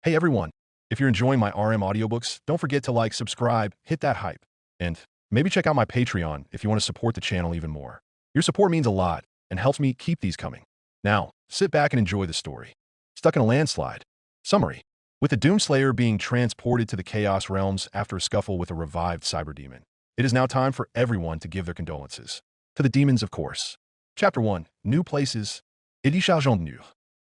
Hey everyone, if you're enjoying my RM audiobooks, don't forget to like, subscribe, hit that hype, and maybe check out my Patreon if you want to support the channel even more. Your support means a lot and helps me keep these coming. Now, sit back and enjoy the story. Stuck in a landslide. Summary. With the Doomslayer being transported to the Chaos Realms after a scuffle with a revived Cyberdemon, it is now time for everyone to give their condolences. To the demons, of course. Chapter 1. New Places. There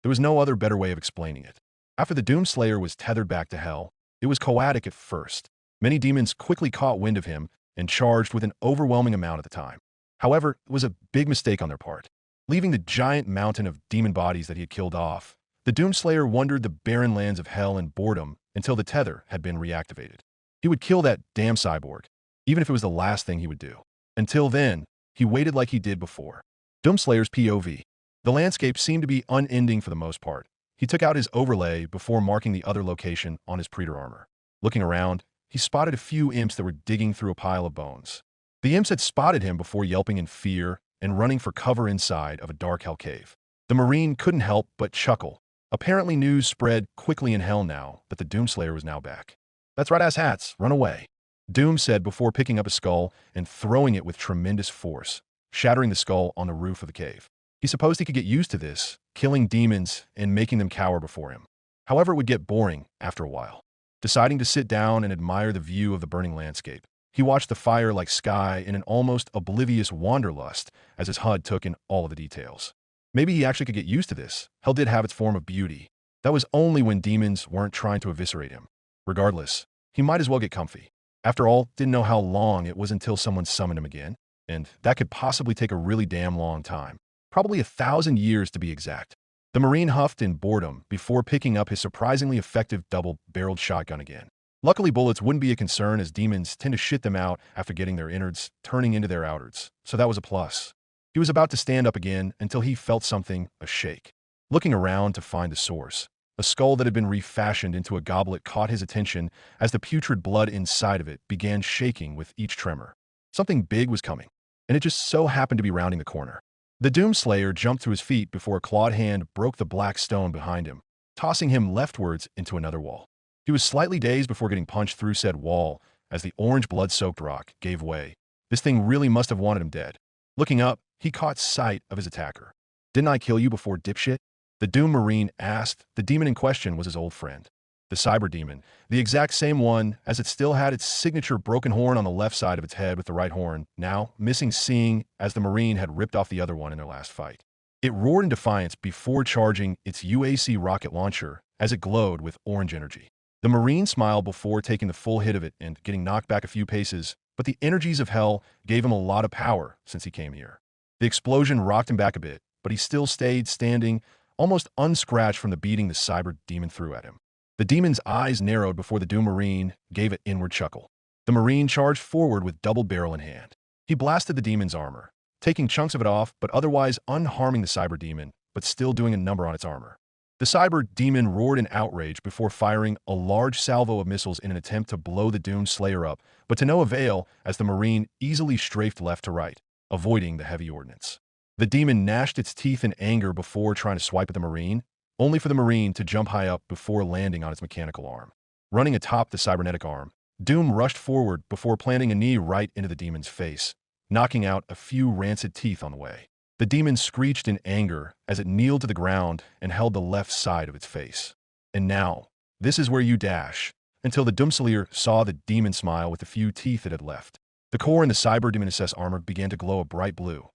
was no other better way of explaining it. After the Doomslayer was tethered back to hell, it was chaotic at first. Many demons quickly caught wind of him and charged with an overwhelming amount at the time. However, it was a big mistake on their part. Leaving the giant mountain of demon bodies that he had killed off, the Doomslayer wandered the barren lands of hell and boredom until the tether had been reactivated. He would kill that damn cyborg, even if it was the last thing he would do. Until then, he waited like he did before. Doomslayer's POV. The landscape seemed to be unending for the most part. He took out his overlay before marking the other location on his Predator armor. Looking around, he spotted a few imps that were digging through a pile of bones. The imps had spotted him before yelping in fear and running for cover inside of a dark hell cave. The Marine couldn't help but chuckle. Apparently news spread quickly in hell now that the Doomslayer was now back. "That's right, ass hats, run away," Doom said before picking up a skull and throwing it with tremendous force, shattering the skull on the roof of the cave. He supposed he could get used to this, killing demons and making them cower before him. However, it would get boring after a while. Deciding to sit down and admire the view of the burning landscape, he watched the fire-like sky in an almost oblivious wanderlust as his HUD took in all of the details. Maybe he actually could get used to this. Hell did have its form of beauty. That was only when demons weren't trying to eviscerate him. Regardless, he might as well get comfy. After all, didn't know how long it was until someone summoned him again, and that could possibly take a really damn long time. Probably 1,000 years to be exact. The Marine huffed in boredom before picking up his surprisingly effective double-barreled shotgun again. Luckily, bullets wouldn't be a concern as demons tend to shit them out after getting their innards turning into their outwards, so that was a plus. He was about to stand up again until he felt something, a shake. Looking around to find the source, a skull that had been refashioned into a goblet caught his attention as the putrid blood inside of it began shaking with each tremor. Something big was coming, and it just so happened to be rounding the corner. The Doomslayer jumped to his feet before a clawed hand broke the black stone behind him, tossing him leftwards into another wall. He was slightly dazed before getting punched through said wall as the orange blood-soaked rock gave way. This thing really must have wanted him dead. Looking up, he caught sight of his attacker. "Didn't I kill you before, dipshit?" The Doom Marine asked. The demon in question was his old friend, the Cyberdemon, the exact same one as it still had its signature broken horn on the left side of its head with the right horn, now missing seeing as the Marine had ripped off the other one in their last fight. It roared in defiance before charging its UAC rocket launcher as it glowed with orange energy. The Marine smiled before taking the full hit of it and getting knocked back a few paces, but the energies of hell gave him a lot of power since he came here. The explosion rocked him back a bit, but he still stayed standing, almost unscratched from the beating the Cyberdemon threw at him. The demon's eyes narrowed before the Doom Marine gave an inward chuckle. The Marine charged forward with double barrel in hand. He blasted the demon's armor, taking chunks of it off but otherwise unharming the Cyberdemon, but still doing a number on its armor. The Cyberdemon roared in outrage before firing a large salvo of missiles in an attempt to blow the Doomslayer up, but to no avail as the Marine easily strafed left to right, avoiding the heavy ordnance. The demon gnashed its teeth in anger before trying to swipe at the Marine, only for the Marine to jump high up before landing on its mechanical arm. Running atop the cybernetic arm, Doom rushed forward before planting a knee right into the demon's face, knocking out a few rancid teeth on the way. The demon screeched in anger as it kneeled to the ground and held the left side of its face. "And now, this is where you dash," until the Doomslayer saw the demon smile with the few teeth it had left. The core in the Cyberdemon armor began to glow a bright blue.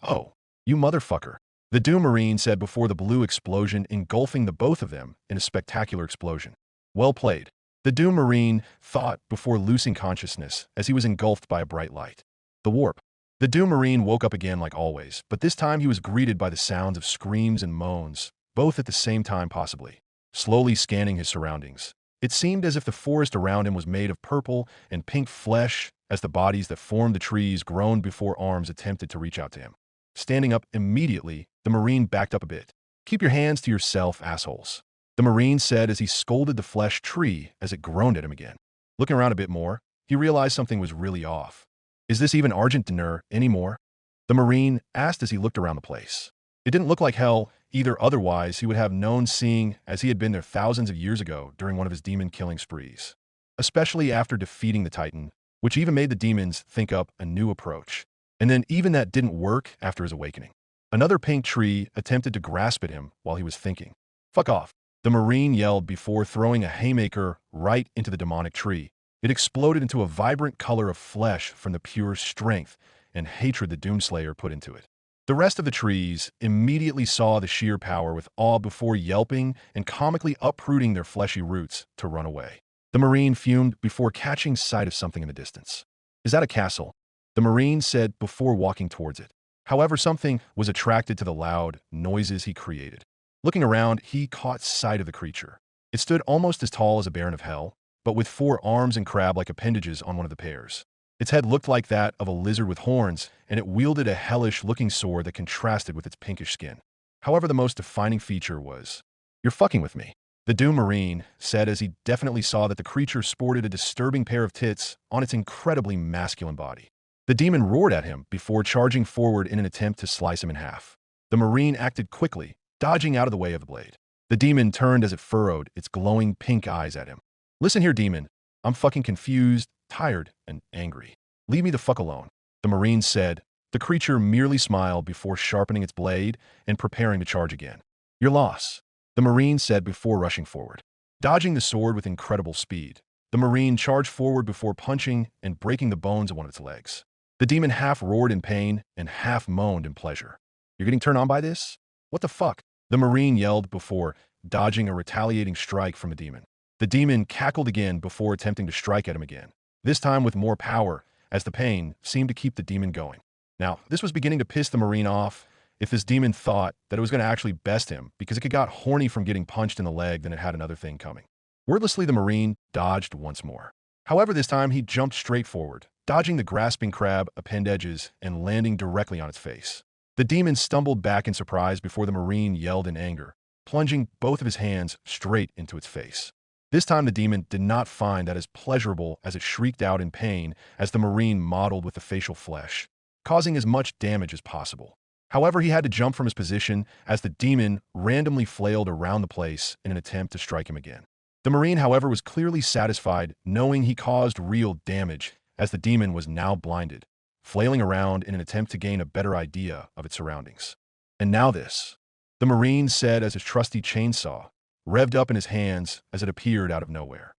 "Oh, you motherfucker," the Doom Marine said before the blue explosion engulfing the both of them in a spectacular explosion. "Well played," the Doom Marine thought before losing consciousness as he was engulfed by a bright light. The warp. The Doom Marine woke up again like always, but this time he was greeted by the sounds of screams and moans, both at the same time possibly. Slowly scanning his surroundings, it seemed as if the forest around him was made of purple and pink flesh as the bodies that formed the trees groaned before arms attempted to reach out to him. Standing up immediately, the Marine backed up a bit. "Keep your hands to yourself, assholes," the Marine said as he scolded the flesh tree as it groaned at him again. Looking around a bit more, he realized something was really off. "Is this even Argent anymore?" the Marine asked as he looked around the place. It didn't look like hell either, otherwise he would have known, seeing as he had been there thousands of years ago during one of his demon-killing sprees. Especially after defeating the Titan, which even made the demons think up a new approach. And then even that didn't work after his awakening. Another pink tree attempted to grasp at him while he was thinking. "Fuck off," the Marine yelled before throwing a haymaker right into the demonic tree. It exploded into a vibrant color of flesh from the pure strength and hatred the Doomslayer put into it. The rest of the trees immediately saw the sheer power with awe before yelping and comically uprooting their fleshy roots to run away. The Marine fumed before catching sight of something in the distance. "Is that a castle?" the Marine said before walking towards it. However, something was attracted to the loud noises he created. Looking around, he caught sight of the creature. It stood almost as tall as a Baron of Hell, but with 4 arms and crab-like appendages on one of the pairs. Its head looked like that of a lizard with horns, and it wielded a hellish-looking sword that contrasted with its pinkish skin. However, the most defining feature was, "You're fucking with me," the Doom Marine said as he definitely saw that the creature sported a disturbing pair of tits on its incredibly masculine body. The demon roared at him before charging forward in an attempt to slice him in half. The Marine acted quickly, dodging out of the way of the blade. The demon turned as it furrowed its glowing pink eyes at him. "Listen here, demon. I'm fucking confused, tired, and angry. Leave me the fuck alone," the Marine said. The creature merely smiled before sharpening its blade and preparing to charge again. "Your loss," the Marine said before rushing forward. Dodging the sword with incredible speed, the Marine charged forward before punching and breaking the bones of one of its legs. The demon half roared in pain and half moaned in pleasure. "You're getting turned on by this? What the fuck?" the Marine yelled before dodging a retaliating strike from the demon. The demon cackled again before attempting to strike at him again, this time with more power, as the pain seemed to keep the demon going. Now, this was beginning to piss the Marine off if this demon thought that it was going to actually best him, because it got horny from getting punched in the leg than it had another thing coming. Wordlessly, the Marine dodged once more. However, this time he jumped straight forward, dodging the grasping crab appendages and landing directly on its face. The demon stumbled back in surprise before the Marine yelled in anger, plunging both of his hands straight into its face. This time the demon did not find that as pleasurable as it shrieked out in pain as the Marine modeled with the facial flesh, causing as much damage as possible. However, he had to jump from his position as the demon randomly flailed around the place in an attempt to strike him again. The Marine, however, was clearly satisfied, knowing he caused real damage, as the demon was now blinded, flailing around in an attempt to gain a better idea of its surroundings. "And now this," the Marine said as his trusty chainsaw revved up in his hands as it appeared out of nowhere.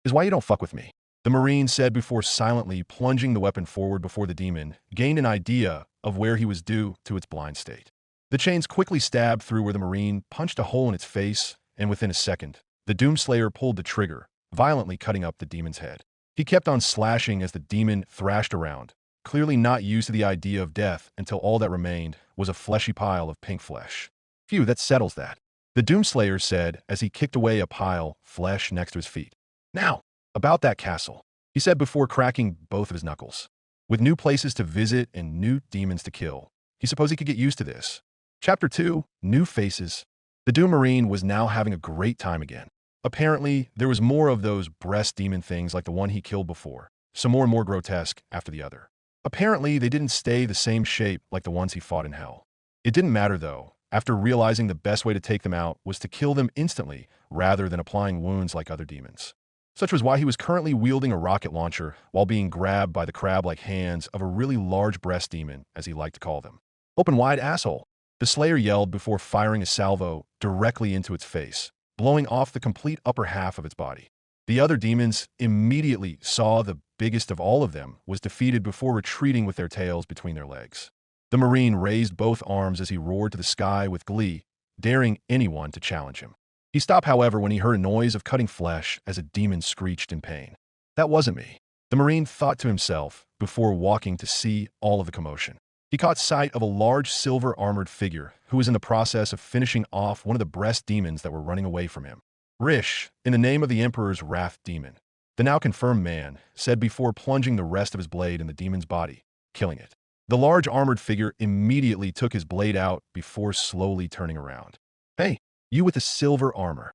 "Is why you don't fuck with me," the Marine said before silently plunging the weapon forward before the demon gained an idea of where he was due to its blind state. The chains quickly stabbed through where the Marine punched a hole in its face, and within a second, the Doomslayer pulled the trigger, violently cutting up the demon's head. He kept on slashing as the demon thrashed around, clearly not used to the idea of death until all that remained was a fleshy pile of pink flesh. "Phew, that settles that," the Doomslayer said as he kicked away a pile of flesh next to his feet. "Now, about that castle," he said before cracking both of his knuckles. With new places to visit and new demons to kill, he supposed he could get used to this. Chapter 2, New Faces. The Doom Marine was now having a great time again. Apparently, there was more of those breast demon things like the one he killed before, some more and more grotesque after the other. Apparently, they didn't stay the same shape like the ones he fought in hell. It didn't matter though, after realizing the best way to take them out was to kill them instantly rather than applying wounds like other demons. Such was why he was currently wielding a rocket launcher while being grabbed by the crab-like hands of a really large breast demon, as he liked to call them. "Open wide, asshole," the Slayer yelled before firing a salvo directly into its face, blowing off the complete upper half of its body. The other demons immediately saw the biggest of all of them was defeated before retreating with their tails between their legs. The Marine raised both arms as he roared to the sky with glee, daring anyone to challenge him. He stopped, however, when he heard a noise of cutting flesh as a demon screeched in pain. "That wasn't me," the Marine thought to himself before walking to see all of the commotion. He caught sight of a large silver-armored figure who was in the process of finishing off one of the breast demons that were running away from him. "Rish, in the name of the Emperor's Wrath demon," the now confirmed man said before plunging the rest of his blade in the demon's body, killing it. The large armored figure immediately took his blade out before slowly turning around. "Hey, you with the silver armor,"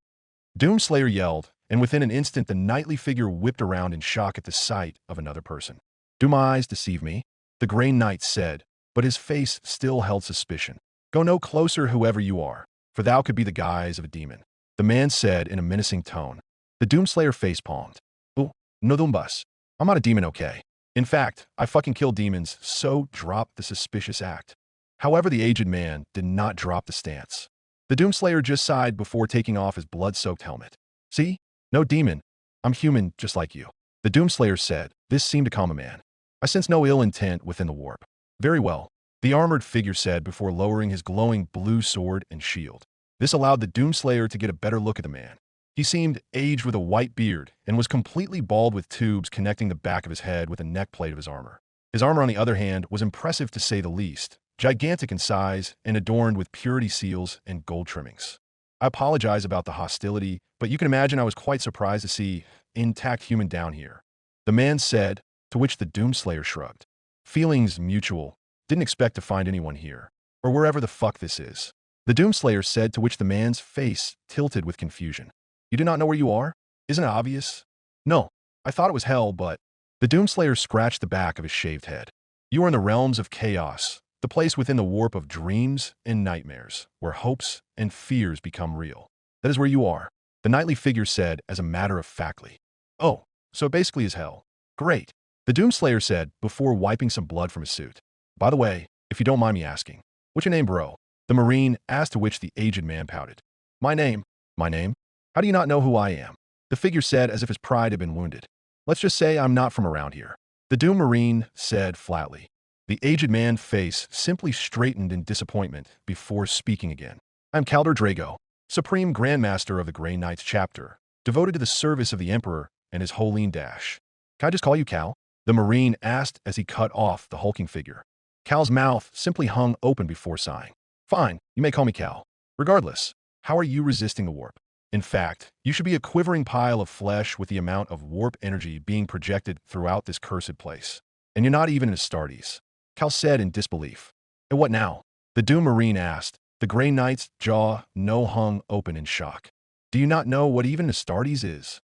Doomslayer yelled, and within an instant the knightly figure whipped around in shock at the sight of another person. "Do my eyes deceive me?" the Grey Knight said, but his face still held suspicion. Go no closer, whoever you are, for thou could be the guise of a demon. The man said in a menacing tone. The Doomslayer facepalmed. Oh, no dumbus. I'm not a demon, okay? In fact, I fucking kill demons, so drop the suspicious act. However, the aged man did not drop the stance. The Doomslayer just sighed before taking off his blood-soaked helmet. See? No demon. I'm human just like you. The Doomslayer said. This seemed to calm a man. I sense no ill intent within the warp. Very well, the armored figure said before lowering his glowing blue sword and shield. This allowed the Doomslayer to get a better look at the man. He seemed aged with a white beard and was completely bald with tubes connecting the back of his head with the neck plate of his armor. His armor, on the other hand, was impressive to say the least, gigantic in size and adorned with purity seals and gold trimmings. I apologize about the hostility, but you can imagine I was quite surprised to see intact human down here. The man said, to which the Doomslayer shrugged. Feelings mutual. Didn't expect to find anyone here, or wherever the fuck this is. The Doomslayer said, to which the man's face tilted with confusion. You do not know where you are? Isn't it obvious? No, I thought it was hell, but... The Doomslayer scratched the back of his shaved head. You are in the realms of chaos, the place within the warp of dreams and nightmares, where hopes and fears become real. That is where you are, the knightly figure said as a matter of factly. Oh, so it basically is hell. Great. The Doomslayer said before wiping some blood from his suit. By the way, if you don't mind me asking, what's your name, bro? The Marine asked, to which the aged man pouted. My name? How do you not know who I am? The figure said as if his pride had been wounded. Let's just say I'm not from around here. The Doom Marine said flatly. The aged man's face simply straightened in disappointment before speaking again. I'm Calder Drago, Supreme Grandmaster of the Grey Knights chapter, devoted to the service of the Emperor and his Holeen Dash. Can I just call you Cal? The Marine asked as he cut off the hulking figure. Cal's mouth simply hung open before sighing. Fine, you may call me Cal. Regardless, how are you resisting the warp? In fact, you should be a quivering pile of flesh with the amount of warp energy being projected throughout this cursed place. And you're not even an Astartes. Cal said in disbelief. And what now? The Doom Marine asked, the Grey Knight's jaw no hung open in shock. Do you not know what even Astartes is?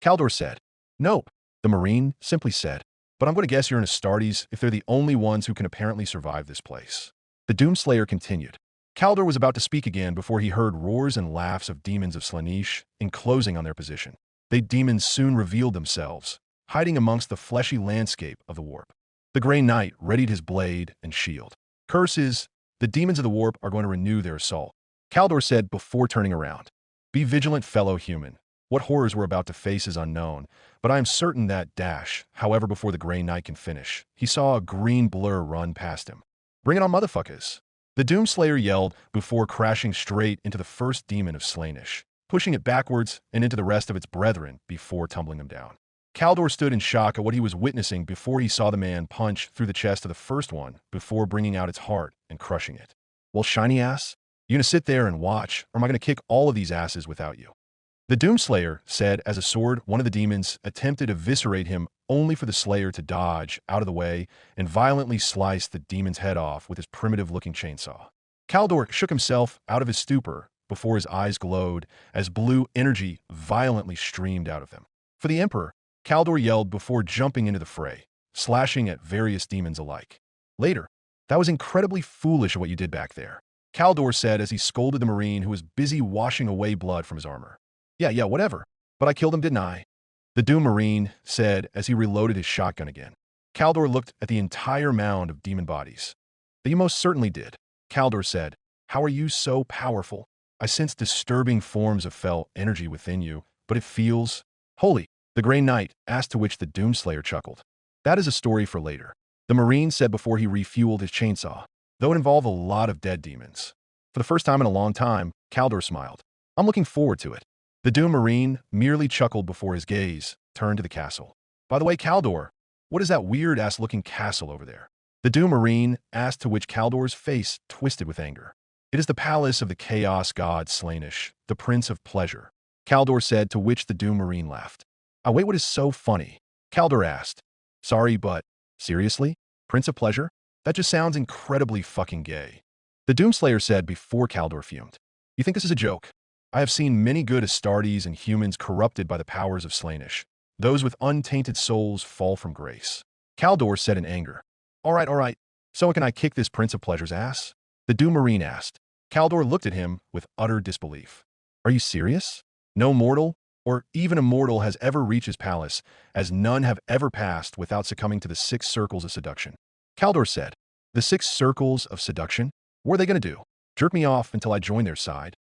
Caldor said. Nope. The Marine simply said. But I'm going to guess you're an Astartes if they're the only ones who can apparently survive this place. The Doomslayer continued. Caldor was about to speak again before he heard roars and laughs of demons of Slaanesh enclosing on their position. They demons soon revealed themselves, hiding amongst the fleshy landscape of the warp. The Grey Knight readied his blade and shield. Curses, the demons of the warp are going to renew their assault. Caldor said before turning around. Be vigilant, fellow human. What horrors we're about to face is unknown, but I am certain that dash, however, before the Grey Knight can finish, he saw a green blur run past him. Bring it on, motherfuckers. The Doomslayer yelled before crashing straight into the first demon of Slaanesh, pushing it backwards and into the rest of its brethren before tumbling them down. Caldor stood in shock at what he was witnessing before he saw the man punch through the chest of the first one before bringing out its heart and crushing it. Well, shiny ass, you gonna sit there and watch, or am I gonna kick all of these asses without you? The Doomslayer said as a sword, one of the demons attempted to eviscerate him only for the Slayer to dodge out of the way and violently slice the demon's head off with his primitive-looking chainsaw. Caldor shook himself out of his stupor before his eyes glowed as blue energy violently streamed out of them. For the Emperor, Caldor yelled before jumping into the fray, slashing at various demons alike. Later, that was incredibly foolish what you did back there, Caldor said as he scolded the Marine who was busy washing away blood from his armor. Yeah, whatever. But I killed him, didn't I? The Doom Marine said as he reloaded his shotgun again. Caldor looked at the entire mound of demon bodies. That you most certainly did. Caldor said, how are you so powerful? I sense disturbing forms of fell energy within you, but it feels... holy. The Grey Knight asked, to which the Doomslayer chuckled. That is a story for later. The Marine said before he refueled his chainsaw, though it involved a lot of dead demons. For the first time in a long time, Caldor smiled. I'm looking forward to it. The Doom Marine merely chuckled before his gaze turned to the castle. By the way, Caldor, what is that weird-ass looking castle over there? The Doom Marine asked, to which Caldor's face twisted with anger. It is the palace of the chaos god Slaanesh, the Prince of Pleasure. Caldor said, to which the Doom Marine laughed. I wait, what is so funny? Caldor asked. Sorry, but seriously? Prince of Pleasure? That just sounds incredibly fucking gay. The Doomslayer said before Caldor fumed. You think this is a joke? I have seen many good Astartes and humans corrupted by the powers of Slaanesh. Those with untainted souls fall from grace. Caldor said in anger. All right. So can I kick this Prince of Pleasure's ass? The Doom Marine asked. Kaldor looked at him with utter disbelief. Are you serious? No mortal, or even immortal, has ever reached his palace, as none have ever passed without succumbing to the 6 circles of seduction. Kaldor said. The 6 circles of seduction? What are they going to do? Jerk me off until I join their side?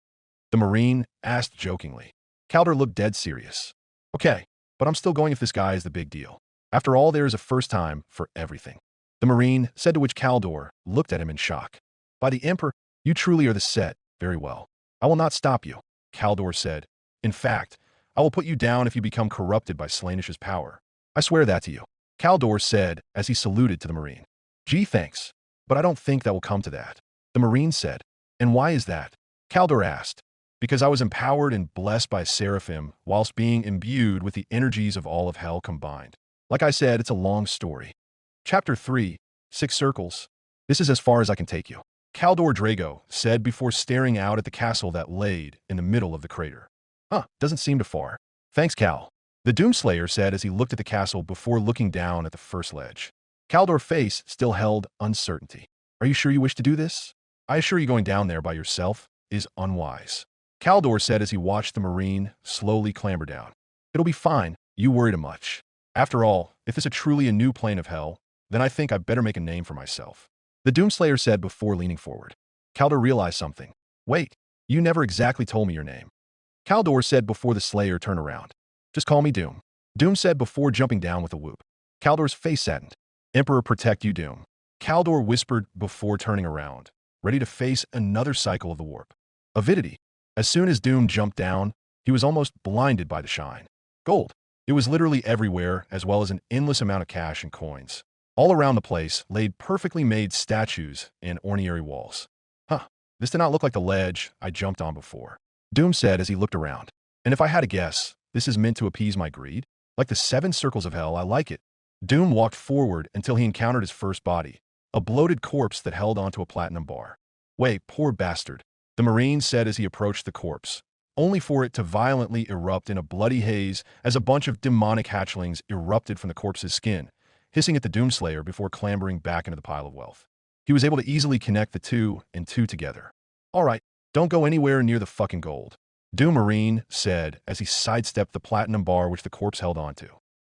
The Marine asked jokingly. Kaldor looked dead serious. Okay, but I'm still going if this guy is the big deal. After all, there is a first time for everything. The Marine said, to which Kaldor looked at him in shock. By the Emperor, you truly are the set. Very well. I will not stop you, Kaldor said. In fact, I will put you down if you become corrupted by Slanish's power. I swear that to you, Kaldor said as he saluted to the Marine. Gee, thanks, but I don't think that will come to that. The Marine said. And why is that? Kaldor asked. Because I was empowered and blessed by Seraphim whilst being imbued with the energies of all of hell combined. Like I said, it's a long story. Chapter 3, 6 Circles. This is as far as I can take you, Kaldor Drago said before staring out at the castle that laid in the middle of the crater. Doesn't seem too far. Thanks, Cal. The Doomslayer said as he looked at the castle before looking down at the first ledge. Kaldor's face still held uncertainty. Are you sure you wish to do this? I assure you going down there by yourself is unwise, Kaldor said as he watched the Marine slowly clamber down. It'll be fine. You worry too much. After all, if this is truly a new plane of hell, then I think I better make a name for myself, the Doomslayer said before leaning forward. Kaldor realized something. Wait, you never exactly told me your name, Kaldor said before the Slayer turned around. Just call me Doom, Doom said before jumping down with a whoop. Kaldor's face saddened. Emperor protect you, Doom, Kaldor whispered before turning around, ready to face another cycle of the warp. Avidity. As soon as Doom jumped down, he was almost blinded by the shine. Gold. It was literally everywhere, as well as an endless amount of cash and coins. All around the place laid perfectly made statues and ornery walls. This did not look like the ledge I jumped on before, Doom said as he looked around. And if I had to guess, this is meant to appease my greed? Like the 7 circles of hell, I like it. Doom walked forward until he encountered his first body, a bloated corpse that held onto a platinum bar. Wait, poor bastard, the Marine said as he approached the corpse, only for it to violently erupt in a bloody haze as a bunch of demonic hatchlings erupted from the corpse's skin, hissing at the Doomslayer before clambering back into the pile of wealth. He was able to easily connect the 2 and 2 together. All right, don't go anywhere near the fucking gold, Doom Marine said as he sidestepped the platinum bar which the corpse held onto.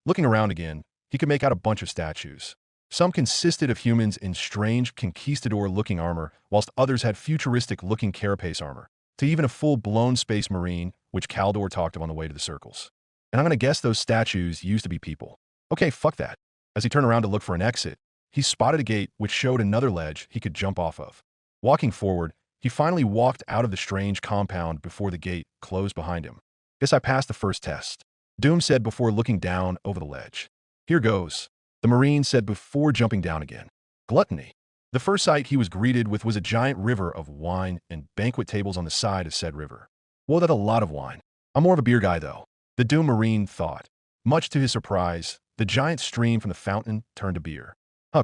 Looking around again, he could make out a bunch of statues. Some consisted of humans in strange conquistador-looking armor, whilst others had futuristic-looking carapace armor, to even a full-blown space marine, which Kaldor talked of on the way to the circles. And I'm going to guess those statues used to be people. Okay, fuck that. As he turned around to look for an exit, he spotted a gate which showed another ledge he could jump off of. Walking forward, he finally walked out of the strange compound before the gate closed behind him. Guess I passed the first test, Doom said before looking down over the ledge. Here goes, the Marine said before jumping down again. Gluttony. The first sight he was greeted with was a giant river of wine and banquet tables on the side of said river. Whoa, that's a lot of wine. I'm more of a beer guy though, the Doom Marine thought. Much to his surprise, the giant stream from the fountain turned to beer.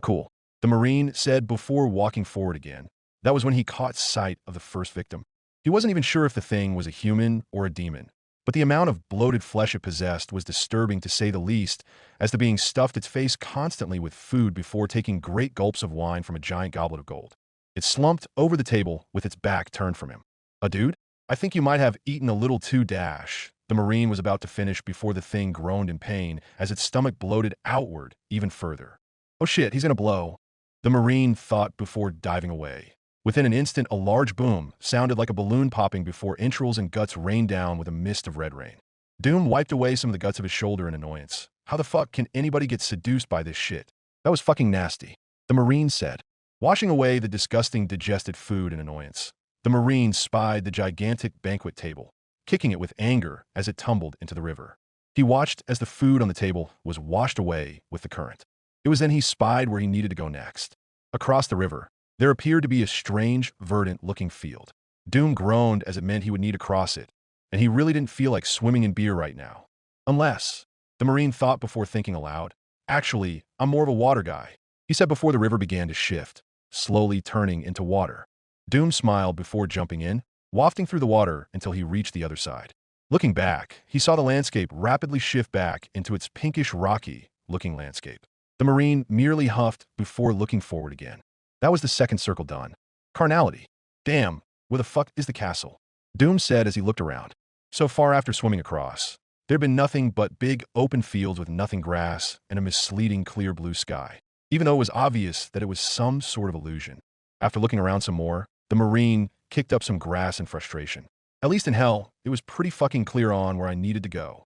Cool, the Marine said before walking forward again. That was when he caught sight of the first victim. He wasn't even sure if the thing was a human or a demon, but the amount of bloated flesh it possessed was disturbing to say the least, as the being stuffed its face constantly with food before taking great gulps of wine from a giant goblet of gold. It slumped over the table with its back turned from him. A dude? I think you might have eaten a little too dash. The Marine was about to finish before the thing groaned in pain as its stomach bloated outward even further. Oh shit, he's gonna blow, the Marine thought before diving away. Within an instant, a large boom sounded like a balloon popping before entrails and guts rained down with a mist of red rain. Doom wiped away some of the guts of his shoulder in annoyance. How the fuck can anybody get seduced by this shit? That was fucking nasty, the Marine said, washing away the disgusting digested food in annoyance. The Marine spied the gigantic banquet table, kicking it with anger as it tumbled into the river. He watched as the food on the table was washed away with the current. It was then he spied where he needed to go next. Across the river, there appeared to be a strange, verdant-looking field. Doom groaned as it meant he would need to cross it, and he really didn't feel like swimming in beer right now. Unless, the Marine thought before thinking aloud, actually, I'm more of a water guy, he said before the river began to shift, slowly turning into water. Doom smiled before jumping in, wafting through the water until he reached the other side. Looking back, he saw the landscape rapidly shift back into its pinkish, rocky-looking landscape. The Marine merely huffed before looking forward again. That was the second circle done. Carnality. Damn, where the fuck is the castle? Doom said as he looked around. So far after swimming across, there'd been nothing but big open fields with nothing grass and a misleading clear blue sky, even though it was obvious that it was some sort of illusion. After looking around some more, the Marine kicked up some grass in frustration. At least in hell, it was pretty fucking clear on where I needed to go.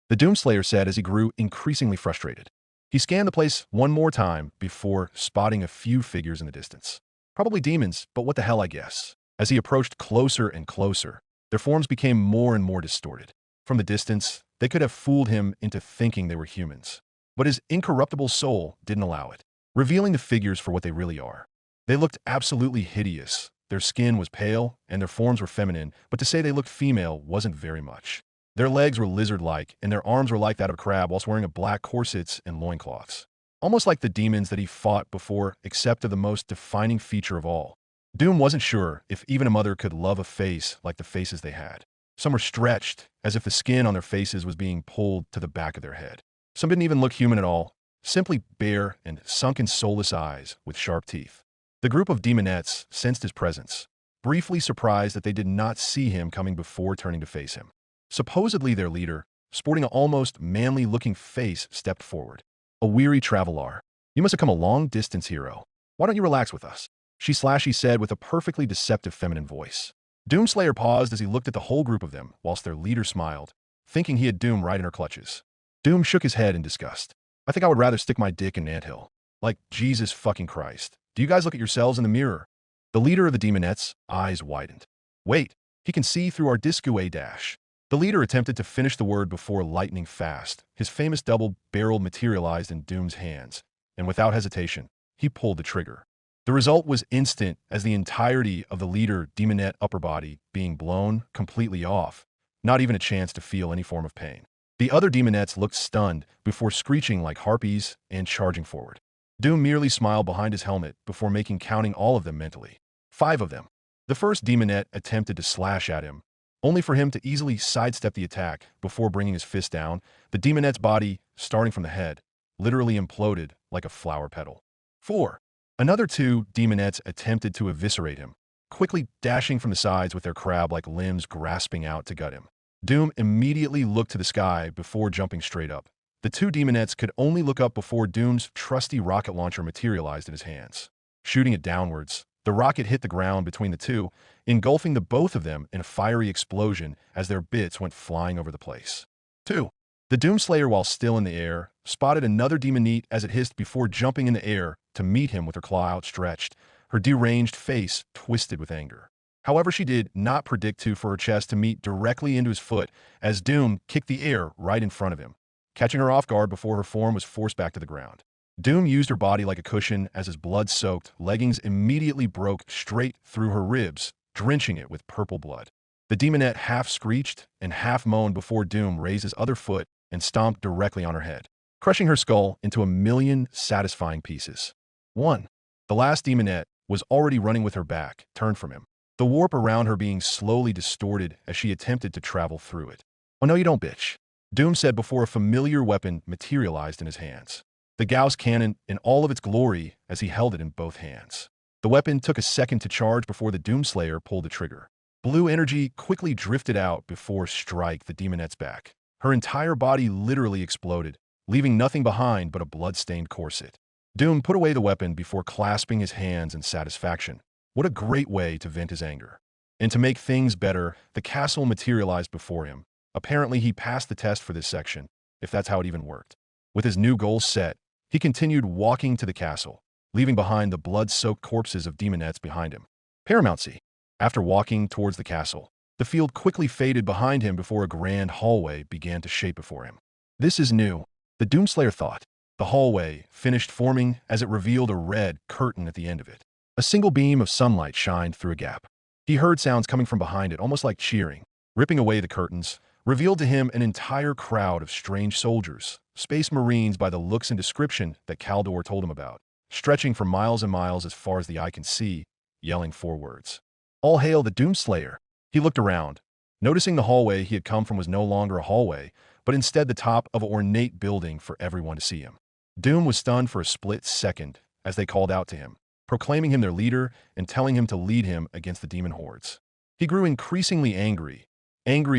The Doomslayer said as he grew increasingly frustrated. He scanned the place one more time before spotting a few figures in the distance. Probably demons, but what the hell, I guess. As he approached closer and closer, their forms became more and more distorted. From the distance, they could have fooled him into thinking they were humans. But his incorruptible soul didn't allow it, revealing the figures for what they really are. They looked absolutely hideous. Their skin was pale, and their forms were feminine, but to say they looked female wasn't very much. Their legs were lizard-like, and their arms were like that of a crab whilst wearing a black corsets and loincloths. Almost like the demons that he fought before, except of the most defining feature of all. Doom wasn't sure if even a mother could love a face like the faces they had. Some were stretched, as if the skin on their faces was being pulled to the back of their head. Some didn't even look human at all, simply bare and sunken soulless eyes with sharp teeth. The group of demonettes sensed his presence, briefly surprised that they did not see him coming before turning to face him. Supposedly their leader, sporting an almost manly-looking face, stepped forward. A weary traveler. You must have come a long distance, hero. Why don't you relax with us? She said with a perfectly deceptive feminine voice. Doomslayer paused as he looked at the whole group of them, whilst their leader smiled, thinking he had Doom right in her clutches. Doom shook his head in disgust. I think I would rather stick my dick in an anthill. Like, Jesus fucking Christ. Do you guys look at yourselves in the mirror? The leader of the demonettes' eyes widened. Wait, he can see through our disco dash. The leader attempted to finish the word before lightning fast. His famous double barrel materialized in Doom's hands, and without hesitation, he pulled the trigger. The result was instant, as the entirety of the leader demonette upper body being blown completely off, not even a chance to feel any form of pain. The other demonettes looked stunned before screeching like harpies and charging forward. Doom merely smiled behind his helmet before counting all of them mentally. 5 of them. The first demonette attempted to slash at him, only for him to easily sidestep the attack before bringing his fist down. The demonette's body, starting from the head, literally imploded like a flower petal. 4. Another 2 demonettes attempted to eviscerate him, quickly dashing from the sides with their crab-like limbs grasping out to gut him. Doom immediately looked to the sky before jumping straight up. The 2 demonettes could only look up before Doom's trusty rocket launcher materialized in his hands. Shooting it downwards, the rocket hit the ground between the 2, engulfing the both of them in a fiery explosion as their bits went flying over the place. 2. The Doomslayer, while still in the air, spotted another demonette as it hissed before jumping in the air to meet him with her claw outstretched, her deranged face twisted with anger. However, she did not predict for her chest to meet directly into his foot as Doom kicked the air right in front of him, catching her off guard before her form was forced back to the ground. Doom used her body like a cushion as his blood-soaked leggings immediately broke straight through her ribs, drenching it with purple blood. The demonette half screeched and half moaned before Doom raised his other foot and stomped directly on her head, crushing her skull into a million satisfying pieces. 1. The last demonette was already running with her back turned from him, the warp around her being slowly distorted as she attempted to travel through it. Oh no you don't, bitch, Doom said before a familiar weapon materialized in his hands. The Gauss cannon in all of its glory as he held it in both hands. The weapon took a second to charge before the Doomslayer pulled the trigger. Blue energy quickly drifted out before strike the demonette's back. Her entire body literally exploded, leaving nothing behind but a blood-stained corset. Doom put away the weapon before clasping his hands in satisfaction. What a great way to vent his anger. And to make things better, the castle materialized before him. Apparently he passed the test for this section, if that's how it even worked. With his new goals set, he continued walking to the castle, leaving behind the blood-soaked corpses of demonettes behind him. Paramountcy. After walking towards the castle, the field quickly faded behind him before a grand hallway began to shape before him. This is new, the Doomslayer thought. The hallway finished forming as it revealed a red curtain at the end of it. A single beam of sunlight shined through a gap. He heard sounds coming from behind it, almost like cheering. Ripping away the curtains, revealed to him an entire crowd of strange soldiers, space marines by the looks and description that Kaldor told him about, stretching for miles and miles as far as the eye can see, yelling 4 words. All hail the Doomslayer! He looked around. Noticing the hallway he had come from was no longer a hallway, but instead the top of an ornate building for everyone to see him. Doom was stunned for a split second as they called out to him, proclaiming him their leader and telling him to lead him against the demon hordes. He grew increasingly angry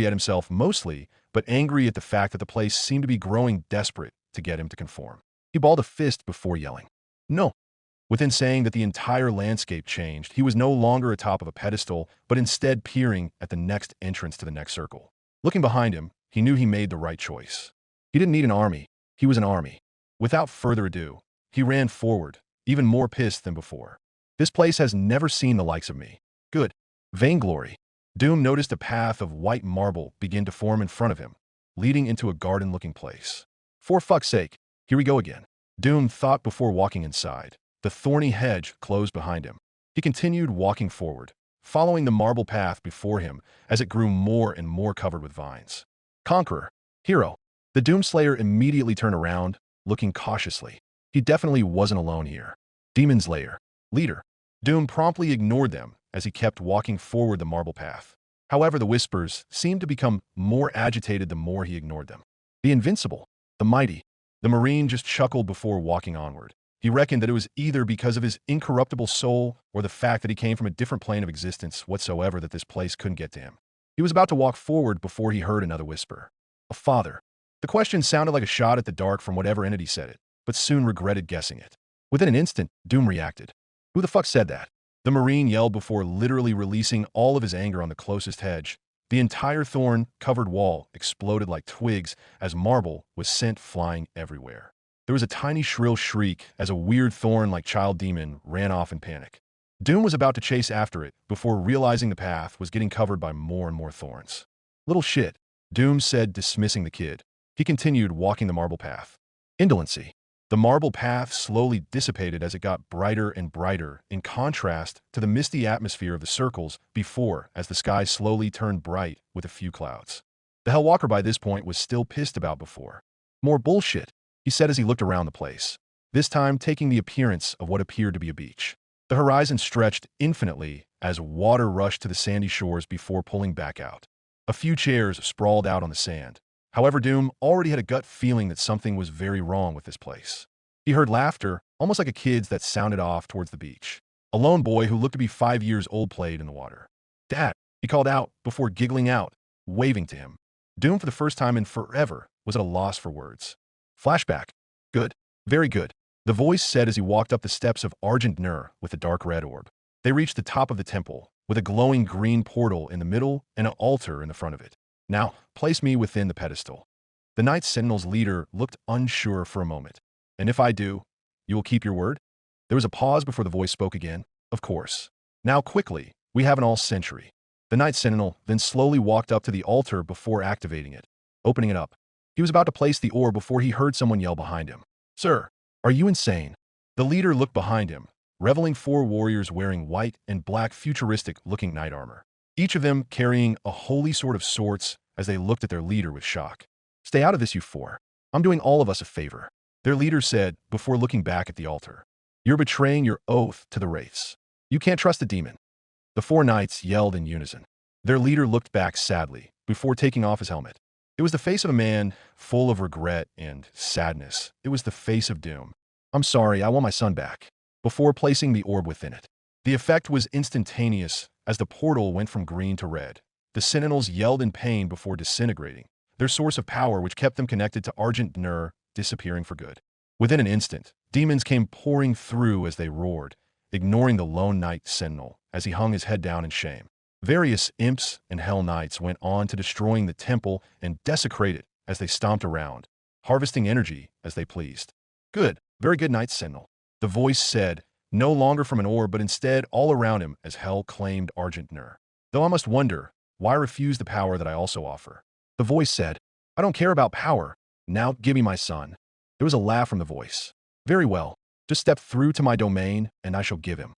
at himself mostly, but angry at the fact that the place seemed to be growing desperate to get him to conform. He balled a fist before yelling, "No!" Within saying that the entire landscape changed, he was no longer atop of a pedestal, but instead peering at the next entrance to the next circle. Looking behind him, he knew he made the right choice. He didn't need an army. He was an army. Without further ado, he ran forward, even more pissed than before. This place has never seen the likes of me. Good. Vainglory. Doom noticed a path of white marble begin to form in front of him, leading into a garden-looking place. For fuck's sake, here we go again. Doom thought before walking inside. The thorny hedge closed behind him. He continued walking forward, following the marble path before him as it grew more and more covered with vines. Conqueror. Hero. The Doomslayer immediately turned around, looking cautiously. He definitely wasn't alone here. Demon's Lair. Leader. Doom promptly ignored them as he kept walking forward the marble path. However, the whispers seemed to become more agitated the more he ignored them. The Invincible. The Mighty. The Marine just chuckled before walking onward. He reckoned that it was either because of his incorruptible soul or the fact that he came from a different plane of existence whatsoever that this place couldn't get to him. He was about to walk forward before he heard another whisper. A father. The question sounded like a shot at the dark from whatever entity said it, but soon regretted guessing it. Within an instant, Doom reacted. Who the fuck said that? The Marine yelled before literally releasing all of his anger on the closest hedge. The entire thorn-covered wall exploded like twigs as marble was sent flying everywhere. There was a tiny shrill shriek as a weird thorn-like child demon ran off in panic. Doom was about to chase after it before realizing the path was getting covered by more and more thorns. Little shit, Doom said, dismissing the kid. He continued walking the marble path. Indolency. The marble path slowly dissipated as it got brighter and brighter, in contrast to the misty atmosphere of the circles before as the sky slowly turned bright with a few clouds. The Hellwalker by this point was still pissed about before. More bullshit, he said as he looked around the place, this time taking the appearance of what appeared to be a beach. The horizon stretched infinitely as water rushed to the sandy shores before pulling back out. A few chairs sprawled out on the sand. However, Doom already had a gut feeling that something was very wrong with this place. He heard laughter, almost like a kid's, that sounded off towards the beach. A lone boy who looked to be 5 years old played in the water. "Dad," he called out before giggling out, waving to him. Doom, for the first time in forever, was at a loss for words. Flashback. Good. Very good. The voice said as he walked up the steps of Argent Nur with the dark red orb. They reached the top of the temple, with a glowing green portal in the middle and an altar in the front of it. Now, place me within the pedestal. The Knight Sentinel's leader looked unsure for a moment. And if I do, you will keep your word? There was a pause before the voice spoke again. Of course. Now quickly, we have an all-century. The Knight Sentinel then slowly walked up to the altar before activating it, opening it up. He was about to place the orb before he heard someone yell behind him. "Sir, are you insane?" The leader looked behind him, revealing 4 warriors wearing white and black futuristic-looking knight armor, each of them carrying a holy sword of sorts as they looked at their leader with shock. "Stay out of this, you 4. I'm doing all of us a favor," their leader said before looking back at the altar. "You're betraying your oath to the wraiths. You can't trust the demon." The 4 knights yelled in unison. Their leader looked back sadly before taking off his helmet. It was the face of a man full of regret and sadness. It was the face of Doom. "I'm sorry, I want my son back," before placing the orb within it. The effect was instantaneous as the portal went from green to red. The Sentinels yelled in pain before disintegrating, their source of power which kept them connected to Argent Nur disappearing for good. Within an instant, demons came pouring through as they roared, ignoring the lone Knight Sentinel as he hung his head down in shame. Various imps and Hell Knights went on to destroying the temple and desecrate it as they stomped around, harvesting energy as they pleased. "Good, very good, Knight Sentinel," the voice said, no longer from an orb but instead all around him as Hell claimed Argent Nur. "Though I must wonder, why refuse the power that I also offer?" The voice said, "I don't care about power. Now give me my son." There was a laugh from the voice. "Very well, just step through to my domain and I shall give him."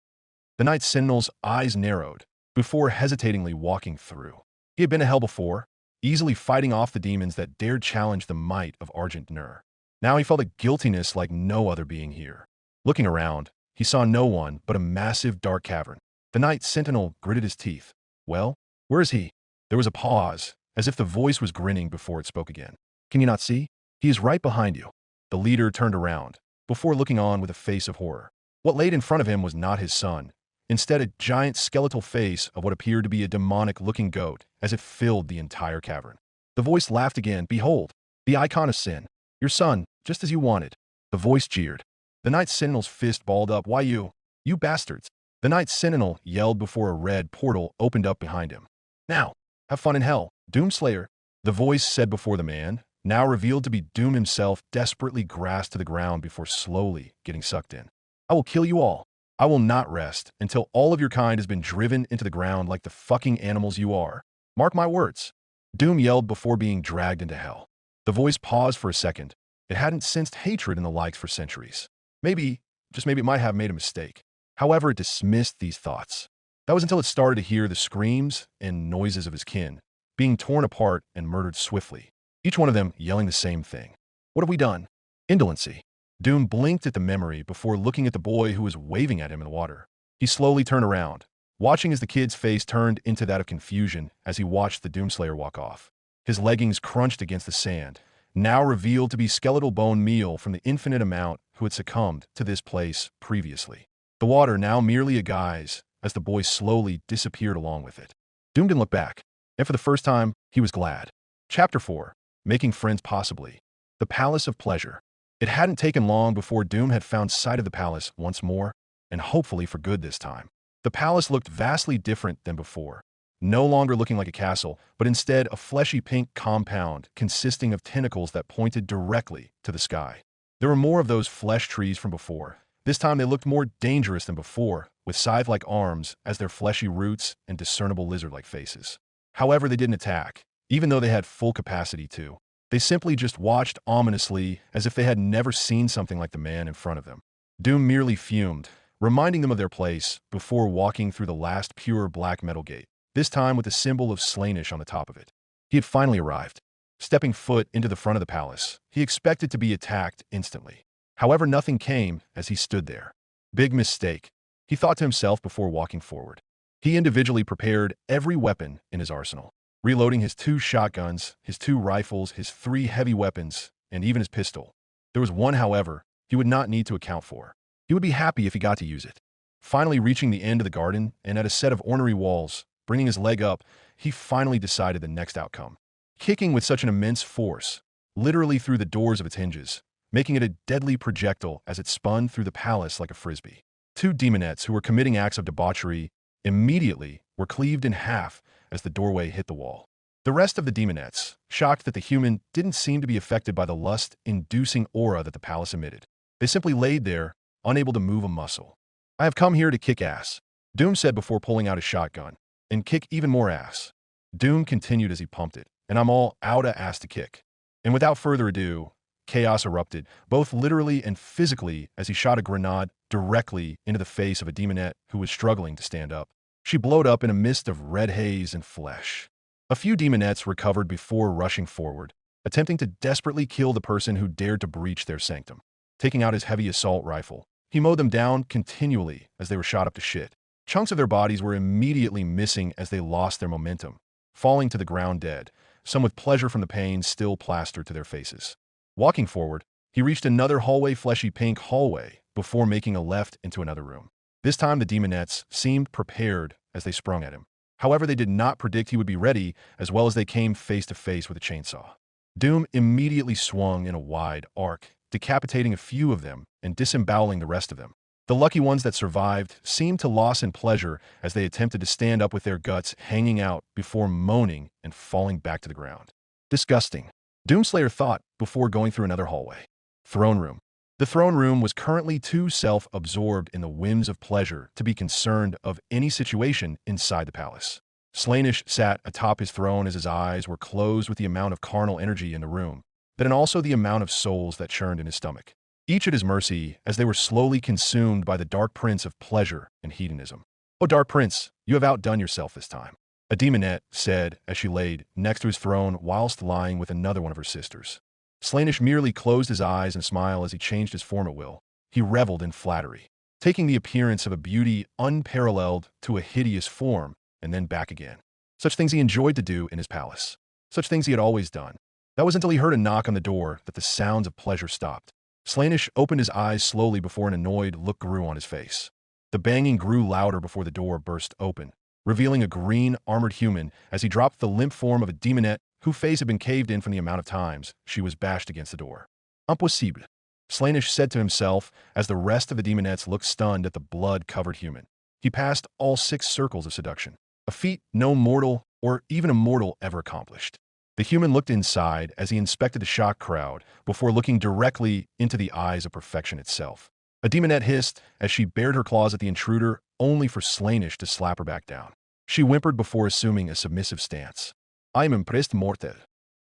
The Knight Sentinel's eyes narrowed before hesitatingly walking through. He had been to hell before, easily fighting off the demons that dared challenge the might of Argent Nur. Now he felt a guiltiness like no other being here. Looking around, he saw no one but a massive dark cavern. The Knight Sentinel gritted his teeth. "Well, where is he?" There was a pause, as if the voice was grinning before it spoke again. "Can you not see? He is right behind you." The leader turned around, before looking on with a face of horror. What laid in front of him was not his son. Instead, a giant skeletal face of what appeared to be a demonic-looking goat as it filled the entire cavern. The voice laughed again. "Behold, the icon of sin. Your son, just as you wanted." The voice jeered. The Night Sentinel's fist balled up. "Why you bastards." The Night Sentinel yelled before a red portal opened up behind him. "Now, have fun in hell, Doomslayer," the voice said before the man, now revealed to be Doom himself, desperately grasped to the ground before slowly getting sucked in. "I will kill you all. I will not rest until all of your kind has been driven into the ground like the fucking animals you are. Mark my words." Doom yelled before being dragged into hell. The voice paused for a second. It hadn't sensed hatred in the likes for centuries. Maybe, just maybe it might have made a mistake. However, it dismissed these thoughts. That was until it started to hear the screams and noises of his kin, being torn apart and murdered swiftly, each one of them yelling the same thing. "What have we done?" Indolency. Doom blinked at the memory before looking at the boy who was waving at him in the water. He slowly turned around, watching as the kid's face turned into that of confusion as he watched the Doomslayer walk off. His leggings crunched against the sand, now revealed to be skeletal bone meal from the infinite amount who had succumbed to this place previously. The water now merely a guise as the boy slowly disappeared along with it. Doom didn't look back, and for the first time, he was glad. Chapter 4. Making Friends Possibly. The Palace of Pleasure. It hadn't taken long before Doom had found sight of the palace once more, and hopefully for good this time. The palace looked vastly different than before, no longer looking like a castle, but instead a fleshy pink compound consisting of tentacles that pointed directly to the sky. There were more of those flesh trees from before. This time they looked more dangerous than before, with scythe-like arms as their fleshy roots and discernible lizard-like faces. However, they didn't attack, even though they had full capacity to. They simply just watched ominously as if they had never seen something like the man in front of them. Doom merely fumed, reminding them of their place before walking through the last pure black metal gate, this time with the symbol of Slaanesh on the top of it. He had finally arrived. Stepping foot into the front of the palace, he expected to be attacked instantly. However, nothing came as he stood there. Big mistake, he thought to himself before walking forward. He individually prepared every weapon in his arsenal, reloading his 2 shotguns, his 2 rifles, his 3 heavy weapons, and even his pistol. There was one, however, he would not need to account for. He would be happy if he got to use it. Finally reaching the end of the garden and at a set of ornery walls, bringing his leg up, he finally decided the next outcome. Kicking with such an immense force, literally through the doors of its hinges, making it a deadly projectile as it spun through the palace like a frisbee. 2 demonettes who were committing acts of debauchery immediately were cleaved in half as the doorway hit the wall. The rest of the demonettes, shocked that the human didn't seem to be affected by the lust-inducing aura that the palace emitted. They simply laid there, unable to move a muscle. "I have come here to kick ass," Doom said before pulling out his shotgun, "and kick even more ass." Doom continued as he pumped it, "And I'm all outta ass to kick." And without further ado, chaos erupted, both literally and physically, as he shot a grenade directly into the face of a demonette who was struggling to stand up. She blowed up in a mist of red haze and flesh. A few demonettes recovered before rushing forward, attempting to desperately kill the person who dared to breach their sanctum. Taking out his heavy assault rifle, he mowed them down continually as they were shot up to shit. Chunks of their bodies were immediately missing as they lost their momentum, falling to the ground dead, some with pleasure from the pain still plastered to their faces. Walking forward, he reached another hallway, fleshy pink hallway, before making a left into another room. This time the demonettes seemed prepared as they sprung at him. However, they did not predict he would be ready, as well as they came face to face with a chainsaw. Doom immediately swung in a wide arc, decapitating a few of them and disemboweling the rest of them. The lucky ones that survived seemed to loss in pleasure as they attempted to stand up with their guts hanging out before moaning and falling back to the ground. Disgusting, Doomslayer thought before going through another hallway. Throne room. The throne room was currently too self-absorbed in the whims of pleasure to be concerned of any situation inside the palace. Slaanesh sat atop his throne as his eyes were closed with the amount of carnal energy in the room, but and also the amount of souls that churned in his stomach, each at his mercy as they were slowly consumed by the dark prince of pleasure and hedonism. "Oh, Dark Prince, you have outdone yourself this time," a demonette said as she laid next to his throne whilst lying with another one of her sisters. Slaanesh merely closed his eyes and smiled as he changed his form at will. He reveled in flattery, taking the appearance of a beauty unparalleled to a hideous form and then back again. Such things he enjoyed to do in his palace. Such things he had always done. That was until he heard a knock on the door that the sounds of pleasure stopped. Slanish opened his eyes slowly before an annoyed look grew on his face. The banging grew louder before the door burst open, revealing a green, armored human as he dropped the limp form of a demonette whose face had been caved in from the amount of times she was bashed against the door. Impossible, Slanish said to himself as the rest of the demonettes looked stunned at the blood-covered human. He passed all 6 circles of seduction, a feat no mortal or even immortal ever accomplished. The human looked inside as he inspected the shocked crowd before looking directly into the eyes of perfection itself. A demonette hissed as she bared her claws at the intruder, only for Slanish to slap her back down. She whimpered before assuming a submissive stance. "I am impressed, mortal,"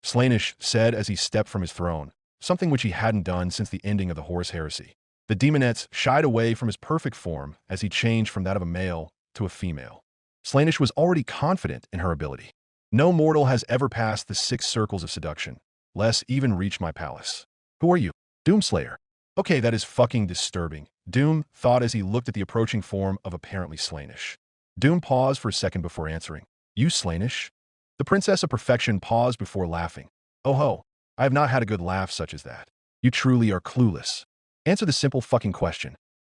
Slanish said as he stepped from his throne, something which he hadn't done since the ending of the Horus Heresy. The demonettes shied away from his perfect form as he changed from that of a male to a female. Slanish was already confident in her ability. No mortal has ever passed the 6 circles of seduction, less even reach my palace. Who are you? Doomslayer. Okay, that is fucking disturbing, Doom thought as he looked at the approaching form of apparently Slanish. Doom paused for a second before answering. You Slanish? The Princess of Perfection paused before laughing. Oh ho, I have not had a good laugh such as that. You truly are clueless. Answer the simple fucking question,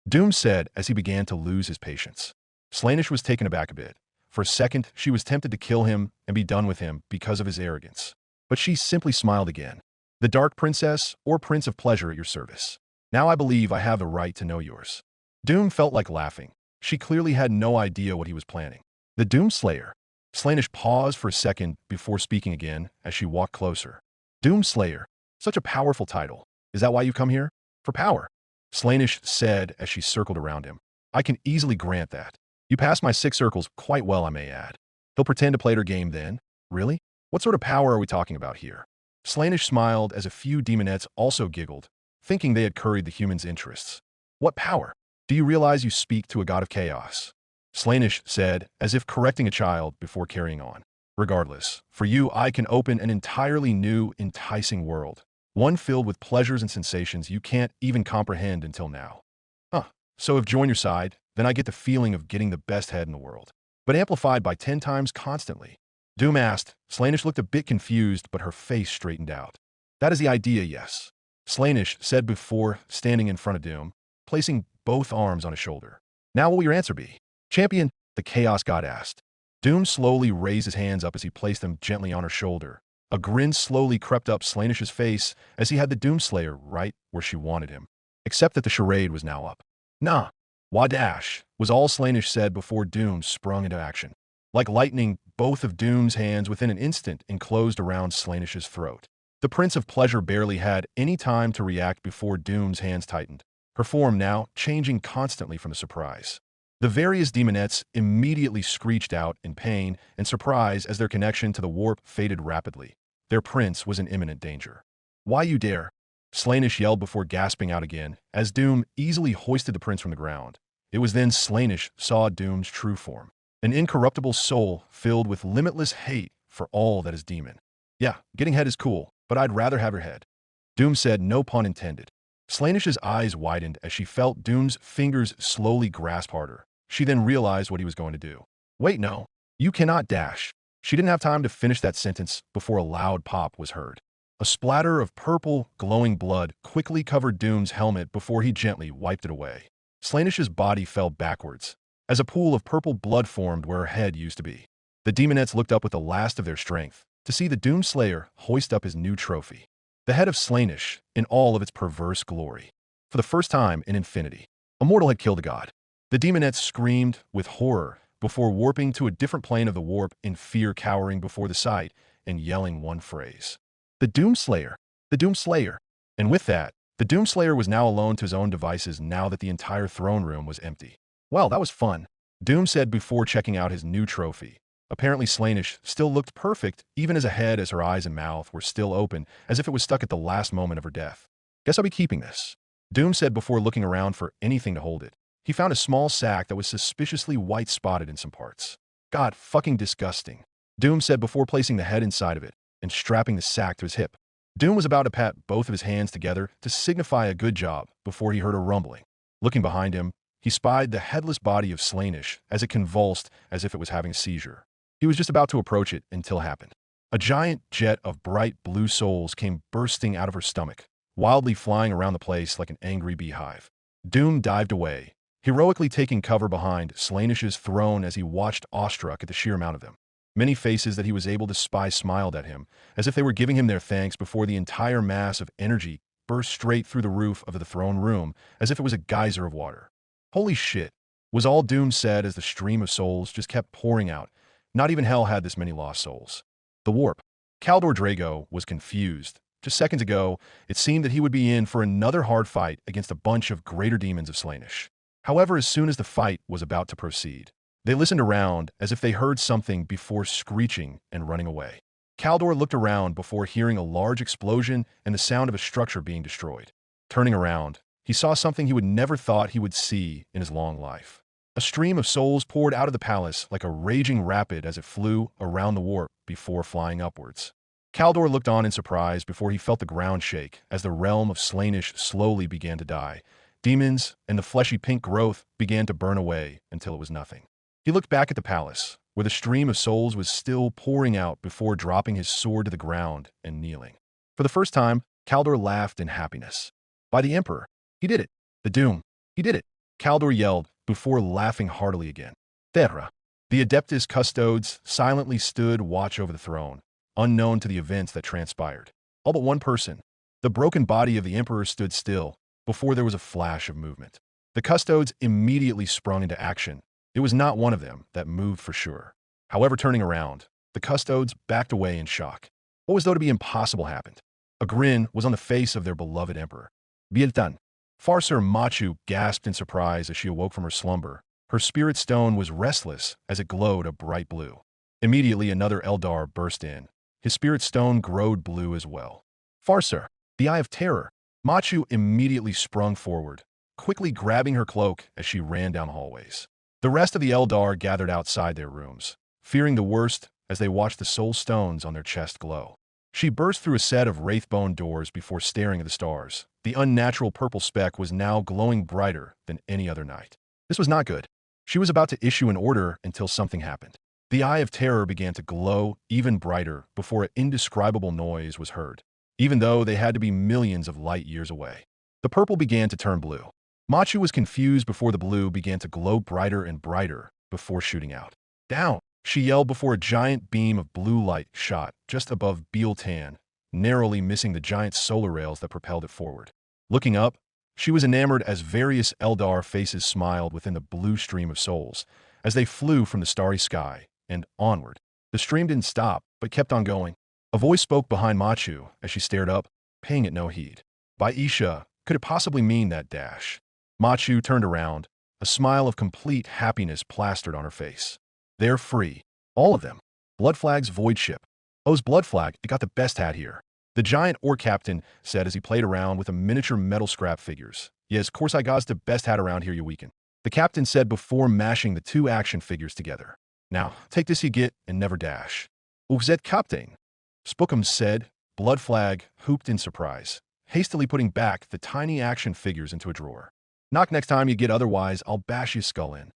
Doom said as he began to lose his patience. Slanish was taken aback a bit. For a second, she was tempted to kill him and be done with him because of his arrogance. But she simply smiled again. The Dark Princess, or Prince of Pleasure at your service. Now I believe I have the right to know yours. Doom felt like laughing. She clearly had no idea what he was planning. The Doomslayer. Slanish paused for a second before speaking again as she walked closer. Doomslayer. Such a powerful title. Is that why you come here? For power. Slanish said as she circled around him. I can easily grant that. You passed my 6 circles quite well, I may add. He'll pretend to play her game then? Really? What sort of power are we talking about here? Slanish smiled as a few demonettes also giggled, thinking they had curried the human's interests. What power? Do you realize you speak to a god of chaos? Slanish said, as if correcting a child before carrying on. Regardless, for you I can open an entirely new, enticing world. One filled with pleasures and sensations you can't even comprehend until now. So if join your side, then I get the feeling of getting the best head in the world, but amplified by 10 times constantly. Doom asked. Slanish looked a bit confused, but her face straightened out. That is the idea, yes. Slanish said before standing in front of Doom, placing both arms on his shoulder. Now what will your answer be? Champion, the Chaos God asked. Doom slowly raised his hands up as he placed them gently on her shoulder. A grin slowly crept up Slanish's face as he had the Doomslayer right where she wanted him. Except that the charade was now up. Nah. Wadash, was all Slanish said before Doom sprung into action. Like lightning, both of Doom's hands within an instant enclosed around Slanish's throat. The Prince of Pleasure barely had any time to react before Doom's hands tightened, her form now changing constantly from the surprise. The various demonettes immediately screeched out in pain and surprise as their connection to the warp faded rapidly. Their prince was in imminent danger. Why you dare? Slanish yelled before gasping out again, as Doom easily hoisted the prince from the ground. It was then Slanish saw Doom's true form, an incorruptible soul filled with limitless hate for all that is demon. Yeah, getting head is cool, but I'd rather have your head. Doom said, no pun intended. Slanish's eyes widened as she felt Doom's fingers slowly grasp harder. She then realized what he was going to do. Wait, no. You cannot dash. She didn't have time to finish that sentence before a loud pop was heard. A splatter of purple, glowing blood quickly covered Doom's helmet before he gently wiped it away. Slanish's body fell backwards, as a pool of purple blood formed where her head used to be. The demonettes looked up with the last of their strength to see the Doomslayer hoist up his new trophy. The head of Slanish in all of its perverse glory. For the first time in infinity, a mortal had killed a god. The demonettes screamed with horror before warping to a different plane of the warp in fear, cowering before the sight and yelling one phrase. The Doomslayer! The Doomslayer! And with that, the Doomslayer was now alone to his own devices now that the entire throne room was empty. Well, that was fun, Doom said before checking out his new trophy. Apparently Slanish still looked perfect, even as a head as her eyes and mouth were still open, as if it was stuck at the last moment of her death. Guess I'll be keeping this, Doom said before looking around for anything to hold it. He found a small sack that was suspiciously white spotted in some parts. God, fucking disgusting, Doom said before placing the head inside of it and strapping the sack to his hip. Doom was about to pat both of his hands together to signify a good job before he heard a rumbling. Looking behind him, he spied the headless body of Slanish as it convulsed as if it was having a seizure. He was just about to approach it until it happened. A giant jet of bright blue souls came bursting out of her stomach, wildly flying around the place like an angry beehive. Doom dived away, heroically taking cover behind Slanish's throne as he watched awestruck at the sheer amount of them. Many faces that he was able to spy smiled at him, as if they were giving him their thanks before the entire mass of energy burst straight through the roof of the throne room as if it was a geyser of water. Holy shit, was all Doom said as the stream of souls just kept pouring out. Not even hell had this many lost souls. The warp. Kaldor Drago was confused. Just seconds ago, it seemed that he would be in for another hard fight against a bunch of greater demons of Slanish. However, as soon as the fight was about to proceed, they listened around as if they heard something before screeching and running away. Kaldor looked around before hearing a large explosion and the sound of a structure being destroyed. Turning around, he saw something he would never thought he would see in his long life. A stream of souls poured out of the palace like a raging rapid as it flew around the warp before flying upwards. Kaldor looked on in surprise before he felt the ground shake as the realm of Slanish slowly began to die. Demons and the fleshy pink growth began to burn away until it was nothing. He looked back at the palace, where the stream of souls was still pouring out before dropping his sword to the ground and kneeling. For the first time, Kaldor laughed in happiness. By the Emperor, he did it. The Doom, he did it. Kaldor yelled before laughing heartily again. Terra. The Adeptus Custodes silently stood watch over the throne, unknown to the events that transpired. All but one person. The broken body of the Emperor stood still before there was a flash of movement. The Custodes immediately sprung into action. It was not one of them that moved for sure. However, turning around, the Custodes backed away in shock. What was though to be impossible happened. A grin was on the face of their beloved Emperor. Bieltan. Farser Machu gasped in surprise as she awoke from her slumber. Her spirit stone was restless as it glowed a bright blue. Immediately another Eldar burst in. His spirit stone glowed blue as well. Farser, the Eye of Terror. Machu immediately sprung forward, quickly grabbing her cloak as she ran down hallways. The rest of the Eldar gathered outside their rooms, fearing the worst as they watched the soul stones on their chest glow. She burst through a set of wraithbone doors before staring at the stars. The unnatural purple speck was now glowing brighter than any other night. This was not good. She was about to issue an order until something happened. The Eye of Terror began to glow even brighter before an indescribable noise was heard, even though they had to be millions of light years away. The purple began to turn blue. Machu was confused before the blue began to glow brighter and brighter before shooting out. Down! She yelled before a giant beam of blue light shot just above Bieltan, narrowly missing the giant solar rails that propelled it forward. Looking up, she was enamored as various Eldar faces smiled within the blue stream of souls as they flew from the starry sky and onward. The stream didn't stop, but kept on going. A voice spoke behind Machu as she stared up, paying it no heed. By Isha, could it possibly mean that dash? Machu turned around, a smile of complete happiness plastered on her face. They're free. All of them. Blood Flag's void ship. O's Blood Flag, it got the best hat here. The giant ore captain said as he played around with the miniature metal scrap figures. Yes, course I got the best hat around here you weekend. The captain said before mashing the two action figures together. Now, take this you get and never dash. Uzet Captain. Spookum said. Blood Flag hooped in surprise, hastily putting back the tiny action figures into a drawer. Knock next time you get, otherwise I'll bash your skull in.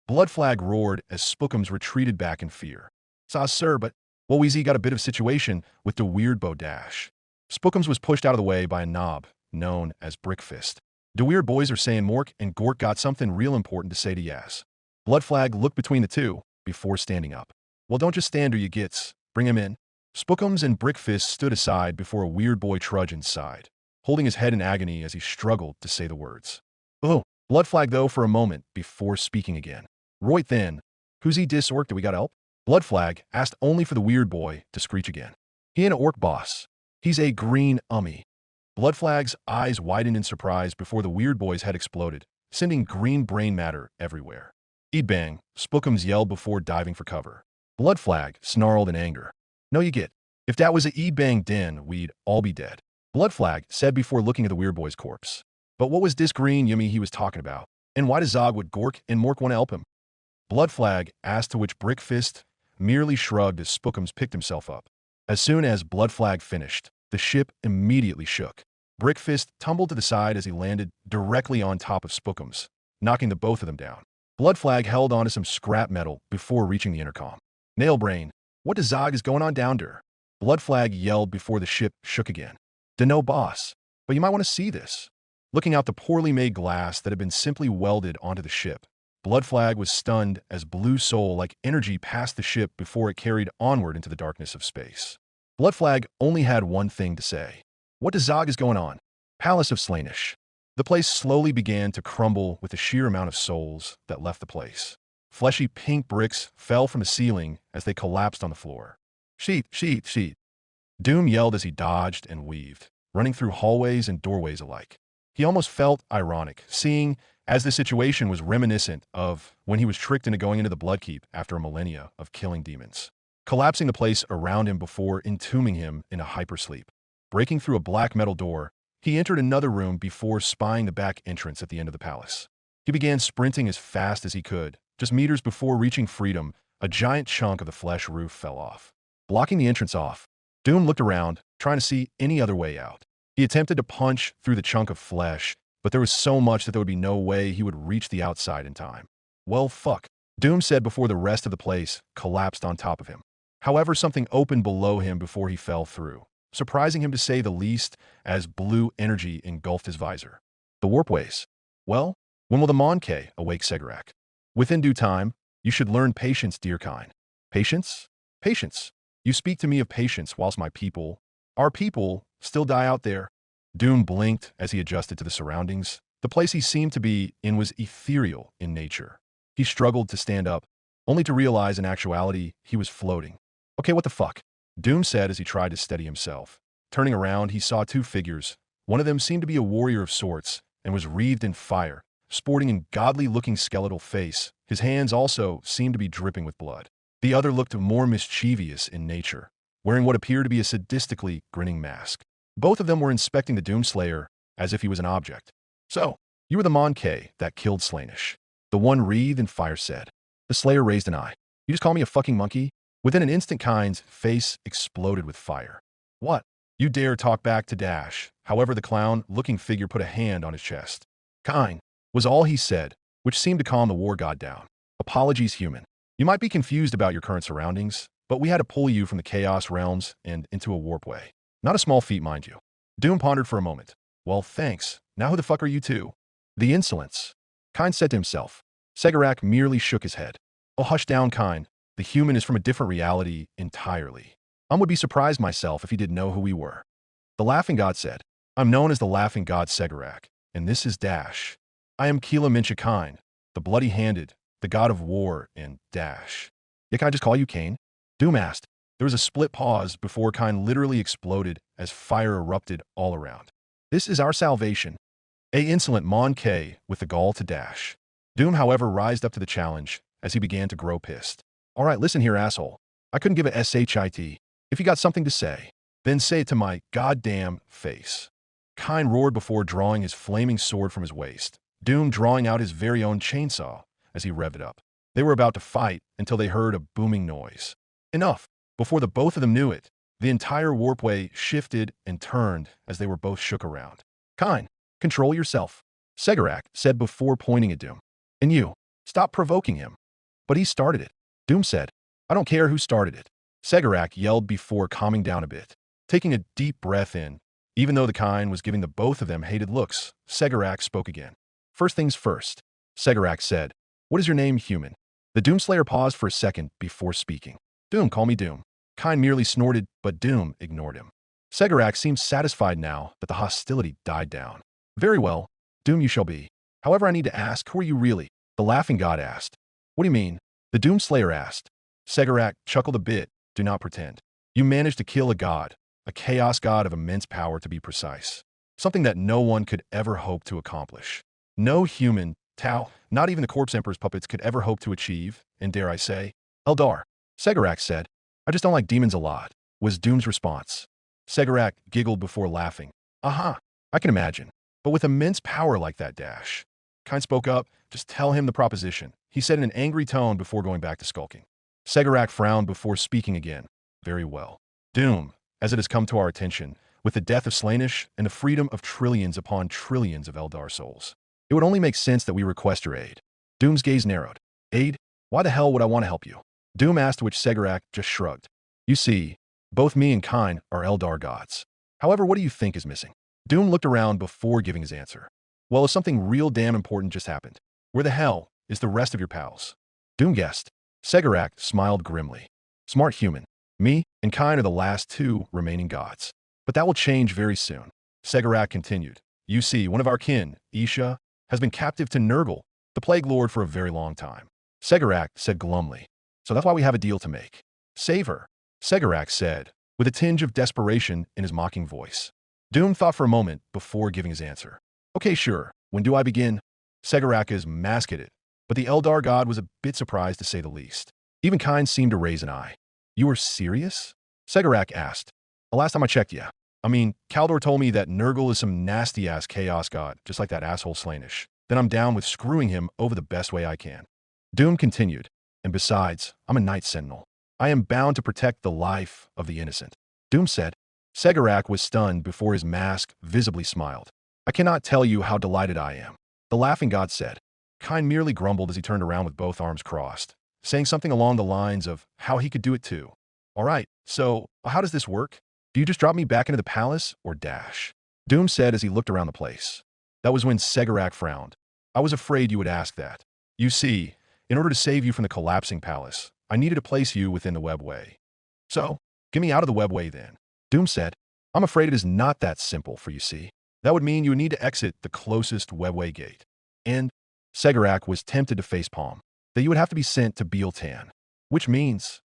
Blood Flag roared as Spookums retreated back in fear. Saw sir, but Woeezy got a bit of situation with the weird bow dash. Spookums was pushed out of the way by a knob known as Brickfist. The weird boys are saying Mork and Gork got something real important to say to Yaz. Blood Flag looked between the two before standing up. Well, don't just stand or you gets. Bring him in. Spookums and Brickfist stood aside before a weird boy trudged inside, holding his head in agony as he struggled to say the words. Oh, Blood Flag though for a moment before speaking again. Right then, who's he dis orc that we got help? Blood Flag asked only for the weird boy to screech again. He ain't a orc boss. He's a green ummy. Blood Flag's eyes widened in surprise before the weird boy's head exploded, sending green brain matter everywhere. Eat bang, Spookums yelled before diving for cover. Blood Flag snarled in anger. No you get. If that was a E-bang den, we'd all be dead. Blood Flag said before looking at the weird boy's corpse. But what was this green yummy he was talking about? And why does Zog would Gork and Mork want to help him? Blood Flag asked, to which Brickfist merely shrugged as Spookums picked himself up. As soon as Blood Flag finished, the ship immediately shook. Brickfist tumbled to the side as he landed directly on top of Spookums, knocking the both of them down. Blood Flag held onto some scrap metal before reaching the intercom. Nailbrain, what does Zog is going on down there? Blood Flag yelled before the ship shook again. Dunno boss. but you might want to see this. Looking out the poorly made glass that had been simply welded onto the ship, Blood Flag was stunned as blue soul-like energy passed the ship before it carried onward into the darkness of space. Blood Flag only had one thing to say. What the Zog is going on? Palace of Slaanesh. The place slowly began to crumble with the sheer amount of souls that left the place. Fleshy pink bricks fell from the ceiling as they collapsed on the floor. Sheet, sheet, sheet. Doom yelled as he dodged and weaved, running through hallways and doorways alike. He almost felt ironic, seeing as the situation was reminiscent of when he was tricked into going into the Bloodkeep after a millennia of killing demons, collapsing the place around him before entombing him in a hypersleep. Breaking through a black metal door, he entered another room before spying the back entrance at the end of the palace. He began sprinting as fast as he could. Just meters before reaching freedom, a giant chunk of the flesh roof fell off, blocking the entrance off. Doom looked around, trying to see any other way out. He attempted to punch through the chunk of flesh, but there was so much that there would be no way he would reach the outside in time. Well, fuck, Doom said before the rest of the place collapsed on top of him. However, something opened below him before he fell through, surprising him to say the least as blue energy engulfed his visor. The warpways. Well, when will the Mon-K awake Segarak? Within due time, you should learn patience, dear kind. Patience? Patience. You speak to me of patience whilst my people, our people, still die out there. Doom blinked as he adjusted to the surroundings. The place he seemed to be in was ethereal in nature. He struggled to stand up, only to realize in actuality he was floating. Okay, what the fuck? Doom said as he tried to steady himself. Turning around, he saw two figures. One of them seemed to be a warrior of sorts and was wreathed in fire, sporting a godly-looking skeletal face. His hands also seemed to be dripping with blood. The other looked more mischievous in nature, wearing what appeared to be a sadistically grinning mask. Both of them were inspecting the Doomslayer as if he was an object. So, you were the Mon-K that killed Slaanesh. The one wreathed in fire said. The Slayer raised an eye. You just call me a fucking monkey? Within an instant, Kind's face exploded with fire. What? You dare talk back to Dash? However, the clown-looking figure put a hand on his chest. Kind, was all he said, which seemed to calm the war god down. Apologies, human. You might be confused about your current surroundings, but we had to pull you from the Chaos Realms and into a warpway. Not a small feat, mind you. Doom pondered for a moment. Well, thanks. Now who the fuck are you two? The insolence. Kind said to himself. Segarak merely shook his head. Oh, hush down, Kind. The human is from a different reality entirely. I would be surprised myself if he didn't know who we were. The Laughing God said. I'm known as the Laughing God Segarak, and this is Dash. I am Keela Mincha Kind, the bloody-handed, the god of war, and Dash. Yeah, can I just call you Kane? Doom asked. There was a split pause before Kind literally exploded as fire erupted all around. This is our salvation. A insolent Mon-K with the gall to Dash. Doom, however, rised up to the challenge as he began to grow pissed. All right, listen here, asshole. I couldn't give a shit. If you got something to say, then say it to my goddamn face. Kind roared before drawing his flaming sword from his waist. Doom drawing out his very own chainsaw as he revved it up. They were about to fight until they heard a booming noise. Enough. Before the both of them knew it, the entire warpway shifted and turned as they were both shook around. Kind, control yourself, Segarak said before pointing at Doom. And you, stop provoking him. But he started it. Doom said, I don't care who started it. Segarak yelled before calming down a bit. Taking a deep breath in, even though the Kind was giving the both of them hated looks, Segarak spoke again. First things first, Segarak said. What is your name, human? The Doomslayer paused for a second before speaking. Doom, call me Doom. Kind merely snorted, but Doom ignored him. Segarak seemed satisfied now that the hostility died down. Very well, Doom you shall be. However, I need to ask, who are you really? The Laughing God asked. What do you mean? The Doomslayer asked. Segarak chuckled a bit. Do not pretend. You managed to kill a god, a chaos god of immense power to be precise. Something that no one could ever hope to accomplish. No human, Tau, not even the Corpse Emperor's puppets could ever hope to achieve, and dare I say, Eldar. Segarak said, I just don't like demons a lot, was Doom's response. Segarak giggled before laughing. Aha, I can imagine. But with immense power like that, Dash. Kind spoke up, just tell him the proposition, he said in an angry tone before going back to skulking. Segarak frowned before speaking again. Very well. Doom, as it has come to our attention, with the death of Slaanesh and the freedom of trillions upon trillions of Eldar souls, it would only make sense that we request your aid. Doom's gaze narrowed. Aid? Why the hell would I want to help you? Doom asked, which Segarak just shrugged. You see, both me and Kind are Eldar gods. However, what do you think is missing? Doom looked around before giving his answer. Well, something real damn important just happened. Where the hell is the rest of your pals? Doom guessed. Segarak smiled grimly. Smart human. Me and Kine are the last two remaining gods. But that will change very soon. Segarak continued. You see, one of our kin, Isha, has been captive to Nurgle, the Plague Lord, for a very long time. Segarak said glumly. So that's why we have a deal to make. Save her, Segarak said, with a tinge of desperation in his mocking voice. Doom thought for a moment before giving his answer. Okay, sure. When do I begin? Segarak is masketed, but the Eldar god was a bit surprised to say the least. Even Kine seemed to raise an eye. You were serious? Segarak asked. The last time I checked, yeah. I mean, Kaldor told me that Nurgle is some nasty-ass chaos god, just like that asshole Slaanesh. Then I'm down with screwing him over the best way I can. Doom continued. And besides, I'm a Night Sentinel. I am bound to protect the life of the innocent. Doom said. Segarak was stunned before his mask visibly smiled. I cannot tell you how delighted I am. The laughing god said. Kine merely grumbled as he turned around with both arms crossed, saying something along the lines of how he could do it too. All right, so how does this work? Do you just drop me back into the palace or dash? Doom said as he looked around the place. That was when Segarak frowned. I was afraid you would ask that. You see, in order to save you from the collapsing palace, I needed to place you within the webway. So, get me out of the webway then. Doom said, I'm afraid it is not that simple for you, see. That would mean you would need to exit the closest webway gate. And Segarak was tempted to facepalm, that you would have to be sent to Bealtan, which means...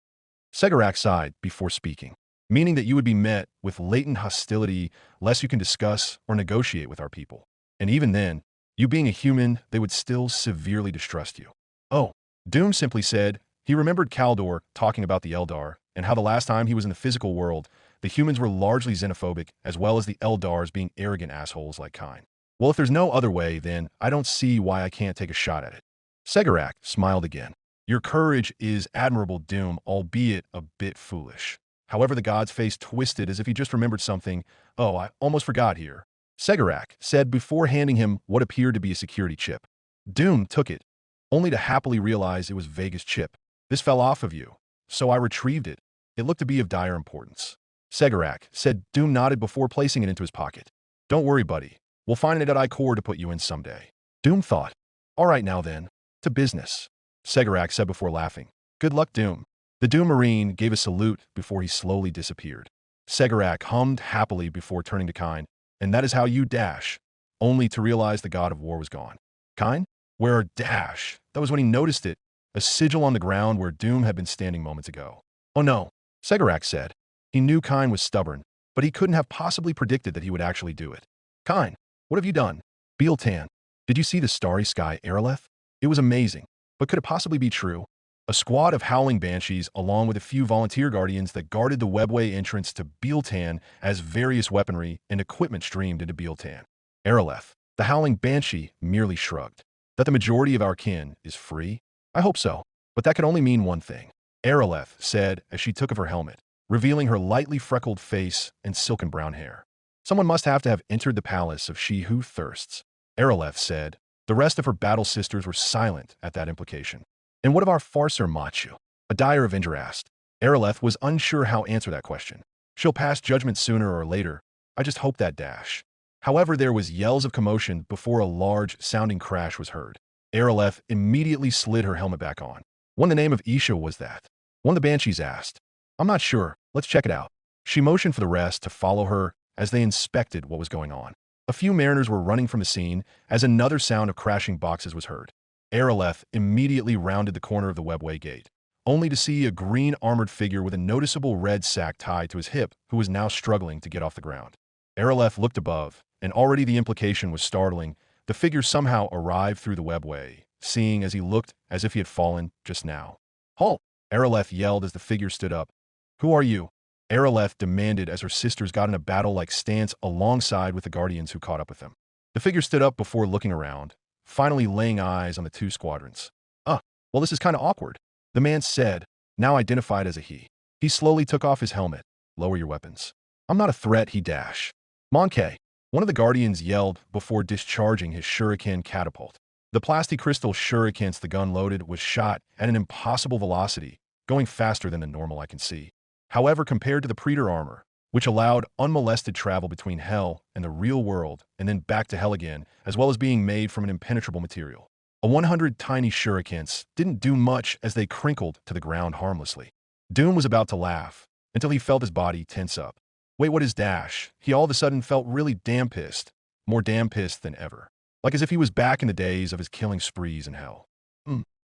Segarak sighed before speaking, meaning that you would be met with latent hostility lest you can discuss or negotiate with our people. And even then, you being a human, they would still severely distrust you. Oh, Doom simply said he remembered Kaldor talking about the Eldar and how the last time he was in the physical world, the humans were largely xenophobic as well as the Eldars being arrogant assholes like Kine. Well, if there's no other way, then I don't see why I can't take a shot at it. Segarak smiled again. Your courage is admirable, Doom, albeit a bit foolish. However, the god's face twisted as if he just remembered something. Oh, I almost forgot here. Segarak said before handing him what appeared to be a security chip. Doom took it, only to happily realize it was Vega's chip. This fell off of you, so I retrieved it. It looked to be of dire importance. Segarak said. Doom nodded before placing it into his pocket. Don't worry, buddy. We'll find an Deadeye core to put you in someday. Doom thought. All right now then, to business. Segarak said before laughing. Good luck, Doom. The Doom Marine gave a salute before he slowly disappeared. Segarak hummed happily before turning to Kine. And that is how you dash, only to realize the god of war was gone. Kine? Where are dash? That was when he noticed it, a sigil on the ground where Doom had been standing moments ago. Oh no, Segarak said. He knew Kine was stubborn, but he couldn't have possibly predicted that he would actually do it. Kine, what have you done? Bealtan, did you see the starry sky, Aeroleth? It was amazing, but could it possibly be true? A squad of howling banshees along with a few volunteer guardians that guarded the webway entrance to Bealtan as various weaponry and equipment streamed into Bealtan. Aeroleth, the howling banshee, merely shrugged. That the majority of our kin is free? I hope so, but that could only mean one thing. Aeroleth said as she took off her helmet, revealing her lightly freckled face and silken brown hair. Someone must have to have entered the palace of she who thirsts. Aeroleth said. The rest of her battle sisters were silent at that implication. And what of our farcer Machu? A dire avenger asked. Aeroleth was unsure how to answer that question. She'll pass judgment sooner or later. I just hope that dash. However, there was yells of commotion before a large-sounding crash was heard. Aeroleth immediately slid her helmet back on. What in the name of Isha was that? One of the banshees asked. I'm not sure. Let's check it out. She motioned for the rest to follow her as they inspected what was going on. A few mariners were running from the scene as another sound of crashing boxes was heard. Aeroleth immediately rounded the corner of the webway gate, only to see a green armored figure with a noticeable red sack tied to his hip who was now struggling to get off the ground. Aeroleth looked above, and already the implication was startling. The figure somehow arrived through the webway, seeing as he looked as if he had fallen just now. Halt! Aeroleth yelled as the figure stood up. Who are you? Aeroleth demanded as her sisters got in a battle-like stance alongside with the guardians who caught up with them. The figure stood up before looking around, finally laying eyes on the two squadrons. Well, this is kind of awkward, the man said, now identified as a he. He slowly took off his helmet. Lower your weapons. I'm not a threat, he dashed. Monkey, one of the guardians yelled before discharging his shuriken catapult. The plastic crystal shurikens the gun loaded was shot at an impossible velocity, going faster than the normal I can see. However, compared to the Predator armor, which allowed unmolested travel between hell and the real world and then back to hell again, as well as being made from an impenetrable material. A 100 tiny shurikens didn't do much as they crinkled to the ground harmlessly. Doom was about to laugh until he felt his body tense up. Wait, what is dash? He all of a sudden felt really damn pissed, more damn pissed than ever, like as if he was back in the days of his killing sprees in hell.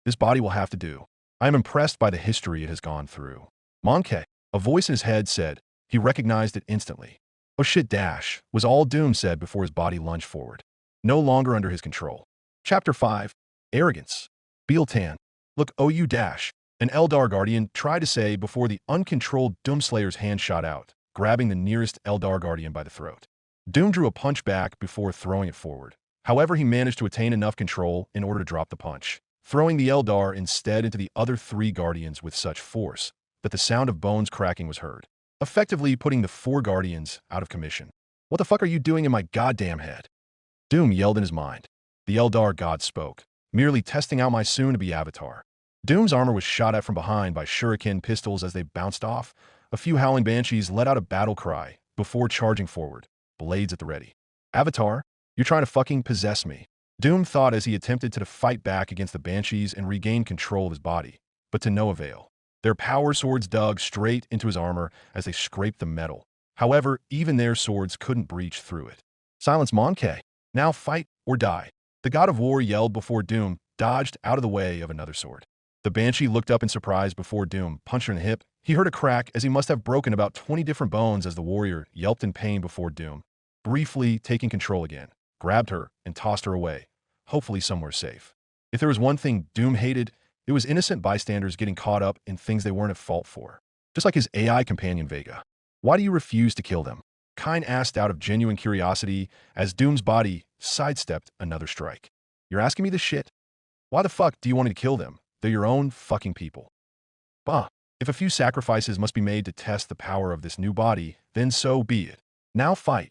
This body will have to do. I am impressed by the history it has gone through. Monkey, a voice in his head said. He recognized it instantly. Oh shit, dash, was all Doom said before his body lunged forward. No longer under his control. Chapter 5. Arrogance. Beeltan. Look, oh you dash, an Eldar Guardian tried to say before the uncontrolled Doomslayer's hand shot out, grabbing the nearest Eldar Guardian by the throat. Doom drew a punch back before throwing it forward. However, he managed to attain enough control in order to drop the punch, throwing the Eldar instead into the other 3 Guardians with such force that the sound of bones cracking was heard, effectively putting the 4 Guardians out of commission. What the fuck are you doing in my goddamn head? Doom yelled in his mind. The Eldar god spoke, merely testing out my soon-to-be avatar. Doom's armor was shot at from behind by shuriken pistols as they bounced off. A few howling banshees let out a battle cry before charging forward, blades at the ready. Avatar, you're trying to fucking possess me. Doom thought as he attempted to fight back against the banshees and regain control of his body, but to no avail. Their power swords dug straight into his armor as they scraped the metal. However, even their swords couldn't breach through it. Silence, Monkey. Now fight or die. The god of war yelled before Doom dodged out of the way of another sword. The banshee looked up in surprise before Doom punched her in the hip. He heard a crack as he must have broken about 20 different bones as the warrior yelped in pain before Doom, briefly taking control again, grabbed her and tossed her away, hopefully somewhere safe. If there was one thing Doom hated, it was innocent bystanders getting caught up in things they weren't at fault for. Just like his AI companion Vega. Why do you refuse to kill them? Kine asked out of genuine curiosity as Doom's body sidestepped another strike. You're asking me this shit? Why the fuck do you want me to kill them? They're your own fucking people. Bah, if a few sacrifices must be made to test the power of this new body, then so be it. Now fight.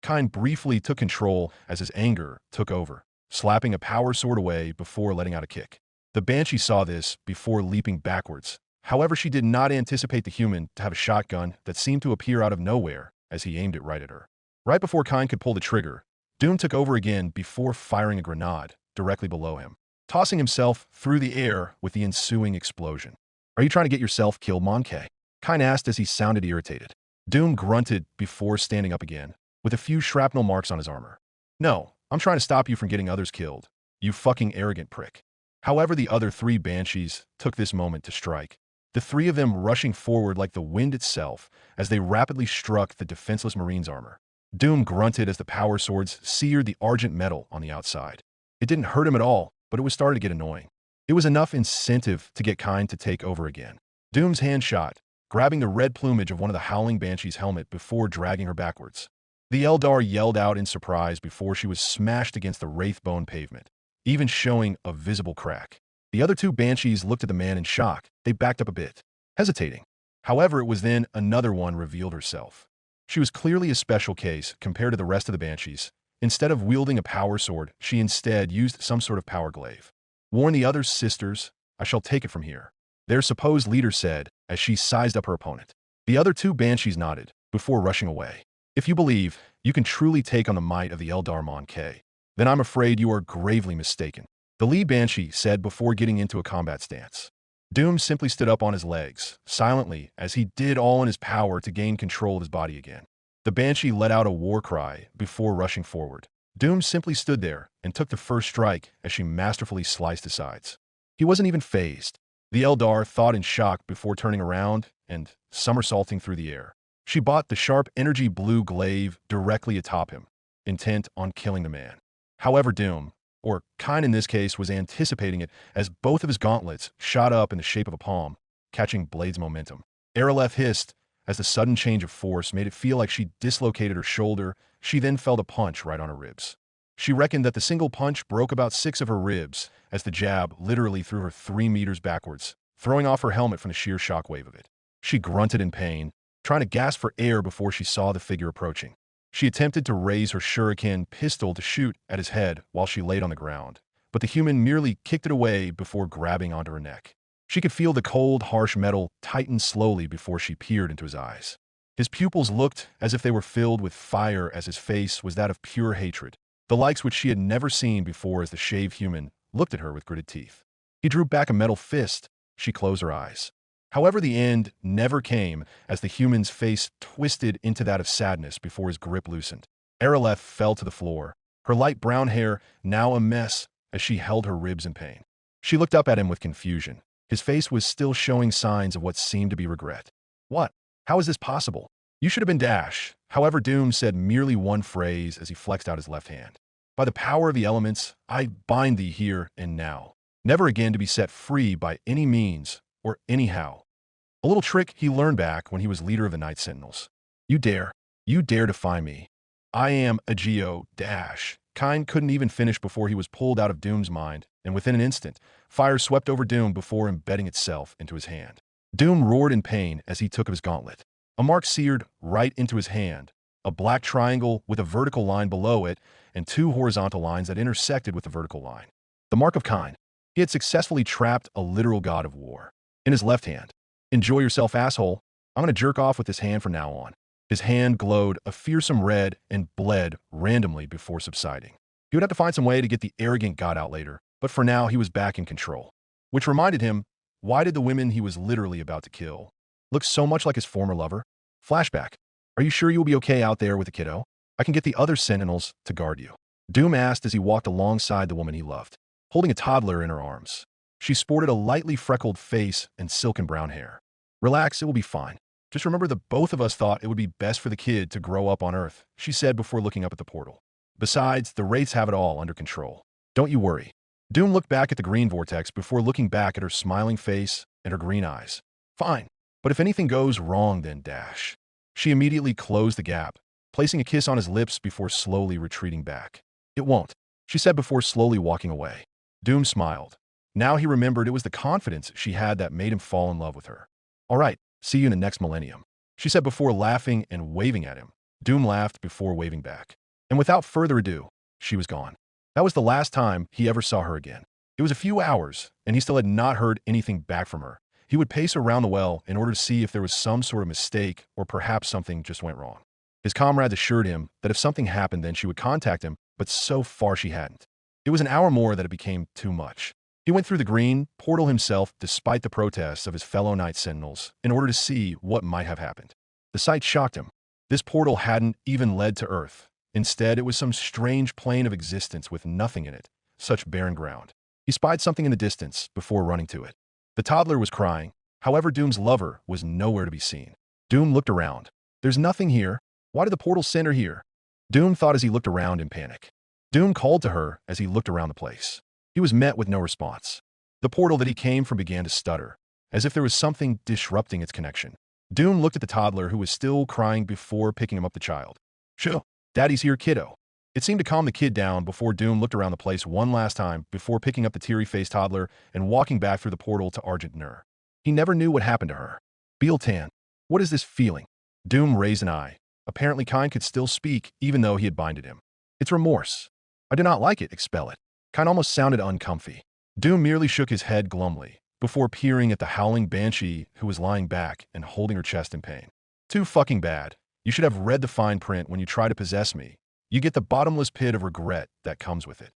Kine briefly took control as his anger took over, slapping a power sword away before letting out a kick. The banshee saw this before leaping backwards. However, she did not anticipate the human to have a shotgun that seemed to appear out of nowhere as he aimed it right at her. Right before Kine could pull the trigger, Doom took over again before firing a grenade directly below him, tossing himself through the air with the ensuing explosion. Are you trying to get yourself killed, Monkey? Kine asked as he sounded irritated. Doom grunted before standing up again, with a few shrapnel marks on his armor. No, I'm trying to stop you from getting others killed, you fucking arrogant prick. However, the other 3 banshees took this moment to strike, the 3 of them rushing forward like the wind itself as they rapidly struck the defenseless Marine's armor. Doom grunted as the power swords seared the argent metal on the outside. It didn't hurt him at all, but it was starting to get annoying. It was enough incentive to get Kine to take over again. Doom's hand shot, grabbing the red plumage of one of the Howling Banshee's helmet before dragging her backwards. The Eldar yelled out in surprise before she was smashed against the wraithbone pavement, even showing a visible crack. The other 2 banshees looked at the man in shock. They backed up a bit, hesitating. However, it was then another one revealed herself. She was clearly a special case compared to the rest of the banshees. Instead of wielding a power sword, she instead used some sort of power glaive. Warn the other sisters, I shall take it from here, their supposed leader said as she sized up her opponent. The other 2 banshees nodded before rushing away. If you believe you can truly take on the might of the Eldar Monkey, then I'm afraid you are gravely mistaken, the lead banshee said before getting into a combat stance. Doom simply stood up on his legs, silently, as he did all in his power to gain control of his body again. The banshee let out a war cry before rushing forward. Doom simply stood there and took the first strike as she masterfully sliced his sides. He wasn't even fazed. The Eldar thought in shock before turning around and somersaulting through the air. She bought the sharp energy blue glaive directly atop him, intent on killing the man. However, Doom, or Kine in this case, was anticipating it as both of his gauntlets shot up in the shape of a palm, catching Blade's momentum. Araleth hissed as the sudden change of force made it feel like she dislocated her shoulder. She then felt a punch right on her ribs. She reckoned that the single punch broke about 6 of her ribs as the jab literally threw her 3 meters backwards, throwing off her helmet from the sheer shockwave of it. She grunted in pain, trying to gasp for air before she saw the figure approaching. She attempted to raise her shuriken pistol to shoot at his head while she laid on the ground, but the human merely kicked it away before grabbing onto her neck. She could feel the cold, harsh metal tighten slowly before she peered into his eyes. His pupils looked as if they were filled with fire as his face was that of pure hatred, the likes which she had never seen before as the shaved human looked at her with gritted teeth. He drew back a metal fist. She closed her eyes. However, the end never came as the human's face twisted into that of sadness before his grip loosened. Aeroleth fell to the floor, her light brown hair now a mess as she held her ribs in pain. She looked up at him with confusion. His face was still showing signs of what seemed to be regret. What? How is this possible? You should have been Dash. However, Doom said merely one phrase as he flexed out his left hand. By the power of the elements, I bind thee here and now, never again to be set free by any means or anyhow. A little trick he learned back when he was leader of the Night Sentinels. You dare defy me. I am a Geo Dash. Kine couldn't even finish before he was pulled out of Doom's mind, and within an instant, fire swept over Doom before embedding itself into his hand. Doom roared in pain as he took up his gauntlet. A mark seared right into his hand, a black triangle with a vertical line below it and two horizontal lines that intersected with the vertical line. The mark of Kine. He had successfully trapped a literal god of war. In his left hand. Enjoy yourself, asshole. I'm gonna jerk off with this hand from now on. His hand glowed a fearsome red and bled randomly before subsiding. He would have to find some way to get the arrogant god out later, but for now he was back in control. Which reminded him, why did the women he was literally about to kill look so much like his former lover? Flashback. Are you sure you'll be okay out there with the kiddo? I can get the other sentinels to guard you. Doom asked as he walked alongside the woman he loved, holding a toddler in her arms. She sported a lightly freckled face and silken brown hair. Relax, it will be fine. Just remember that both of us thought it would be best for the kid to grow up on Earth, she said before looking up at the portal. Besides, the Wraiths have it all under control. Don't you worry. Doom looked back at the green vortex before looking back at her smiling face and her green eyes. Fine. But if anything goes wrong, then Dash. She immediately closed the gap, placing a kiss on his lips before slowly retreating back. It won't, she said before slowly walking away. Doom smiled. Now he remembered it was the confidence she had that made him fall in love with her. All right, see you in the next millennium, she said before laughing and waving at him. Doom laughed before waving back. And without further ado, she was gone. That was the last time he ever saw her again. It was a few hours, and he still had not heard anything back from her. He would pace around the well in order to see if there was some sort of mistake or perhaps something just went wrong. His comrades assured him that if something happened, then she would contact him, but so far she hadn't. It was an hour more that it became too much. He went through the green portal himself despite the protests of his fellow Night Sentinels in order to see what might have happened. The sight shocked him. This portal hadn't even led to Earth. Instead, it was some strange plane of existence with nothing in it, such barren ground. He spied something in the distance before running to it. The toddler was crying. However, Doom's lover was nowhere to be seen. Doom looked around. There's nothing here. Why did the portal send her here? Doom thought as he looked around in panic. Doom called to her as he looked around the place. He was met with no response. The portal that he came from began to stutter, as if there was something disrupting its connection. Doom looked at the toddler who was still crying before picking him up the child. Sure, Daddy's here, kiddo. It seemed to calm the kid down before Doom looked around the place one last time before picking up the teary-faced toddler and walking back through the portal to Argent Nur. He never knew what happened to her. Beeltan, what is this feeling? Doom raised an eye. Apparently Kine could still speak even though he had binded him. It's remorse. I do not like it, expel it. Kine almost sounded uncomfy. Doom merely shook his head glumly before peering at the howling banshee who was lying back and holding her chest in pain. Too fucking bad. You should have read the fine print when you try to possess me. You get the bottomless pit of regret that comes with it.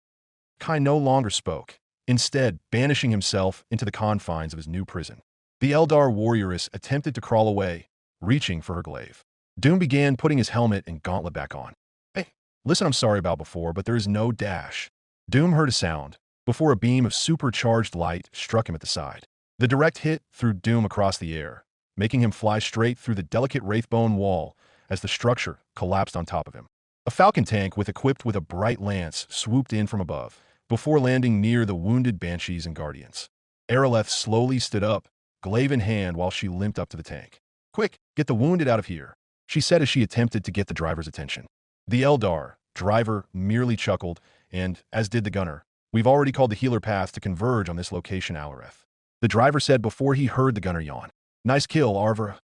Kine no longer spoke, instead banishing himself into the confines of his new prison. The Eldar warrioress attempted to crawl away, reaching for her glaive. Doom began putting his helmet and gauntlet back on. Hey, listen, I'm sorry about before, but there is no Dash. Doom heard a sound before a beam of supercharged light struck him at the side. The direct hit threw Doom across the air, making him fly straight through the delicate wraithbone wall as the structure collapsed on top of him. A falcon tank equipped with a bright lance swooped in from above, before landing near the wounded banshees and guardians. Aeroleth slowly stood up, glaive in hand while she limped up to the tank. Quick, get the wounded out of here, she said as she attempted to get the driver's attention. The Eldar driver merely chuckled, and, as did the gunner, we've already called the healer path to converge on this location, Alareth. The driver said before he heard the gunner yawn. Nice kill, Arver.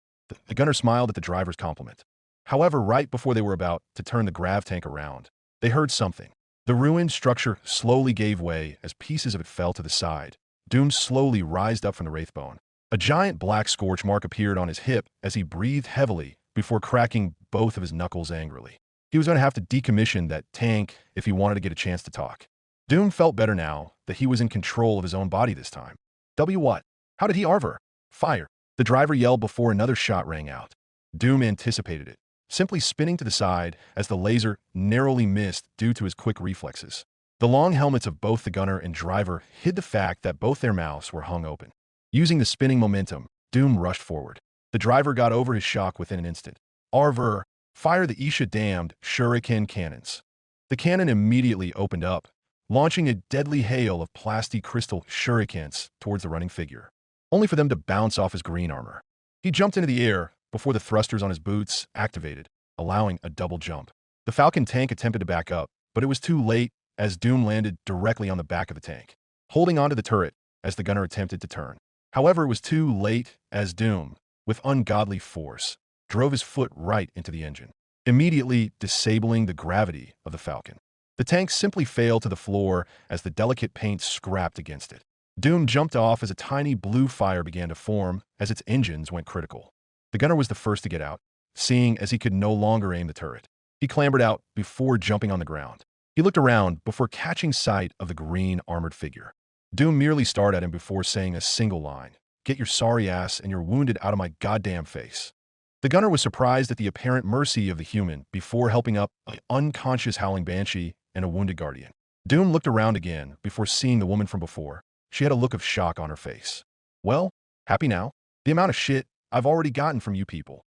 The gunner smiled at the driver's compliment. However, right before they were about to turn the grav tank around, they heard something. The ruined structure slowly gave way as pieces of it fell to the side. Doom slowly rised up from the wraithbone. A giant black scorch mark appeared on his hip as he breathed heavily before cracking both of his knuckles angrily. He was going to have to decommission that tank if he wanted to get a chance to talk. Doom felt better now that he was in control of his own body this time. What? How did he arver? Fire. The driver yelled before another shot rang out. Doom anticipated it, simply spinning to the side as the laser narrowly missed due to his quick reflexes. The long helmets of both the gunner and driver hid the fact that both their mouths were hung open. Using the spinning momentum, Doom rushed forward. The driver got over his shock within an instant. Arver, fire the Isha-damned shuriken cannons. The cannon immediately opened up, launching a deadly hail of plastic crystal shurikens towards the running figure, only for them to bounce off his green armor. He jumped into the air before the thrusters on his boots activated, allowing a double jump. The Falcon tank attempted to back up, but it was too late as Doom landed directly on the back of the tank, holding onto the turret as the gunner attempted to turn. However, it was too late as Doom, with ungodly force, drove his foot right into the engine, immediately disabling the gravity of the Falcon. The tank simply failed to the floor as the delicate paint scrapped against it. Doom jumped off as a tiny blue fire began to form as its engines went critical. The gunner was the first to get out, seeing as he could no longer aim the turret. He clambered out before jumping on the ground. He looked around before catching sight of the green armored figure. Doom merely stared at him before saying a single line, "Get your sorry ass and your wounded out of my goddamn face." The gunner was surprised at the apparent mercy of the human before helping up an unconscious howling banshee and a wounded guardian. Doom looked around again before seeing the woman from before. She had a look of shock on her face. "Well, happy now? The amount of shit I've already gotten from you people."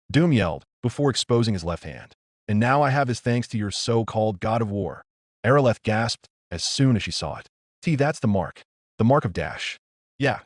Doom yelled before exposing his left hand. "And now I have his thanks to your so-called god of war." Araleth gasped as soon as she saw it. That's the mark. The mark of Dash. Yeah,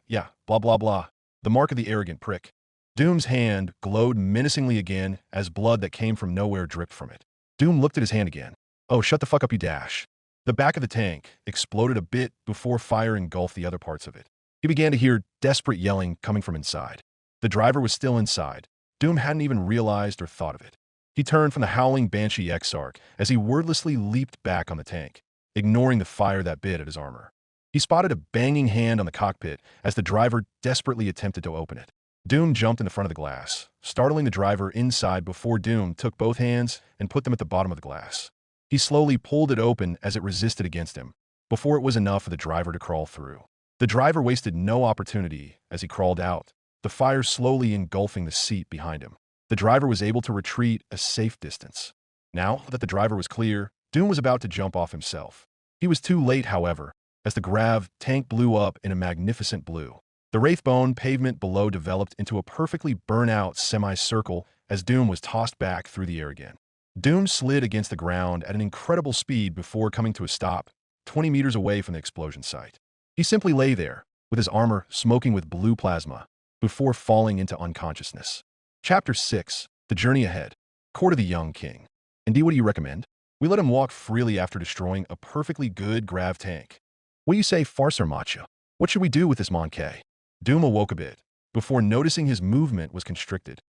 blah blah blah. The mark of the arrogant prick." Doom's hand glowed menacingly again as blood that came from nowhere dripped from it. Doom looked at his hand again. "Oh, shut the fuck up, you Dash." The back of the tank exploded a bit before fire engulfed the other parts of it. He began to hear desperate yelling coming from inside. The driver was still inside. Doom hadn't even realized or thought of it. He turned from the howling Banshee Exarch as he wordlessly leaped back on the tank, ignoring the fire that bit at his armor. He spotted a banging hand on the cockpit as the driver desperately attempted to open it. Doom jumped in the front of the glass, startling the driver inside before Doom took both hands and put them at the bottom of the glass. He slowly pulled it open as it resisted against him, before it was enough for the driver to crawl through. The driver wasted no opportunity as he crawled out, the fire slowly engulfing the seat behind him. The driver was able to retreat a safe distance. Now that the driver was clear, Doom was about to jump off himself. He was too late, however, as the grav tank blew up in a magnificent blue. The Wraithbone pavement below developed into a perfectly burnt-out semicircle as Doom was tossed back through the air again. Doom slid against the ground at an incredible speed before coming to a stop, 20 meters away from the explosion site. He simply lay there, with his armor smoking with blue plasma, before falling into unconsciousness. Chapter 6. The Journey Ahead. Court of the Young King. Indeed, what do you recommend? We let him walk freely after destroying a perfectly good grav tank. What do you say, Farser Macha? What should we do with this Monkey? Doom awoke a bit, before noticing his movement was constricted.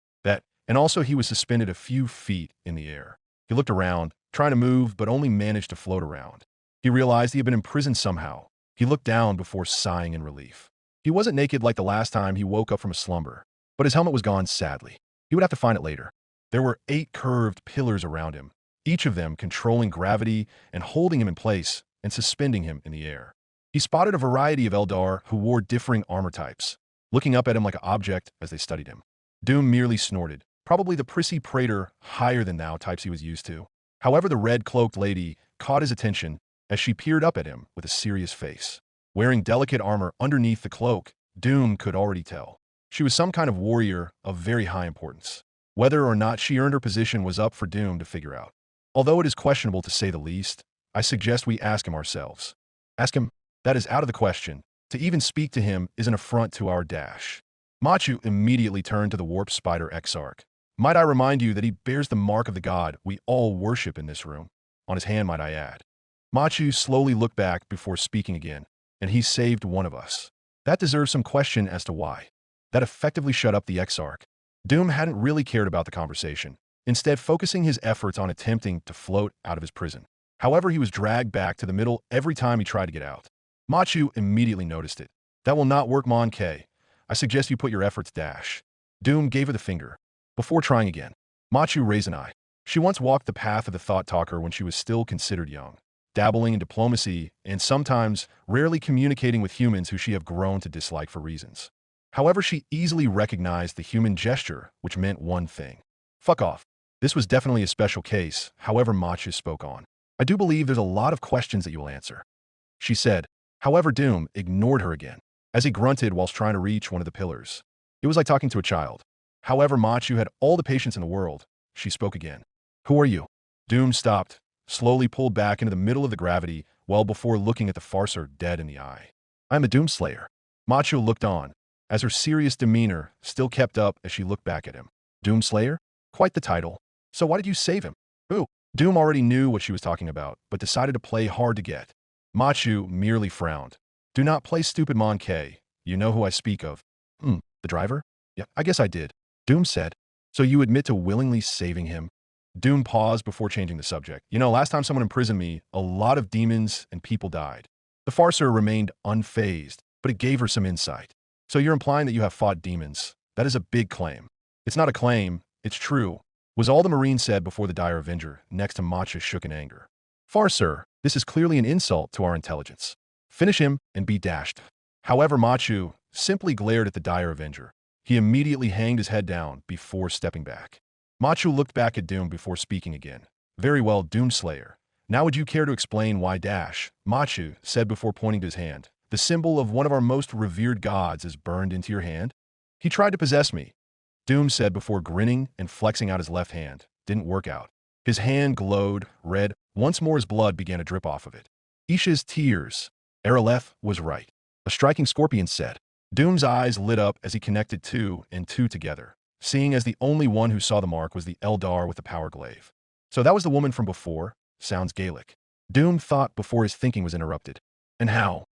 And also he was suspended a few feet in the air. He looked around, trying to move, but only managed to float around. He realized he had been imprisoned somehow. He looked down before sighing in relief. He wasn't naked like the last time he woke up from a slumber, but his helmet was gone sadly. He would have to find it later. There were 8 curved pillars around him, each of them controlling gravity and holding him in place and suspending him in the air. He spotted a variety of Eldar who wore differing armor types, looking up at him like an object as they studied him. Doom merely snorted, probably the prissy praetor higher-than-thou types he was used to. However, the red-cloaked lady caught his attention as she peered up at him with a serious face. Wearing delicate armor underneath the cloak, Doom could already tell. She was some kind of warrior of very high importance. Whether or not she earned her position was up for Doom to figure out. Although it is questionable to say the least, I suggest we ask him ourselves. Ask him? That is out of the question. To even speak to him is an affront to our Dash. Machu immediately turned to the Warp Spider Exarch. Might I remind you that he bears the mark of the god we all worship in this room. On his hand, might I add. Machu slowly looked back before speaking again, and he saved one of us. That deserves some question as to why. That effectively shut up the Exarch. Doom hadn't really cared about the conversation, instead focusing his efforts on attempting to float out of his prison. However, he was dragged back to the middle every time he tried to get out. Machu immediately noticed it. That will not work, Mon K. I suggest you put your efforts Dash. Doom gave her the finger, before trying again. Machu raised an eye. She once walked the path of the thought talker when she was still considered young, dabbling in diplomacy and sometimes rarely communicating with humans who she have grown to dislike for reasons. However, she easily recognized the human gesture, which meant one thing. Fuck off. This was definitely a special case, however Machu spoke on. I do believe there's a lot of questions that you will answer, she said. However, Doom ignored her again, as he grunted whilst trying to reach one of the pillars. It was like talking to a child. However, Machu had all the patience in the world. She spoke again. Who are you? Doom stopped, slowly pulled back into the middle of the gravity, well before looking at the farcer dead in the eye. I'm a Doomslayer. Machu looked on, as her serious demeanor still kept up as she looked back at him. Doomslayer? Quite the title. So why did you save him? Who? Doom already knew what she was talking about, but decided to play hard to get. Machu merely frowned. Do not play stupid Mon K. You know who I speak of. The driver? Yeah, I guess I did. Doom said. So you admit to willingly saving him? Doom paused before changing the subject. You know, last time someone imprisoned me, a lot of demons and people died. The farcer remained unfazed, but it gave her some insight. So you're implying that you have fought demons. That is a big claim. It's not a claim, it's true, was all the Marine said before the dire Avenger, next to Machu shook in anger. Farcer, this is clearly an insult to our intelligence. Finish him and be dashed. However, Machu simply glared at the dire Avenger. He immediately hanged his head down before stepping back. Machu looked back at Doom before speaking again. Very well, Doomslayer. Now would you care to explain why dash? Machu said before pointing to his hand. The symbol of one of our most revered gods is burned into your hand? He tried to possess me. Doom said before grinning and flexing out his left hand. Didn't work out. His hand glowed red. Once more his blood began to drip off of it. Isha's tears. Araleth was right. A striking scorpion said. Doom's eyes lit up as he connected two and two together, seeing as the only one who saw the mark was the Eldar with the power glaive. So that was the woman from before? Sounds Gaelic. Doom thought before his thinking was interrupted. And how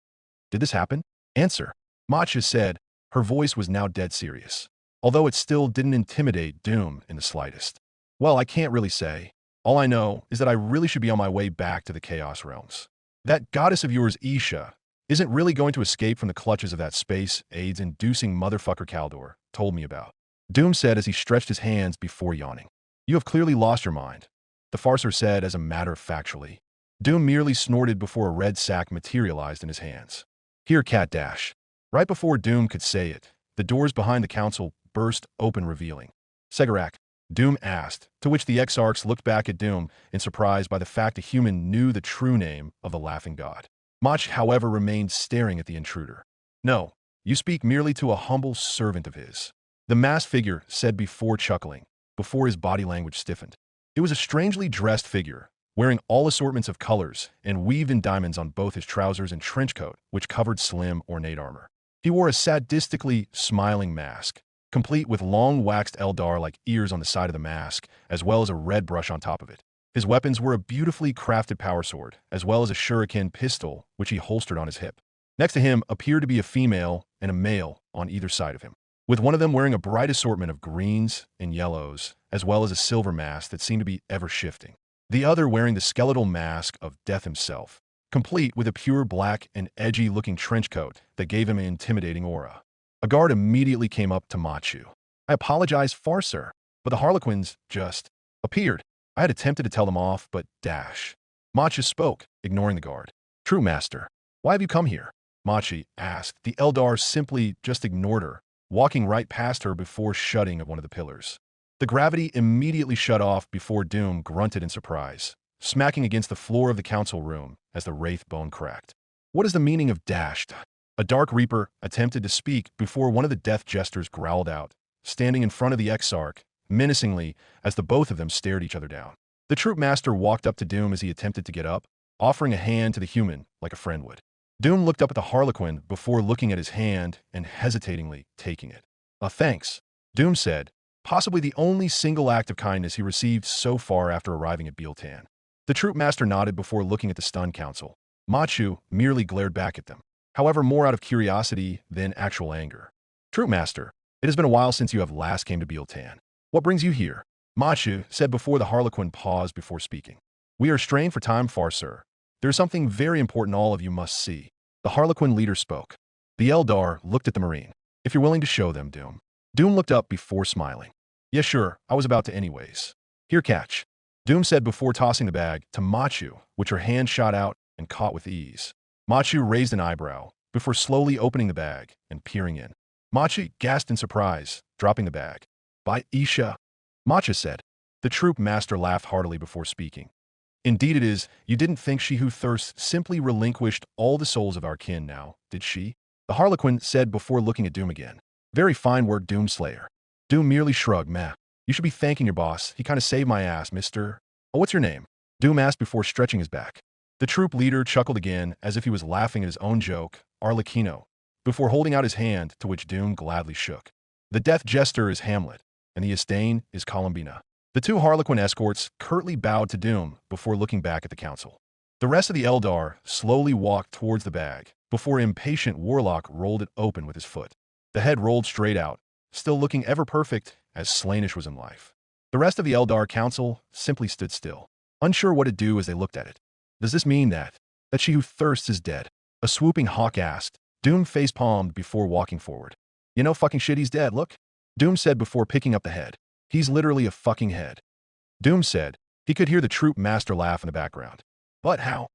did this happen? Answer. Machu said. Her voice was now dead serious, although it still didn't intimidate Doom in the slightest. Well, I can't really say. All I know is that I really should be on my way back to the Chaos Realms. That goddess of yours, Isha, isn't really going to escape from the clutches of that space AIDS-inducing motherfucker Kaldor told me about. Doom said as he stretched his hands before yawning. You have clearly lost your mind, the farcer said as a matter of factually. Doom merely snorted before a red sack materialized in his hands. Here, cat dash. Right before Doom could say it, the doors behind the council burst open revealing. Segarak, Doom asked, to which the Exarchs looked back at Doom in surprise by the fact a human knew the true name of the laughing god. Mach, however, remained staring at the intruder. No, you speak merely to a humble servant of his. The masked figure said before chuckling, before his body language stiffened. It was a strangely dressed figure, wearing all assortments of colors and weaved in diamonds on both his trousers and trench coat, which covered slim, ornate armor. He wore a sadistically smiling mask, complete with long waxed Eldar-like ears on the side of the mask, as well as a red brush on top of it. His weapons were a beautifully crafted power sword, as well as a shuriken pistol, which he holstered on his hip. Next to him appeared to be a female and a male on either side of him, with one of them wearing a bright assortment of greens and yellows, as well as a silver mask that seemed to be ever-shifting. The other wearing the skeletal mask of Death himself, complete with a pure black and edgy-looking trench coat that gave him an intimidating aura. A guard immediately came up to Machu. I apologize, farcer, but the Harlequins just appeared. I had attempted to tell them off, but dash. Machu spoke, ignoring the guard. True, master. Why have you come here? Machi asked. The Eldar simply just ignored her, walking right past her before shutting at one of the pillars. The gravity immediately shut off before Doom grunted in surprise, smacking against the floor of the council room as the wraith bone cracked. What is the meaning of dashed? A Dark Reaper attempted to speak before one of the death jesters growled out, standing in front of the Exarch, menacingly as the both of them stared each other down. The troop master walked up to Doom as he attempted to get up, offering a hand to the human like a friend would. Doom looked up at the Harlequin before looking at his hand and hesitatingly taking it. Thanks, Doom said, possibly the only single act of kindness he received so far after arriving at Bealtan. The troop master nodded before looking at the stunned council. Machu merely glared back at them, however more out of curiosity than actual anger. Troop master, it has been a while since you have last came to Bealtan. What brings you here? Machu said before the Harlequin paused before speaking. We are strained for time, farcer. There is something very important all of you must see. The Harlequin leader spoke. The Eldar looked at the Marine. If you're willing to show them, Doom. Doom looked up before smiling. Yeah, sure, I was about to anyways. Here, catch. Doom said before tossing the bag to Machu, which her hand shot out and caught with ease. Machu raised an eyebrow before slowly opening the bag and peering in. Machi gasped in surprise, dropping the bag. By Isha, Macha said. The troop master laughed heartily before speaking. Indeed it is, you didn't think she who thirsts simply relinquished all the souls of our kin now, did she? The Harlequin said before looking at Doom again. Very fine work, Doomslayer. Doom merely shrugged. Meh. You should be thanking your boss. He kind of saved my ass, mister. Oh, what's your name? Doom asked before stretching his back. The troop leader chuckled again as if he was laughing at his own joke, Arlecchino, before holding out his hand to which Doom gladly shook. The death jester is Hamlet, and the Estain is Columbina. The two Harlequin escorts curtly bowed to Doom before looking back at the council. The rest of the Eldar slowly walked towards the bag before impatient Warlock rolled it open with his foot. The head rolled straight out, still looking ever perfect as Slaanesh was in life. The rest of the Eldar council simply stood still, unsure what to do as they looked at it. Does this mean that she who thirsts is dead? A swooping hawk asked. Doom face-palmed before walking forward. You know fucking shit, he's dead, look. Doom said before picking up the head. He's literally a fucking head. Doom said. He could hear the troop master laugh in the background. But how?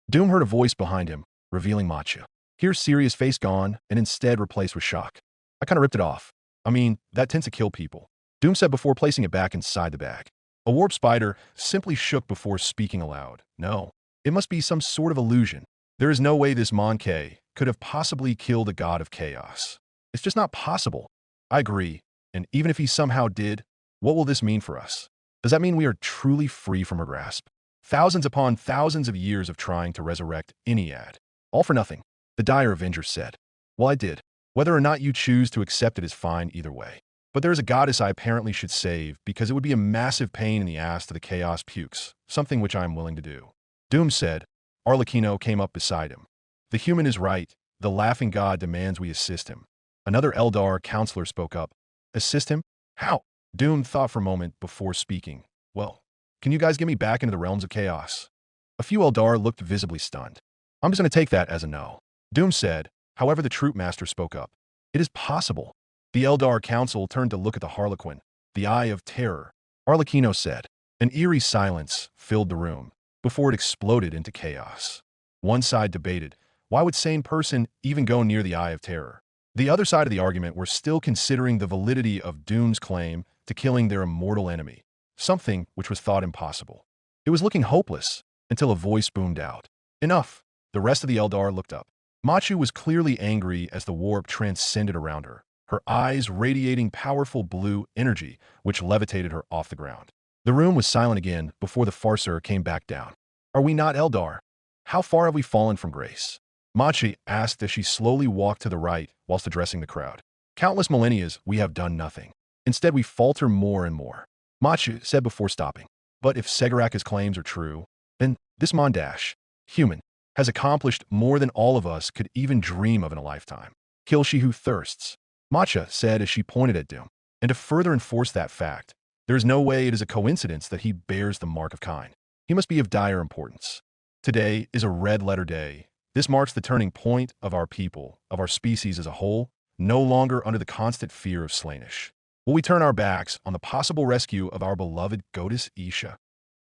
Doom heard a voice behind him, revealing Macha. Here's serious face gone and instead replaced with shock. I kinda ripped it off. I mean, that tends to kill people. Doom said before placing it back inside the bag. A warp spider simply shook before speaking aloud. No, it must be some sort of illusion. There is no way this Monkey could have possibly killed a god of chaos. It's just not possible. I agree, and even if he somehow did, what will this mean for us? Does that mean we are truly free from her grasp? Thousands upon thousands of years of trying to resurrect Iniad. All for nothing, the dire Avenger said. Well, I did. Whether or not you choose to accept it is fine either way. But there is a goddess I apparently should save because it would be a massive pain in the ass to the Chaos Pukes, something which I am willing to do. Doom said. Arlecchino came up beside him. The human is right. The laughing god demands we assist him. Another Eldar counselor spoke up. Assist him? How? Doom thought for a moment before speaking. Well, can you guys get me back into the realms of chaos? A few Eldar looked visibly stunned. I'm just going to take that as a no. Doom said. However, the troop master spoke up. It is possible. The Eldar council turned to look at the Harlequin, the eye of terror. Arlecchino said. An eerie silence filled the room before it exploded into chaos. One side debated, why would sane person even go near the eye of terror? The other side of the argument were still considering the validity of Doom's claim to killing their immortal enemy, something which was thought impossible. It was looking hopeless until a voice boomed out. Enough! The rest of the Eldar looked up. Machu was clearly angry as the warp transcended around her, her eyes radiating powerful blue energy which levitated her off the ground. The room was silent again before the farcer came back down. Are we not Eldar? How far have we fallen from grace? Machi asked as she slowly walked to the right whilst addressing the crowd. Countless millennia we have done nothing. Instead we falter more and more. Machu said before stopping. But if Segaraca's claims are true, then this Mondash, human, has accomplished more than all of us could even dream of in a lifetime. Kill she who thirsts. Macha said as she pointed at Doom. And to further enforce that fact, there is no way it is a coincidence that he bears the mark of kind. He must be of dire importance. Today is a red-letter day. This marks the turning point of our people, of our species as a whole, no longer under the constant fear of Slaanesh. Will we turn our backs on the possible rescue of our beloved goddess Isha?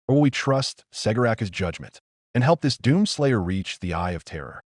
Or will we trust Segaraca's judgment and help this Doomslayer reach the eye of terror?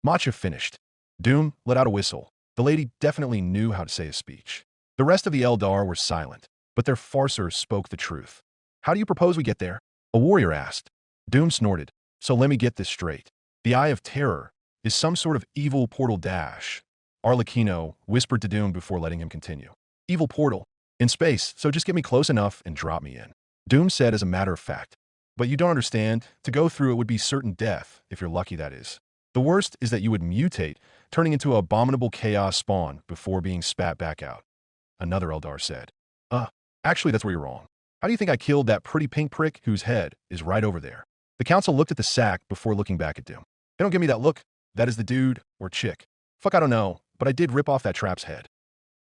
Macha finished. Doom let out a whistle. The lady definitely knew how to say a speech. The rest of the Eldar were silent, but their farcer spoke the truth. How do you propose we get there? A warrior asked. Doom snorted. So let me get this straight. The Eye of Terror is some sort of evil portal dash. Arlecchino whispered to Doom before letting him continue. Evil portal. In space, so just get me close enough and drop me in. Doom said as a matter of fact. But you don't understand. To go through it would be certain death, if you're lucky that is. The worst is that you would mutate, turning into an abominable chaos spawn before being spat back out. Another Eldar said. Actually that's where you're wrong. How do you think I killed that pretty pink prick whose head is right over there? The council looked at the sack before looking back at Doom. They don't give me that look. That is the dude or chick. Fuck, I don't know, but I did rip off that trap's head.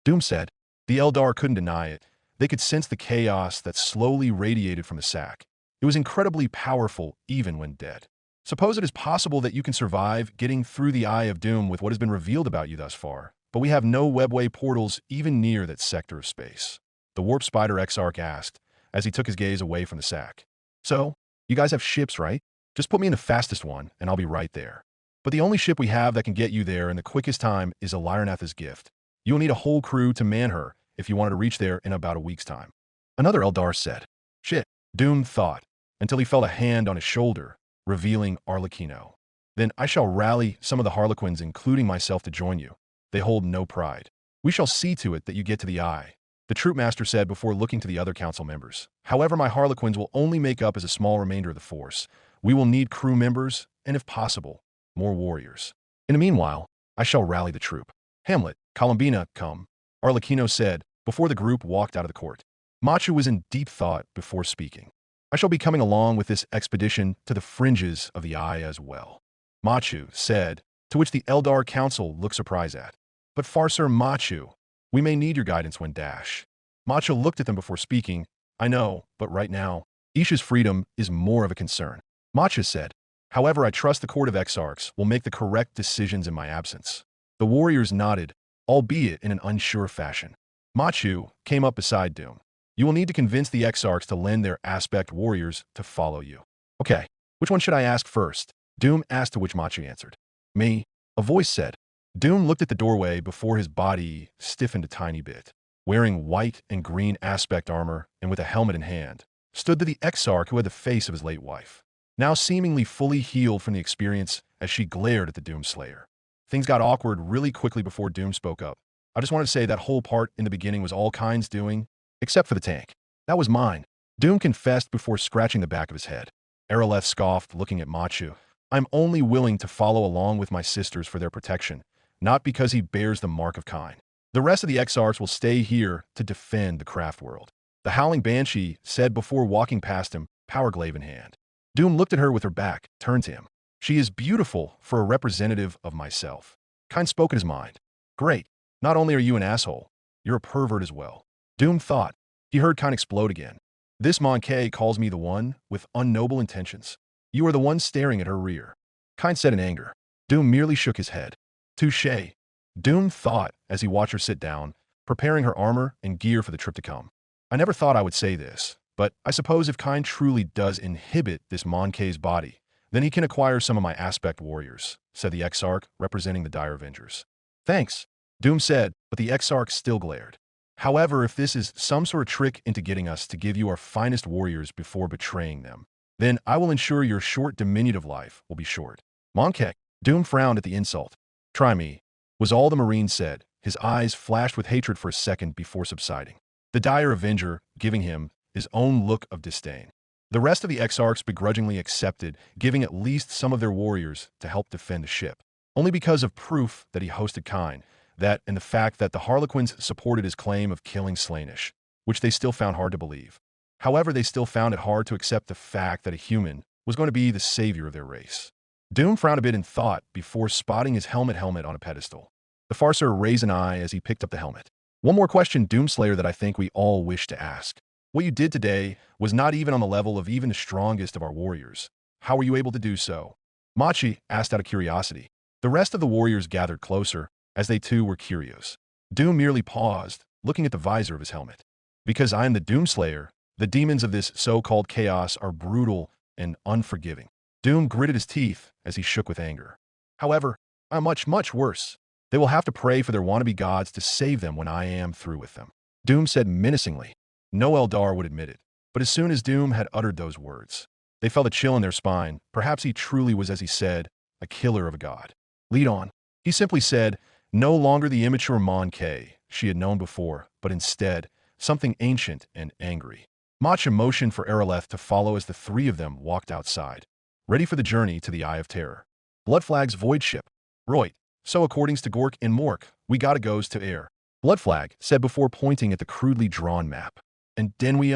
Doom said. The Eldar couldn't deny it. They could sense the chaos that slowly radiated from the sack. It was incredibly powerful even when dead. Suppose it is possible that you can survive getting through the Eye of Doom with what has been revealed about you thus far, but we have no webway portals even near that sector of space. the Warp Spider Exarch asked, as he took his gaze away from the sack. So, you guys have ships, right? Just put me in the fastest one, and I'll be right there. But the only ship we have that can get you there in the quickest time is Lyranatha's gift. You'll need a whole crew to man her if you wanted to reach there in about a week's time. Another Eldar said. Shit, Doom thought, until he felt a hand on his shoulder, revealing Arlecchino. Then I shall rally some of the Harlequins, including myself, to join you. They hold no pride. We shall see to it that you get to the eye, the troopmaster said before looking to the other council members. However, my Harlequins will only make up as a small remainder of the force. We will need crew members, and if possible, more warriors. In the meanwhile, I shall rally the troop. Hamlet, Columbina, come, Arlecchino said before the group walked out of the court. Machu was in deep thought before speaking. I shall be coming along with this expedition to the fringes of the eye as well. Machu said, to which the Eldar Council looked surprised at. But Farser Machu, we may need your guidance when dash. Machu looked at them before speaking. I know, but right now, Isha's freedom is more of a concern. Machu said, however, I trust the Court of Exarchs will make the correct decisions in my absence. The warriors nodded, albeit in an unsure fashion. Machu came up beside Doom. You will need to convince the Exarchs to lend their aspect warriors to follow you. Okay, which one should I ask first? Doom asked, to which Machu answered. Me, a voice said. Doom looked at the doorway before his body stiffened a tiny bit. Wearing white and green aspect armor and with a helmet in hand, stood the Exarch who had the face of his late wife, now seemingly fully healed from the experience as she glared at the Doomslayer. Things got awkward really quickly before Doom spoke up. I just wanted to say that whole part in the beginning was all kinds doing, except for the tank. That was mine. Doom confessed before scratching the back of his head. Araleth scoffed, looking at Machu. I'm only willing to follow along with my sisters for their protection, not because he bears the mark of Kine. The rest of the Exarchs will stay here to defend the craft world. The Howling Banshee said before walking past him, power glaive in hand. Doom looked at her with her back, turned to him. She is beautiful for a representative of myself. Kine spoke in his mind. Great. Not only are you an asshole, you're a pervert as well. Doom thought. He heard Kine explode again. This Monkey calls me the one with unnoble intentions. You are the one staring at her rear. Kine said in anger. Doom merely shook his head. Touché. Doom thought as he watched her sit down, preparing her armor and gear for the trip to come. I never thought I would say this, but I suppose if Kine truly does inhibit this Monkey's body, then he can acquire some of my aspect warriors, said the Exarch, representing the Dire Avengers. Thanks, Doom said, but the Exarch still glared. However, if this is some sort of trick into getting us to give you our finest warriors before betraying them, then I will ensure your short diminutive life will be short. Monkey. Doom frowned at the insult. Try me, was all the Marine said. His eyes flashed with hatred for a second before subsiding. The Dire Avenger giving him his own look of disdain. The rest of the Exarchs begrudgingly accepted, giving at least some of their warriors to help defend the ship, only because of proof that he hosted Kine, that and the fact that the Harlequins supported his claim of killing Slaanesh, which they still found hard to believe. However, they still found it hard to accept the fact that a human was going to be the savior of their race. Doom frowned a bit in thought before spotting his helmet on a pedestal. The Farser raised an eye as he picked up the helmet. One more question, Doomslayer, that I think we all wish to ask. What you did today was not even on the level of even the strongest of our warriors. How were you able to do so? Machi asked out of curiosity. The rest of the warriors gathered closer, as they too were curious. Doom merely paused, looking at the visor of his helmet. Because I am the Doomslayer, the demons of this so-called chaos are brutal and unforgiving. Doom gritted his teeth as he shook with anger. However, I'm much, much worse. They will have to pray for their wannabe gods to save them when I am through with them. Doom said menacingly. No Eldar would admit it, but as soon as Doom had uttered those words, they felt a chill in their spine. Perhaps he truly was, as he said, a killer of a god. Lead on. He simply said, no longer the immature Monkey she had known before, but instead, something ancient and angry. Macha motioned for Araleth to follow as the three of them walked outside, ready for the journey to the Eye of Terror. Bloodflag's void ship. Right. So according to Gork and Mork, we gotta goes to air. Bloodflag said before pointing at the crudely drawn map. And then we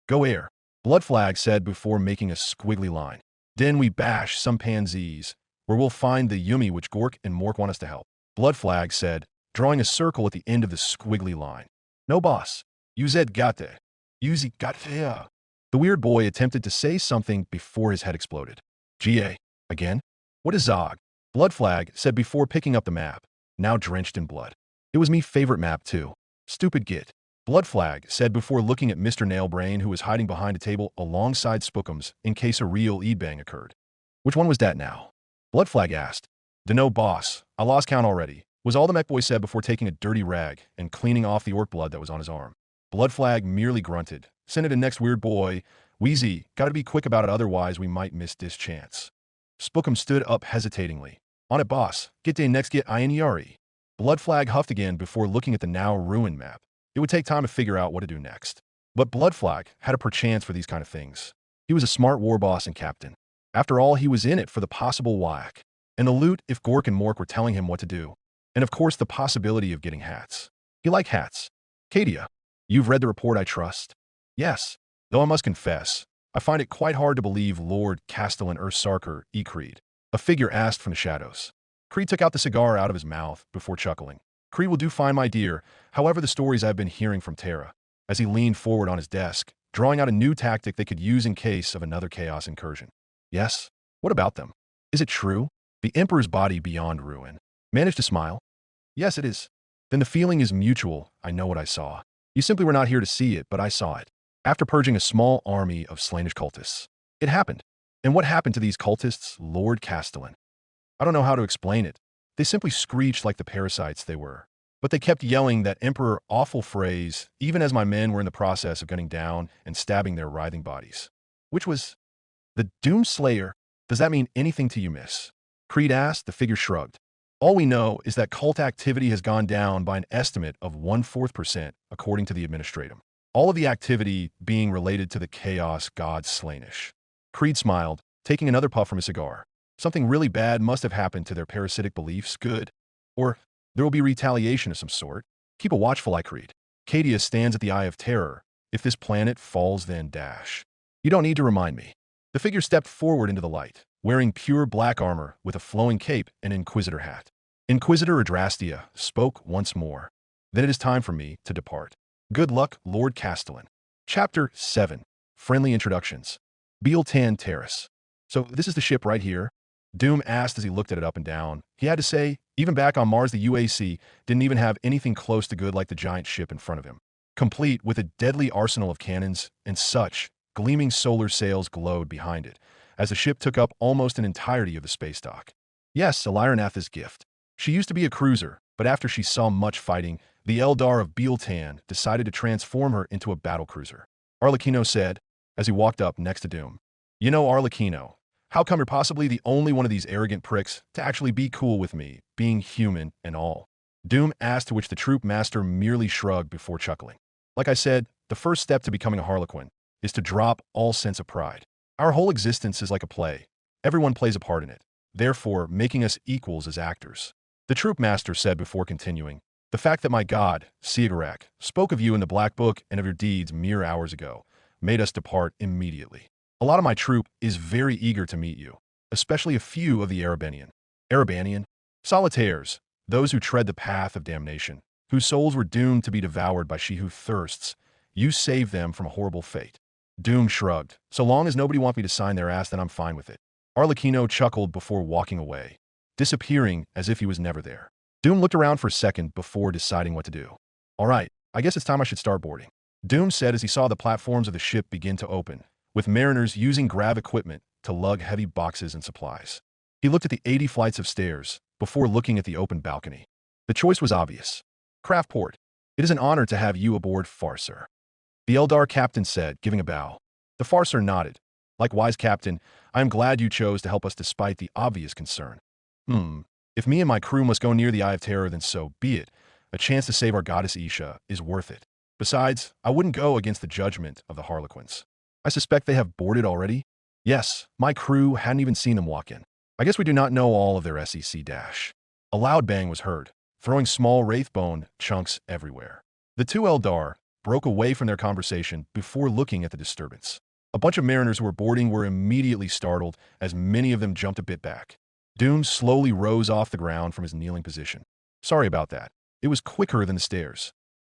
go air. Bloodflag said before making a squiggly line. Then we bash some pansies, where we'll find the Yumi which Gork and Mork want us to help. Bloodflag said, drawing a circle at the end of the squiggly line. No boss. Uzed gate. Uzi gate. The weird boy attempted to say something before his head exploded. GA. Again? What is Zog? Bloodflag said before picking up the map, now drenched in blood. It was me favorite map too. Stupid git. Blood Flag said before looking at Mr. Nailbrain, who was hiding behind a table alongside Spookums in case a real e-bang occurred. Which one was that now? Blood Flag asked. Dunno, boss. I lost count already, was all the mech boy said before taking a dirty rag and cleaning off the orc blood that was on his arm. Blood Flag merely grunted. Send it to next weird boy. Wheezy, gotta be quick about it, otherwise we might miss this chance. Spookum stood up hesitatingly. On it, boss. Get day next get Inyari. Blood Flag huffed again before looking at the now ruined map. It would take time to figure out what to do next. But Blood Flag had a perchance for these kind of things. He was a smart war boss and captain. After all, he was in it for the possible whack. And the loot if Gork and Mork were telling him what to do. And of course the possibility of getting hats. He liked hats. Kadia, you've read the report, I trust? Yes. Though I must confess, I find it quite hard to believe Lord Castellan Ursarker, E. Creed. A figure asked from the shadows. Creed took out the cigar out of his mouth before chuckling. Creed will do fine, my dear. However, the stories I've been hearing from Terra, as he leaned forward on his desk, drawing out a new tactic they could use in case of another chaos incursion. Yes? What about them? Is it true? The Emperor's body beyond ruin. Managed to smile. Yes, it is. Then the feeling is mutual. I know what I saw. You simply were not here to see it, but I saw it. After purging a small army of slainish cultists. It happened. And what happened to these cultists, Lord Castellan? I don't know how to explain it. They simply screeched like the parasites they were. But they kept yelling that Emperor awful phrase, even as my men were in the process of gunning down and stabbing their writhing bodies. Which was the Doomslayer. Does that mean anything to you, miss? Creed asked. The figure shrugged. All we know is that cult activity has gone down by an estimate of 1/4%, according to the administratum. All of the activity being related to the chaos god Slainish. Creed smiled, taking another puff from his cigar. Something really bad must have happened to their parasitic beliefs. Good. Or there will be retaliation of some sort. Keep a watchful eye, Creed. Kadia stands at the Eye of Terror. If this planet falls, then dash. You don't need to remind me. The figure stepped forward into the light, wearing pure black armor with a flowing cape and Inquisitor hat. Inquisitor Adrastia spoke once more. Then it is time for me to depart. Good luck, Lord Castellan. Chapter 7. Friendly Introductions. Bealtan Terrace. So this is the ship right here? Doom asked as he looked at it up and down. He had to say, even back on Mars, the UAC didn't even have anything close to good like the giant ship in front of him. Complete with a deadly arsenal of cannons and such, gleaming solar sails glowed behind it, as the ship took up almost an entirety of the space dock. Yes, Eliranatha's gift. She used to be a cruiser, but after she saw much fighting, the Eldar of Bealtan decided to transform her into a battlecruiser. Arlecchino said, as he walked up next to Doom. You know, Arlecchino, how come you're possibly the only one of these arrogant pricks to actually be cool with me, being human and all? Doom asked, to which the troop master merely shrugged before chuckling. Like I said, the first step to becoming a Harlequin is to drop all sense of pride. Our whole existence is like a play. Everyone plays a part in it, therefore making us equals as actors. The troop master said before continuing, the fact that my god, Sigarak, spoke of you in the Black Book and of your deeds mere hours ago made us depart immediately. A lot of my troop is very eager to meet you, especially a few of the Arabanian. Arabanian? Solitaires, those who tread the path of damnation, whose souls were doomed to be devoured by she who thirsts. You saved them from a horrible fate. Doom shrugged. So long as nobody wants me to sign their ass, then I'm fine with it. Arlecchino chuckled before walking away, disappearing as if he was never there. Doom looked around for a second before deciding what to do. All right, I guess it's time I should start boarding. Doom said as he saw the platforms of the ship begin to open, with mariners using grav equipment to lug heavy boxes and supplies. He looked at the 80 flights of stairs before looking at the open balcony. The choice was obvious. Craftport. It is an honor to have you aboard, Farser. The Eldar captain said, giving a bow. The Farser nodded. Likewise, Captain, I am glad you chose to help us despite the obvious concern. If me and my crew must go near the Eye of Terror, then so be it. A chance to save our goddess Isha is worth it. Besides, I wouldn't go against the judgment of the Harlequins. I suspect they have boarded already? Yes, my crew hadn't even seen them walk in. I guess we do not know all of their SEC dash. A loud bang was heard, throwing small wraithbone chunks everywhere. The two Eldar broke away from their conversation before looking at the disturbance. A bunch of mariners who were boarding were immediately startled as many of them jumped a bit back. Doom slowly rose off the ground from his kneeling position. Sorry about that. It was quicker than the stairs.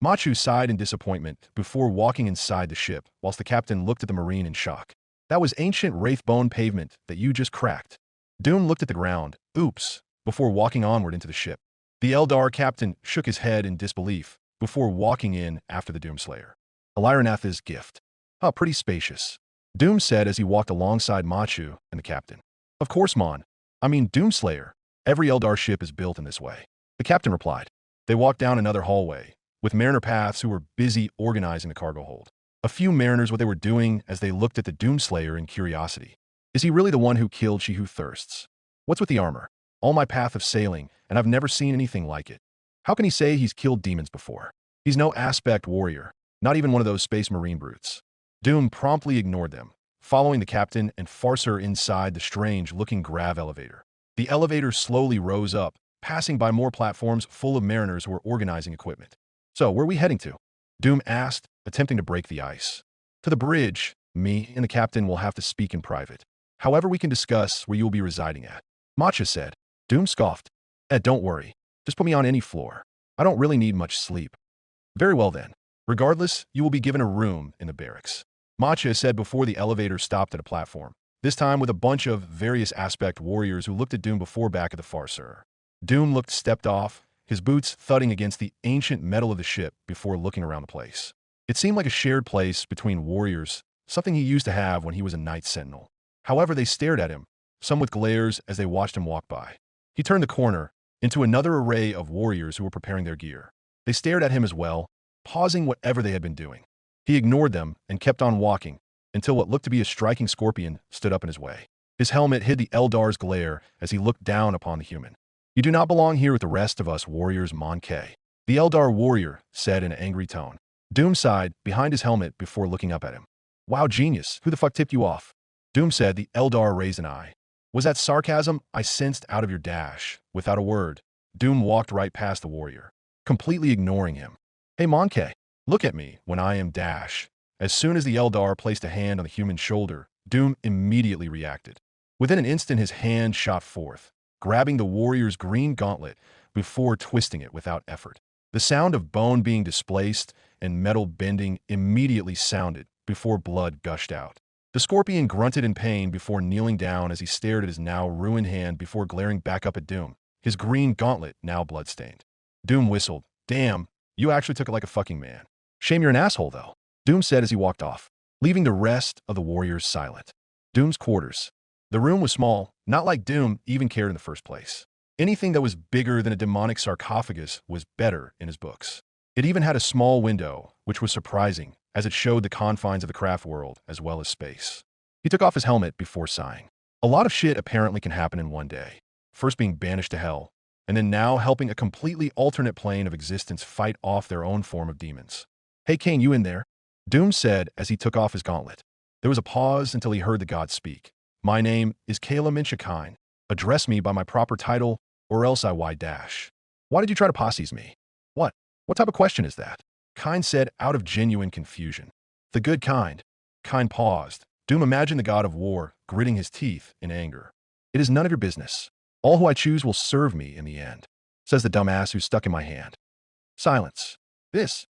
Machu sighed in disappointment before walking inside the ship, whilst the captain looked at the marine in shock. That was ancient wraithbone pavement that you just cracked. Doom looked at the ground, oops, before walking onward into the ship. The Eldar captain shook his head in disbelief, before walking in after the Doomslayer. Eliranatha's gift. Oh, pretty spacious. Doom said as he walked alongside Machu and the captain. Of course, Mon. I mean, Doomslayer. Every Eldar ship is built in this way. The captain replied. They walked down another hallway, with mariner paths who were busy organizing the cargo hold. A few mariners what they were doing as they looked at the Doomslayer in curiosity. Is he really the one who killed She Who Thirsts? What's with the armor? All my path of sailing, and I've never seen anything like it. How can he say he's killed demons before? He's no aspect warrior, not even one of those space marine brutes. Doom promptly ignored them, following the captain and Farser inside the strange-looking grav elevator. The elevator slowly rose up, passing by more platforms full of mariners who were organizing equipment. So, where are we heading to? Doom asked, attempting to break the ice. To the bridge. Me and the captain will have to speak in private. However, we can discuss where you will be residing at. Matcha said. Doom scoffed. Ed, don't worry. Just put me on any floor. I don't really need much sleep. Very well then. Regardless, you will be given a room in the barracks. Matcha said before the elevator stopped at a platform, this time with a bunch of various aspect warriors who looked at Doom before back at the Farser. Doom stepped off, his boots thudding against the ancient metal of the ship before looking around the place. It seemed like a shared place between warriors, something he used to have when he was a night sentinel. However, they stared at him, some with glares as they watched him walk by. He turned the corner into another array of warriors who were preparing their gear. They stared at him as well, pausing whatever they had been doing. He ignored them and kept on walking until what looked to be a striking scorpion stood up in his way. His helmet hid the Eldar's glare as he looked down upon the human. You do not belong here with the rest of us warriors, Mon-K. The Eldar warrior said in an angry tone. Doom sighed behind his helmet before looking up at him. Wow, genius. Who the fuck tipped you off? Doom said. The Eldar raised an eye. Was that sarcasm I sensed out of your dash? Without a word, Doom walked right past the warrior, completely ignoring him. Hey, Mon-K, look at me when I am dash. As soon as the Eldar placed a hand on the human's shoulder, Doom immediately reacted. Within an instant, his hand shot forth, grabbing the warrior's green gauntlet before twisting it without effort. The sound of bone being displaced and metal bending immediately sounded before blood gushed out. The scorpion grunted in pain before kneeling down as he stared at his now ruined hand before glaring back up at Doom, his green gauntlet now bloodstained. Doom whistled. Damn, you actually took it like a fucking man. Shame you're an asshole, though, Doom said as he walked off, leaving the rest of the warriors silent. Doom's quarters. The room was small, not like Doom even cared in the first place. Anything that was bigger than a demonic sarcophagus was better in his books. It even had a small window, which was surprising, as it showed the confines of the craft world as well as space. He took off his helmet before sighing. A lot of shit apparently can happen in one day. First being banished to hell, and then now helping a completely alternate plane of existence fight off their own form of demons. Hey Kane, you in there? Doom said as he took off his gauntlet. There was a pause until he heard the god speak. My name is Kayla Minshakine. Address me by my proper title, or else I Y-dash. Why did you try to posses me? What? What type of question is that? Kine said out of genuine confusion. The good kind. Kine paused. Doom imagined the god of war, gritting his teeth in anger. It is none of your business. All who I choose will serve me in the end, says the dumbass who stuck in my hand. Silence. This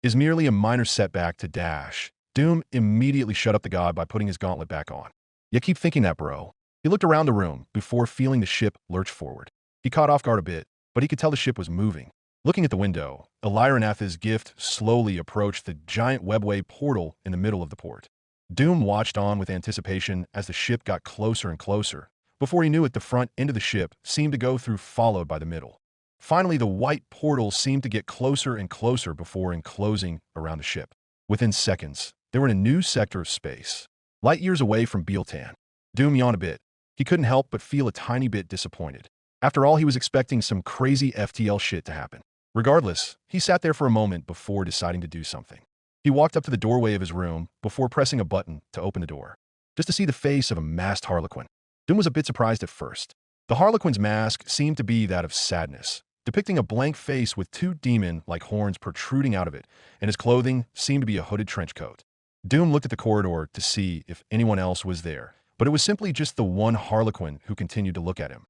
is merely a minor setback to dash. Doom immediately shut up the god by putting his gauntlet back on. You keep thinking that, bro. He looked around the room before feeling the ship lurch forward. He caught off guard a bit, but he could tell the ship was moving. Looking at the window, Eliranatha's gift slowly approached the giant webway portal in the middle of the port. Doom watched on with anticipation as the ship got closer and closer. Before he knew it, the front end of the ship seemed to go through, followed by the middle. Finally, the white portal seemed to get closer and closer before enclosing around the ship. Within seconds, they were in a new sector of space, light years away from Bealtan. Doom yawned a bit. He couldn't help but feel a tiny bit disappointed. After all, he was expecting some crazy FTL shit to happen. Regardless, he sat there for a moment before deciding to do something. He walked up to the doorway of his room before pressing a button to open the door, just to see the face of a masked Harlequin. Doom was a bit surprised at first. The Harlequin's mask seemed to be that of sadness, depicting a blank face with two demon-like horns protruding out of it, and his clothing seemed to be a hooded trench coat. Doom looked at the corridor to see if anyone else was there, but it was simply just the one Harlequin who continued to look at him.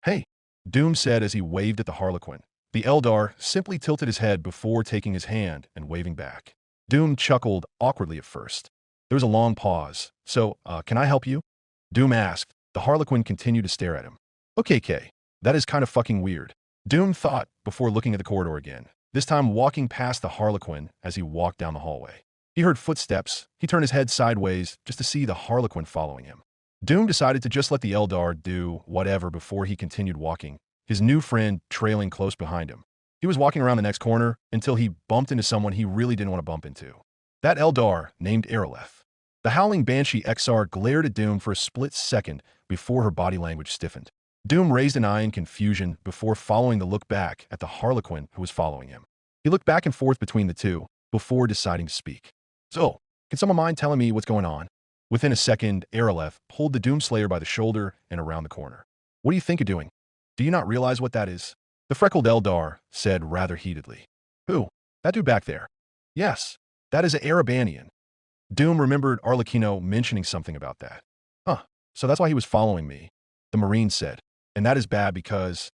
Hey, Doom said as he waved at the Harlequin. The Eldar simply tilted his head before taking his hand and waving back. Doom chuckled awkwardly at first. There was a long pause. So, can I help you? Doom asked. The Harlequin continued to stare at him. Okay, Kay. That is kind of fucking weird. Doom thought before looking at the corridor again. this time walking past the Harlequin as he walked down the hallway. He heard footsteps. He turned his head sideways just to see the Harlequin following him. Doom decided to just let the Eldar do whatever before he continued walking, his new friend trailing close behind him. He was walking around the next corner until he bumped into someone he really didn't want to bump into. That Eldar named Aeroleth. The howling Banshee XR glared at Doom for a split second before her body language stiffened. Doom raised an eye in confusion before following the look back at the Harlequin who was following him. He looked back and forth between the two before deciding to speak. "So, can someone mind telling me what's going on?" Within a second, Aeroleth pulled the Doomslayer by the shoulder and around the corner. "What do you think you're doing? Do you not realize what that is?" The freckled Eldar said rather heatedly. "Who? That dude back there?" "Yes, that is an Erebanian." Doom remembered Arlecchino mentioning something about that. "Huh, so that's why he was following me," the Marine said. "And that is bad because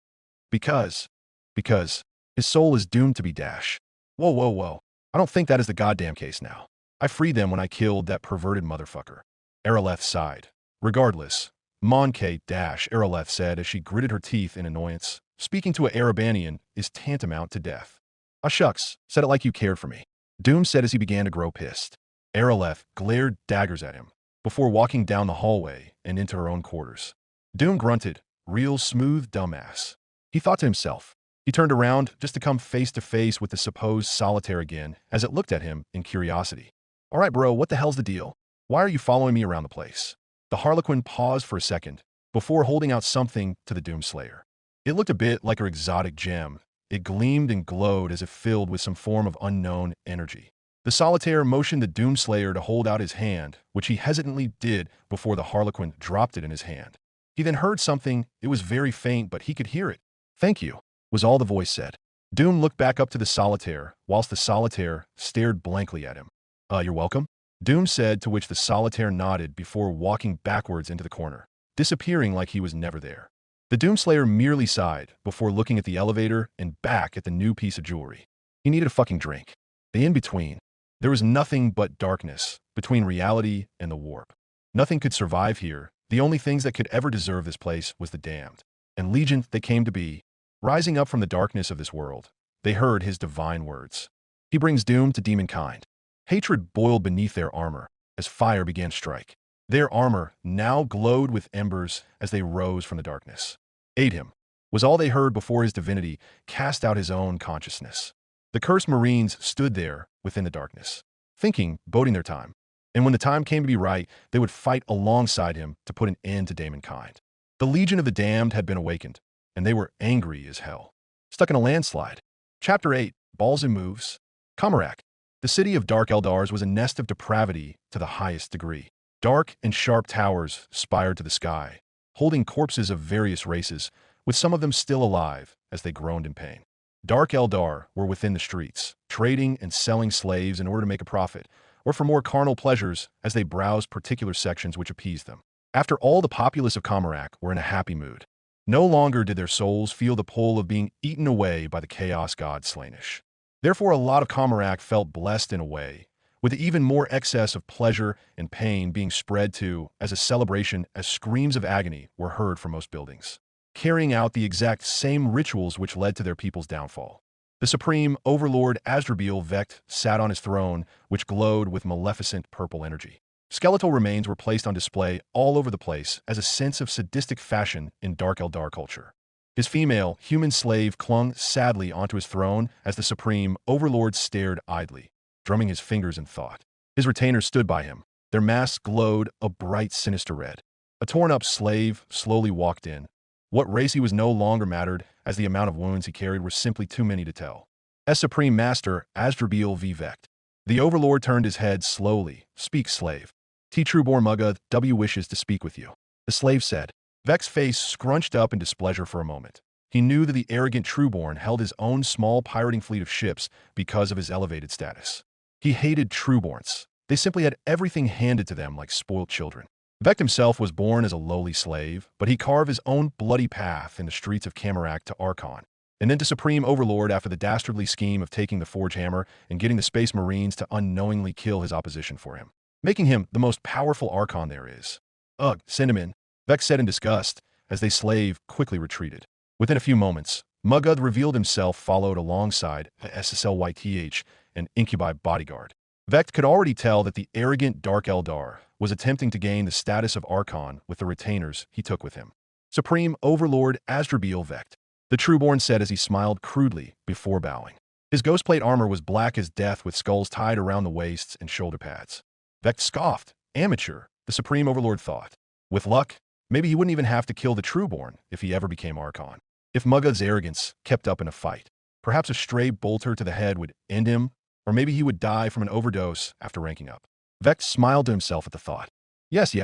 his soul is doomed to be dash." Whoa, whoa, whoa. I don't think that is the goddamn case now. I freed them when I killed that perverted motherfucker. Aeroleth sighed. "Regardless, Aeroleth said as she gritted her teeth in annoyance. "Speaking to a Erebanian is tantamount to death." "Ah shucks, said it like you cared for me," Doom said as he began to grow pissed. Aeroleth glared daggers at him before walking down the hallway and into her own quarters. Doom grunted, "Real smooth dumbass," he thought to himself. He turned around just to come face to face with the supposed solitaire again as it looked at him in curiosity. "All right, bro, what the hell's the deal? Why are you following me around the place?" The Harlequin paused for a second before holding out something to the Doomslayer. It looked a bit like her exotic gem. It gleamed and glowed as if filled with some form of unknown energy. The solitaire motioned the Doomslayer to hold out his hand, which he hesitantly did before the Harlequin dropped it in his hand. He then heard something. It was very faint, but he could hear it. "Thank you," was all the voice said. Doom looked back up to the solitaire, whilst the solitaire stared blankly at him. You're welcome," Doom said, to which the solitaire nodded before walking backwards into the corner, disappearing like he was never there. The Doomslayer merely sighed before looking at the elevator and back at the new piece of jewelry. He needed a fucking drink. The in-between. There was nothing but darkness between reality and the warp. Nothing could survive here. The only things that could ever deserve this place was the damned. And legion they came to be. Rising up from the darkness of this world, they heard his divine words. He brings doom to demonkind. Hatred boiled beneath their armor as fire began to strike. Their armor now glowed with embers as they rose from the darkness. "Aid him," was all they heard before his divinity cast out his own consciousness. The cursed Marines stood there within the darkness, thinking, boding their time. And when the time came to be right, they would fight alongside him to put an end to daemonkind. The Legion of the Damned had been awakened, and they were angry as hell. Stuck in a landslide. Chapter 8, Balls and Moves. Kamarak. The city of Dark Eldars was a nest of depravity to the highest degree. Dark and sharp towers spired to the sky, holding corpses of various races, with some of them still alive as they groaned in pain. Dark Eldar were within the streets, trading and selling slaves in order to make a profit, or for more carnal pleasures as they browsed particular sections which appeased them. After all, the populace of Kamarak were in a happy mood. No longer did their souls feel the pull of being eaten away by the chaos god Slaanesh. Therefore, a lot of Kamarak felt blessed in a way, with even more excess of pleasure and pain being spread to as a celebration as screams of agony were heard from most buildings, carrying out the exact same rituals which led to their people's downfall. The supreme overlord Azrabiel Vect sat on his throne, which glowed with maleficent purple energy. Skeletal remains were placed on display all over the place as a sense of sadistic fashion in Dark Eldar culture. His female, human slave clung sadly onto his throne as the supreme overlord stared idly, drumming his fingers in thought. His retainers stood by him. Their masks glowed a bright, sinister red. A torn-up slave slowly walked in. What race he was no longer mattered, as the amount of wounds he carried were simply too many to tell. As Supreme Master Azrabiel V. Vect, the overlord turned his head slowly. "Speak, slave. T. Trueborn Mugga W. wishes to speak with you," the slave said. Vec's face scrunched up in displeasure for a moment. He knew that the arrogant Trueborn held his own small pirating fleet of ships because of his elevated status. He hated Trueborns. They simply had everything handed to them like spoiled children. Vect himself was born as a lowly slave, but he carved his own bloody path in the streets of Kamarak to Archon, and then to Supreme Overlord after the dastardly scheme of taking the Forge Hammer and getting the Space Marines to unknowingly kill his opposition for him, making him the most powerful Archon there is. "Ugh, send him in," Vex said in disgust, as they slave quickly retreated. Within a few moments, Muguth revealed himself, followed alongside a SSLYTH, an incubi bodyguard. Vecht could already tell that the arrogant Dark Eldar was attempting to gain the status of Archon with the retainers he took with him. Supreme Overlord Asdrabiel Vecht, the Trueborn said as he smiled crudely before bowing. His ghostplate armor was black as death with skulls tied around the waists and shoulder pads. Vecht scoffed. Amateur, the Supreme Overlord thought. With luck, maybe he wouldn't even have to kill the Trueborn if he ever became Archon. If Muguth's arrogance kept up in a fight, perhaps a stray bolter to the head would end him, or maybe he would die from an overdose after ranking up. Vecht smiled to himself at the thought. Yes.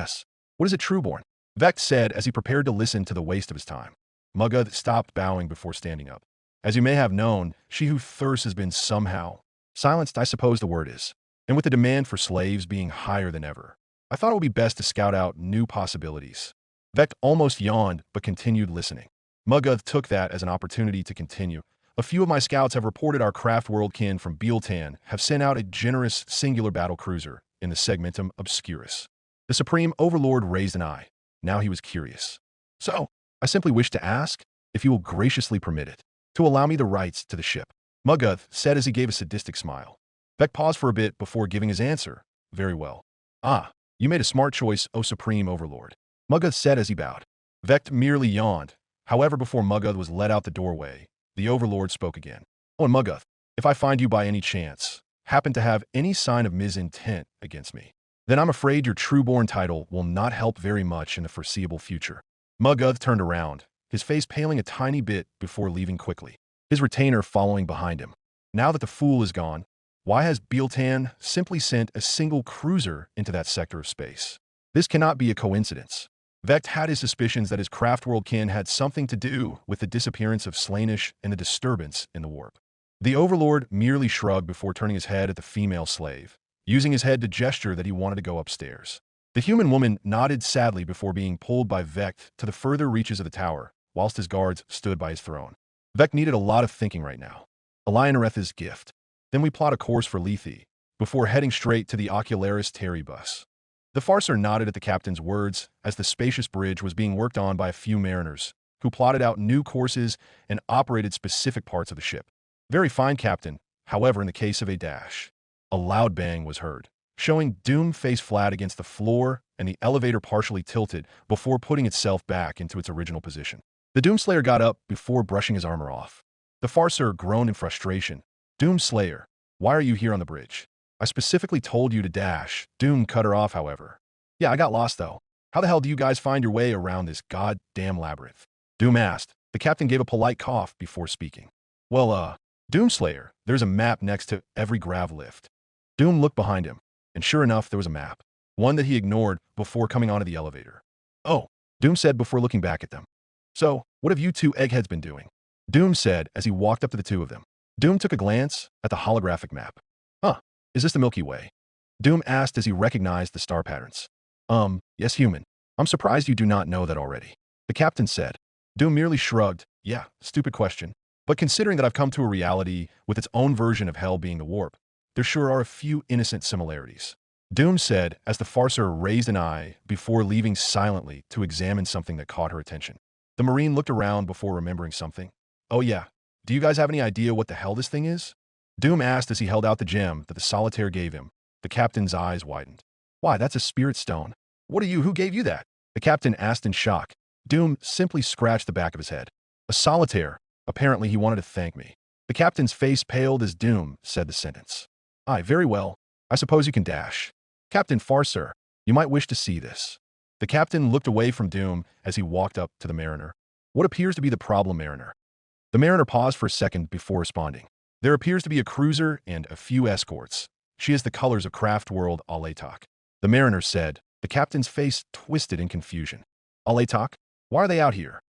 What is it, Trueborn? Vecht said as he prepared to listen to the waste of his time. Muguth stopped bowing before standing up. As you may have known, she who thirsts has been somehow silenced, I suppose the word is. And with the demand for slaves being higher than ever, I thought it would be best to scout out new possibilities. Vecht almost yawned, but continued listening. Muguth took that as an opportunity to continue. A few of my scouts have reported our craft world kin from Bieltan have sent out a generous singular battle cruiser in the segmentum obscurus. The Supreme Overlord raised an eye. Now he was curious. So, I simply wish to ask if you will graciously permit it to allow me the rights to the ship. Muguth said as he gave a sadistic smile. Vecht paused for a bit before giving his answer. Very well. Ah, you made a smart choice, O Supreme Overlord. Muguth said as he bowed. Vecht merely yawned. However, before Muguth was led out the doorway, the Overlord spoke again. Oh, and Muguth, if I find you by any chance happen to have any sign of misintent against me, then I'm afraid your Trueborn title will not help very much in the foreseeable future. Muguth turned around, his face paling a tiny bit before leaving quickly, his retainer following behind him. Now that the fool is gone, why has Bieltan simply sent a single cruiser into that sector of space? This cannot be a coincidence. Vecht had his suspicions that his craftworld kin had something to do with the disappearance of Slaanesh and the disturbance in the warp. The Overlord merely shrugged before turning his head at the female slave, using his head to gesture that he wanted to go upstairs. The human woman nodded sadly before being pulled by Vecht to the further reaches of the tower, whilst his guards stood by his throne. Vecht needed a lot of thinking right now. Alionaretha's gift. Then we plot a course for Lethe, before heading straight to the Ocularis Terry bus. The farcer nodded at the captain's words as the spacious bridge was being worked on by a few mariners, who plotted out new courses and operated specific parts of the ship. Very fine, Captain. However, in the case of a dash, a loud bang was heard, showing Doom face flat against the floor and the elevator partially tilted before putting itself back into its original position. The Doomslayer got up before brushing his armor off. The farcer groaned in frustration. Doomslayer, why are you here on the bridge? I specifically told you to dash. Doom cut her off, however. Yeah, I got lost, though. How the hell do you guys find your way around this goddamn labyrinth? Doom asked. The captain gave a polite cough before speaking. Well, Doomslayer, there's a map next to every grav lift. Doom looked behind him, and sure enough, there was a map. One that he ignored before coming onto the elevator. Oh, Doom said before looking back at them. So, what have you two eggheads been doing? Doom said as he walked up to the two of them. Doom took a glance at the holographic map. Huh, is this the Milky Way? Doom asked as he recognized the star patterns. Yes, human. I'm surprised you do not know that already. The captain said. Doom merely shrugged. Yeah, stupid question. But considering that I've come to a reality with its own version of hell being the warp, there sure are a few innocent similarities. Doom said as the farcer raised an eye before leaving silently to examine something that caught her attention. The Marine looked around before remembering something. Oh yeah, do you guys have any idea what the hell this thing is? Doom asked as he held out the gem that the solitaire gave him. The captain's eyes widened. Why, that's a spirit stone. What are you? Who gave you that? The captain asked in shock. Doom simply scratched the back of his head. A solitaire. Apparently he wanted to thank me. The captain's face paled as Doom said the sentence. Aye, very well. I suppose you can dash. Captain Farcer, you might wish to see this. The captain looked away from Doom as he walked up to the mariner. What appears to be the problem, mariner? The mariner paused for a second before responding. There appears to be a cruiser and a few escorts. She is the colors of craft world Aletok. The mariner said. The captain's face twisted in confusion. Aletok? Why are they out here?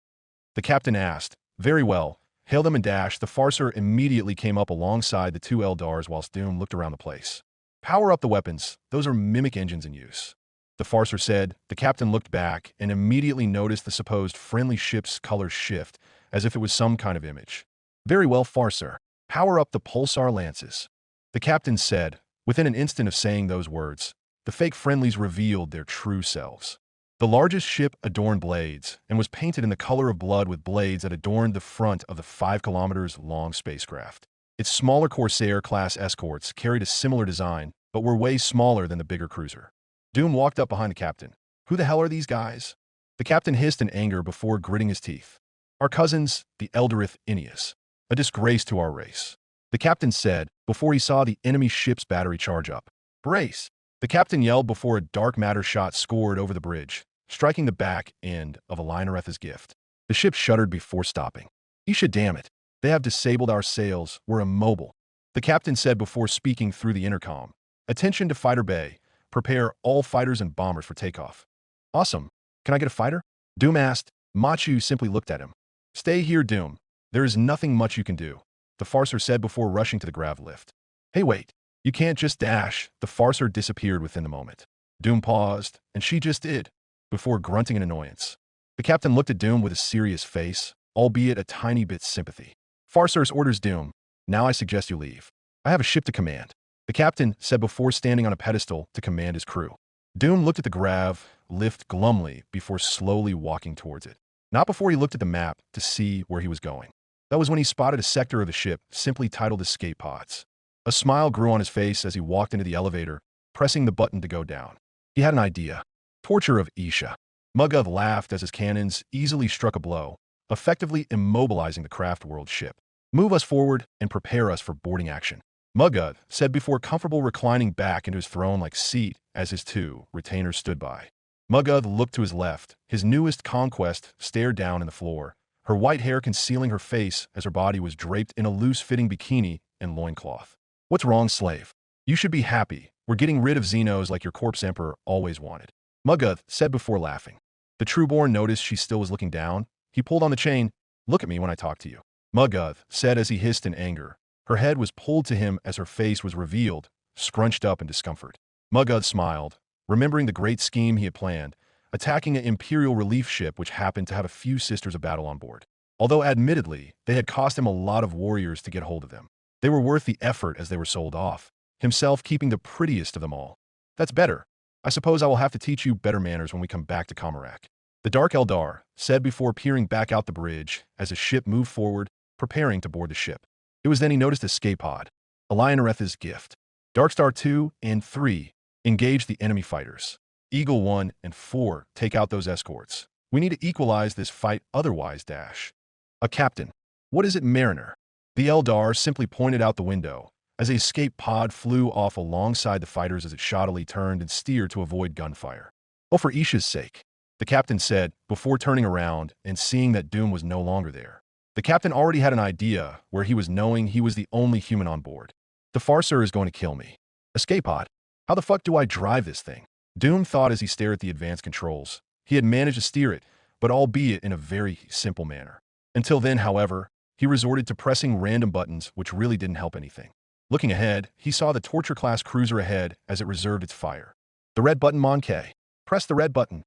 The captain asked. Very well. Hail them and dash. The farcer immediately came up alongside the two Eldars whilst Doom looked around the place. Power up the weapons. Those are mimic engines in use. The farcer said. The captain looked back and immediately noticed the supposed friendly ship's colors shift as if it was some kind of image. Very well, farcer. Power up the pulsar lances. The captain said. Within an instant of saying those words, the fake friendlies revealed their true selves. The largest ship adorned blades and was painted in the color of blood with blades that adorned the front of the 5 kilometers long spacecraft. Its smaller Corsair-class escorts carried a similar design, but were way smaller than the bigger cruiser. Doom walked up behind the captain. "Who the hell are these guys?" The captain hissed in anger before gritting his teeth. "Our cousins, the Elderith Ineus. A disgrace to our race," the captain said before he saw the enemy ship's battery charge up. "Brace!" The captain yelled before a dark matter shot scored over the bridge, striking the back end of a Lionoreth's gift. The ship shuddered before stopping. "Isha, damn it. They have disabled our sails. We're immobile," the captain said before speaking through the intercom. "Attention to Fighter Bay. Prepare all fighters and bombers for takeoff." "Awesome. Can I get a fighter?" Doom asked. Machu simply looked at him. "Stay here, Doom. There is nothing much you can do," the Farser said before rushing to the grav lift. "Hey, wait. You can't just dash." The Farser disappeared within the moment. Doom paused, and she just did, before grunting in annoyance. The captain looked at Doom with a serious face, albeit a tiny bit sympathy. "Farser's orders, Doom. Now I suggest you leave. I have a ship to command," the captain said before standing on a pedestal to command his crew. Doom looked at the grav lift glumly before slowly walking towards it. Not before he looked at the map to see where he was going. That was when he spotted a sector of the ship simply titled Escape Pods. A smile grew on his face as he walked into the elevator, pressing the button to go down. He had an idea. Torture of Isha. Mugav laughed as his cannons easily struck a blow, effectively immobilizing the craft world ship. "Move us forward and prepare us for boarding action," Mugav said before comfortable reclining back into his throne-like seat as his 2 retainers stood by. Mugav looked to his left. His newest conquest stared down in the floor, her white hair concealing her face as her body was draped in a loose-fitting bikini and loincloth. "What's wrong, slave? You should be happy. We're getting rid of Xenos like your corpse emperor always wanted," Mugav said before laughing. The Trueborn noticed she still was looking down. He pulled on the chain. "Look at me when I talk to you," Mugav said as he hissed in anger. Her head was pulled to him as her face was revealed, scrunched up in discomfort. Mugav smiled, remembering the great scheme he had planned, attacking an Imperial relief ship which happened to have a few Sisters of Battle on board. Although admittedly, they had cost him a lot of warriors to get hold of them. They were worth the effort as they were sold off, himself keeping the prettiest of them all. "That's better. I suppose I will have to teach you better manners when we come back to Comarak," the Dark Eldar said before peering back out the bridge as the ship moved forward, preparing to board the ship. It was then he noticed Escape Pod, a Lionoreth's gift. Darkstar 2 and 3 engage the enemy fighters. Eagle 1 and 4 take out those escorts. "We need to equalize this fight otherwise, dash." "A captain. What is it, Mariner?" The Eldar simply pointed out the window as the escape pod flew off alongside the fighters as it shoddily turned and steered to avoid gunfire. "Oh, for Isha's sake," the captain said before turning around and seeing that Doom was no longer there. The captain already had an idea where he was knowing he was the only human on board. "The Farser is going to kill me. Escape pod? How the fuck do I drive this thing?" Doom thought as he stared at the advanced controls. He had managed to steer it, but albeit in a very simple manner. Until then, however, he resorted to pressing random buttons which really didn't help anything. Looking ahead, he saw the Torture-class cruiser ahead as it reserved its fire. "The red button, Monkey. Press the red button."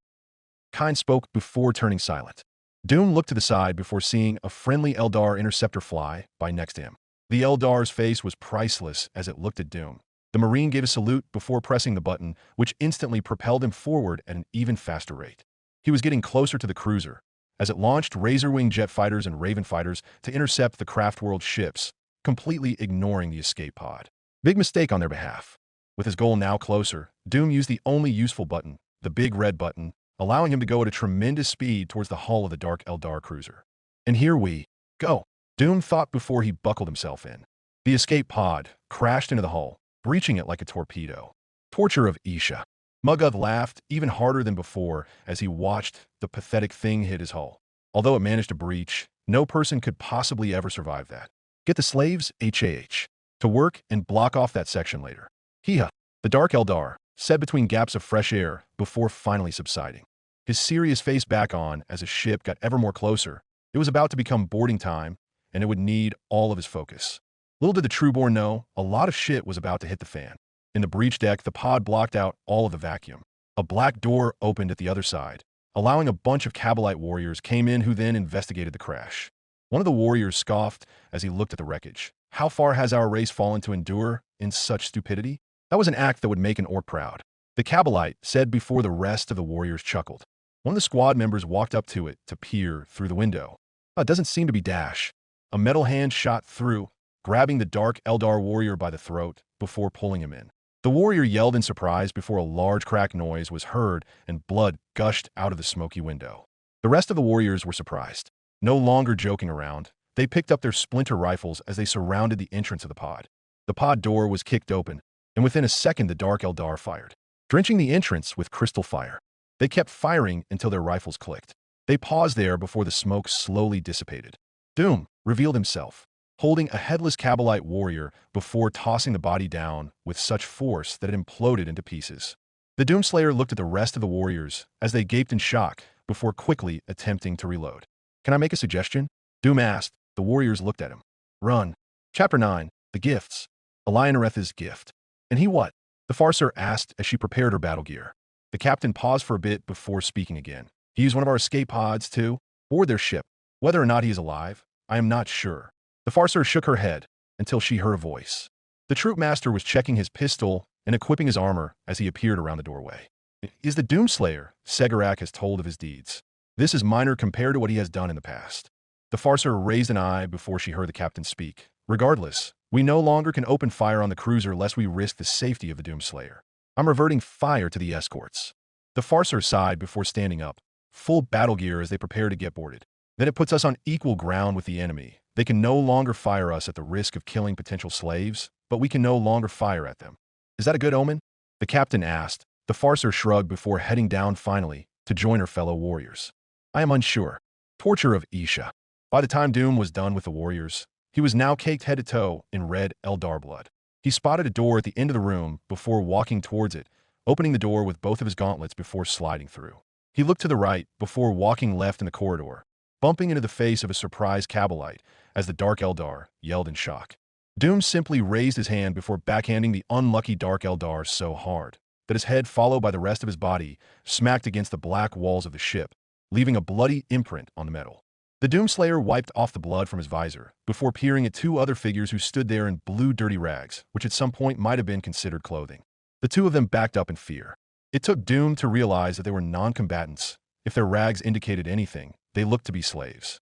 Kine spoke before turning silent. Doom looked to the side before seeing a friendly Eldar interceptor fly by next to him. The Eldar's face was priceless as it looked at Doom. The Marine gave a salute before pressing the button, which instantly propelled him forward at an even faster rate. He was getting closer to the cruiser, as it launched Razorwing jet fighters and Raven fighters to intercept the craft world ships, completely ignoring the escape pod. Big mistake on their behalf. With his goal now closer, Doom used the only useful button, the big red button, allowing him to go at a tremendous speed towards the hull of the Dark Eldar cruiser. "And here we go," Doom thought before he buckled himself in. The escape pod crashed into the hull, breaching it like a torpedo. "Torture of Isha." Mugav laughed even harder than before as he watched the pathetic thing hit his hull. Although it managed to breach, no person could possibly ever survive that. "Get the slaves, to work and block off that section later." "Hiha," the Dark Eldar said between gaps of fresh air before finally subsiding. His serious face back on as the ship got ever more closer. It was about to become boarding time, and it would need all of his focus. Little did the Trueborn know, a lot of shit was about to hit the fan. In the breach deck, the pod blocked out all of the vacuum. A black door opened at the other side, allowing a bunch of Kabalite warriors came in who then investigated the crash. One of the warriors scoffed as he looked at the wreckage. "How far has our race fallen to endure in such stupidity?" That was an act that would make an orc proud, the Kabalite said before the rest of the warriors chuckled. One of the squad members walked up to it to peer through the window. It doesn't seem to be Dash. A metal hand shot through, grabbing the dark Eldar warrior by the throat before pulling him in. The warrior yelled in surprise before a large crack noise was heard and blood gushed out of the smoky window. The rest of the warriors were surprised. No longer joking around, they picked up their splinter rifles as they surrounded the entrance of the pod. The pod door was kicked open, and within a second the dark Eldar fired, drenching the entrance with crystal fire. They kept firing until their rifles clicked. They paused there before the smoke slowly dissipated. Doom revealed himself, holding a headless Kabalite warrior before tossing the body down with such force that it imploded into pieces. The Doomslayer looked at the rest of the warriors as they gaped in shock before quickly attempting to reload. "Can I make a suggestion?" Doom asked. The warriors looked at him. "Run." Chapter 9. The Gifts. Alionaretha's Gift. "And he what?" the Farser asked as she prepared her battle gear. The captain paused for a bit before speaking again. "He used one of our escape pods to board their ship. Whether or not he is alive, I am not sure." The Farser shook her head until she heard a voice. The troop master was checking his pistol and equipping his armor as he appeared around the doorway. "It is the Doomslayer," Segarak has told of his deeds. "This is minor compared to what he has done in the past." The Farser raised an eye before she heard the captain speak. "Regardless, we no longer can open fire on the cruiser lest we risk the safety of the Doomslayer. I'm reverting fire to the escorts." The Farser sighed before standing up, full battle gear as they prepare to get boarded. "Then it puts us on equal ground with the enemy. They can no longer fire us at the risk of killing potential slaves, but we can no longer fire at them. Is that a good omen?" the captain asked. The Farser shrugged before heading down finally to join her fellow warriors. "I am unsure." Torture of Isha. By the time Doom was done with the warriors, he was now caked head to toe in red Eldar blood. He spotted a door at the end of the room before walking towards it, opening the door with both of his gauntlets before sliding through. He looked to the right before walking left in the corridor, bumping into the face of a surprised Kabalite as the Dark Eldar yelled in shock. Doom simply raised his hand before backhanding the unlucky Dark Eldar so hard that his head, followed by the rest of his body, smacked against the black walls of the ship, leaving a bloody imprint on the metal. The Doomslayer wiped off the blood from his visor before peering at two other figures who stood there in blue dirty rags, which at some point might have been considered clothing. The two of them backed up in fear. It took Doom to realize that they were non-combatants. If their rags indicated anything, they looked to be slaves.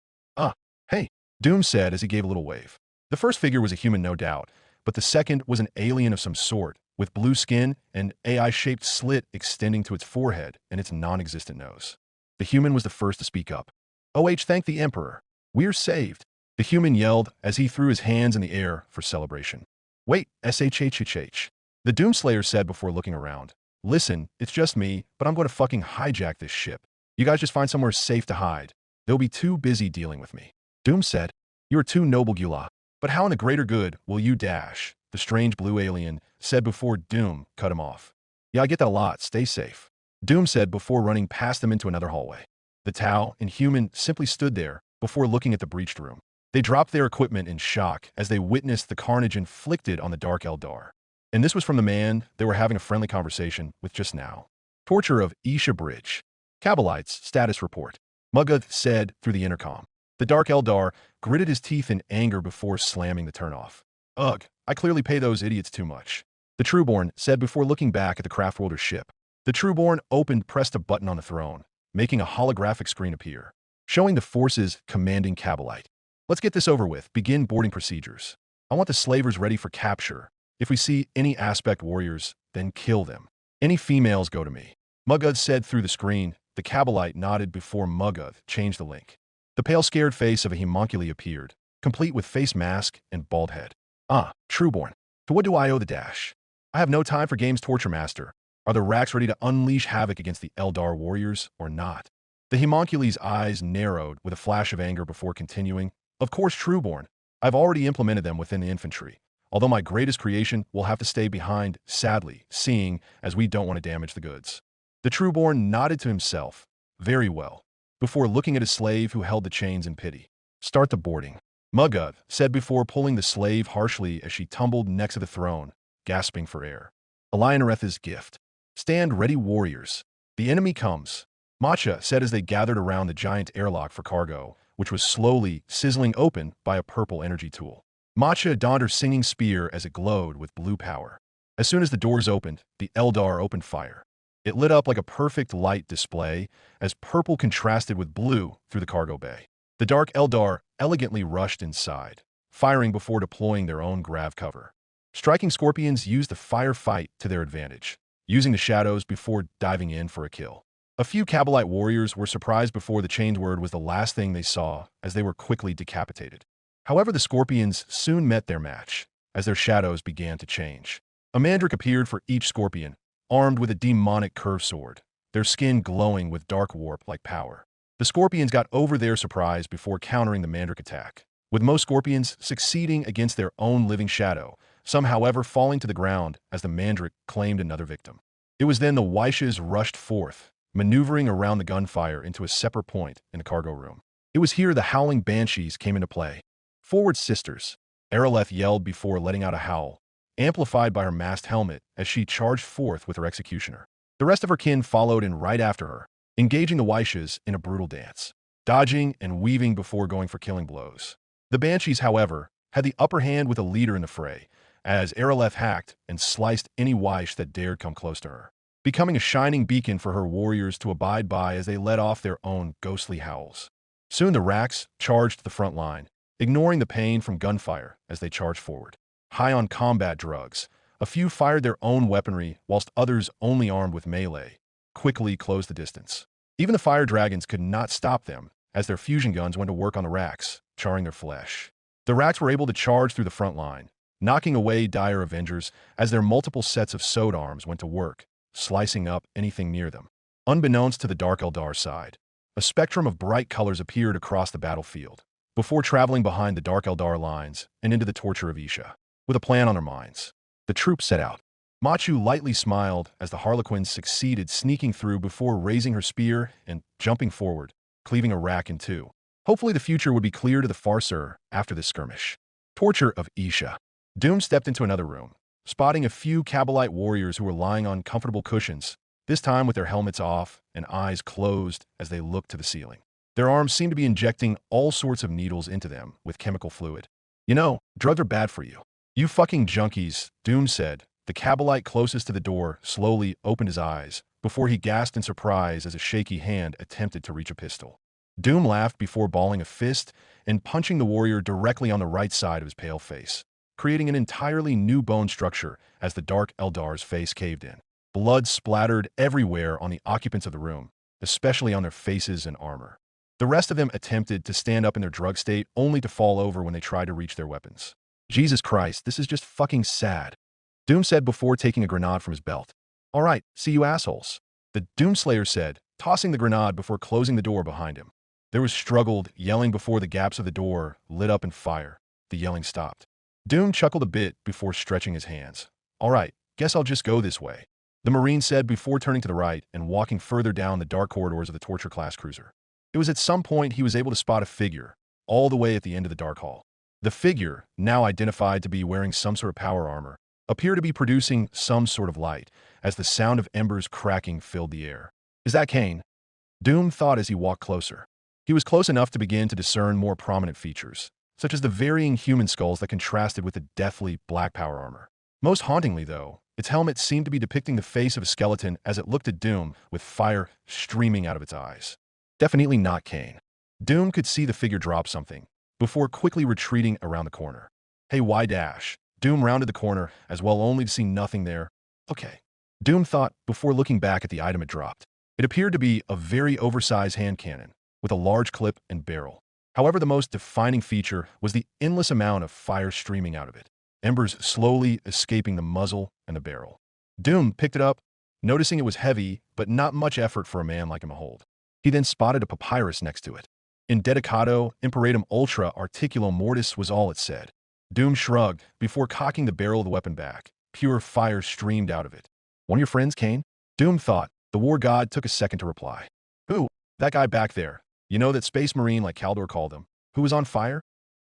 Hey," Doom said as he gave a little wave. The first figure was a human, no doubt, but the second was an alien of some sort, with blue skin and AI-shaped slit extending to its forehead and its non-existent nose. The human was the first to speak up. Thank the Emperor. We're saved," the human yelled as he threw his hands in the air for celebration. "Wait, shhhh," the Doomslayer said before looking around. "Listen, it's just me, but I'm going to fucking hijack this ship. You guys just find somewhere safe to hide. They'll be too busy dealing with me." Doom said, "You are too noble, Gula. But how in the greater good will you dash?" the strange blue alien said before Doom cut him off. "Yeah, I get that a lot. Stay safe," Doom said before running past them into another hallway. The Tau and human simply stood there before looking at the breached room. They dropped their equipment in shock as they witnessed the carnage inflicted on the Dark Eldar. And this was from the man they were having a friendly conversation with just now. Torture of Isha Bridge. Kabalite's status report. Mugath said through the intercom. The Dark Eldar gritted his teeth in anger before slamming the turnoff. "Ugh, I clearly pay those idiots too much," the Trueborn said before looking back at the Craftworlder ship. The Trueborn pressed a button on the throne, making a holographic screen appear, showing the forces commanding Kabalite. "Let's get this over with. Begin boarding procedures. I want the slavers ready for capture. If we see any aspect warriors, then kill them. Any females go to me," Mugath said through the screen. The Kabalite nodded before Mugath changed the link. The pale, scared face of a homunculi appeared, complete with face mask and bald head. Trueborn. To what do I owe the dash? I have no time for games, Torture Master. Are the racks ready to unleash havoc against the Eldar warriors or not?" The homunculi's eyes narrowed with a flash of anger before continuing. "Of course, Trueborn. I've already implemented them within the infantry, although my greatest creation will have to stay behind, sadly, seeing as we don't want to damage the goods." The Trueborn nodded to himself. "Very well," before looking at his slave who held the chains in pity. "Start the boarding," Mugath said before pulling the slave harshly as she tumbled next to the throne, gasping for air. Alionaretha's Gift. "Stand ready, warriors. The enemy comes," Macha said as they gathered around the giant airlock for cargo, which was slowly sizzling open by a purple energy tool. Macha donned her singing spear as it glowed with blue power. As soon as the doors opened, the Eldar opened fire. It lit up like a perfect light display as purple contrasted with blue through the cargo bay. The Dark Eldar elegantly rushed inside, firing before deploying their own grav cover. Striking Scorpions used the firefight to their advantage, using the shadows before diving in for a kill. A few Kabalite warriors were surprised before the chained word was the last thing they saw as they were quickly decapitated. However, the Scorpions soon met their match as their shadows began to change. A Mandric appeared for each Scorpion, armed with a demonic curved sword, their skin glowing with dark warp-like power. The Scorpions got over their surprise before countering the Mandric attack, with most Scorpions succeeding against their own living shadow, some however falling to the ground as the Mandric claimed another victim. It was then the Weishes rushed forth, maneuvering around the gunfire into a separate point in the cargo room. It was here the howling banshees came into play. "Forward, sisters," Araleth yelled before letting out a howl, amplified by her masked helmet as she charged forth with her executioner. The rest of her kin followed in right after her, engaging the Weishes in a brutal dance, dodging and weaving before going for killing blows. The banshees, however, had the upper hand with a leader in the fray, as Araleth hacked and sliced any Weish that dared come close to her, becoming a shining beacon for her warriors to abide by as they let off their own ghostly howls. Soon the Raks charged the front line, ignoring the pain from gunfire as they charged forward. High on combat drugs, a few fired their own weaponry whilst others, only armed with melee, quickly closed the distance. Even the fire dragons could not stop them as their fusion guns went to work on the Raks, charring their flesh. The Raks were able to charge through the front line, knocking away dire Avengers as their multiple sets of sword arms went to work, slicing up anything near them. Unbeknownst to the Dark Eldar side, a spectrum of bright colors appeared across the battlefield, before traveling behind the Dark Eldar lines and into the torture of Isha. With a plan on their minds, the troops set out. Machu lightly smiled as the Harlequins succeeded sneaking through before raising her spear and jumping forward, cleaving a Rak in two. Hopefully the future would be clear to the Farseer after this skirmish. Torture of Isha. Doom stepped into another room, spotting a few Kabalite warriors who were lying on comfortable cushions, this time with their helmets off and eyes closed as they looked to the ceiling. Their arms seemed to be injecting all sorts of needles into them with chemical fluid. "You know, drugs are bad for you. You fucking junkies," Doom said. The Kabalite closest to the door slowly opened his eyes before he gasped in surprise as a shaky hand attempted to reach a pistol. Doom laughed before balling a fist and punching the warrior directly on the right side of his pale face, creating an entirely new bone structure as the Dark Eldar's face caved in. Blood splattered everywhere on the occupants of the room, especially on their faces and armor. The rest of them attempted to stand up in their drug state only to fall over when they tried to reach their weapons. "Jesus Christ, this is just fucking sad," Doom said before taking a grenade from his belt. "All right, see you assholes," the Doomslayer said, tossing the grenade before closing the door behind him. There was struggled yelling before the gaps of the door lit up in fire. The yelling stopped. Doom chuckled a bit before stretching his hands. "All right, guess I'll just go this way," the Marine said before turning to the right and walking further down the dark corridors of the torture-class cruiser. It was at some point he was able to spot a figure, all the way at the end of the dark hall. The figure, now identified to be wearing some sort of power armor, appeared to be producing some sort of light, as the sound of embers cracking filled the air. "Is that Kane?" Doom thought as he walked closer. He was close enough to begin to discern more prominent features, such as the varying human skulls that contrasted with the deathly black power armor. Most hauntingly, though, its helmet seemed to be depicting the face of a skeleton as it looked at Doom with fire streaming out of its eyes. Definitely not Kane. Doom could see the figure drop something, before quickly retreating around the corner. "Hey, why dash?" Doom rounded the corner, as well only to see nothing there. "Okay," Doom thought before looking back at the item it dropped. It appeared to be a very oversized hand cannon, with a large clip and barrel. However, the most defining feature was the endless amount of fire streaming out of it, embers slowly escaping the muzzle and the barrel. Doom picked it up, noticing it was heavy, but not much effort for a man like him to hold. He then spotted a papyrus next to it. In Dedicato Imperatum Ultra Articulum Mortis was all it said. Doom shrugged before cocking the barrel of the weapon back. Pure fire streamed out of it. "One of your friends, Kane?" Doom thought. The war god took a second to reply. "Who? That guy back there. You know, that space marine like Kaldor called him, who was on fire?"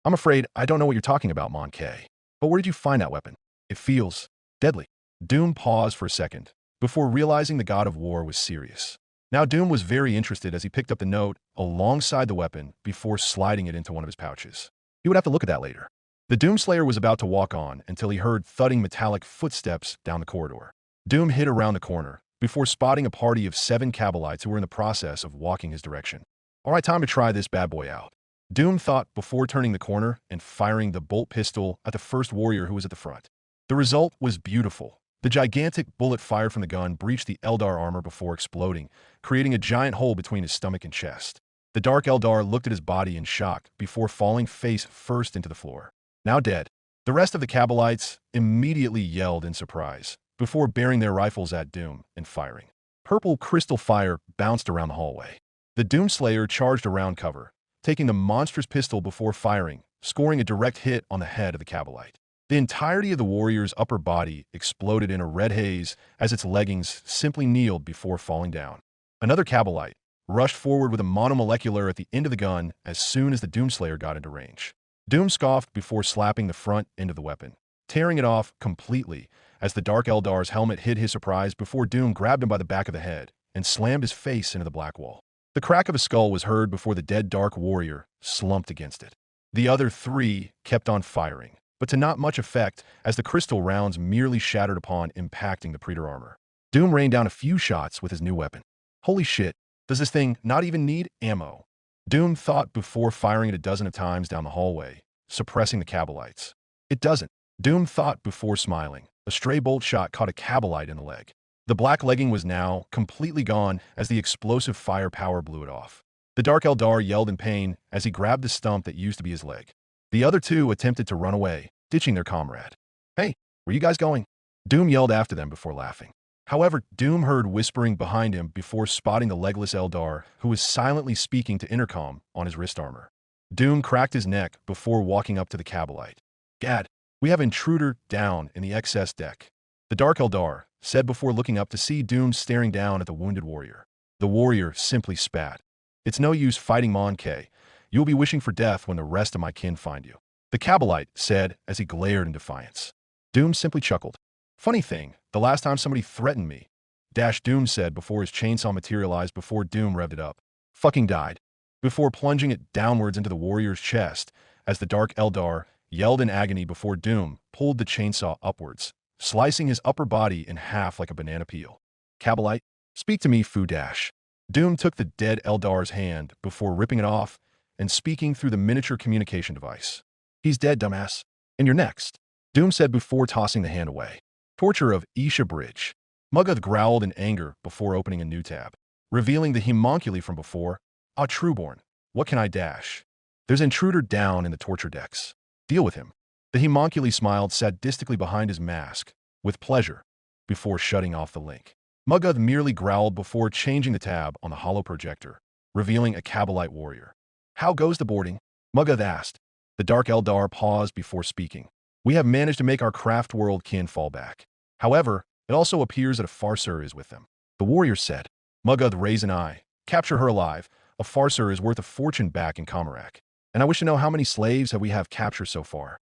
"I'm afraid I don't know what you're talking about, Mon K. But where did you find that weapon? It feels deadly." Doom paused for a second, before realizing the god of war was serious. Now Doom was very interested as he picked up the note alongside the weapon before sliding it into one of his pouches. He would have to look at that later. The Doomslayer was about to walk on until he heard thudding metallic footsteps down the corridor. Doom hid around the corner, before spotting a party of 7 Kabalites who were in the process of walking his direction. All right, time to try this bad boy out. Doom thought before turning the corner and firing the bolt pistol at the first warrior who was at the front. The result was beautiful. The gigantic bullet fired from the gun breached the Eldar armor before exploding, creating a giant hole between his stomach and chest. The Dark Eldar looked at his body in shock before falling face first into the floor. Now dead, the rest of the Kabalites immediately yelled in surprise before bearing their rifles at Doom and firing. Purple crystal fire bounced around the hallway. The Doomslayer charged around cover, taking the monstrous pistol before firing, scoring a direct hit on the head of the Kabalite. The entirety of the warrior's upper body exploded in a red haze as its leggings simply kneeled before falling down. Another Kabalite rushed forward with a monomolecular at the end of the gun as soon as the Doomslayer got into range. Doom scoffed before slapping the front end of the weapon, tearing it off completely as the Dark Eldar's helmet hid his surprise before Doom grabbed him by the back of the head and slammed his face into the black wall. The crack of a skull was heard before the dead Dark Warrior slumped against it. The other 3 kept on firing, but to not much effect as the crystal rounds merely shattered upon impacting the Praetor armor. Doom rained down a few shots with his new weapon. Holy shit, does this thing not even need ammo? Doom thought before firing it a dozen of times down the hallway, suppressing the Kabalites. It doesn't. Doom thought before smiling. A stray bolt shot caught a Kabalite in the leg. The black legging was now completely gone as the explosive firepower blew it off. The Dark Eldar yelled in pain as he grabbed the stump that used to be his leg. The other 2 attempted to run away, ditching their comrade. Hey, where you guys going? Doom yelled after them before laughing. However, Doom heard whispering behind him before spotting the legless Eldar who was silently speaking to intercom on his wrist armor. Doom cracked his neck before walking up to the Kabalite. Gad, we have intruder down in the excess deck. The Dark Eldar said before looking up to see Doom staring down at the wounded warrior. The warrior simply spat. It's no use fighting Mon K. You will be wishing for death when the rest of my kin find you. The Kabalite said as he glared in defiance. Doom simply chuckled. Funny thing, the last time somebody threatened me, Doom said before his chainsaw materialized before Doom revved it up. Fucking died. Before plunging it downwards into the warrior's chest as the Dark Eldar yelled in agony before Doom pulled the chainsaw upwards, slicing his upper body in half like a banana peel. Kabalite, speak to me, Fu Dash. Doom took the dead Eldar's hand before ripping it off and speaking through the miniature communication device. He's dead, dumbass. And you're next, Doom said before tossing the hand away. Torture of Isha Bridge. Mugath growled in anger before opening a new tab, revealing the homunculi from before. Ah, Trueborn, what can I dash? There's intruder down in the torture decks. Deal with him. The homunculi smiled sadistically behind his mask, with pleasure, before shutting off the link. Mugath merely growled before changing the tab on the hollow projector, revealing a Kabalite warrior. How goes the boarding? Mugath asked. The Dark Eldar paused before speaking. We have managed to make our craft world kin fall back. However, it also appears that a farser is with them. The warrior said. Mugath raised an eye. Capture her alive. A farser is worth a fortune back in Comarak. And I wish to know how many slaves have we captured so far.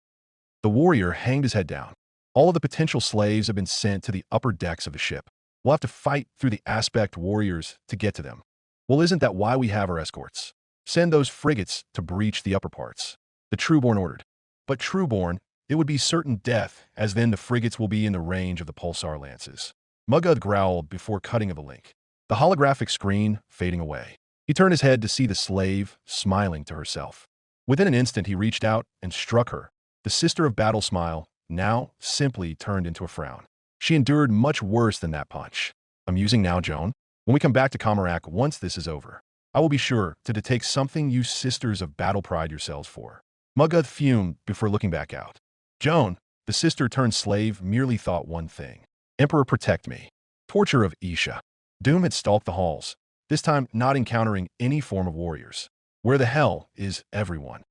The warrior hanged his head down. All of the potential slaves have been sent to the upper decks of the ship. We'll have to fight through the aspect warriors to get to them. Well, isn't that why we have our escorts? Send those frigates to breach the upper parts. The Trueborn ordered. But Trueborn, it would be certain death, as then the frigates will be in the range of the pulsar lances. Mugath growled before cutting of the link. The holographic screen fading away. He turned his head to see the slave smiling to herself. Within an instant, he reached out and struck her. The sister of battle smile now simply turned into a frown. She endured much worse than that punch. Amusing now, Joan? When we come back to Comarak once this is over, I will be sure to detect something you sisters of battle pride yourselves for. Mugath fumed before looking back out. Joan, the sister turned slave, merely thought one thing. Emperor, protect me. Torture of Isha. Doom had stalked the halls, this time not encountering any form of warriors. Where the hell is everyone?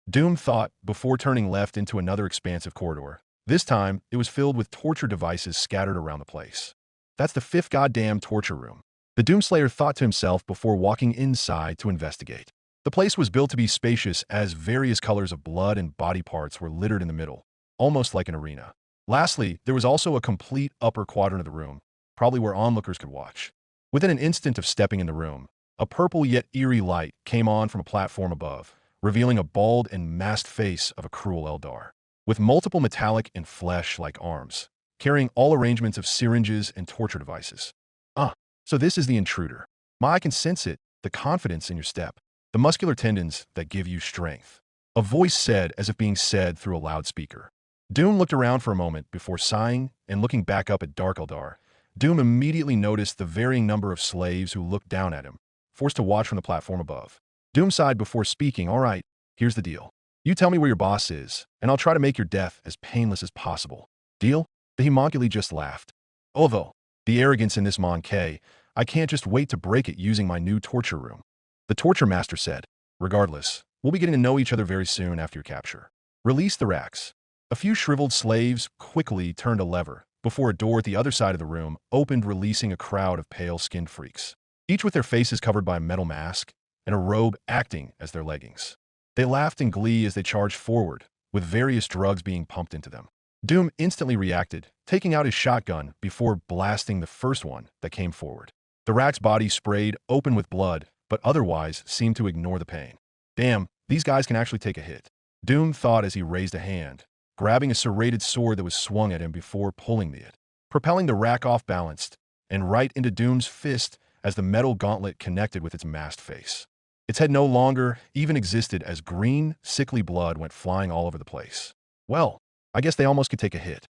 Doom thought before turning left into another expansive corridor. This time, it was filled with torture devices scattered around the place. That's the 5th goddamn torture room. The Doomslayer thought to himself before walking inside to investigate. The place was built to be spacious as various colors of blood and body parts were littered in the middle, almost like an arena. Lastly, there was also a complete upper quadrant of the room, probably where onlookers could watch. Within an instant of stepping in the room, a purple yet eerie light came on from a platform above, revealing a bald and masked face of a cruel Eldar, with multiple metallic and flesh-like arms, carrying all arrangements of syringes and torture devices. Ah, so this is the intruder. I can sense it, the confidence in your step, the muscular tendons that give you strength. A voice said as if being said through a loudspeaker. Doom looked around for a moment before sighing and looking back up at Dark Eldar. Doom immediately noticed the varying number of slaves who looked down at him, forced to watch from the platform above. Doom sighed before speaking. All right, here's the deal. You tell me where your boss is, and I'll try to make your death as painless as possible. Deal? The homunculi just laughed. Although, the arrogance in this Mon-K, I can't just wait to break it using my new torture room. The torture master said. Regardless, we'll be getting to know each other very soon after your capture. Release the racks. A few shriveled slaves quickly turned a lever before a door at the other side of the room opened, releasing a crowd of pale-skinned freaks, each with their faces covered by a metal mask and a robe acting as their leggings. They laughed in glee as they charged forward, with various drugs being pumped into them. Doom instantly reacted, taking out his shotgun before blasting the first one that came forward. The rack's body sprayed open with blood, but otherwise seemed to ignore the pain. Damn, these guys can actually take a hit. Doom thought as he raised a hand, grabbing a serrated sword that was swung at him before pulling it, propelling the rack off-balanced and right into Doom's fist as the metal gauntlet connected with its masked face. Its head no longer even existed as green, sickly blood went flying all over the place. Well, I guess they almost could take a hit.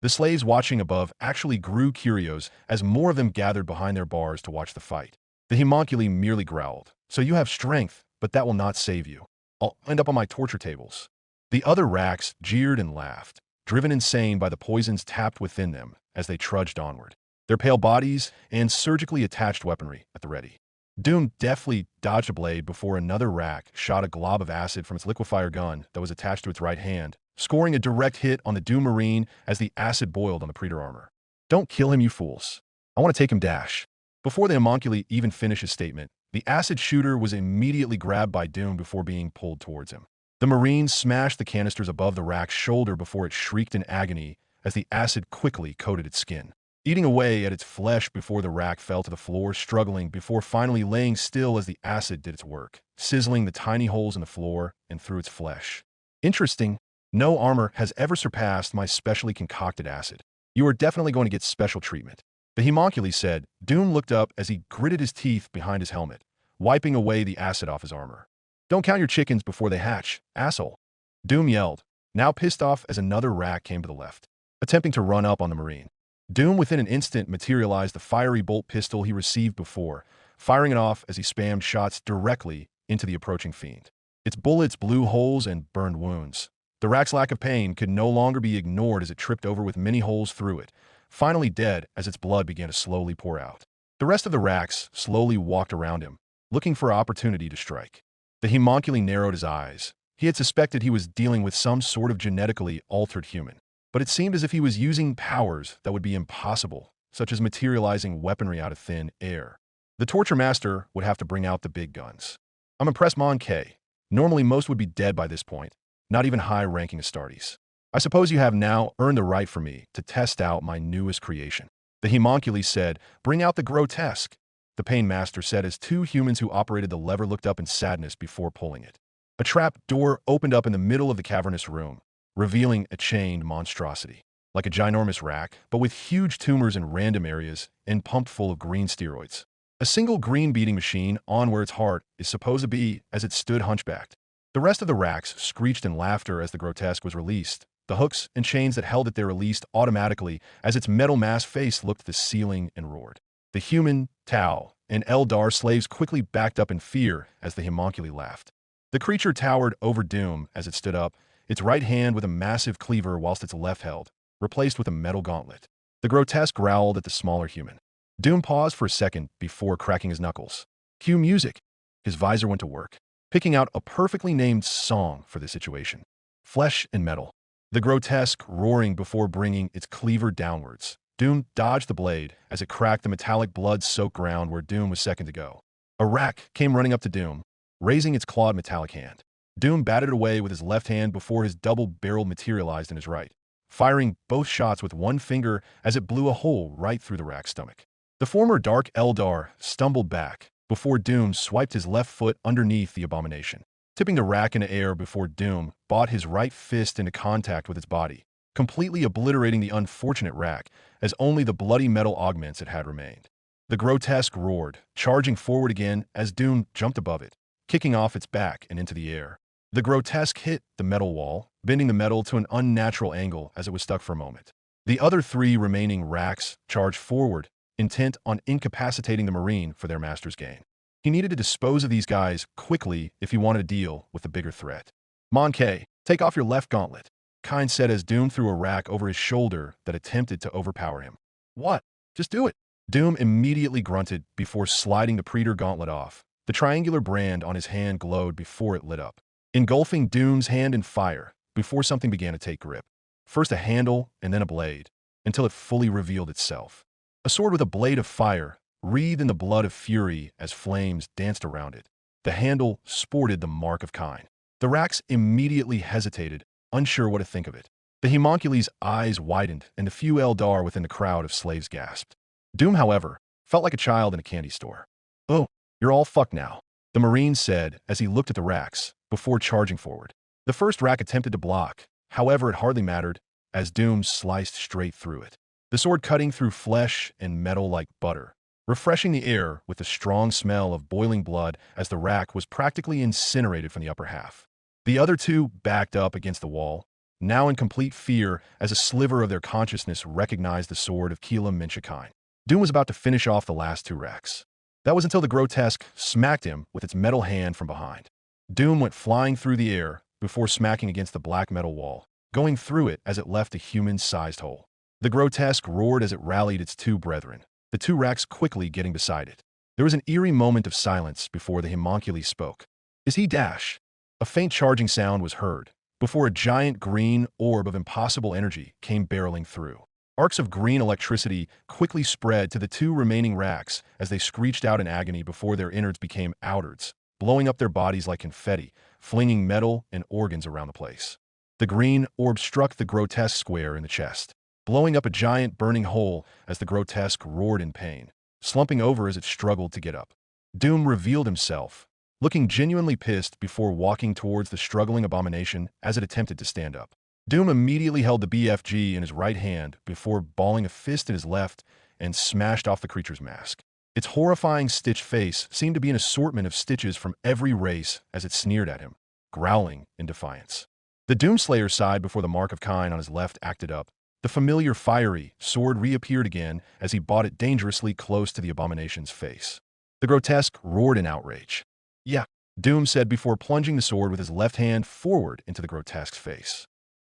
The slaves watching above actually grew curious as more of them gathered behind their bars to watch the fight. The homunculi merely growled. So you have strength, but that will not save you. I'll end up on my torture tables. The other racks jeered and laughed, driven insane by the poisons tapped within them as they trudged onward, their pale bodies and surgically attached weaponry at the ready. Doom deftly dodged a blade before another rack shot a glob of acid from its liquefier gun that was attached to its right hand, scoring a direct hit on the Doom Marine as the acid boiled on the Predator armor. Don't kill him, you fools. I want to take him dash. Before the homunculi even finished his statement, the acid shooter was immediately grabbed by Doom before being pulled towards him. The Marine smashed the canisters above the rack's shoulder before it shrieked in agony as the acid quickly coated its skin, eating away at its flesh before the rack fell to the floor, struggling before finally laying still as the acid did its work, sizzling the tiny holes in the floor and through its flesh. Interesting. No armor has ever surpassed my specially concocted acid. You are definitely going to get special treatment. The homunculi said. Doom looked up as he gritted his teeth behind his helmet, wiping away the acid off his armor. Don't count your chickens before they hatch, asshole. Doom yelled, now pissed off as another rack came to the left, attempting to run up on the Marine. Doom within an instant materialized the fiery bolt pistol he received before, firing it off as he spammed shots directly into the approaching fiend. Its bullets blew holes and burned wounds. The rack's lack of pain could no longer be ignored as it tripped over with many holes through it, finally dead as its blood began to slowly pour out. The rest of the racks slowly walked around him, looking for an opportunity to strike. The homunculi narrowed his eyes. He had suspected he was dealing with some sort of genetically altered human, but it seemed as if he was using powers that would be impossible, such as materializing weaponry out of thin air. The torture master would have to bring out the big guns. I'm impressed, Mon-K. Normally most would be dead by this point, not even high-ranking Astartes. I suppose you have now earned the right for me to test out my newest creation. The homunculi said, bring out the grotesque. The pain master said as two humans who operated the lever looked up in sadness before pulling it. A trap door opened up in the middle of the cavernous room, revealing a chained monstrosity, like a ginormous rack, but with huge tumors in random areas and pumped full of green steroids. A single green beating machine on where its heart is supposed to be as it stood hunchbacked. The rest of the racks screeched in laughter as the grotesque was released. The hooks and chains that held it there released automatically as its metal mass face looked at the ceiling and roared. The human, Tau, and Eldar slaves quickly backed up in fear as the homunculi laughed. The creature towered over Doom as it stood up, its right hand with a massive cleaver whilst its left held, replaced with a metal gauntlet. The grotesque growled at the smaller human. Doom paused for a second before cracking his knuckles. Cue music. His visor went to work, picking out a perfectly named song for the situation. Flesh and metal. The grotesque roaring before bringing its cleaver downwards. Doom dodged the blade as it cracked the metallic blood-soaked ground where Doom was second to go. A rack came running up to Doom, raising its clawed metallic hand. Doom batted it away with his left hand before his double barrel materialized in his right, firing both shots with one finger as it blew a hole right through the rack's stomach. The former Dark Eldar stumbled back before Doom swiped his left foot underneath the abomination, tipping the rack into air before Doom brought his right fist into contact with its body, completely obliterating the unfortunate rack as only the bloody metal augments it had remained. The grotesque roared, charging forward again as Doom jumped above it, kicking off its back and into the air. The grotesque hit the metal wall, bending the metal to an unnatural angle as it was stuck for a moment. The other 3 remaining racks charged forward, intent on incapacitating the Marine for their master's gain. He needed to dispose of these guys quickly if he wanted to deal with the bigger threat. Monkey, take off your left gauntlet, Kine said as Doom threw a rack over his shoulder that attempted to overpower him. What? Just do it. Doom immediately grunted before sliding the Predator gauntlet off. The triangular brand on his hand glowed before it lit up, engulfing Doom's hand in fire before something began to take grip. First a handle and then a blade, until it fully revealed itself. A sword with a blade of fire, wreathed in the blood of fury as flames danced around it. The handle sported the mark of Kine. The racks immediately hesitated, unsure what to think of it. The homunculus' eyes widened, and the few Eldar within the crowd of slaves gasped. Doom, however, felt like a child in a candy store. Oh, you're all fucked now, the Marine said as he looked at the racks, before charging forward. The first rack attempted to block, however it hardly mattered, as Doom sliced straight through it. The sword cutting through flesh and metal like butter, refreshing the air with the strong smell of boiling blood as the rack was practically incinerated from the upper half. The other 2 backed up against the wall, now in complete fear as a sliver of their consciousness recognized the sword of Keelam Minchakine. Doom was about to finish off the last 2 racks. That was until the grotesque smacked him with its metal hand from behind. Doom went flying through the air before smacking against the black metal wall, going through it as it left a human-sized hole. The grotesque roared as it rallied its 2 brethren, the 2 racks quickly getting beside it. There was an eerie moment of silence before the homunculus spoke. Is he Dash? A faint charging sound was heard, before a giant green orb of impossible energy came barreling through. Arcs of green electricity quickly spread to the 2 remaining racks as they screeched out in agony before their innards became outards, blowing up their bodies like confetti, flinging metal and organs around the place. The green orb struck the grotesque square in the chest, blowing up a giant burning hole as the grotesque roared in pain, slumping over as it struggled to get up. Doom revealed himself, looking genuinely pissed before walking towards the struggling abomination as it attempted to stand up. Doom immediately held the BFG in his right hand before balling a fist in his left and smashed off the creature's mask. Its horrifying stitched face seemed to be an assortment of stitches from every race as it sneered at him, growling in defiance. The Doomslayer sighed before the mark of Kine on his left acted up. The familiar fiery sword reappeared again as he brought it dangerously close to the abomination's face. The grotesque roared in outrage. Yeah, Doom said before plunging the sword with his left hand forward into the grotesque's face.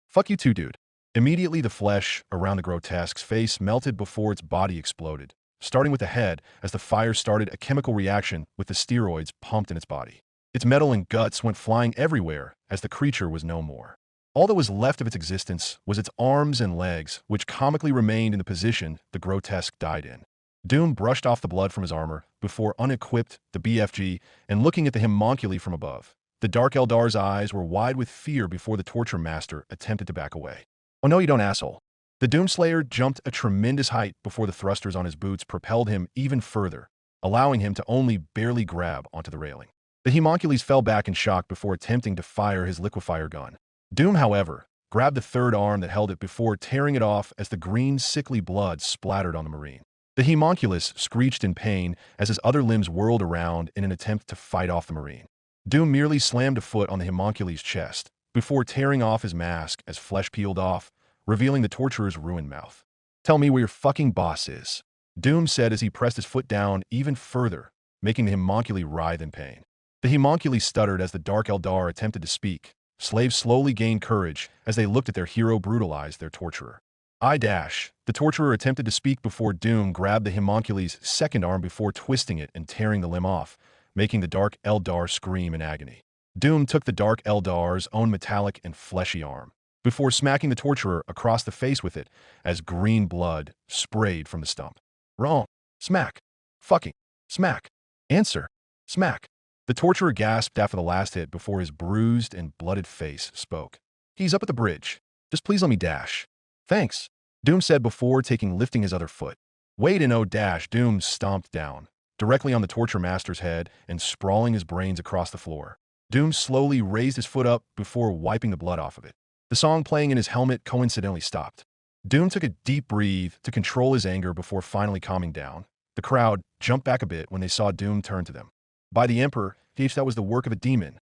Fuck you too, dude. Immediately the flesh around the grotesque's face melted before its body exploded, starting with the head as the fire started a chemical reaction with the steroids pumped in its body. Its metal and guts went flying everywhere as the creature was no more. All that was left of its existence was its arms and legs, which comically remained in the position the grotesque died in. Doom brushed off the blood from his armor before unequipped the BFG and looking at the homunculi from above. The Dark Eldar's eyes were wide with fear before the Torture Master attempted to back away. Oh no you don't, asshole. The Doomslayer jumped a tremendous height before the thrusters on his boots propelled him even further, allowing him to only barely grab onto the railing. The homunculus fell back in shock before attempting to fire his liquefier gun. Doom, however, grabbed the 3rd arm that held it before tearing it off as the green, sickly blood splattered on the Marine. The homunculus screeched in pain as his other limbs whirled around in an attempt to fight off the Marine. Doom merely slammed a foot on the homunculus' chest before tearing off his mask as flesh peeled off, revealing the torturer's ruined mouth. Tell me where your fucking boss is, Doom said as he pressed his foot down even further, making the homunculi writhe in pain. The homunculus stuttered as the Dark Eldar attempted to speak. Slaves slowly gained courage as they looked at their hero brutalize their torturer. The torturer attempted to speak before Doom grabbed the homunculus' 2nd arm before twisting it and tearing the limb off, making the Dark Eldar scream in agony. Doom took the Dark Eldar's own metallic and fleshy arm, before smacking the torturer across the face with it as green blood sprayed from the stump. Wrong. Smack. Fucking. Smack. Answer. Smack. The torturer gasped after the last hit before his bruised and blooded face spoke. He's up at the bridge. Just please let me dash. Thanks, Doom said before lifting his other foot. Wait and oh dash, Doom stomped down, directly on the Torture Master's head and sprawling his brains across the floor. Doom slowly raised his foot up before wiping the blood off of it. The song playing in his helmet coincidentally stopped. Doom took a deep breath to control his anger before finally calming down, The crowd jumped back a bit when they saw Doom turn to them. By the Emperor, that was the work of a demon.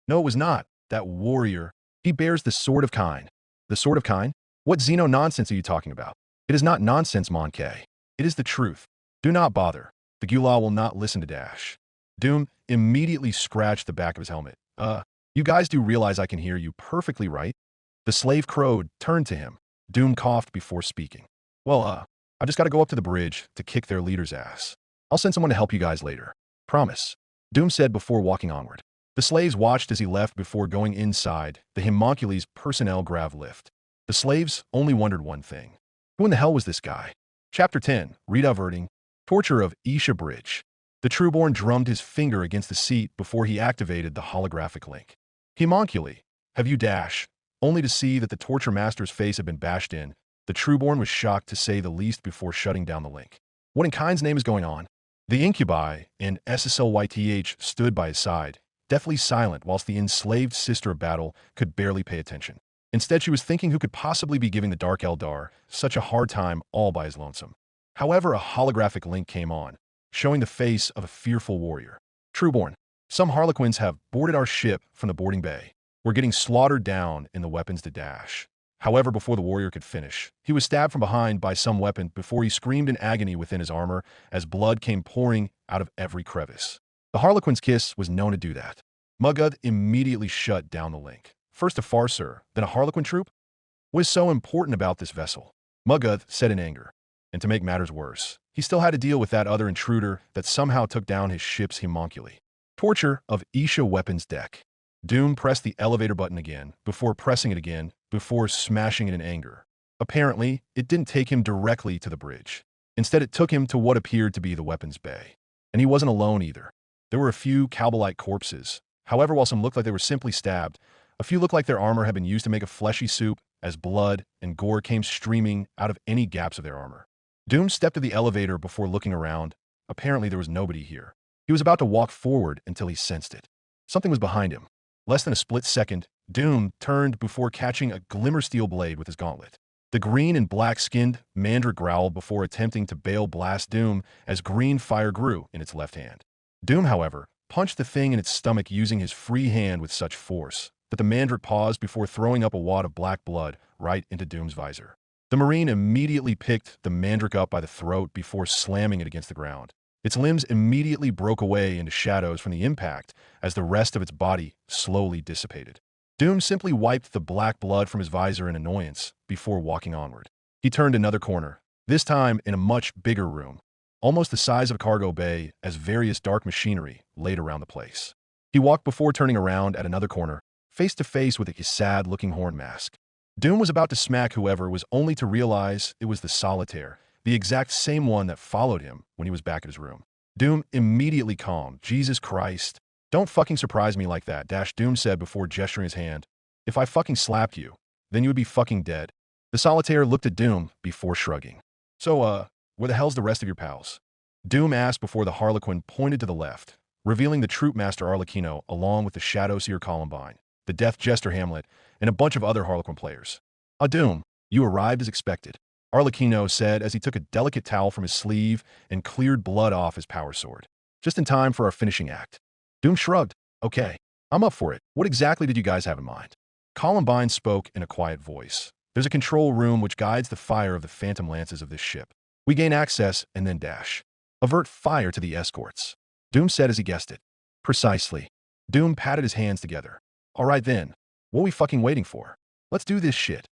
No, it was not. That warrior, he bears the sword of Kine. The sword of Kine? What Xeno nonsense are you talking about? It is not nonsense, Monkey. It is the truth. Do not bother. The Gulaw will not listen to Dash. Doom immediately scratched the back of his helmet. You guys do realize I can hear you perfectly, right? The slave crowed, turned to him. Doom coughed before speaking. Well, I just gotta go up to the bridge to kick their leader's ass. I'll send someone to help you guys later. Promise. Doom said before walking onward. The slaves watched as he left before going inside the Homunculus personnel grav lift. The slaves only wondered one thing. Who in the hell was this guy? Chapter 10, Rediverting, Torture of Isha Bridge. The Trueborn drummed his finger against the seat before he activated the holographic link. Homunculi, have you dash? Only to see that the torture master's face had been bashed in, the Trueborn was shocked to say the least before shutting down the link. What in Kine's name is going on? The incubi and SSLYTH stood by his side, deathly silent whilst the enslaved sister of battle could barely pay attention. Instead, she was thinking who could possibly be giving the Dark Eldar such a hard time all by his lonesome. However, a holographic link came on, showing the face of a fearful warrior. Trueborn, some Harlequins have boarded our ship from the boarding bay. We're getting slaughtered down in the weapons to dash. However, before the warrior could finish, he was stabbed from behind by some weapon before he screamed in agony within his armor as blood came pouring out of every crevice. The Harlequin's kiss was known to do that. Mugud immediately shut down the link. First a farser, then a Harlequin troop? What is so important about this vessel? Mugud said in anger. And to make matters worse, he still had to deal with that other intruder that somehow took down his ship's homunculi. Torture of Isha weapons deck. Doom pressed the elevator button again, before pressing it again, before smashing it in anger. Apparently, it didn't take him directly to the bridge. Instead, it took him to what appeared to be the weapons bay. And he wasn't alone either. There were a few Cowbellite corpses. However, while some looked like they were simply stabbed, a few looked like their armor had been used to make a fleshy soup as blood and gore came streaming out of any gaps of their armor. Doom stepped to the elevator before looking around. Apparently, there was nobody here. He was about to walk forward until he sensed it. Something was behind him. Less than a split second, Doom turned before catching a glimmer steel blade with his gauntlet. The green and black-skinned Mandrake growled before attempting to bail blast Doom as green fire grew in its left hand. Doom, however, punched the thing in its stomach using his free hand with such force that the Mandrake paused before throwing up a wad of black blood right into Doom's visor. The Marine immediately picked the Mandrake up by the throat before slamming it against the ground. Its limbs immediately broke away into shadows from the impact as the rest of its body slowly dissipated. Doom simply wiped the black blood from his visor in annoyance before walking onward. He turned another corner, this time in a much bigger room, almost the size of a cargo bay as various dark machinery laid around the place. He walked before turning around at another corner, face to face with a sad-looking horn mask. Doom was about to smack whoever was only to realize it was the Solitaire, the exact same one that followed him when he was back at his room. Doom immediately calmed. Jesus Christ. Don't fucking surprise me like that, Doom said before gesturing his hand. If I fucking slapped you, then you would be fucking dead. The Solitaire looked at Doom before shrugging. So, where the hell's the rest of your pals? Doom asked before the Harlequin pointed to the left, revealing the Troop Master Arlecchino along with the Shadowseer Columbine, the Death Jester Hamlet, and a bunch of other Harlequin players. Doom, you arrived as expected, Arlecchino said as he took a delicate towel from his sleeve and cleared blood off his power sword. Just in time for our finishing act. Doom shrugged. Okay, I'm up for it. What exactly did you guys have in mind? Columbine spoke in a quiet voice. There's a control room which guides the fire of the phantom lances of this ship. We gain access and then dash. Avert fire to the escorts. Doom said as he guessed it. Precisely. Doom patted his hands together. All right then. What are we fucking waiting for? Let's do this shit.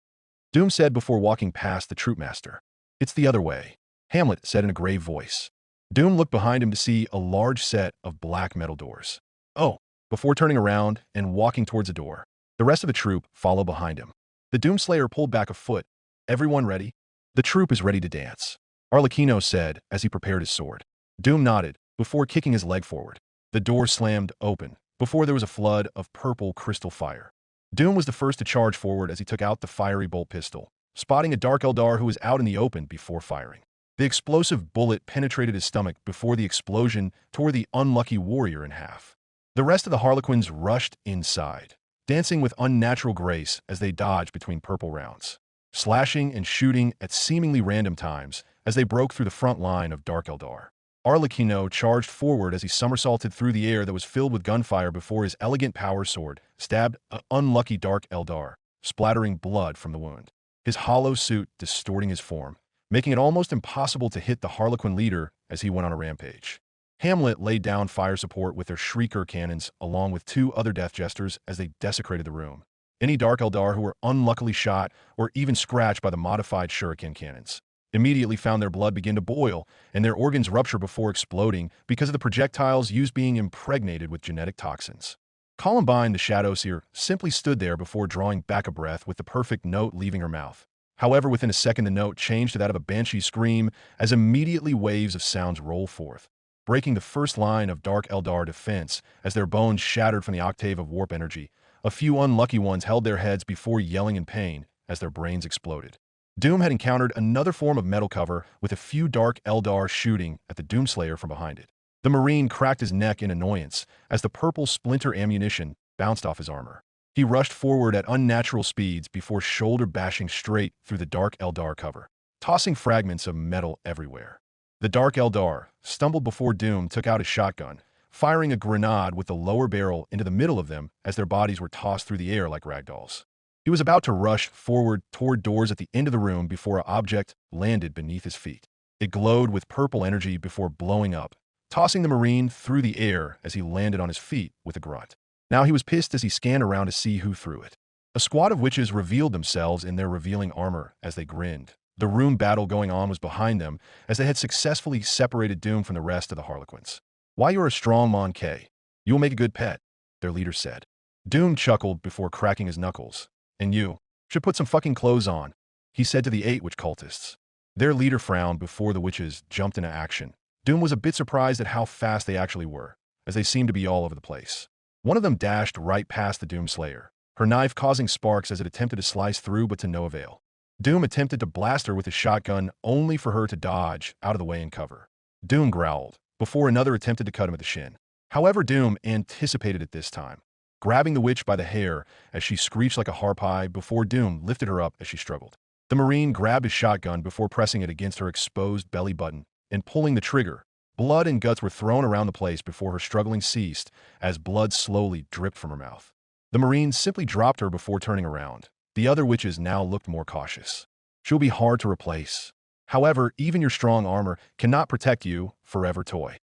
Doom said before walking past the Troop Master. It's the other way, Hamlet said in a grave voice. Doom looked behind him to see a large set of black metal doors. Oh, before turning around and walking towards the door. The rest of the troop followed behind him. The Doomslayer pulled back a foot. Everyone ready? The troop is ready to dance, Arlecchino said as he prepared his sword. Doom nodded before kicking his leg forward. The door slammed open before there was a flood of purple crystal fire. Doom was the first to charge forward as he took out the fiery bolt pistol, spotting a Dark Eldar who was out in the open before firing. The explosive bullet penetrated his stomach before the explosion tore the unlucky warrior in half. The rest of the Harlequins rushed inside, dancing with unnatural grace as they dodged between purple rounds, slashing and shooting at seemingly random times as they broke through the front line of Dark Eldar. Arlecchino charged forward as he somersaulted through the air that was filled with gunfire before his elegant power sword stabbed an unlucky Dark Eldar, splattering blood from the wound. His hollow suit distorting his form, making it almost impossible to hit the Harlequin leader as he went on a rampage. Hamlet laid down fire support with their Shrieker cannons along with 2 other Death Jesters as they desecrated the room. Any Dark Eldar who were unluckily shot or even scratched by the modified Shuriken cannons immediately found their blood begin to boil and their organs rupture before exploding because of the projectiles used being impregnated with genetic toxins. Columbine, the Shadowseer, simply stood there before drawing back a breath with the perfect note leaving her mouth. However, within a second the note changed to that of a banshee scream as immediately waves of sounds roll forth, breaking the first line of Dark Eldar defense as their bones shattered from the octave of warp energy. A few unlucky ones held their heads before yelling in pain as their brains exploded. Doom had encountered another form of metal cover with a few Dark Eldar shooting at the Doomslayer from behind it. The Marine cracked his neck in annoyance as the purple splinter ammunition bounced off his armor. He rushed forward at unnatural speeds before shoulder bashing straight through the Dark Eldar cover, tossing fragments of metal everywhere. The Dark Eldar stumbled before Doom took out his shotgun, firing a grenade with the lower barrel into the middle of them as their bodies were tossed through the air like ragdolls. He was about to rush forward toward doors at the end of the room before an object landed beneath his feet. It glowed with purple energy before blowing up, tossing the Marine through the air as he landed on his feet with a grunt. Now he was pissed as he scanned around to see who threw it. A squad of witches revealed themselves in their revealing armor as they grinned. The room battle going on was behind them as they had successfully separated Doom from the rest of the Harlequins. "Why, you're a strong Mon K. You'll make a good pet," their leader said. Doom chuckled before cracking his knuckles. "And you should put some fucking clothes on," he said to the 8 witch cultists. Their leader frowned before the witches jumped into action. Doom was a bit surprised at how fast they actually were, as they seemed to be all over the place. One of them dashed right past the Doomslayer, her knife causing sparks as it attempted to slice through but to no avail. Doom attempted to blast her with his shotgun only for her to dodge out of the way and cover. Doom growled before another attempted to cut him at the shin. However, Doom anticipated it this time, grabbing the witch by the hair as she screeched like a harpy before Doom lifted her up as she struggled. The Marine grabbed his shotgun before pressing it against her exposed belly button and pulling the trigger. Blood and guts were thrown around the place before her struggling ceased as blood slowly dripped from her mouth. The Marine simply dropped her before turning around. The other witches now looked more cautious. "She'll be hard to replace. However, even your strong armor cannot protect you, forever toy."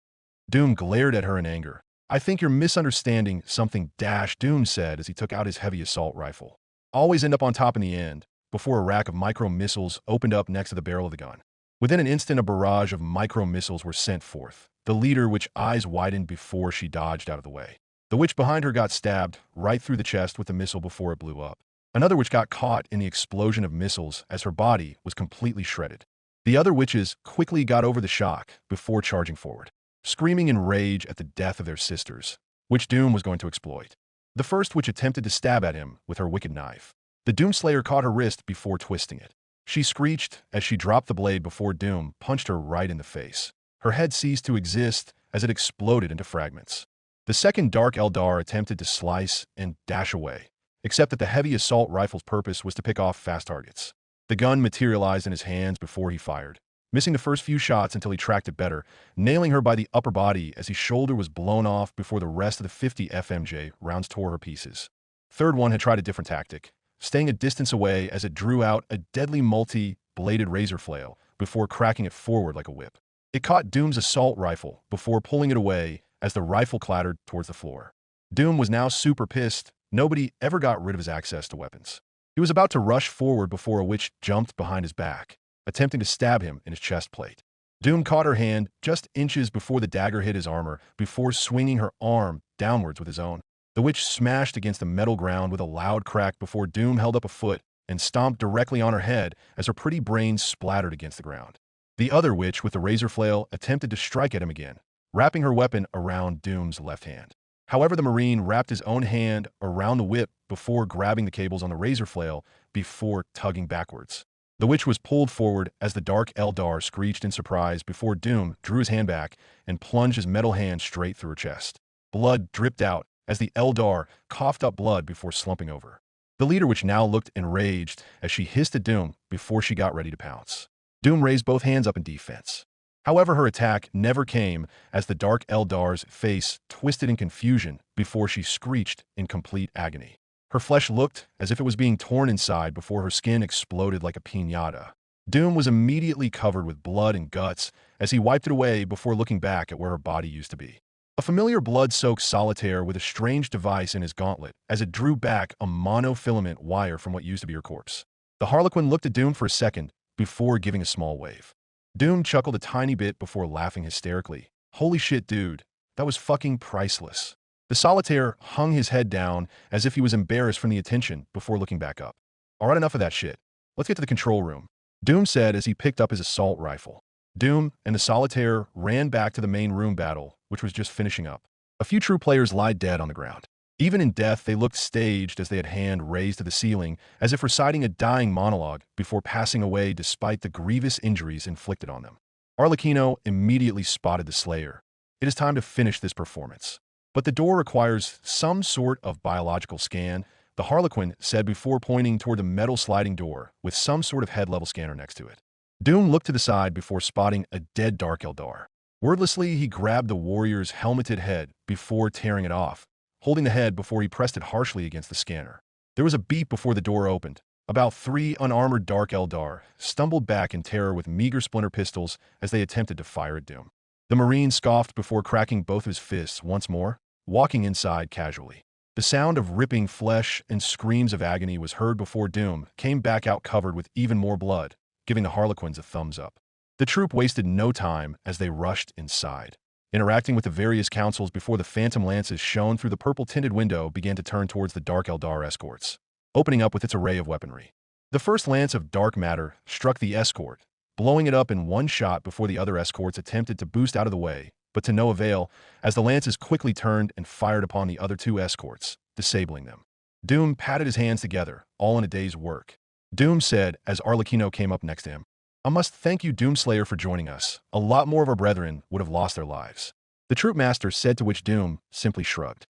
Doom glared at her in anger. "I think you're misunderstanding something," Doom said as he took out his heavy assault rifle. "Always end up on top in the end," before a rack of micro-missiles opened up next to the barrel of the gun. Within an instant, a barrage of micro-missiles were sent forth. The leader witch eyes widened before she dodged out of the way. The witch behind her got stabbed right through the chest with the missile before it blew up. Another witch got caught in the explosion of missiles as her body was completely shredded. The other witches quickly got over the shock before charging forward, screaming in rage at the death of their sisters, which Doom was going to exploit. The first witch attempted to stab at him with her wicked knife. The Doomslayer caught her wrist before twisting it. She screeched as she dropped the blade before Doom punched her right in the face. Her head ceased to exist as it exploded into fragments. The second Dark Eldar attempted to slice and dash away, except that the heavy assault rifle's purpose was to pick off fast targets. The gun materialized in his hands before he fired, missing the first few shots until he tracked it better, nailing her by the upper body as his shoulder was blown off before the rest of the 50 FMJ rounds tore her pieces. Third one had tried a different tactic, staying a distance away as it drew out a deadly multi-bladed razor flail before cracking it forward like a whip. It caught Doom's assault rifle before pulling it away as the rifle clattered towards the floor. Doom was now super pissed. Nobody ever got rid of his access to weapons. He was about to rush forward before a witch jumped behind his back, attempting to stab him in his chest plate. Doom caught her hand just inches before the dagger hit his armor before swinging her arm downwards with his own. The witch smashed against the metal ground with a loud crack before Doom held up a foot and stomped directly on her head as her pretty brains splattered against the ground. The other witch with the razor flail attempted to strike at him again, wrapping her weapon around Doom's left hand. However, the Marine wrapped his own hand around the whip before grabbing the cables on the razor flail before tugging backwards. The witch was pulled forward as the Dark Eldar screeched in surprise before Doom drew his hand back and plunged his metal hand straight through her chest. Blood dripped out as the Eldar coughed up blood before slumping over. The leader witch now looked enraged as she hissed at Doom before she got ready to pounce. Doom raised both hands up in defense. However, her attack never came as the Dark Eldar's face twisted in confusion before she screeched in complete agony. Her flesh looked as if it was being torn inside before her skin exploded like a piñata. Doom was immediately covered with blood and guts as he wiped it away before looking back at where her body used to be. A familiar blood-soaked solitaire with a strange device in his gauntlet as it drew back a monofilament wire from what used to be her corpse. The Harlequin looked at Doom for a second before giving a small wave. Doom chuckled a tiny bit before laughing hysterically. Holy shit, dude. That was fucking priceless. The solitaire hung his head down as if he was embarrassed from the attention before looking back up. All right, enough of that shit. Let's get to the control room, Doom said as he picked up his assault rifle. Doom and the solitaire ran back to the main room battle, which was just finishing up. A few true players lied dead on the ground. Even in death, they looked staged as they had hand raised to the ceiling, as if reciting a dying monologue before passing away despite the grievous injuries inflicted on them. Arlecchino immediately spotted the Slayer. It is time to finish this performance. But the door requires some sort of biological scan, the Harlequin said before pointing toward the metal sliding door with some sort of head-level scanner next to it. Doom looked to the side before spotting a dead Dark Eldar. Wordlessly, he grabbed the warrior's helmeted head before tearing it off, holding the head before he pressed it harshly against the scanner. There was a beep before the door opened. About 3 unarmored Dark Eldar stumbled back in terror with meager splinter pistols as they attempted to fire at Doom. The Marine scoffed before cracking both his fists once more, walking inside casually. The sound of ripping flesh and screams of agony was heard before Doom came back out covered with even more blood, giving the Harlequins a thumbs up. The troop wasted no time as they rushed inside. Interacting with the various councils before the phantom lances shone through the purple-tinted window began to turn towards the Dark Eldar escorts, opening up with its array of weaponry. The first lance of dark matter struck the escort, blowing it up in one shot before the other escorts attempted to boost out of the way, but to no avail, as the lances quickly turned and fired upon the other 2 escorts, disabling them. Doom patted his hands together, all in a day's work. Doom said as Arlecchino came up next to him, I must thank you, Doomslayer, for joining us. A lot more of our brethren would have lost their lives. The troop master said, to which Doom simply shrugged.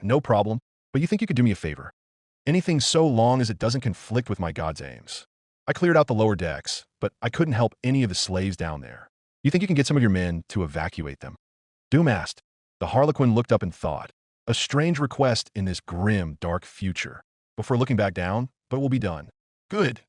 No problem, but you think you could do me a favor? Anything so long as it doesn't conflict with my god's aims. I cleared out the lower decks, but I couldn't help any of the slaves down there. You think you can get some of your men to evacuate them? Doom asked. The Harlequin looked up and thought. A strange request in this grim, dark future. Before looking back down, but it will be done. Good.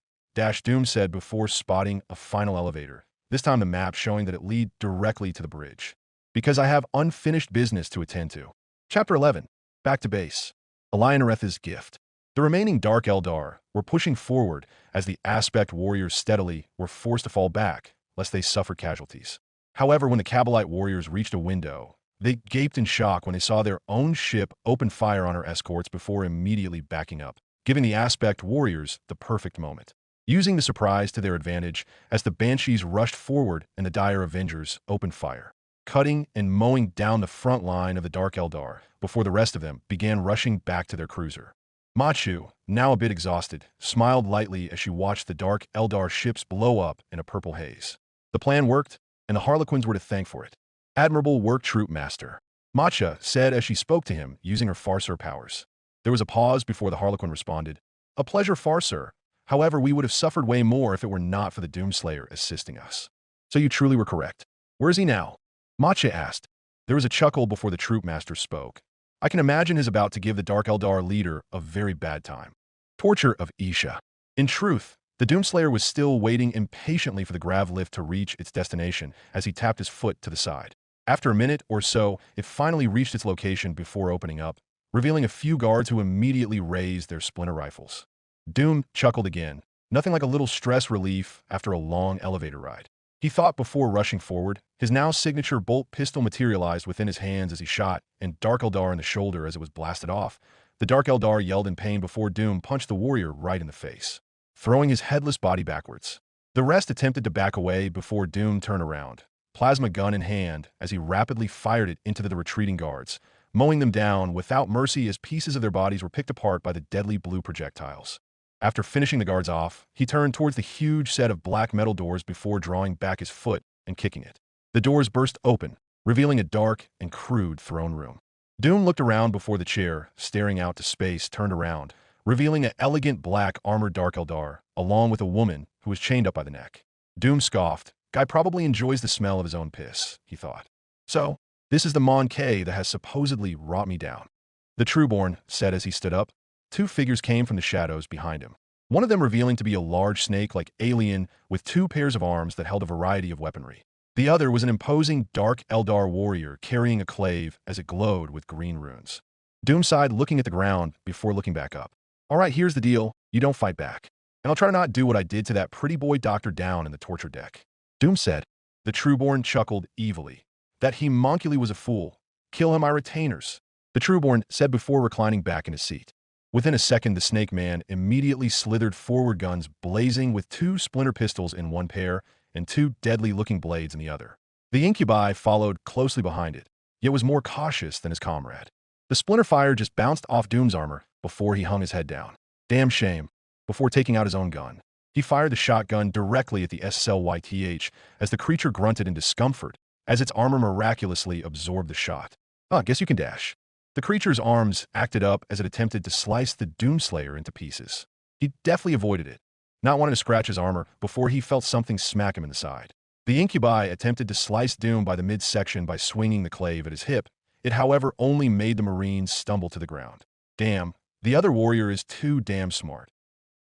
Doom said before spotting a final elevator, this time the map showing that it lead directly to the bridge. Because I have unfinished business to attend to. Chapter 11. Back to base. Alionaretha's gift. The remaining Dark Eldar were pushing forward as the Aspect warriors steadily were forced to fall back, lest they suffer casualties. However, when the Kabbalite warriors reached a window, they gaped in shock when they saw their own ship open fire on her escorts before immediately backing up, giving the Aspect warriors the perfect moment. Using the surprise to their advantage as the Banshees rushed forward and the Dire Avengers opened fire, cutting and mowing down the front line of the Dark Eldar before the rest of them began rushing back to their cruiser. Machu, now a bit exhausted, smiled lightly as she watched the Dark Eldar ships blow up in a purple haze. The plan worked, and the Harlequins were to thank for it. Admirable work, Troop Master, Macha said as she spoke to him using her Farseer powers. There was a pause before the Harlequin responded. A pleasure, Farseer. However, we would have suffered way more if it were not for the Doomslayer assisting us. So you truly were correct. Where is he now? Macha asked. There was a chuckle before the Troop Master spoke. I can imagine he's about to give the Dark Eldar leader a very bad time. Torture of Isha. In truth, the Doomslayer was still waiting impatiently for the grav lift to reach its destination as he tapped his foot to the side. After a minute or so, it finally reached its location before opening up, revealing a few guards who immediately raised their splinter rifles. Doom chuckled again, nothing like a little stress relief after a long elevator ride. He thought before rushing forward. His now signature bolt pistol materialized within his hands as he shot, and Dark Eldar in the shoulder as it was blasted off. The Dark Eldar yelled in pain before Doom punched the warrior right in the face, throwing his headless body backwards. The rest attempted to back away before Doom turned around, plasma gun in hand, as he rapidly fired it into the retreating guards, mowing them down without mercy as pieces of their bodies were picked apart by the deadly blue projectiles. After finishing the guards off, he turned towards the huge set of black metal doors before drawing back his foot and kicking it. The doors burst open, revealing a dark and crude throne room. Doom looked around before the chair, staring out to space, turned around, revealing an elegant black armored Dark Eldar, along with a woman who was chained up by the neck. Doom scoffed, Guy probably enjoys the smell of his own piss, he thought. So, this is the Mon K that has supposedly wrought me down. The Trueborn said as he stood up. Two figures came from the shadows behind him. One of them revealing to be a large snake-like alien with two pairs of arms that held a variety of weaponry. The other was an imposing dark Eldar warrior carrying a clave as it glowed with green runes. Doom sighed, looking at the ground before looking back up. All right, here's the deal. You don't fight back. And I'll try to not do what I did to that pretty boy Dr. Down in the torture deck. Doom said. The Trueborn chuckled evilly. That homunculi was a fool. Kill him, my retainers. The Trueborn said before reclining back in his seat. Within a second, the Snake Man immediately slithered forward, guns blazing with two splinter pistols in one pair and two deadly-looking blades in the other. The Incubi followed closely behind it, yet was more cautious than his comrade. The splinter fire just bounced off Doom's armor before he hung his head down. Damn shame. Before taking out his own gun, he fired the shotgun directly at the SLYTH as the creature grunted in discomfort as its armor miraculously absorbed the shot. Guess you can dash. The creature's arms acted up as it attempted to slice the Doomslayer into pieces. He deftly avoided it, not wanting to scratch his armor before he felt something smack him in the side. The Incubi attempted to slice Doom by the midsection by swinging the clave at his hip. It, however, only made the Marine stumble to the ground. Damn, the other warrior is too damn smart.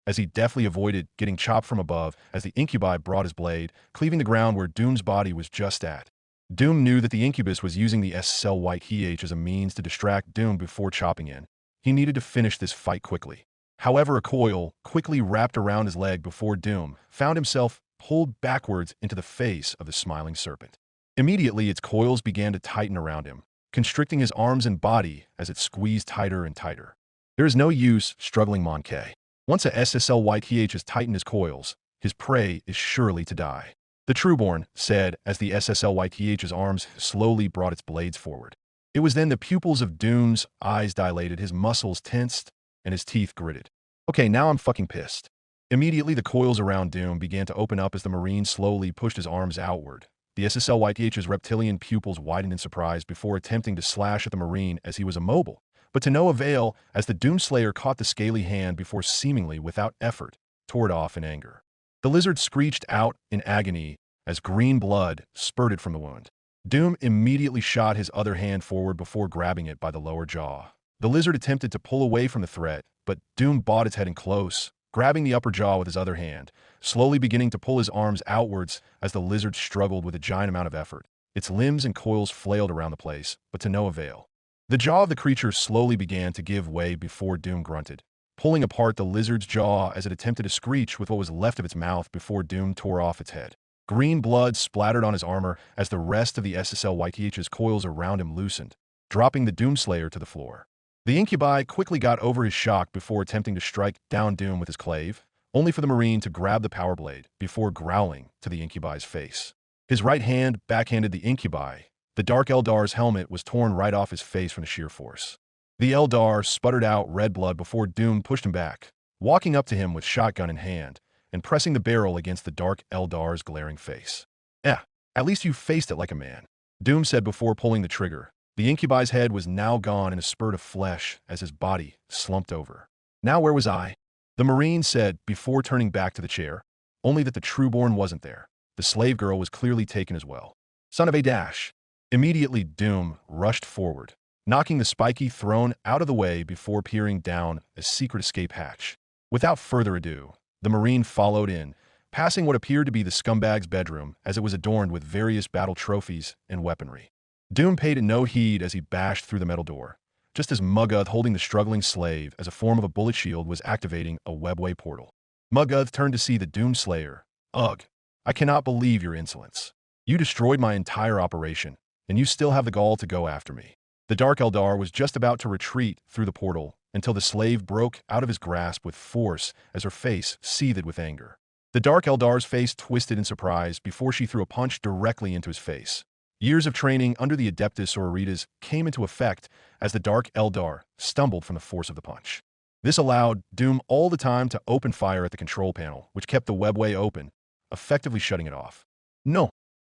As he deftly avoided getting chopped from above as the Incubi brought his blade, cleaving the ground where Doom's body was just at. Doom knew that the Incubus was using the SLYTH as a means to distract Doom before chopping in. He needed to finish this fight quickly. However, a coil quickly wrapped around his leg before Doom found himself pulled backwards into the face of the smiling serpent. Immediately, its coils began to tighten around him, constricting his arms and body as it squeezed tighter and tighter. There is no use struggling, Mon K. Once a SSLYTH has tightened his coils, his prey is surely to die. The Trueborn said as the SSLYTH's arms slowly brought its blades forward. It was then the pupils of Doom's eyes dilated, his muscles tensed, and his teeth gritted. Okay, now I'm fucking pissed. Immediately, the coils around Doom began to open up as the Marine slowly pushed his arms outward. The SSLYTH's reptilian pupils widened in surprise before attempting to slash at the Marine as he was immobile, but to no avail as the Doomslayer caught the scaly hand before seemingly without effort tore it off in anger. The lizard screeched out in agony as green blood spurted from the wound. Doom immediately shot his other hand forward before grabbing it by the lower jaw. The lizard attempted to pull away from the threat, but Doom bought its head in close, grabbing the upper jaw with his other hand, slowly beginning to pull his arms outwards as the lizard struggled with a giant amount of effort. Its limbs and coils flailed around the place, but to no avail. The jaw of the creature slowly began to give way before Doom grunted, pulling apart the lizard's jaw as it attempted to screech with what was left of its mouth before Doom tore off its head. Green blood splattered on his armor as the rest of the SSLYTH's coils around him loosened, dropping the Doomslayer to the floor. The Incubi quickly got over his shock before attempting to strike down Doom with his clave, only for the Marine to grab the power blade before growling to the Incubi's face. His right hand backhanded the Incubi. The Dark Eldar's helmet was torn right off his face from the sheer force. The Eldar sputtered out red blood before Doom pushed him back, walking up to him with shotgun in hand and pressing the barrel against the Dark Eldar's glaring face. At least you faced it like a man, Doom said before pulling the trigger. The Incubi's head was now gone in a spurt of flesh as his body slumped over. Now where was I? The Marine said before turning back to the chair, only that the Trueborn wasn't there. The slave girl was clearly taken as well. Son of a dash. Immediately, Doom rushed forward, knocking the spiky throne out of the way before peering down a secret escape hatch. Without further ado, the Marine followed in, passing what appeared to be the scumbag's bedroom as it was adorned with various battle trophies and weaponry. Doom paid no heed as he bashed through the metal door, just as Muguth, holding the struggling slave as a form of a bullet shield, was activating a webway portal. Muguth turned to see the Doomslayer. Ugh, I cannot believe your insolence. You destroyed my entire operation, and you still have the gall to go after me. The Dark Eldar was just about to retreat through the portal until the slave broke out of his grasp with force as her face seethed with anger. The Dark Eldar's face twisted in surprise before she threw a punch directly into his face. Years of training under the Adeptus Auritas came into effect as the Dark Eldar stumbled from the force of the punch. This allowed Doom all the time to open fire at the control panel, which kept the webway open, effectively shutting it off. No,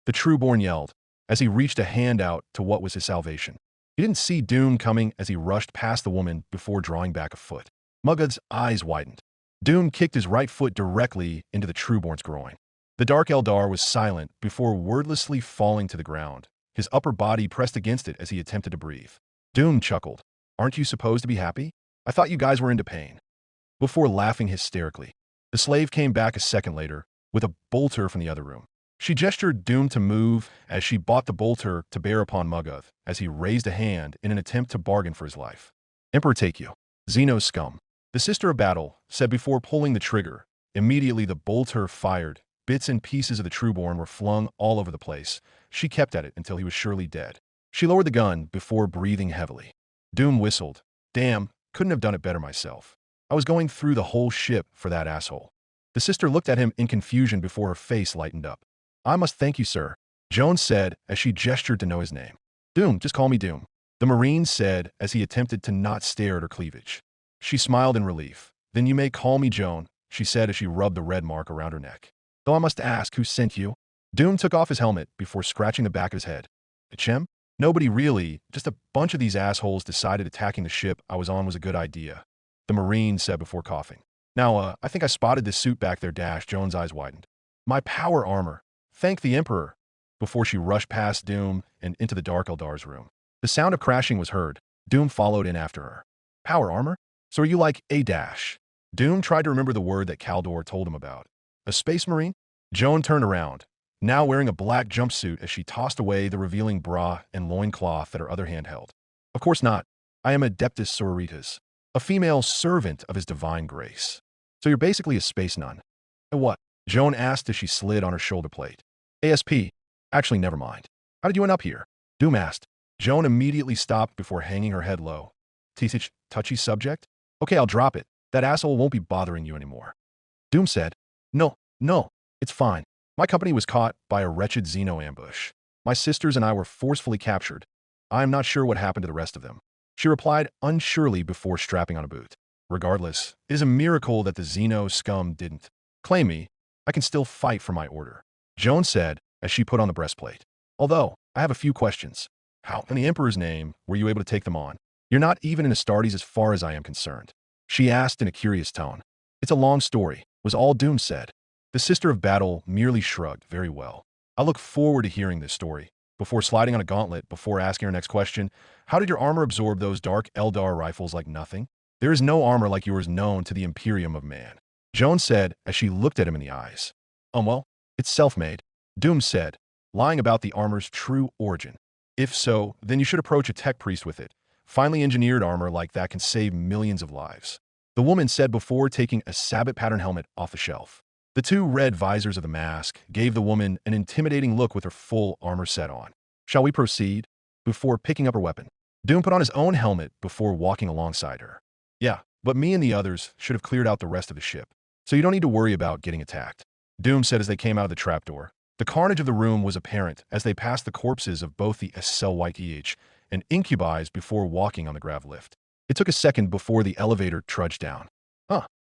the Trueborn yelled as he reached a hand out to what was his salvation. He didn't see Doom coming as he rushed past the woman before drawing back a foot. Muguth's eyes widened. Doom kicked his right foot directly into the Trueborn's groin. The Dark Eldar was silent before wordlessly falling to the ground. His upper body pressed against it as he attempted to breathe. Doom chuckled. Aren't you supposed to be happy? I thought you guys were into pain. Before laughing hysterically. The slave came back a second later with a bolter from the other room. She gestured Doom to move as she brought the bolter to bear upon Mugoth as he raised a hand in an attempt to bargain for his life. Emperor, take you. Xeno's scum. The Sister of Battle said before pulling the trigger. Immediately the bolter fired. Bits and pieces of the Trueborn were flung all over the place. She kept at it until he was surely dead. She lowered the gun before breathing heavily. Doom whistled. Damn, couldn't have done it better myself. I was going through the whole ship for that asshole. The sister looked at him in confusion before her face lightened up. I must thank you, sir, Joan said as she gestured to know his name. Doom, just call me Doom, the Marine said as he attempted to not stare at her cleavage. She smiled in relief. Then you may call me Joan, she said as she rubbed the red mark around her neck. Though I must ask, who sent you? Doom took off his helmet before scratching the back of his head. Chem? Nobody really, just a bunch of these assholes decided attacking the ship I was on was a good idea, the Marine said before coughing. Now, I think I spotted this suit back there, Joan's eyes widened. My power armor. Thank the Emperor, before she rushed past Doom and into the Dark Eldar's room. The sound of crashing was heard. Doom followed in after her. Power armor? So are you like a dash? Doom tried to remember the word that Caldor told him about. A space marine? Joan turned around, now wearing a black jumpsuit as she tossed away the revealing bra and loincloth that her other hand held. Of course not. I am Adeptus Sororitas, a female servant of his divine grace. So you're basically a space nun. And what? Joan asked as she slid on her shoulder plate. ASP. Actually, never mind. How did you end up here? Doom asked. Joan immediately stopped before hanging her head low. Touchy subject? Okay, I'll drop it. That asshole won't be bothering you anymore. Doom said. No, it's fine. My company was caught by a wretched Xeno ambush. My sisters and I were forcefully captured. I am not sure what happened to the rest of them. She replied unsurely before strapping on a boot. Regardless, it is a miracle that the Xeno scum didn't claim me. I can still fight for my order, Joan said as she put on the breastplate. Although, I have a few questions. How, in the Emperor's name, were you able to take them on? You're not even an Astartes as far as I am concerned, she asked in a curious tone. It's a long story, was all Doom said. The Sister of Battle merely shrugged. Very well. I look forward to hearing this story. Before sliding on a gauntlet, before asking her next question, how did your armor absorb those Dark Eldar rifles like nothing? There is no armor like yours known to the Imperium of Man, Joan said as she looked at him in the eyes. Well, it's self-made, Doom said, lying about the armor's true origin. If so, then you should approach a tech priest with it. Finely engineered armor like that can save millions of lives, the woman said before taking a sabbat pattern helmet off the shelf. The two red visors of the mask gave the woman an intimidating look with her full armor set on. Shall we proceed? Before picking up her weapon, Doom put on his own helmet before walking alongside her. Yeah, but me and the others should have cleared out the rest of the ship, so you don't need to worry about getting attacked, Doom said as they came out of the trapdoor. The carnage of the room was apparent as they passed the corpses of both the SLYTH and Incubis before walking on the grav lift. It took a second before the elevator trudged down.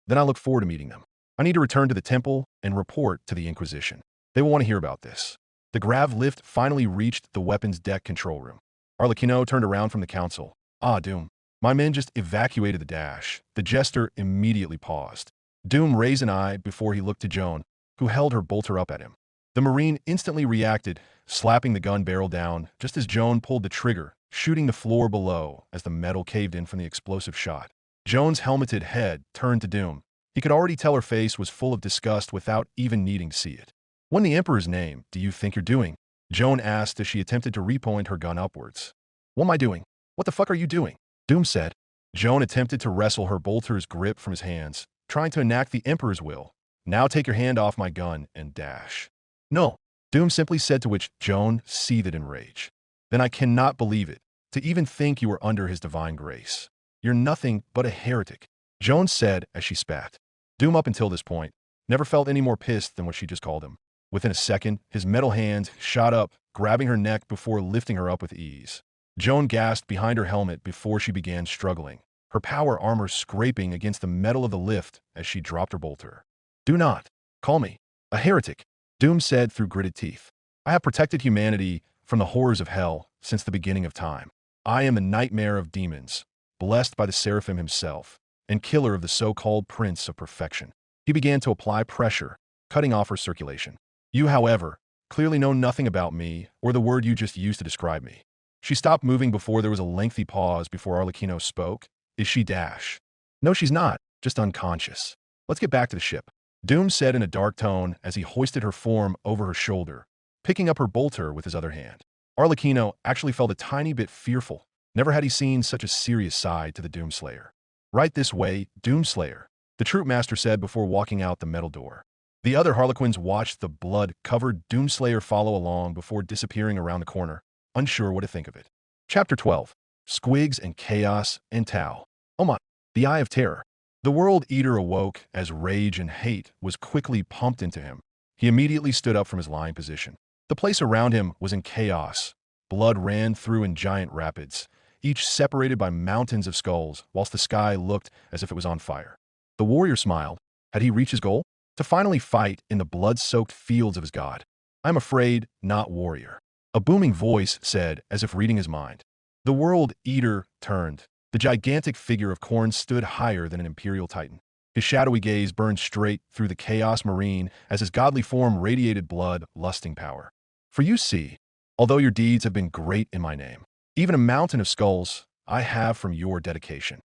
Then I look forward to meeting them. I need to return to the temple and report to the Inquisition. They will want to hear about this. The grav lift finally reached the weapons deck control room. Arlecchino turned around from the council. Doom. My men just evacuated the dash. The jester immediately paused. Doom raised an eye before he looked to Joan, who held her bolter up at him. The Marine instantly reacted, slapping the gun barrel down just as Joan pulled the trigger, shooting the floor below as the metal caved in from the explosive shot. Joan's helmeted head turned to Doom. He could already tell her face was full of disgust without even needing to see it. What in the Emperor's name do you think you're doing? Joan asked as she attempted to repoint her gun upwards. What am I doing? What the fuck are you doing? Doom said. Joan attempted to wrestle her bolter's grip from his hands, trying to enact the Emperor's will. Now take your hand off my gun and dash. No, Doom simply said, to which Joan seethed in rage. Then I cannot believe it. To even think you are under his divine grace. You're nothing but a heretic, Joan said as she spat. Doom up until this point never felt any more pissed than what she just called him. Within a second, his metal hand shot up, grabbing her neck before lifting her up with ease. Joan gasped behind her helmet before she began struggling, her power armor scraping against the metal of the lift as she dropped her bolter. Do not call me a heretic, Doom said through gritted teeth. I have protected humanity from the horrors of hell since the beginning of time. I am the nightmare of demons, blessed by the Seraphim himself, and killer of the so-called Prince of Perfection. He began to apply pressure, cutting off her circulation. You, however, clearly know nothing about me or the word you just used to describe me. She stopped moving before there was a lengthy pause before Arlecchino spoke. Is she Dash? No, she's not, just unconscious. Let's get back to the ship. Doom said in a dark tone as he hoisted her form over her shoulder, picking up her bolter with his other hand. Arlecchino actually felt a tiny bit fearful. Never had he seen such a serious side to the Doomslayer. Right this way, Doomslayer, the troop master said before walking out the metal door. The other Harlequins watched the blood-covered Doomslayer follow along before disappearing around the corner, unsure what to think of it. Chapter 12. Squigs and Chaos and Tau. Oh my, the Eye of Terror. The World Eater awoke as rage and hate was quickly pumped into him. He immediately stood up from his lying position. The place around him was in chaos. Blood ran through in giant rapids, each separated by mountains of skulls, whilst the sky looked as if it was on fire. The warrior smiled. Had he reached his goal? To finally fight in the blood-soaked fields of his god. I'm afraid not, warrior. A booming voice said, as if reading his mind. The World Eater turned. The gigantic figure of Khorne stood higher than an imperial titan. His shadowy gaze burned straight through the chaos marine as his godly form radiated blood-lusting power. For you see, although your deeds have been great in my name, even a mountain of skulls I have from your dedication.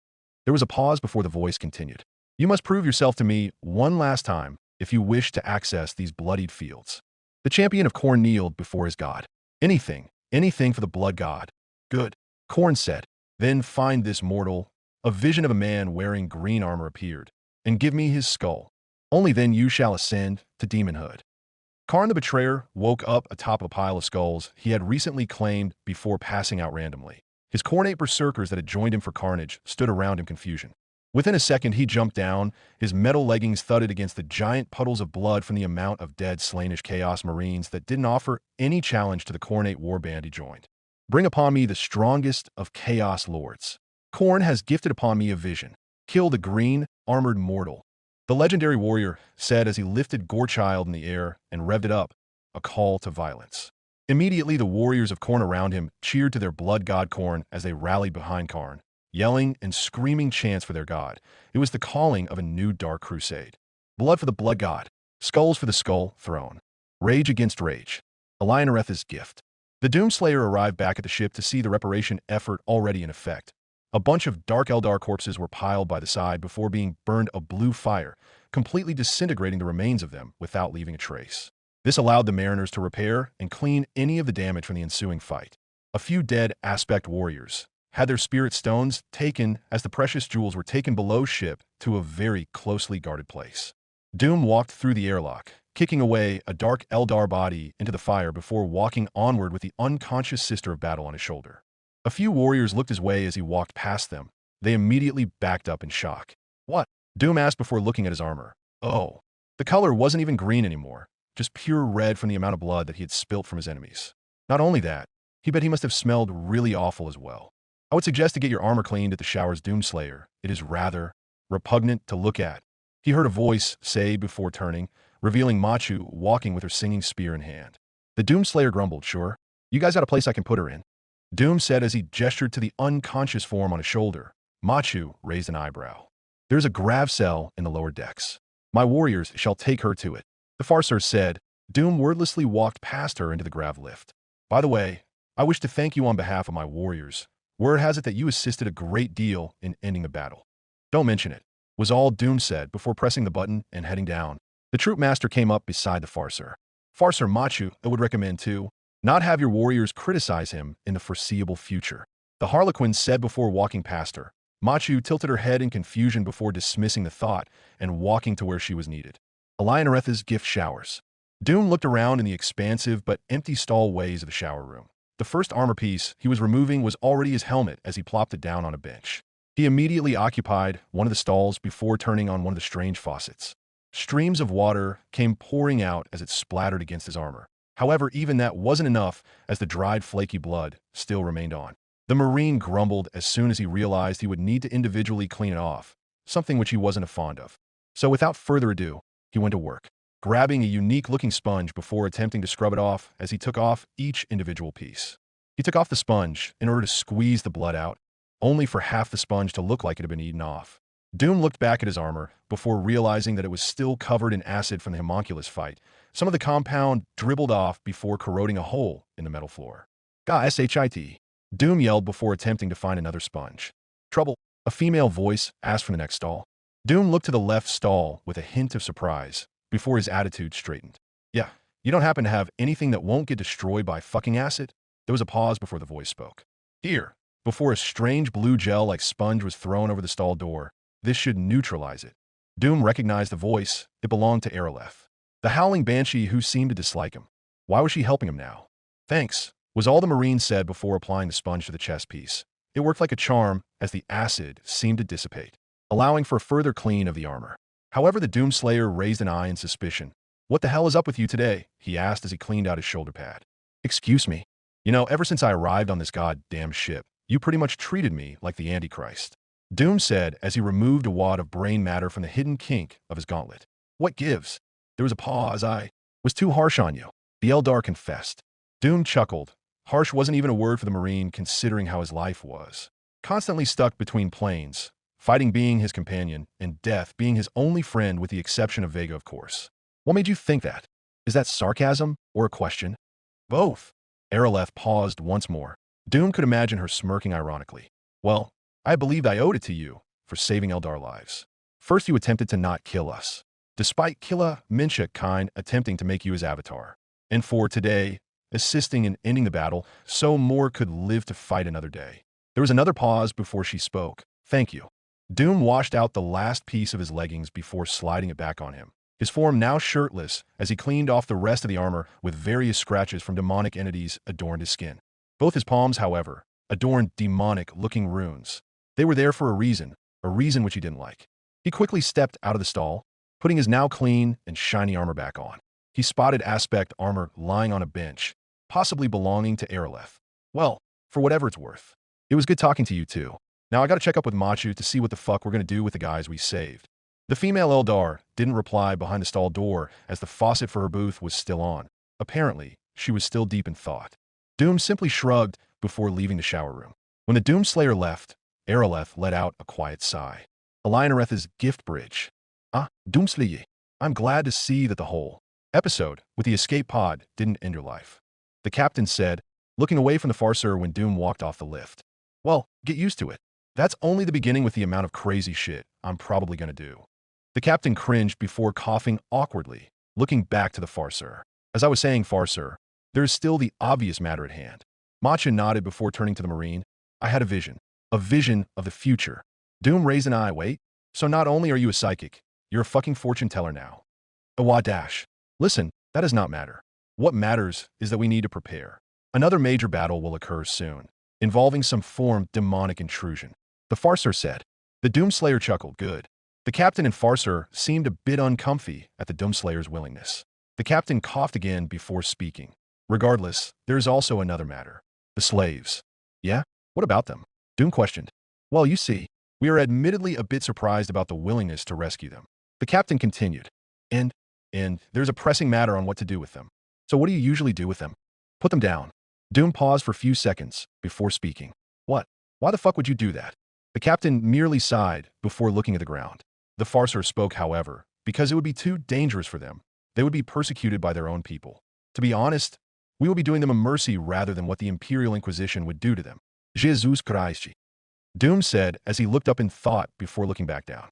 There was a pause before the voice continued. You must prove yourself to me one last time if you wish to access these bloodied fields. The champion of Khorne kneeled before his god. Anything for the blood god. Good, Khorne said. Then find this mortal. A vision of a man wearing green armor appeared, and give me his skull. Only then you shall ascend to demonhood. Kharn the Betrayer woke up atop a pile of skulls he had recently claimed before passing out randomly. His Khornate berserkers that had joined him for carnage stood around in confusion. Within a second, he jumped down. His metal leggings thudded against the giant puddles of blood from the amount of dead Slainish Chaos Marines that didn't offer any challenge to the Khornate warband he joined. Bring upon me the strongest of Chaos Lords. Khorne has gifted upon me a vision. Kill the green, armored mortal. The legendary warrior said as he lifted Gorechild in the air and revved it up, a call to violence. Immediately, the warriors of Khorne around him cheered to their blood god Khorne as they rallied behind Kharn, yelling and screaming chants for their god. It was the calling of a new dark crusade. Blood for the blood god. Skulls for the skull throne. Rage against rage. Alionaretha's gift. The Doomslayer arrived back at the ship to see the reparation effort already in effect. A bunch of Dark Eldar corpses were piled by the side before being burned a blue fire, completely disintegrating the remains of them without leaving a trace. This allowed the mariners to repair and clean any of the damage from the ensuing fight. A few dead aspect warriors had their spirit stones taken as the precious jewels were taken below ship to a very closely guarded place. Doom walked through the airlock, kicking away a Dark Eldar body into the fire before walking onward with the unconscious Sister of Battle on his shoulder. A few warriors looked his way as he walked past them. They immediately backed up in shock. What? Doom asked before looking at his armor. Oh. The color wasn't even green anymore, just pure red from the amount of blood that he had spilt from his enemies. Not only that, he bet he must have smelled really awful as well. I would suggest to get your armor cleaned at the shower's Doomslayer. It is rather repugnant to look at. He heard a voice say before turning, revealing Machu walking with her singing spear in hand. The Doomslayer grumbled, sure. You guys got a place I can put her in? Doom said as he gestured to the unconscious form on his shoulder. Machu raised an eyebrow. There's a grav cell in the lower decks. My warriors shall take her to it. The Farser said. Doom wordlessly walked past her into the grav lift. By the way, I wish to thank you on behalf of my warriors. Word has it that you assisted a great deal in ending the battle. Don't mention it, was all Doom said before pressing the button and heading down. The troop master came up beside the Farser. Farser Machu, I would recommend too, not have your warriors criticize him in the foreseeable future. The Harlequin said before walking past her. Machu tilted her head in confusion before dismissing the thought and walking to where she was needed. Alionaretha's gift showers. Doom looked around in the expansive but empty stall ways of the shower room. The first armor piece he was removing was already his helmet as he plopped it down on a bench. He immediately occupied one of the stalls before turning on one of the strange faucets. Streams of water came pouring out as it splattered against his armor. However, even that wasn't enough as the dried flaky blood still remained on. The Marine grumbled as soon as he realized he would need to individually clean it off, something which he wasn't fond of. So without further ado, he went to work, grabbing a unique-looking sponge before attempting to scrub it off as he took off each individual piece. He took off the sponge in order to squeeze the blood out, only for half the sponge to look like it had been eaten off. Doom looked back at his armor before realizing that it was still covered in acid from the homunculus fight. Some of the compound dribbled off before corroding a hole in the metal floor. "Gah, shit." Doom yelled before attempting to find another sponge. "Trouble?" A female voice asked from the next stall. Doom looked to the left stall with a hint of surprise before his attitude straightened. "Yeah, you don't happen to have anything that won't get destroyed by fucking acid?" There was a pause before the voice spoke. "Here." Before a strange blue gel-like sponge was thrown over the stall door. "This should neutralize it." Doom recognized the voice. It belonged to Aeroleth, the howling banshee who seemed to dislike him. Why was she helping him now? "Thanks," was all the Marine said before applying the sponge to the chest piece. It worked like a charm as the acid seemed to dissipate, allowing for a further clean of the armor. However, the Doomslayer raised an eye in suspicion. "What the hell is up with you today?" he asked as he cleaned out his shoulder pad. "Excuse me. You know, ever since I arrived on this goddamn ship, you pretty much treated me like the Antichrist," Doom said as he removed a wad of brain matter from the hidden kink of his gauntlet. "What gives?" There was a pause. "I was too harsh on you," the Eldar confessed. Doom chuckled. Harsh wasn't even a word for the Marine considering how his life was. Constantly stuck between planes, fighting being his companion, and death being his only friend with the exception of Vega, of course. "What made you think that? Is that sarcasm or a question?" "Both." Aeroleth paused once more. Doom could imagine her smirking ironically. "Well, I believed I owed it to you for saving Eldar lives. First you attempted to not kill us, despite Killa Mincha kind attempting to make you his avatar. And for today, assisting in ending the battle so more could live to fight another day." There was another pause before she spoke. "Thank you." Doom washed out the last piece of his leggings before sliding it back on him, his form now shirtless as he cleaned off the rest of the armor with various scratches from demonic entities adorned his skin. Both his palms, however, adorned demonic-looking runes. They were there for a reason which he didn't like. He quickly stepped out of the stall, putting his now clean and shiny armor back on. He spotted aspect armor lying on a bench, possibly belonging to Aeroleth. "Well, for whatever it's worth. It was good talking to you too. Now I gotta check up with Machu to see what the fuck we're gonna do with the guys we saved." The female Eldar didn't reply behind the stall door as the faucet for her booth was still on. Apparently, she was still deep in thought. Doom simply shrugged before leaving the shower room. When the Doomslayer left, Aeroleth let out a quiet sigh. Alionaretha's gift bridge. "Ah, Doomslayer. I'm glad to see that the whole episode with the escape pod didn't end your life," the captain said, looking away from the Farser when Doom walked off the lift. "Well, get used to it. That's only the beginning with the amount of crazy shit I'm probably gonna do." The captain cringed before coughing awkwardly, looking back to the Farser. "As I was saying, Farser, there is still the obvious matter at hand." Macha nodded before turning to the Marine. "I had a vision of the future." Doom raised an eye. "Wait, so not only are you a psychic, you're a fucking fortune teller now." Awadash. "Listen, that does not matter. What matters is that we need to prepare. Another major battle will occur soon, involving some form of demonic intrusion," the Farser said. The Doomslayer chuckled. "Good." The captain and Farser seemed a bit uncomfy at the Doomslayer's willingness. The captain coughed again before speaking. "Regardless, there is also another matter. The slaves." "Yeah? What about them?" Doom questioned. "Well, you see, we are admittedly a bit surprised about the willingness to rescue them." The captain continued. And there's a pressing matter on what to do with them." "So what do you usually do with them?" "Put them down." Doom paused for a few seconds before speaking. "What? Why the fuck would you do that?" The captain merely sighed before looking at the ground. The Farser spoke, however, because it would be too dangerous for them. They would be persecuted by their own people. "To be honest, we will be doing them a mercy rather than what the Imperial Inquisition would do to them." "Jesus Christ," Doom said as he looked up in thought before looking back down.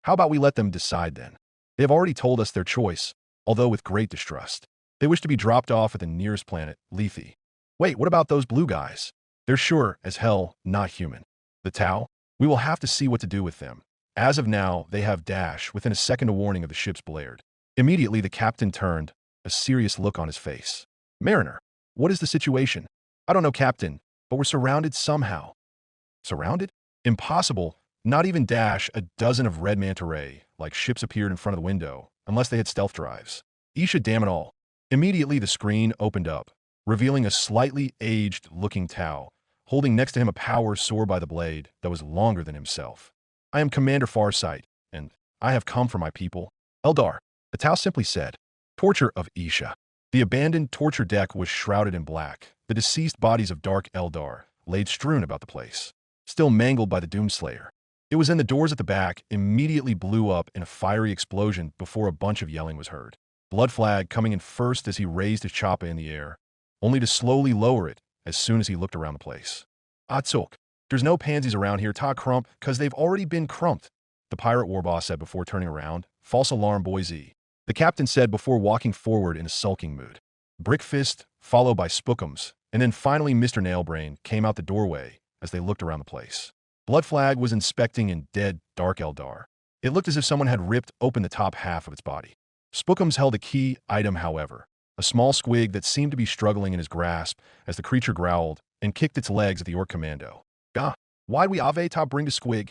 "How about we let them decide then? They have already told us their choice, although with great distrust. They wish to be dropped off at the nearest planet, Lethe." "Wait, what about those blue guys?" "They're sure as hell not human." "The Tau? We will have to see what to do with them. As of now, they have dash within a second of warning of the ship's blared." Immediately, the captain turned, a serious look on his face. "Mariner, what is the situation?" "I don't know, Captain, but we're surrounded somehow." "Surrounded? Impossible. Not even dash a dozen of red manta ray, like ships appeared in front of the window, unless they had stealth drives." "Isha, damn it all." Immediately, the screen opened up, revealing a slightly aged-looking Tau, holding next to him a power sword by the blade that was longer than himself. "I am Commander Farsight, and I have come for my people." "Eldar," the Tau simply said. "Torture of Isha." The abandoned torture deck was shrouded in black. The deceased bodies of Dark Eldar laid strewn about the place, still mangled by the Doomslayer. It was in the doors at the back, immediately blew up in a fiery explosion before a bunch of yelling was heard. Blood Flag coming in first as he raised his choppa in the air, only to slowly lower it as soon as he looked around the place. Atsuk, there's no pansies around here, ta crump, cause they've already been crumped, the pirate war boss said before turning around. False alarm, Boise, the captain said before walking forward in a sulking mood. Brickfist, followed by Spookums, and then finally Mr. Nailbrain came out the doorway as they looked around the place. Blood Flag was inspecting in dead, dark Eldar. It looked as if someone had ripped open the top half of its body. Spookums held a key item, however, a small squig that seemed to be struggling in his grasp as the creature growled and kicked its legs at the orc commando. Gah, why'd we ave ta bring the squig?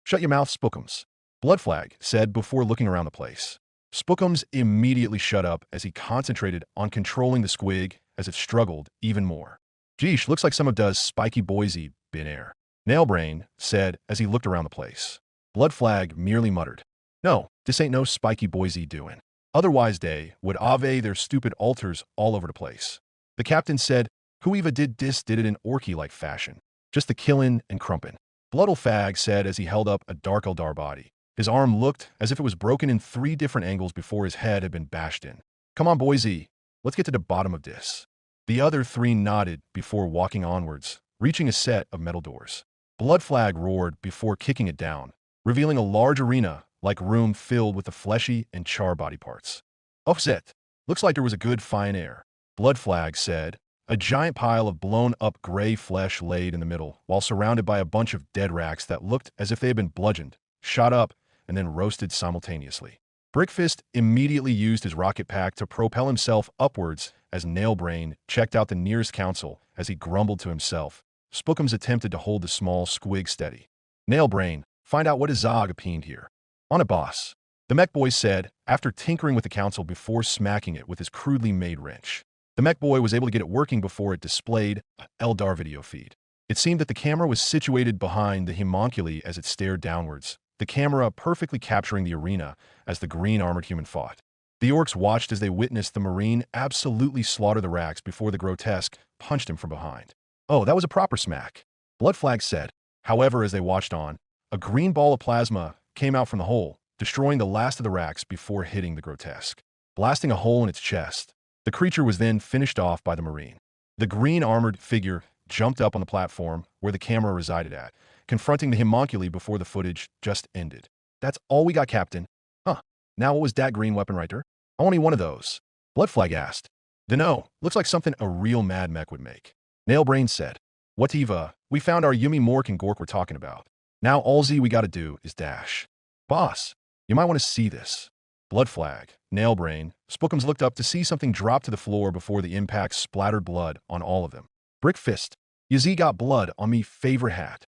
Shut your mouth, Spookums, Blood Flag said before looking around the place. Spookums immediately shut up as he concentrated on controlling the squig as it struggled even more. Geesh, looks like some of does spiky Boise bin air, Nailbrain said as he looked around the place. Blood Flag merely muttered, no, this ain't no spiky Boise doing. Otherwise they would ave their stupid altars all over the place. The captain said, whoever did this did it in orky-like fashion. Just the killin' and crumpin'. Bloodflag said as he held up a dark Eldar body. His arm looked as if it was broken in 3 different angles before his head had been bashed in. Come on, Boise, let's get to the bottom of this. The other 3 nodded before walking onwards, reaching a set of metal doors. Blood Flag roared before kicking it down, revealing a large arena-like room filled with the fleshy and char body parts. Offset, looks like there was a good fine air, Blood Flag said. A giant pile of blown-up gray flesh laid in the middle, while surrounded by a bunch of dead racks that looked as if they had been bludgeoned, shot up, and then roasted simultaneously. Brickfist immediately used his rocket pack to propel himself upwards as Nailbrain checked out the nearest council as he grumbled to himself. Spookums attempted to hold the small squig steady. Nailbrain, find out what is Zog appeared here. On a boss, the mech boy said, after tinkering with the council before smacking it with his crudely made wrench. The mech boy was able to get it working before it displayed an Eldar video feed. It seemed that the camera was situated behind the homunculi as it stared downwards, the camera perfectly capturing the arena as the green armored human fought. The orcs watched as they witnessed the Marine absolutely slaughter the racks before the grotesque punched him from behind. Oh, that was a proper smack, Blood Flag said. However, as they watched on, a green ball of plasma came out from the hole, destroying the last of the racks before hitting the grotesque, blasting a hole in its chest. The creature was then finished off by the Marine. The green armored figure jumped up on the platform where the camera resided at, confronting the homunculi before the footage just ended. That's all we got, Captain. Huh. Now what was that green weapon right there? Only one of those, Blood Flag asked. Dunno, looks like something a real mad mech would make, Nailbrain said. Whatever, we found our Yumi Mork and Gork we're talking about. Now all's we gotta do is dash. Boss, you might want to see this. Blood Flag, Nailbrain, Spookums looked up to see something drop to the floor before the impact splattered blood on all of them. Brickfist, Yazzie got blood on me favorite hat.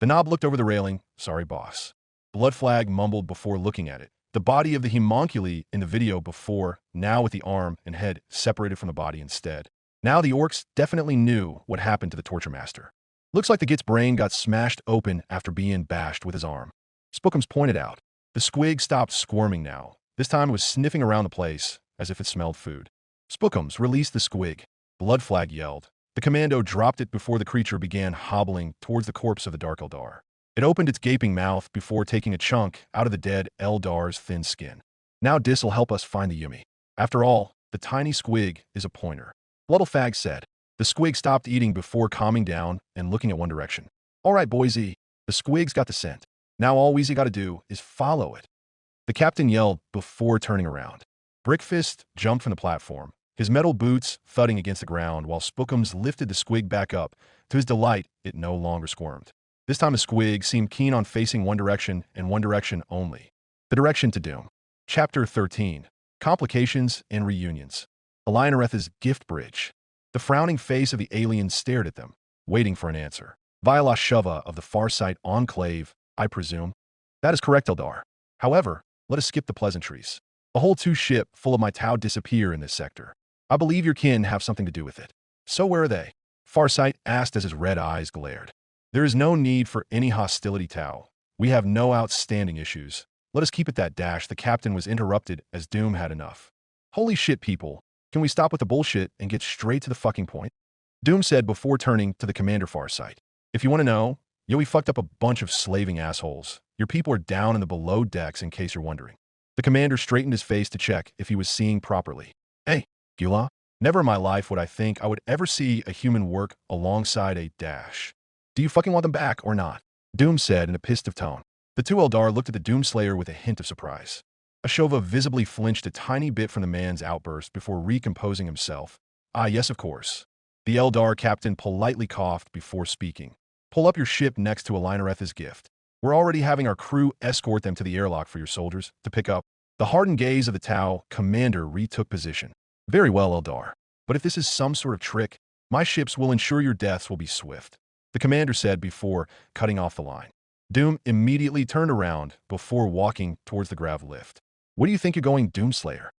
The knob looked over the railing. Sorry, boss. Blood Flag mumbled before looking at it. The body of the homunculi in the video before, now with the arm and head separated from the body instead. Now the orcs definitely knew what happened to the Torture Master. Looks like the Git's brain got smashed open after being bashed with his arm. Spookums pointed out. The squig stopped squirming now. This time it was sniffing around the place, as if it smelled food. Spookums released the squig. Blood Flag yelled. The commando dropped it before the creature began hobbling towards the corpse of the Dark Eldar. It opened its gaping mouth before taking a chunk out of the dead Eldar's thin skin. Now this'll help us find the Yumi. After all, the tiny squig is a pointer. Bloodflag said. The squig stopped eating before calming down and looking at one direction. All right, Boise, the squig's got the scent. Now all Weezy gotta do is follow it. The captain yelled before turning around. Brickfist jumped from the platform, his metal boots thudding against the ground while Spookums lifted the squig back up. To his delight, it no longer squirmed. This time the squig seemed keen on facing one direction and one direction only. The direction to doom. Chapter 13. Complications and Reunions. Alionareth's Gift Bridge. The frowning face of the alien stared at them, waiting for an answer. Viola Shova of the Farsight Enclave, I presume. That is correct, Eldar. However, let us skip the pleasantries. A whole 2 ship full of my Tau disappear in this sector. I believe your kin have something to do with it. So where are they? Farsight asked as his red eyes glared. There is no need for any hostility, Tau. We have no outstanding issues. Let us keep it that dash. The captain was interrupted as Doom had enough. Holy shit, people. Can we stop with the bullshit and get straight to the fucking point? Doom said before turning to the Commander Farsight. If you want to know, Yo, we fucked up a bunch of slaving assholes. Your people are down in the below decks in case you're wondering. The commander straightened his face to check if he was seeing properly. Hey, Gula, never in my life would I think I would ever see a human work alongside a dash. Do you fucking want them back or not? Doom said in a pissed of tone. The two Eldar looked at the Doomslayer with a hint of surprise. Ashova visibly flinched a tiny bit from the man's outburst before recomposing himself. Ah, yes, of course. The Eldar captain politely coughed before speaking. Pull up your ship next to Alinoreth's gift. We're already having our crew escort them to the airlock for your soldiers to pick up. The hardened gaze of the Tau commander retook position. Very well, Eldar. But if this is some sort of trick, my ships will ensure your deaths will be swift, the commander said before cutting off the line. Doom immediately turned around before walking towards the grav lift. Where do you think you're going, Doomslayer?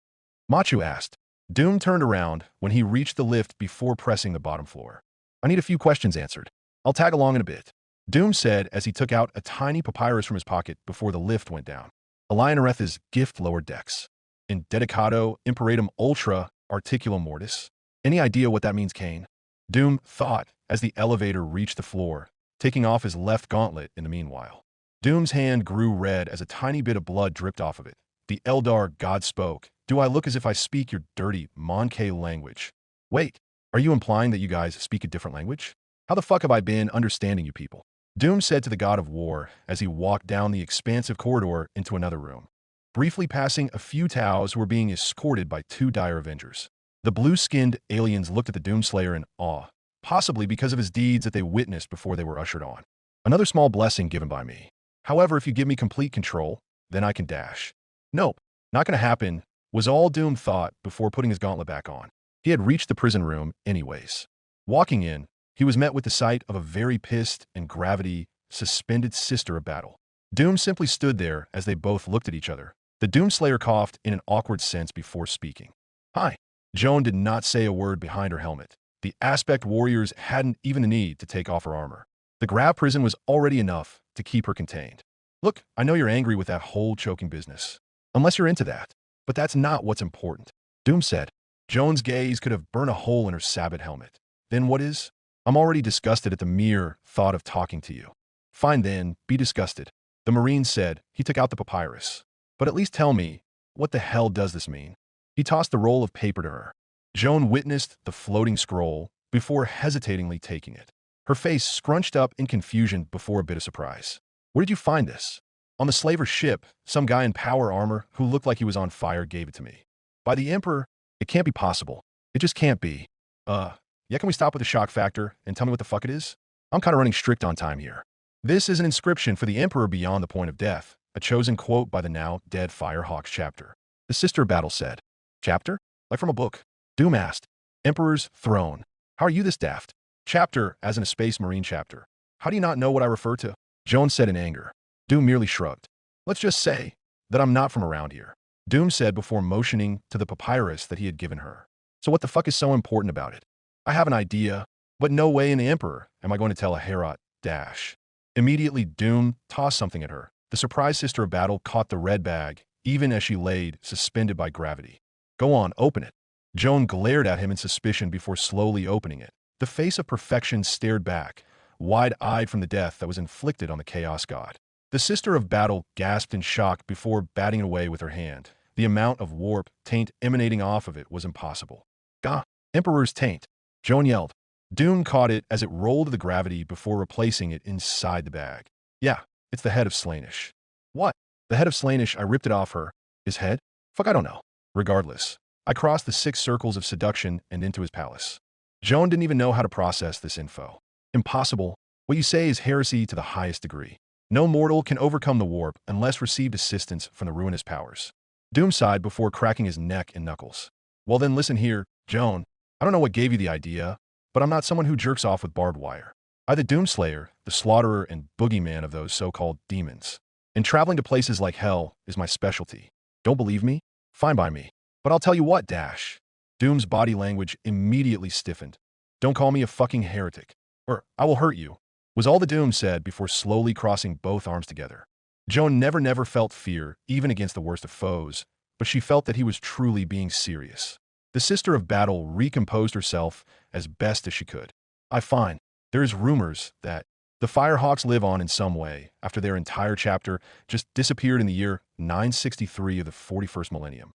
Machu asked. Doom turned around when he reached the lift before pressing the bottom floor. I need a few questions answered. I'll tag along in a bit, Doom said as he took out a tiny papyrus from his pocket before the lift went down. Alinoreth's gift lower decks. In Dedicato Imperatum Ultra Articulum Mortis. Any idea what that means, Kane? Doom thought as the elevator reached the floor, taking off his left gauntlet in the meanwhile. Doom's hand grew red as a tiny bit of blood dripped off of it. The Eldar god spoke. Do I look as if I speak your dirty Monkey language? Wait, are you implying that you guys speak a different language? How the fuck have I been understanding you people? Doom said to the god of war as he walked down the expansive corridor into another room, briefly passing a few Taus who were being escorted by two dire avengers. The blue-skinned aliens looked at the Doomslayer in awe, possibly because of his deeds that they witnessed before they were ushered on. Another small blessing given by me. However, if you give me complete control, then I can dash. Nope, not gonna happen, was all Doom thought before putting his gauntlet back on. He had reached the prison room anyways. Walking in, he was met with the sight of a very pissed and gravity-suspended sister of battle. Doom simply stood there as they both looked at each other. The Doomslayer coughed in an awkward sense before speaking. Hi. Joan did not say a word behind her helmet. The aspect warriors hadn't even the need to take off her armor. The grav prison was already enough to keep her contained. Look, I know you're angry with that whole choking business. Unless you're into that. But that's not what's important. Doom said. Joan's gaze could have burned a hole in her Sabbath helmet. Then what is? I'm already disgusted at the mere thought of talking to you. Fine then, be disgusted. The Marine said. He took out the papyrus. But at least tell me, what the hell does this mean? He tossed the roll of paper to her. Joan witnessed the floating scroll before hesitatingly taking it. Her face scrunched up in confusion before a bit of surprise. Where did you find this? On the slaver ship, some guy in power armor who looked like he was on fire gave it to me. By the Emperor, it can't be possible. It just can't be. Yeah, can we stop with the shock factor and tell me what the fuck it is? I'm kind of running strict on time here. This is an inscription for the Emperor beyond the point of death, a chosen quote by the now dead Firehawks chapter. The Sister of Battle said. Chapter? Like from a book. Doom asked. Emperor's Throne. How are you this daft? Chapter, as in a Space Marine chapter. How do you not know what I refer to? Joan said in anger. Doom merely shrugged. Let's just say that I'm not from around here. Doom said before motioning to the papyrus that he had given her. So what the fuck is so important about it? I have an idea, but no way in the Emperor am I going to tell a Herot dash. Immediately, Doom tossed something at her. The surprised Sister of Battle caught the red bag, even as she laid suspended by gravity. Go on, open it. Joan glared at him in suspicion before slowly opening it. The face of perfection stared back, wide-eyed from the death that was inflicted on the Chaos God. The Sister of Battle gasped in shock before batting it away with her hand. The amount of warp taint emanating off of it was impossible. Gah! Emperor's taint. Joan yelled. Doom caught it as it rolled to the gravity before replacing it inside the bag. Yeah, it's the head of Slaanesh. What? The head of Slaanesh, I ripped it off her. His head? Fuck, I don't know. Regardless, I crossed the 6 circles of seduction and into his palace. Joan didn't even know how to process this info. Impossible. What you say is heresy to the highest degree. No mortal can overcome the warp unless received assistance from the ruinous powers. Doom sighed before cracking his neck and knuckles. Well then listen here, Joan. I don't know what gave you the idea, but I'm not someone who jerks off with barbed wire. I'm the Doomslayer, the slaughterer and boogeyman of those so-called demons. And traveling to places like hell is my specialty. Don't believe me? Fine by me. But I'll tell you what, Dash. Doom's body language immediately stiffened. Don't call me a fucking heretic, or I will hurt you, was all the Doom said before slowly crossing both arms together. Joan never felt fear, even against the worst of foes, but she felt that he was truly being serious. The Sister of Battle recomposed herself as best as she could. I find there is rumors that The Firehawks live on in some way after their entire chapter just disappeared in the year 963 of the 41st millennium.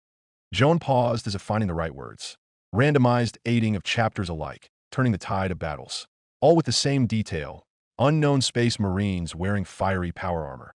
Joan paused as if finding the right words. Randomized aiding of chapters alike, turning the tide of battles. All with the same detail. Unknown space marines wearing fiery power armor.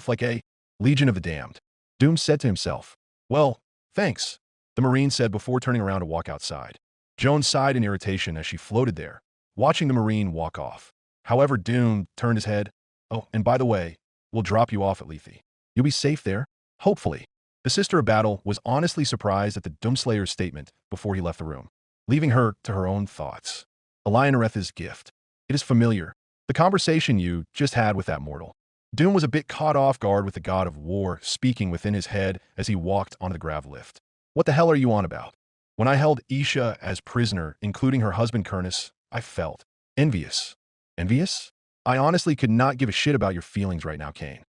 Like a Legion of the Damned. Doom said to himself. Well, thanks, the marine said before turning around to walk outside. Joan sighed in irritation as she floated there, watching the marine walk off. However, Doom turned his head. Oh, and by the way, we'll drop you off at Lethe. You'll be safe there? Hopefully. The Sister of Battle was honestly surprised at the Doomslayer's statement before he left the room, leaving her to her own thoughts. Elionoretha's gift. It is familiar. The conversation you just had with that mortal. Doom was a bit caught off guard with the god of war speaking within his head as he walked onto the grav lift. What the hell are you on about? When I held Isha as prisoner, including her husband Kurnus, I felt envious. Envious? I honestly could not give a shit about your feelings right now, Cain.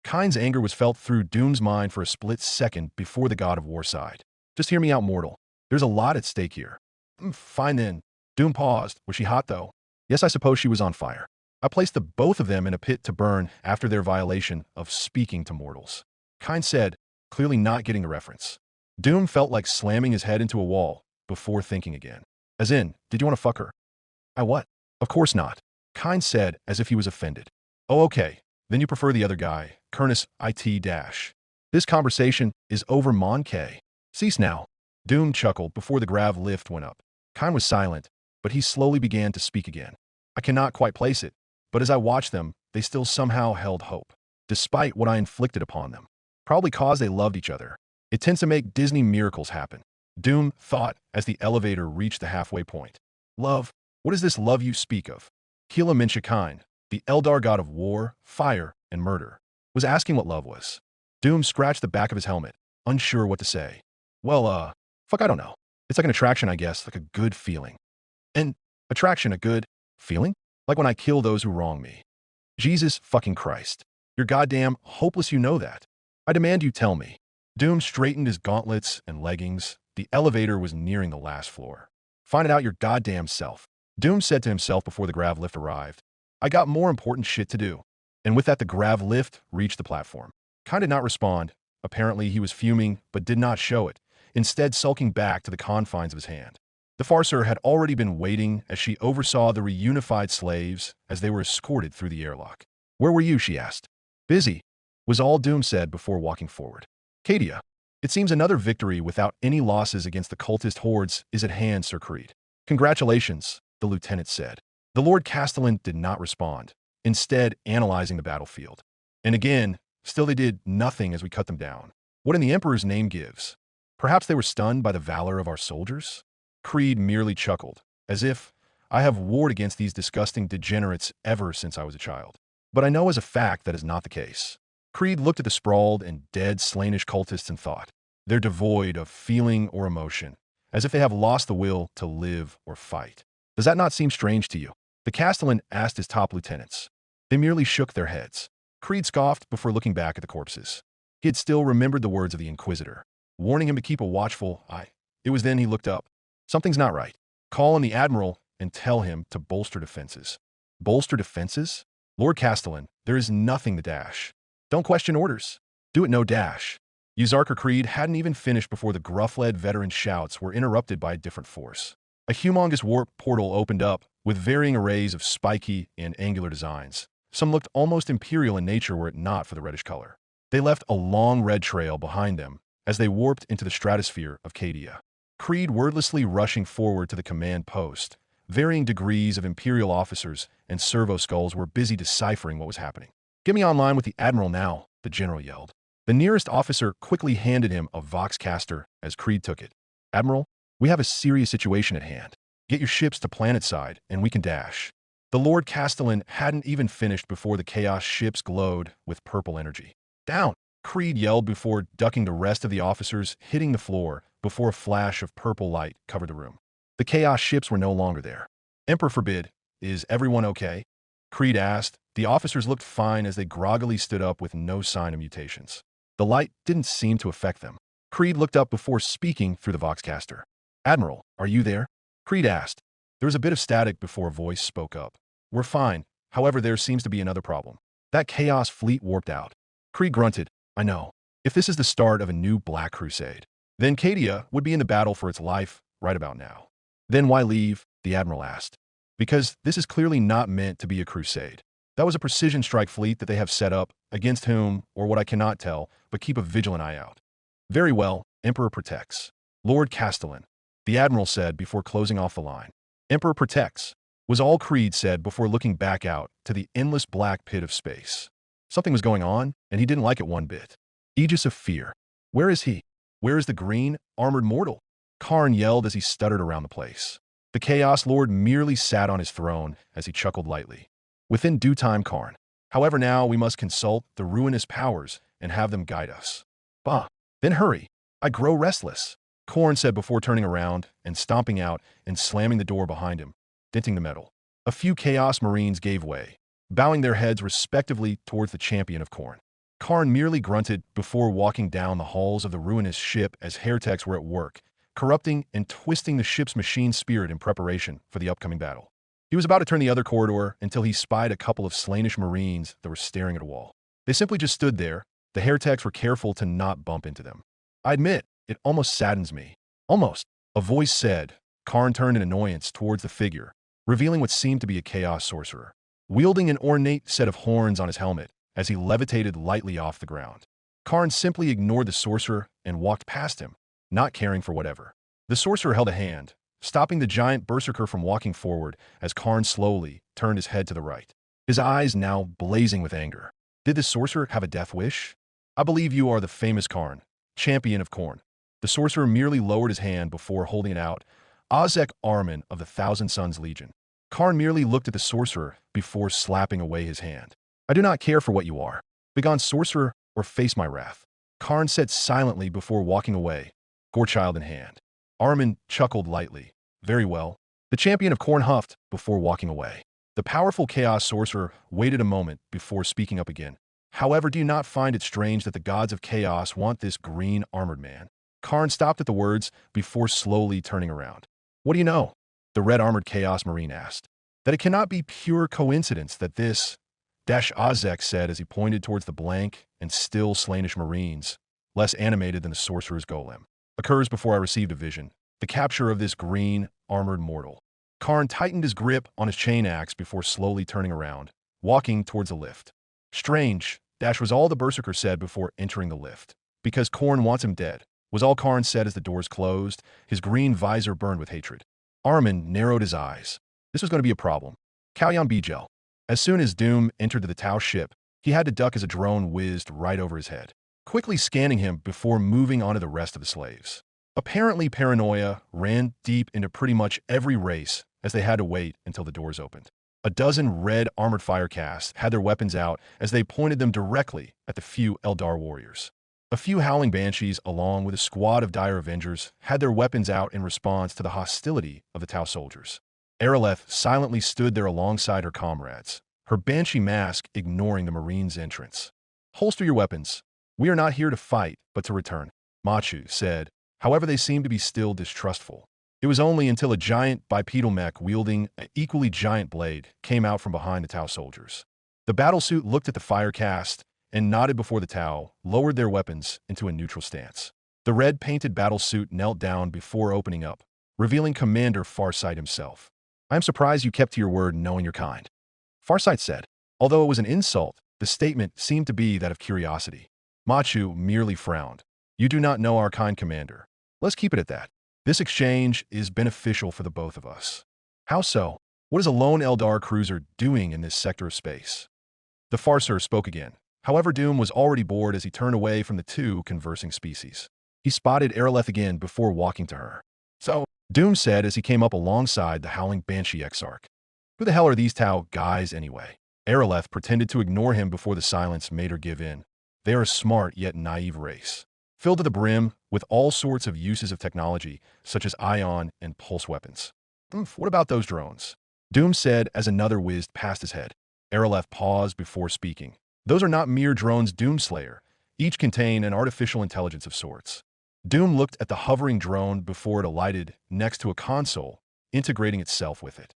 Kain's anger was felt through Doom's mind for a split second before the god of war sighed. Just hear me out, mortal. There's a lot at stake here. Fine then. Doom paused. Was she hot, though? Yes, I suppose she was on fire. I placed the both of them in a pit to burn after their violation of speaking to mortals. Kain said, clearly not getting the reference. Doom felt like slamming his head into a wall before thinking again. As in, did you want to fuck her? I what? Of course not. Kain said as if he was offended. Oh, okay. Then you prefer the other guy, Kurnus IT-. This conversation is over, Mon K. Cease now. Doom chuckled before the grav lift went up. Kain was silent, but he slowly began to speak again. I cannot quite place it, but as I watched them, they still somehow held hope, despite what I inflicted upon them. Probably cause they loved each other. It tends to make Disney miracles happen. Doom thought as the elevator reached the halfway point. Love? What is this love you speak of? Kila Minshakain, the Eldar god of war, fire, and murder, was asking what love was. Doom scratched the back of his helmet, unsure what to say. Well, fuck, I don't know. It's like an attraction, I guess, like a good feeling. An attraction, a good feeling? Like when I kill those who wrong me. Jesus fucking Christ. You're goddamn hopeless, you know that. I demand you tell me. Doom straightened his gauntlets and leggings. The elevator was nearing the last floor. Find it out your goddamn self. Doom said to himself before the grav lift arrived. I got more important shit to do. And with that, the grav lift reached the platform. Kain did not respond. Apparently, he was fuming, but did not show it, instead sulking back to the confines of his hand. The Farser had already been waiting as she oversaw the reunified slaves as they were escorted through the airlock. Where were you, she asked. Busy, was all Doom said before walking forward. Cadia, it seems another victory without any losses against the cultist hordes is at hand, Sir Creed. Congratulations, the lieutenant said. The Lord Castellan did not respond, instead analyzing the battlefield. And again, still they did nothing as we cut them down. What in the Emperor's name gives? Perhaps they were stunned by the valor of our soldiers? Creed merely chuckled, as if, I have warred against these disgusting degenerates ever since I was a child. But I know as a fact that is not the case. Creed looked at the sprawled and dead Slainish cultists and thought, they're devoid of feeling or emotion, as if they have lost the will to live or fight. Does that not seem strange to you? The Castellan asked his top lieutenants. They merely shook their heads. Creed scoffed before looking back at the corpses. He had still remembered the words of the Inquisitor, warning him to keep a watchful eye. It was then he looked up. Something's not right. Call on the Admiral and tell him to bolster defenses. Bolster defenses? Lord Castellan, there is nothing to dash. Don't question orders. Do it no dash. Uzarker Creed hadn't even finished before the gruff-led veteran shouts were interrupted by a different force. A humongous warp portal opened up with varying arrays of spiky and angular designs. Some looked almost imperial in nature were it not for the reddish color. They left a long red trail behind them as they warped into the stratosphere of Cadia. Creed wordlessly rushing forward to the command post. Varying degrees of imperial officers and servo skulls were busy deciphering what was happening. Get me online with the Admiral now, the general yelled. The nearest officer quickly handed him a Voxcaster as Creed took it. Admiral, we have a serious situation at hand. Get your ships to planetside and we can dash. The Lord Castellan hadn't even finished before the Chaos ships glowed with purple energy. Down! Creed yelled before ducking the rest of the officers, hitting the floor before a flash of purple light covered the room. The Chaos ships were no longer there. Emperor forbid, is everyone okay? Creed asked. The officers looked fine as they groggily stood up with no sign of mutations. The light didn't seem to affect them. Creed looked up before speaking through the Voxcaster. Admiral, are you there? Creed asked. There was a bit of static before a voice spoke up. We're fine. However, there seems to be another problem. That Chaos fleet warped out. Kree grunted, I know. If this is the start of a new Black Crusade, then Cadia would be in the battle for its life right about now. Then why leave? The Admiral asked. Because this is clearly not meant to be a crusade. That was a precision strike fleet that they have set up, against whom, or what I cannot tell, but keep a vigilant eye out. Very well, Emperor protects. Lord Castellan, the Admiral said before closing off the line. Emperor protects, was all Creed said before looking back out to the endless black pit of space. Something was going on, and he didn't like it one bit. Aegis of fear. Where is he? Where is the green, armored mortal? Karn yelled as he stuttered around the place. The Chaos Lord merely sat on his throne as he chuckled lightly. Within due time, Karn. However, now we must consult the ruinous powers and have them guide us. Bah, then hurry. I grow restless, Korn said before turning around and stomping out and slamming the door behind him, denting the metal. A few Chaos Marines gave way, bowing their heads respectively towards the champion of Korn. Karn merely grunted before walking down the halls of the ruinous ship as Heretics were at work, corrupting and twisting the ship's machine spirit in preparation for the upcoming battle. He was about to turn the other corridor until he spied a couple of Slainish Marines that were staring at a wall. They simply just stood there. The Heretics were careful to not bump into them. I admit, it almost saddens me. Almost, a voice said. Karn turned in annoyance towards the figure, revealing what seemed to be a Chaos Sorcerer, wielding an ornate set of horns on his helmet as he levitated lightly off the ground. Karn simply ignored the Sorcerer and walked past him, not caring for whatever. The Sorcerer held a hand, stopping the giant berserker from walking forward as Karn slowly turned his head to the right, his eyes now blazing with anger. Did the Sorcerer have a death wish? I believe you are the famous Karn, champion of Khorne. The Sorcerer merely lowered his hand before holding it out. Ozek Armin of the Thousand Suns Legion. Karn merely looked at the Sorcerer before slapping away his hand. I do not care for what you are. Begone, Sorcerer, or face my wrath. Karn said silently before walking away, Gorechild in hand. Armin chuckled lightly. Very well. The champion of Khorne huffed before walking away. The powerful Chaos Sorcerer waited a moment before speaking up again. However, do you not find it strange that the gods of chaos want this green armored man? Karn stopped at the words before slowly turning around. What do you know? The red-armored Chaos Marine asked. That it cannot be pure coincidence that this, Ozek said as he pointed towards the blank and still Slainish Marines, less animated than the Sorcerer's golem, occurs before I received a vision, the capture of this green, armored mortal. Karn tightened his grip on his chain axe before slowly turning around, walking towards the lift. Strange, was all the Berserker said before entering the lift. Because Khorne wants him dead, was all Karn said as the doors closed, his green visor burned with hatred. Armin narrowed his eyes. This was going to be a problem. Kalyan Bijel. As soon as Doom entered the Tau ship, he had to duck as a drone whizzed right over his head, quickly scanning him before moving on to the rest of the slaves. Apparently, paranoia ran deep into pretty much every race as they had to wait until the doors opened. A dozen red armored firecasts had their weapons out as they pointed them directly at the few Eldar warriors. A few howling banshees, along with a squad of dire avengers, had their weapons out in response to the hostility of the Tau soldiers. Aeroleth silently stood there alongside her comrades, her banshee mask ignoring the Marines' entrance. Holster your weapons. We are not here to fight, but to return, Machu said. However, they seemed to be still distrustful. It was only until a giant bipedal mech wielding an equally giant blade came out from behind the Tau soldiers. The battlesuit looked at the firecast and nodded before the Tau lowered their weapons into a neutral stance. The red-painted battlesuit knelt down before opening up, revealing Commander Farsight himself. I am surprised you kept to your word knowing your kind, Farsight said. Although it was an insult, the statement seemed to be that of curiosity. Machu merely frowned. You do not know our kind, Commander. Let's keep it at that. This exchange is beneficial for the both of us. How so? What is a lone Eldar cruiser doing in this sector of space? The Farser spoke again. However, Doom was already bored as he turned away from the two conversing species. He spotted Aeroleth again before walking to her. So, Doom said as he came up alongside the howling Banshee Exarch. Who the hell are these Tau guys anyway? Aeroleth pretended to ignore him before the silence made her give in. They are a smart yet naive race, filled to the brim with all sorts of uses of technology, such as ion and pulse weapons. What about those drones? Doom said as another whizzed past his head. Aeroleth paused before speaking. Those are not mere drones, Doomslayer. Each contain an artificial intelligence of sorts. Doom looked at the hovering drone before it alighted next to a console, integrating itself with it.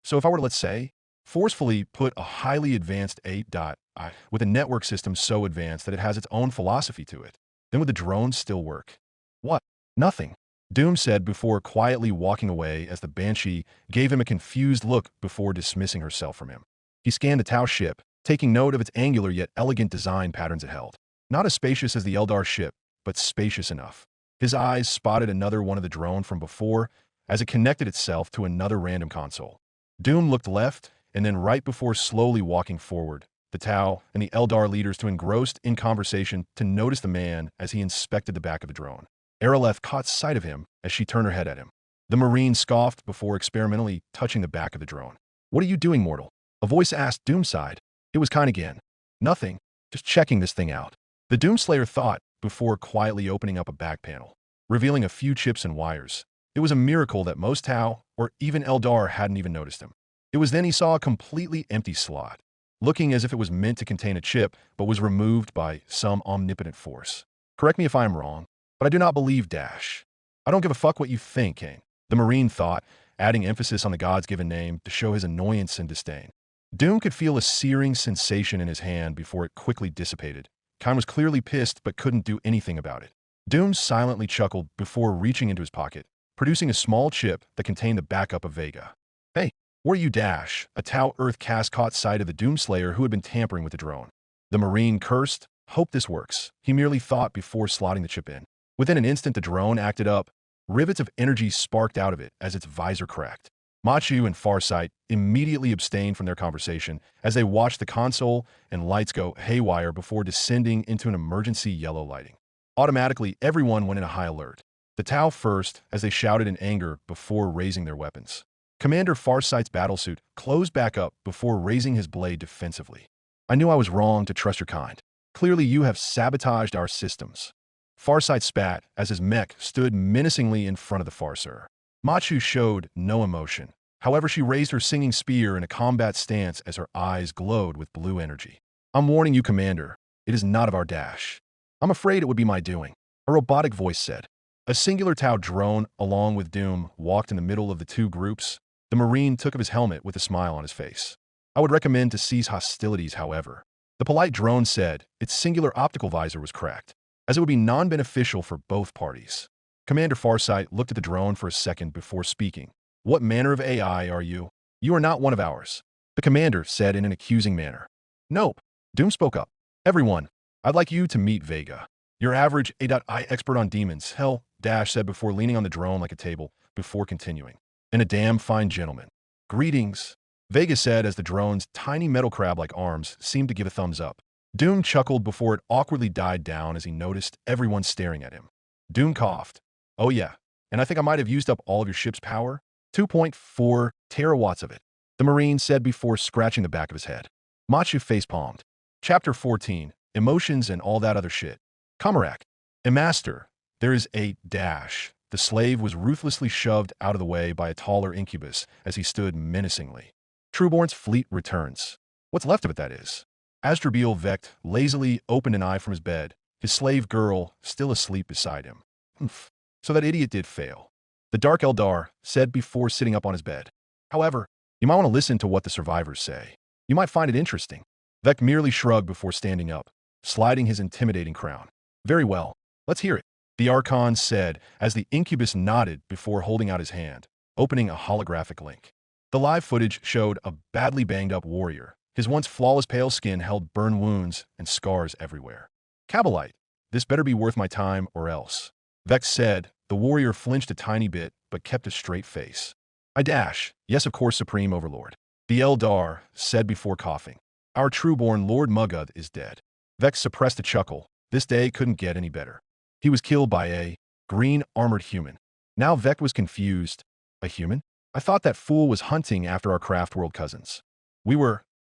So if I were to, let's say, forcefully put a highly advanced 8.I with a network system so advanced that it has its own philosophy to it. Then would the drones still work? What? Nothing. Doom said before quietly walking away as the Banshee gave him a confused look before dismissing herself from him. He scanned the Tau ship, taking note of its angular yet elegant design patterns it held. Not as spacious as the Eldar ship, but spacious enough. His eyes spotted another one of the drone from before as it connected itself to another random console. Doom looked left and then right before slowly walking forward, the Tau and the Eldar leaders too engrossed in conversation to notice the man as he inspected the back of the drone. Araleth caught sight of him as she turned her head at him. The Marine scoffed before experimentally touching the back of the drone. "What are you doing, mortal?" A voice asked Doomside. It was kind again. "Nothing. Just checking this thing out." The Doomslayer thought before quietly opening up a back panel, revealing a few chips and wires. It was a miracle that most Tau, or even Eldar, hadn't even noticed him. It was then he saw a completely empty slot, looking as if it was meant to contain a chip, but was removed by some omnipotent force. "Correct me if I am wrong, but I do not believe Dash. I don't give a fuck what you think, Kane," the Marine thought, adding emphasis on the god's given name to show his annoyance and disdain. Doom could feel a searing sensation in his hand before it quickly dissipated. Kane was clearly pissed but couldn't do anything about it. Doom silently chuckled before reaching into his pocket, producing a small chip that contained the backup of Vega. "Hey, where are you, Dash?" A Tau Earth cast caught sight of the Doomslayer who had been tampering with the drone. The Marine cursed. "Hope this works," he merely thought before slotting the chip in. Within an instant the drone acted up. Rivets of energy sparked out of it as its visor cracked. Machu and Farsight immediately abstained from their conversation as they watched the console and lights go haywire before descending into an emergency yellow lighting. Automatically, everyone went in a high alert. The Tau first, as they shouted in anger before raising their weapons. Commander Farsight's battlesuit closed back up before raising his blade defensively. "I knew I was wrong to trust your kind. Clearly you have sabotaged our systems." Farsight spat as his mech stood menacingly in front of the Farser. Machu showed no emotion. However, she raised her singing spear in a combat stance as her eyes glowed with blue energy. "I'm warning you, Commander. It is not of our Dash. I'm afraid it would be my doing," a robotic voice said. A singular Tau drone, along with Doom, walked in the middle of the two groups. The Marine took off his helmet with a smile on his face. "I would recommend to cease hostilities, however." The polite drone said its singular optical visor was cracked, as it would be non-beneficial for both parties. Commander Farsight looked at the drone for a second before speaking. "What manner of AI are you?" "You are not one of ours," the commander said in an accusing manner. "Nope." Doom spoke up. "Everyone, I'd like you to meet Vega. Your average A.I expert on demons. Hell," Dash said before leaning on the drone like a table, before continuing. "And a damn fine gentleman." "Greetings," Vega said as the drone's tiny metal crab-like arms seemed to give a thumbs up. Doom chuckled before it awkwardly died down as he noticed everyone staring at him. Doom coughed. "Oh yeah, and I think I might have used up all of your ship's power. 2.4 terawatts of it," the Marine said before scratching the back of his head. Machu facepalmed. Chapter 14, Emotions and All That Other Shit. Kamarak. A master. There is a Dash. The slave was ruthlessly shoved out of the way by a taller incubus as he stood menacingly. Trueborn's fleet returns. What's left of it, that is. Asdrabeel Vecht lazily opened an eye from his bed, his slave girl still asleep beside him. "Humph. So that idiot did fail," the Dark Eldar said before sitting up on his bed. "However, you might want to listen to what the survivors say. You might find it interesting." Vecht merely shrugged before standing up, sliding his intimidating crown. "Very well. Let's hear it," the Archon said as the incubus nodded before holding out his hand, opening a holographic link. The live footage showed a badly banged-up warrior. His once flawless pale skin held burn wounds and scars everywhere. "Cabalite, this better be worth my time or else," Vex said. The warrior flinched a tiny bit, but kept a straight face. "I Dash. Yes, of course, Supreme Overlord," the Eldar said before coughing. "Our trueborn Lord Muggud is dead." Vex suppressed a chuckle. This day couldn't get any better. He was killed by a green armored human. Now Vex was confused. A human? "I thought that fool was hunting after our craft world cousins.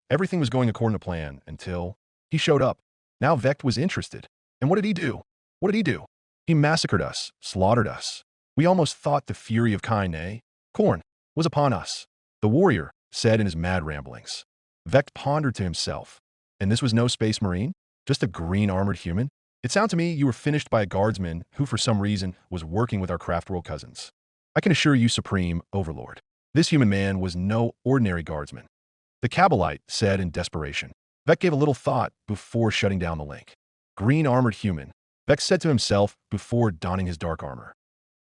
Everything was going according to plan until he showed up. Now Vecht was interested. And what did he do? What did he do? He massacred us, slaughtered us. We almost thought the fury of Kaine, Korn, was upon us," the warrior said in his mad ramblings. Vecht pondered to himself. And this was no space marine? Just a green armored human? "It sounded to me you were finished by a guardsman who for some reason was working with our craft world cousins. I can assure you, Supreme Overlord, this human man was no ordinary guardsman. The Cabalite said in desperation. Vec gave a little thought before shutting down the link. Green armored human, Vec said to himself before donning his dark armor.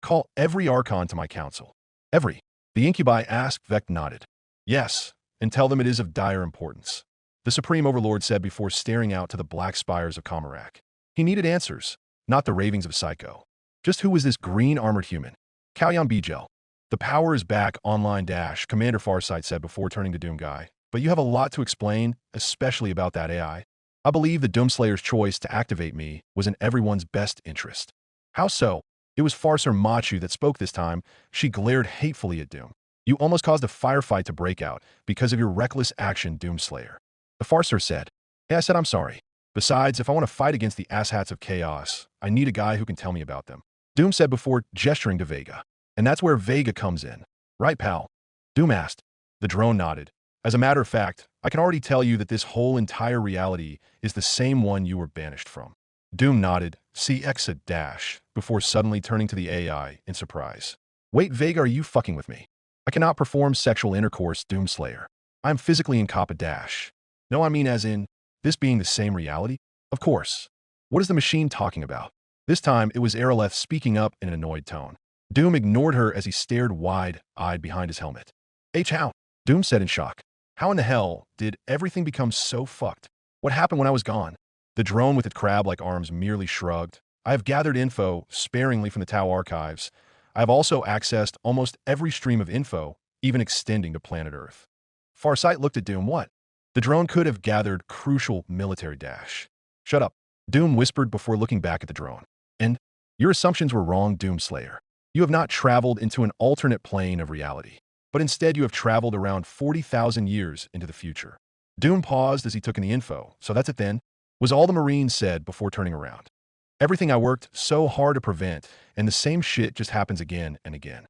Call every Archon to my council. Every. The Incubi asked. Vec nodded. Yes, and tell them it is of dire importance. The Supreme Overlord said before staring out to the black spires of Comarak. He needed answers, not the ravings of Psycho. Just who was this green armored human? Kalyan Bijel. The power is back online dash, Commander Farsight said before turning to Doomguy. But you have a lot to explain, especially about that AI. I believe the Doomslayer's choice to activate me was in everyone's best interest. How so? It was Farser Machu that spoke this time. She glared hatefully at Doom. You almost caused a firefight to break out because of your reckless action, Doomslayer. The Farser said. Hey, I said I'm sorry. Besides, if I want to fight against the asshats of chaos, I need a guy who can tell me about them. Doom said before gesturing to Vega. And that's where Vega comes in. Right, pal? Doom asked. The drone nodded. As a matter of fact, I can already tell you that this whole entire reality is the same one you were banished from. Doom nodded, see exit dash, before suddenly turning to the AI in surprise. Wait, Vega, are you fucking with me? I cannot perform sexual intercourse, Doomslayer. I am physically in Kappa dash. No, I mean as in, this being the same reality? Of course. What is the machine talking about? This time, it was Aeroleth speaking up in an annoyed tone. Doom ignored her as he stared wide-eyed behind his helmet. How? Doom said in shock. How in the hell did everything become so fucked? What happened when I was gone? The drone with its crab-like arms merely shrugged. I have gathered info sparingly from the Tau archives. I have also accessed almost every stream of info, even extending to planet Earth. Farsight looked at Doom. What? The drone could have gathered crucial military dash. Shut up, Doom whispered before looking back at the drone. And your assumptions were wrong, Doomslayer. You have not traveled into an alternate plane of reality, but instead you have traveled around 40,000 years into the future. Doom paused as he took in the info. So that's it then, was all the Marine said before turning around. Everything I worked so hard to prevent, and the same shit just happens again and again.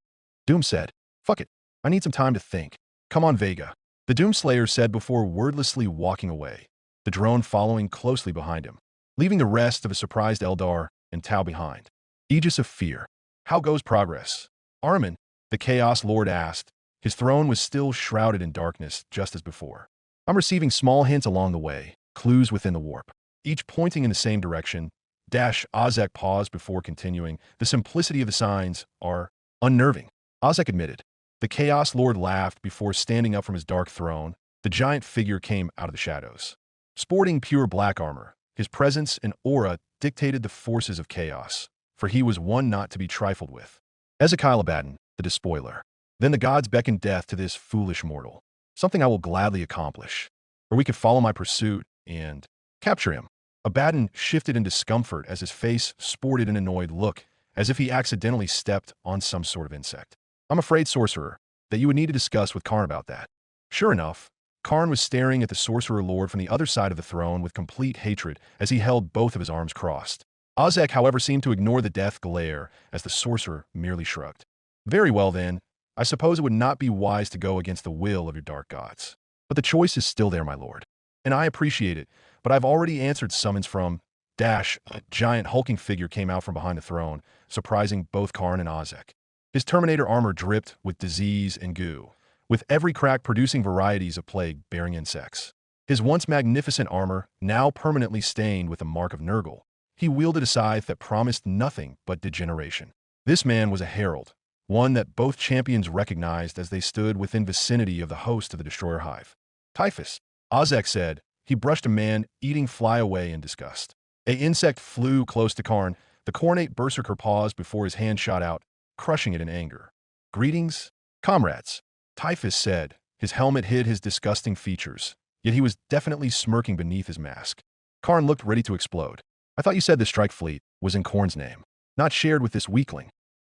Doom said, fuck it, I need some time to think. Come on, Vega. The Doomslayer said before wordlessly walking away, the drone following closely behind him, leaving the rest of a surprised Eldar and Tau behind. Aegis of Fear. How goes progress? Armin, the Chaos Lord asked. His throne was still shrouded in darkness, just as before. I'm receiving small hints along the way, clues within the warp, each pointing in the same direction. Ozek paused before continuing. The simplicity of the signs are unnerving. Ozek admitted. The Chaos Lord laughed before standing up from his dark throne. The giant figure came out of the shadows. Sporting pure black armor, his presence and aura dictated the forces of chaos, for he was one not to be trifled with. Ezekiel Abaddon, the despoiler. Then the gods beckoned death to this foolish mortal. Something I will gladly accomplish. Or we could follow my pursuit and capture him. Abaddon shifted in discomfort as his face sported an annoyed look, as if he accidentally stepped on some sort of insect. I'm afraid, Sorcerer, that you would need to discuss with Karn about that. Sure enough, Karn was staring at the Sorcerer Lord from the other side of the throne with complete hatred as he held both of his arms crossed. Ozek, however, seemed to ignore the death glare as the Sorcerer merely shrugged. Very well then, I suppose it would not be wise to go against the will of your dark gods. But the choice is still there, my lord. And I appreciate it, but I've already answered summons from a giant hulking figure came out from behind the throne, surprising both Karn and Ozek. His Terminator armor dripped with disease and goo, with every crack producing varieties of plague-bearing insects. His once magnificent armor, now permanently stained with the mark of Nurgle, he wielded a scythe that promised nothing but degeneration. This man was a herald, one that both champions recognized as they stood within vicinity of the host of the Destroyer Hive. Typhus, Ozek said. He brushed a man-eating fly away in disgust. An insect flew close to Karn. The Cornate Berserker paused before his hand shot out, crushing it in anger. Greetings, comrades, Typhus said. His helmet hid his disgusting features, yet he was definitely smirking beneath his mask. Karn looked ready to explode. I thought you said the strike fleet was in Korn's name, not shared with this weakling.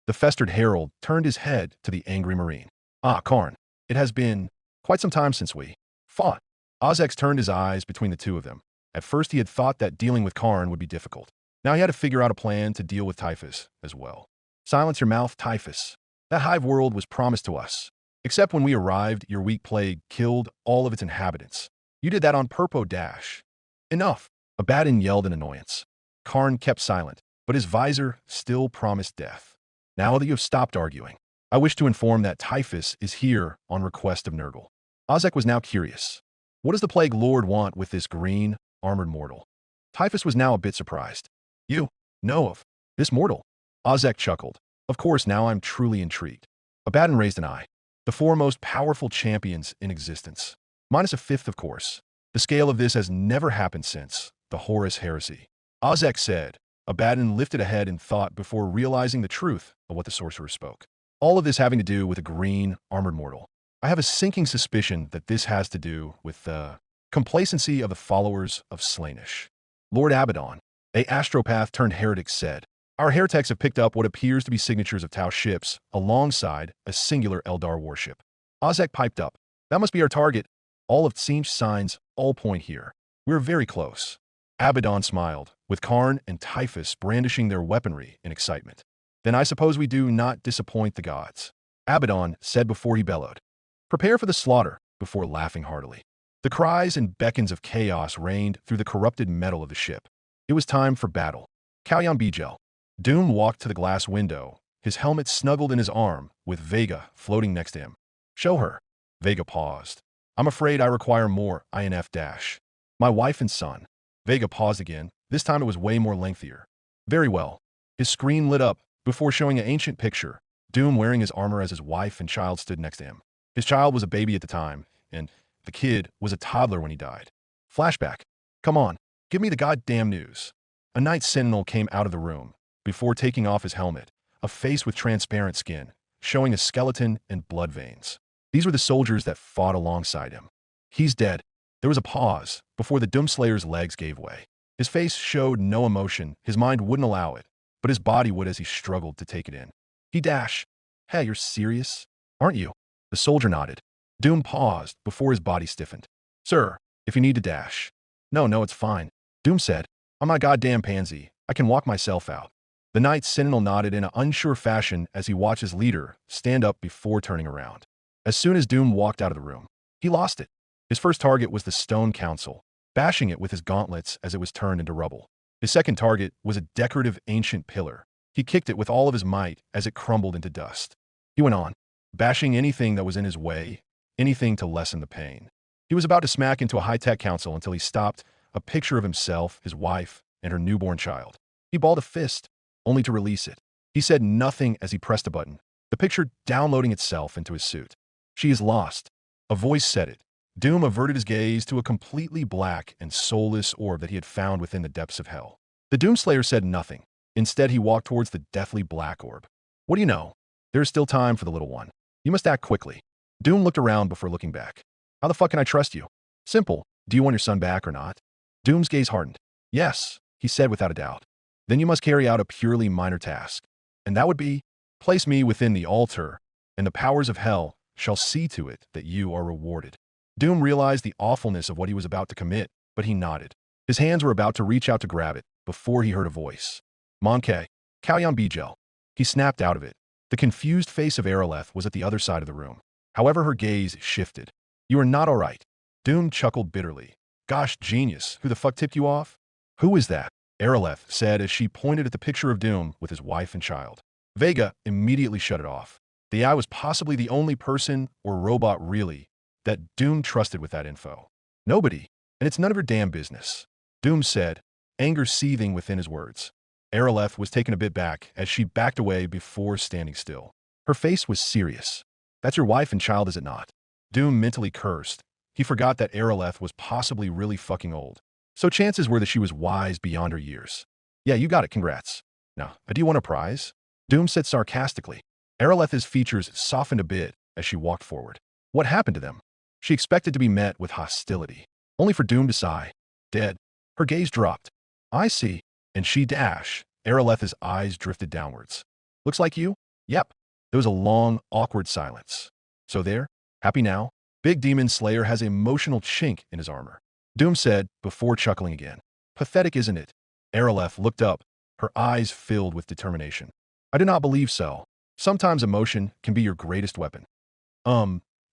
The festered herald turned his head to the angry Marine. Ah, Karn, it has been quite some time since we fought. Ozek turned his eyes between the two of them. At first he had thought that dealing with Karn would be difficult. Now he had to figure out a plan to deal with Typhus as well. Silence your mouth, Typhus. That hive world was promised to us. Except when we arrived, your weak plague killed all of its inhabitants. You did that on purpose. Enough, Abaddon yelled in annoyance. Karn kept silent, but his visor still promised death. Now that you have stopped arguing, I wish to inform that Typhus is here on request of Nurgle. Ozek was now curious. What does the Plague Lord want with this green, armored mortal? Typhus was now a bit surprised. You know of this mortal? Ozek chuckled. Of course, now I'm truly intrigued. Abaddon raised an eye. The four most powerful champions in existence. Minus a fifth, of course. The scale of this has never happened since the Horus Heresy. Ozek said. Abaddon lifted a head in thought before realizing the truth of what the sorcerer spoke. All of this having to do with a green, armored mortal. I have a sinking suspicion that this has to do with the complacency of the followers of Slaanesh. Lord Abaddon, a astropath turned heretic, said, our heretics have picked up what appears to be signatures of Tau ships alongside a singular Eldar warship. Ozek piped up. That must be our target. All of Tzeentch's signs all point here. We're very close. Abaddon smiled, with Karn and Typhus brandishing their weaponry in excitement. Then I suppose we do not disappoint the gods. Abaddon said before he bellowed. Prepare for the slaughter, before laughing heartily. The cries and beckons of chaos reigned through the corrupted metal of the ship. It was time for battle. Kalyan Bijel. Doom walked to the glass window, his helmet snuggled in his arm, with Vega floating next to him. Show her. Vega paused. I'm afraid I require more INF dash. My wife and son. Vega paused again. This time it was way more lengthier. Very well. His screen lit up before showing an ancient picture. Doom wearing his armor as his wife and child stood next to him. His child was a baby at the time, and the kid was a toddler when he died. Flashback. Come on, give me the goddamn news. A night sentinel came out of the room, before taking off his helmet, a face with transparent skin, showing a skeleton and blood veins. These were the soldiers that fought alongside him. He's dead. There was a pause, before the Doomslayer's legs gave way. His face showed no emotion, his mind wouldn't allow it, but his body would as he struggled to take it in. He dashed. Hey, you're serious? Aren't you? The soldier nodded. Doom paused before his body stiffened. Sir, if you need to dash. No, it's fine. Doom said, I'm not a goddamn pansy. I can walk myself out. The Knight Sentinel nodded in an unsure fashion as he watched his leader stand up before turning around. As soon as Doom walked out of the room, he lost it. His first target was the Stone Council, bashing it with his gauntlets as it was turned into rubble. His second target was a decorative ancient pillar. He kicked it with all of his might as it crumbled into dust. He went on, bashing anything that was in his way, anything to lessen the pain. He was about to smack into a high-tech council until he stopped a picture of himself, his wife, and her newborn child. He balled a fist, only to release it. He said nothing as he pressed a button, the picture downloading itself into his suit. She is lost. A voice said it. Doom averted his gaze to a completely black and soulless orb that he had found within the depths of hell. The Doomslayer said nothing. Instead, he walked towards the deathly black orb. What do you know? There is still time for the little one. You must act quickly. Doom looked around before looking back. How the fuck can I trust you? Simple. Do you want your son back or not? Doom's gaze hardened. Yes, he said without a doubt. Then you must carry out a purely minor task. And that would be, place me within the altar, and the powers of hell shall see to it that you are rewarded. Doom realized the awfulness of what he was about to commit, but he nodded. His hands were about to reach out to grab it, before he heard a voice. Monke, Kalyan Bijel. He snapped out of it. The confused face of Aeroleth was at the other side of the room. However, her gaze shifted. You are not all right. Doom chuckled bitterly. Gosh, genius, who the fuck tipped you off? Who is that? Aeroleth said as she pointed at the picture of Doom with his wife and child. Vega immediately shut it off. The AI was possibly the only person or robot really that Doom trusted with that info. Nobody, and it's none of her damn business. Doom said, anger seething within his words. Aeroleth was taken a bit back as she backed away before standing still. Her face was serious. That's your wife and child, is it not? Doom mentally cursed. He forgot that Aeroleth was possibly really fucking old. So chances were that she was wise beyond her years. Yeah, you got it, congrats. Now, do you want a prize? Doom said sarcastically. Aeroleth's features softened a bit as she walked forward. What happened to them? She expected to be met with hostility, only for Doom to sigh. Dead. Her gaze dropped. I see. And she dashed. Aeroleth's eyes drifted downwards. Looks like you? Yep. There was a long, awkward silence. So there? Happy now? Big Demon Slayer has an emotional chink in his armor. Doom said, before chuckling again. Pathetic, isn't it? Aeroleth looked up, her eyes filled with determination. I do not believe so. Sometimes emotion can be your greatest weapon.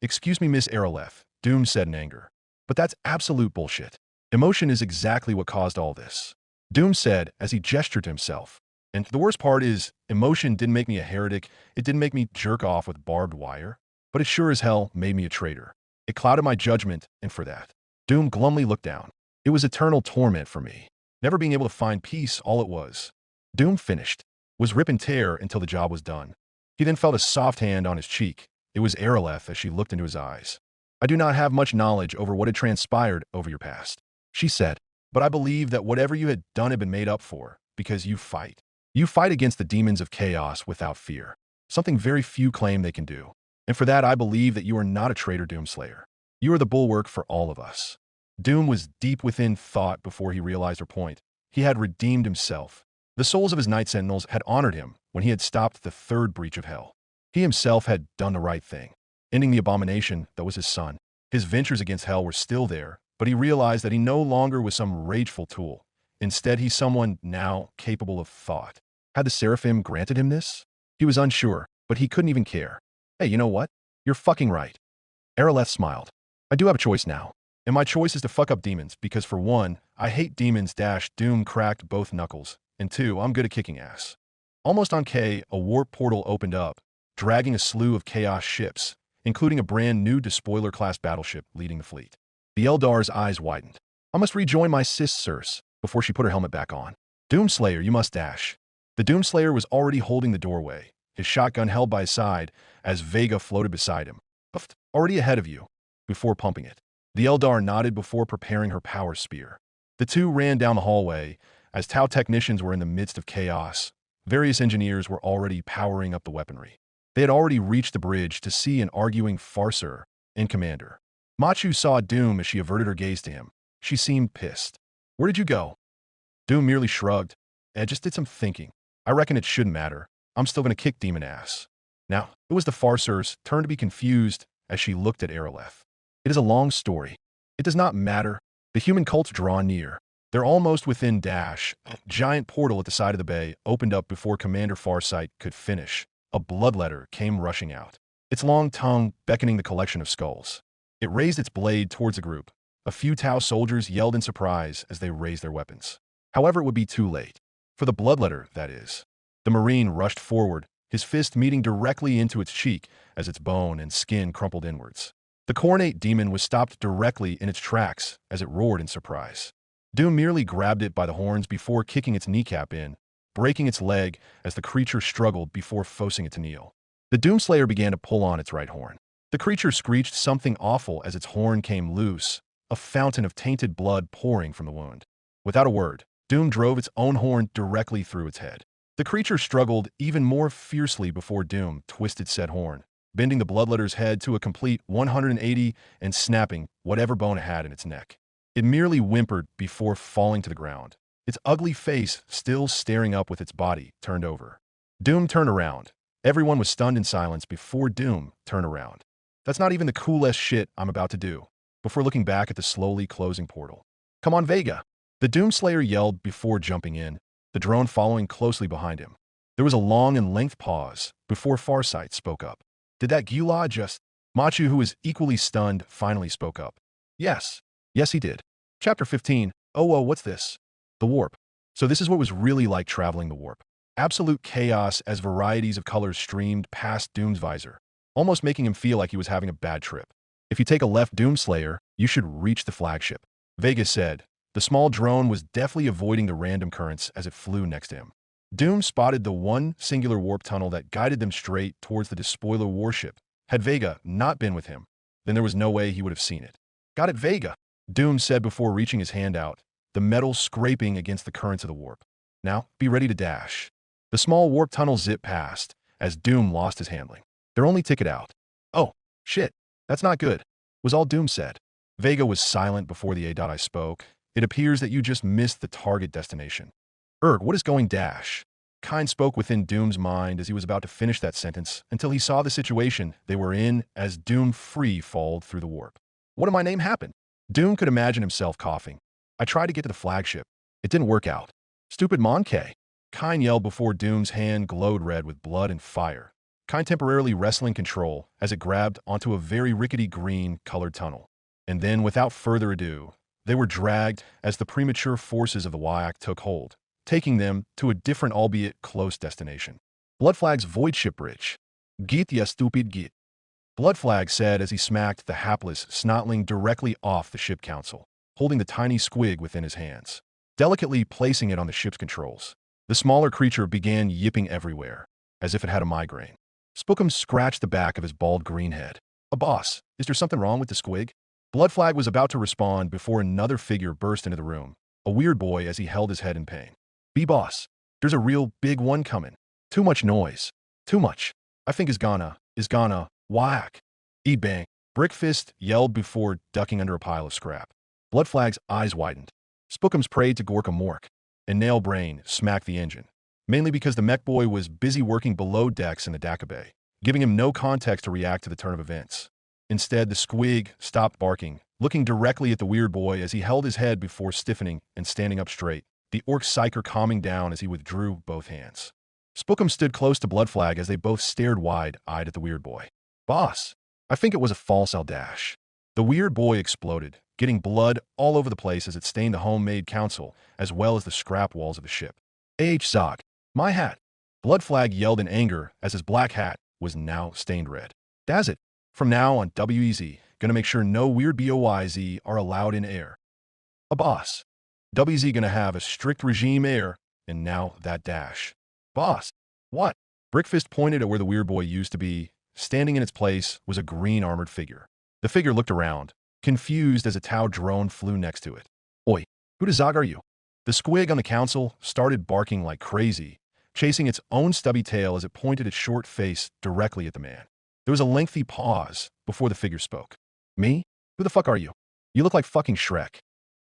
Excuse me, Miss Aeroleth, Doom said in anger. But that's absolute bullshit. Emotion is exactly what caused all this. Doom said as he gestured to himself. And the worst part is, emotion didn't make me a heretic, it didn't make me jerk off with barbed wire, but it sure as hell made me a traitor. It clouded my judgment, and for that, Doom glumly looked down. It was eternal torment for me, never being able to find peace all it was. Doom finished, was rip and tear until the job was done. He then felt a soft hand on his cheek. It was Aeroleth as she looked into his eyes. I do not have much knowledge over what had transpired over your past, she said, but I believe that whatever you had done had been made up for, because you fight. You fight against the demons of chaos without fear, something very few claim they can do. And for that I believe that you are not a traitor, Doomslayer. You are the bulwark for all of us. Doom was deep within thought before he realized her point. He had redeemed himself. The souls of his Night Sentinels had honored him when he had stopped the third breach of hell. He himself had done the right thing, ending the abomination that was his son. His ventures against hell were still there, but he realized that he no longer was some rageful tool. Instead, he's someone now capable of thought. Had the Seraphim granted him this? He was unsure, but he couldn't even care. Hey, you know what? You're fucking right. Aeroleth smiled. I do have a choice now. And my choice is to fuck up demons, because for one, I hate demons. Doom cracked both knuckles, and two, I'm good at kicking ass. Almost on K, a warp portal opened up, dragging a slew of chaos ships, including a brand new despoiler-class battleship leading the fleet. The Eldar's eyes widened. I must rejoin my sis, Circe, before she put her helmet back on. Doomslayer, you must dash. The Doomslayer was already holding the doorway, his shotgun held by his side as Vega floated beside him. Puffed, already ahead of you, before pumping it. The Eldar nodded before preparing her power spear. The two ran down the hallway as Tau technicians were in the midst of chaos. Various engineers were already powering up the weaponry. They had already reached the bridge to see an arguing Farser in Commander. Machu saw Doom as she averted her gaze to him. She seemed pissed. Where did you go? Doom merely shrugged. I just did some thinking. I reckon it shouldn't matter. I'm still going to kick demon ass. Now, it was the Farser's turn to be confused as she looked at Aeroleth. It is a long story. It does not matter. The human cults draw near. They're almost within dash. A giant portal at the side of the bay opened up before Commander Farsight could finish. A bloodletter came rushing out, its long tongue beckoning the collection of skulls. It raised its blade towards the group. A few Tau soldiers yelled in surprise as they raised their weapons. However, it would be too late. For the bloodletter, that is. The Marine rushed forward, his fist meeting directly into its cheek as its bone and skin crumpled inwards. The Coronate demon was stopped directly in its tracks as it roared in surprise. Doom merely grabbed it by the horns before kicking its kneecap in, breaking its leg as the creature struggled before forcing it to kneel. The Doomslayer began to pull on its right horn. The creature screeched something awful as its horn came loose, a fountain of tainted blood pouring from the wound. Without a word, Doom drove its own horn directly through its head. The creature struggled even more fiercely before Doom twisted said horn, bending the bloodletter's head to a complete 180 and snapping whatever bone it had in its neck. It merely whimpered before falling to the ground, its ugly face still staring up with its body turned over. Doom turned around. Everyone was stunned in silence before Doom turned around. That's not even the coolest shit I'm about to do, before looking back at the slowly closing portal. Come on, Vega! The Doomslayer yelled before jumping in, the drone following closely behind him. There was a long and length pause before Farsight spoke up. Did that Gula just... Machu, who was equally stunned, finally spoke up. Yes. Yes, he did. Chapter 15. Oh, what's this? The warp. So this is what was really like traveling the warp. Absolute chaos as varieties of colors streamed past Doom's visor, almost making him feel like he was having a bad trip. If you take a left, Doomslayer, you should reach the flagship, Vega said. The small drone was deftly avoiding the random currents as it flew next to him. Doom spotted the one singular warp tunnel that guided them straight towards the despoiler warship. Had Vega not been with him, then there was no way he would have seen it. Got it, Vega, Doom said before reaching his hand out, the metal scraping against the currents of the warp. Now, be ready to dash. The small warp tunnel zipped past as Doom lost his handling. Their only ticket out. Oh, shit, that's not good, was all Doom said. Vega was silent before the A.I spoke. It appears that you just missed the target destination. What is going dash? Kind spoke within Doom's mind as he was about to finish that sentence until he saw the situation they were in as Doom free-falled through the warp. What in my name happened? Doom could imagine himself coughing. I tried to get to the flagship. It didn't work out. Stupid Monkey. Kind yelled before Doom's hand glowed red with blood and fire. Kind temporarily wrestling control as it grabbed onto a very rickety green-colored tunnel. And then, without further ado, they were dragged as the premature forces of the Wyak took hold, taking them to a different albeit close destination. Bloodflag's void ship bridge. Git ya stupid git. Bloodflag said as he smacked the hapless snotling directly off the ship console, holding the tiny squig within his hands, delicately placing it on the ship's controls. The smaller creature began yipping everywhere, as if it had a migraine. Spookum scratched the back of his bald green head. Boss, is there something wrong with the squig? Bloodflag was about to respond before another figure burst into the room, a weird boy as he held his head in pain. Boss, there's a real big one coming. Too much noise. Too much. I think is gonna, whack. Bang. Brickfist yelled before ducking under a pile of scrap. Bloodflag's eyes widened. Spookum's prayed to Gorka Mork, and Nailbrain smacked the engine, mainly because the mech boy was busy working below decks in the Daka Bay, giving him no context to react to the turn of events. Instead, the squig stopped barking, looking directly at the weird boy as he held his head before stiffening and standing up straight, the orc psyker calming down as he withdrew both hands. Spookum stood close to Bloodflag as they both stared wide-eyed at the weird boy. Boss, I think it was a false Aldash. The weird boy exploded, getting blood all over the place as it stained the homemade console, as well as the scrap walls of the ship. Zog, my hat. Bloodflag yelled in anger as his black hat was now stained red. Daz it. From now on, WEZ, gonna make sure no weird BOYZ are allowed in air. A boss. WZ gonna have a strict regime air, and now that dash. Boss. What? Brickfist pointed at where the weird boy used to be. Standing in its place was a green armored figure. The figure looked around, confused as a Tau drone flew next to it. Oi, who the Zog are you? The squig on the console started barking like crazy, chasing its own stubby tail as it pointed its short face directly at the man. There was a lengthy pause before the figure spoke. Me? Who the fuck are you? You look like fucking Shrek.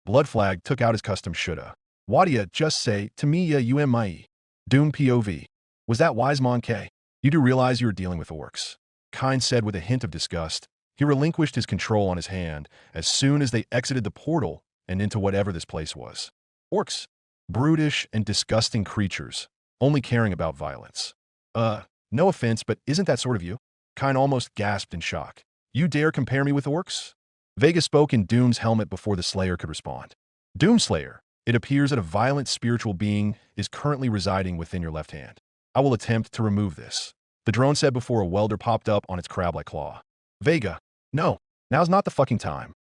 Bloodflag took out his custom shoulda. Whadia just say to me ya UMIE. Doom POV. Was that Wisemon K? You do realize you were dealing with orcs. Kine said with a hint of disgust. He relinquished his control on his hand as soon as they exited the portal and into whatever this place was. Orcs. Brutish and disgusting creatures, only caring about violence. No offense, but isn't that sort of you? Kine almost gasped in shock. You dare compare me with orcs? Vega spoke in Doom's helmet before the Slayer could respond. Doomslayer, it appears that a violent spiritual being is currently residing within your left hand. I will attempt to remove this. The drone said before a welder popped up on its crab-like claw. Vega, no, now's not the fucking time.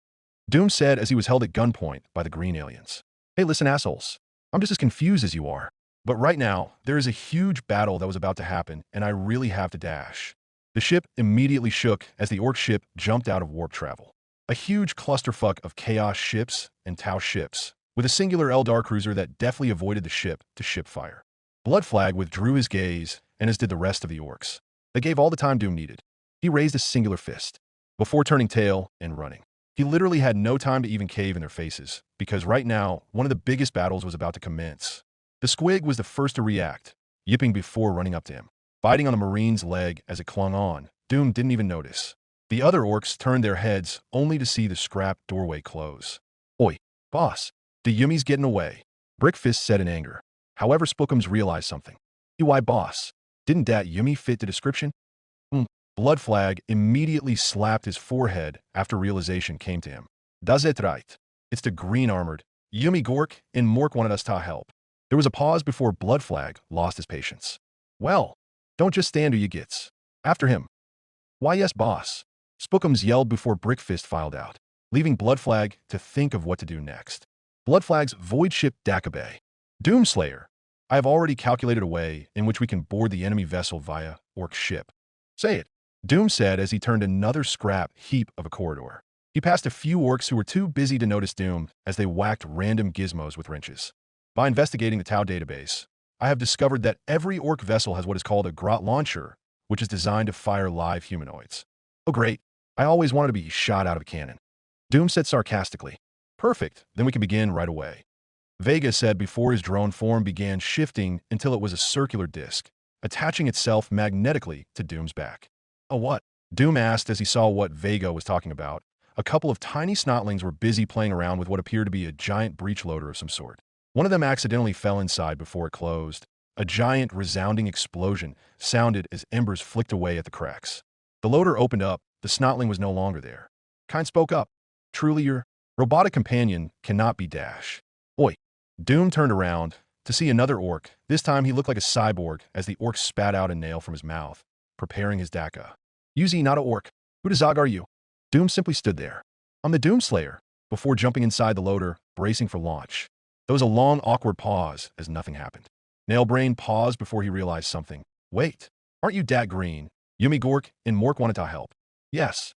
Doom said as he was held at gunpoint by the green aliens. Hey, listen, assholes. I'm just as confused as you are. But right now, there is a huge battle that was about to happen, and I really have to dash. The ship immediately shook as the orc ship jumped out of warp travel. A huge clusterfuck of chaos ships and Tau ships, with a singular Eldar cruiser that deftly avoided the ship-to-ship fire. Bloodflag withdrew his gaze, and as did the rest of the orcs. They gave all the time Doom needed. He raised a singular fist, before turning tail and running. He literally had no time to even cave in their faces, because right now, one of the biggest battles was about to commence. The squig was the first to react, yipping before running up to him. Biting on the Marine's leg as it clung on, Doom didn't even notice. The other orcs turned their heads only to see the scrap doorway close. Oi, boss, the Yumi's getting away, Brickfist said in anger. However, Spookums realized something. Why, boss? Didn't that Yumi fit the description? Bloodflag immediately slapped his forehead after realization came to him. Das it right. It's the green-armored. Yumi Gork and Mork wanted us to help. There was a pause before Bloodflag lost his patience. Well, don't just stand or you gets. After him. Why yes, boss. Spookums yelled before Brickfist filed out, leaving Bloodflag to think of what to do next. Bloodflag's void ship Daka Bay. Doomslayer. I have already calculated a way in which we can board the enemy vessel via orc ship. Say it. Doom said as he turned another scrap heap of a corridor. He passed a few orcs who were too busy to notice Doom as they whacked random gizmos with wrenches. By investigating the Tau database, I have discovered that every orc vessel has what is called a grot launcher, which is designed to fire live humanoids. Oh great, I always wanted to be shot out of a cannon. Doom said sarcastically. Perfect, then we can begin right away. Vega said before his drone form began shifting until it was a circular disc, attaching itself magnetically to Doom's back. Oh what? Doom asked as he saw what Vega was talking about. A couple of tiny snotlings were busy playing around with what appeared to be a giant breech loader of some sort. One of them accidentally fell inside before it closed. A giant, resounding explosion sounded as embers flicked away at the cracks. The loader opened up. The snotling was no longer there. Kind spoke up. Truly your robotic companion cannot be Dash. Oi. Doom turned around to see another orc. This time he looked like a cyborg as the orc spat out a nail from his mouth, preparing his Daka. Uzi not a orc. Who the Zog are you? Doom simply stood there. I'm the Doomslayer, before jumping inside the loader, bracing for launch. There was a long, awkward pause as nothing happened. Nailbrain paused before he realized something. Wait, aren't you Dat Green? Yumi Gork and Mork wanted to help. Yes,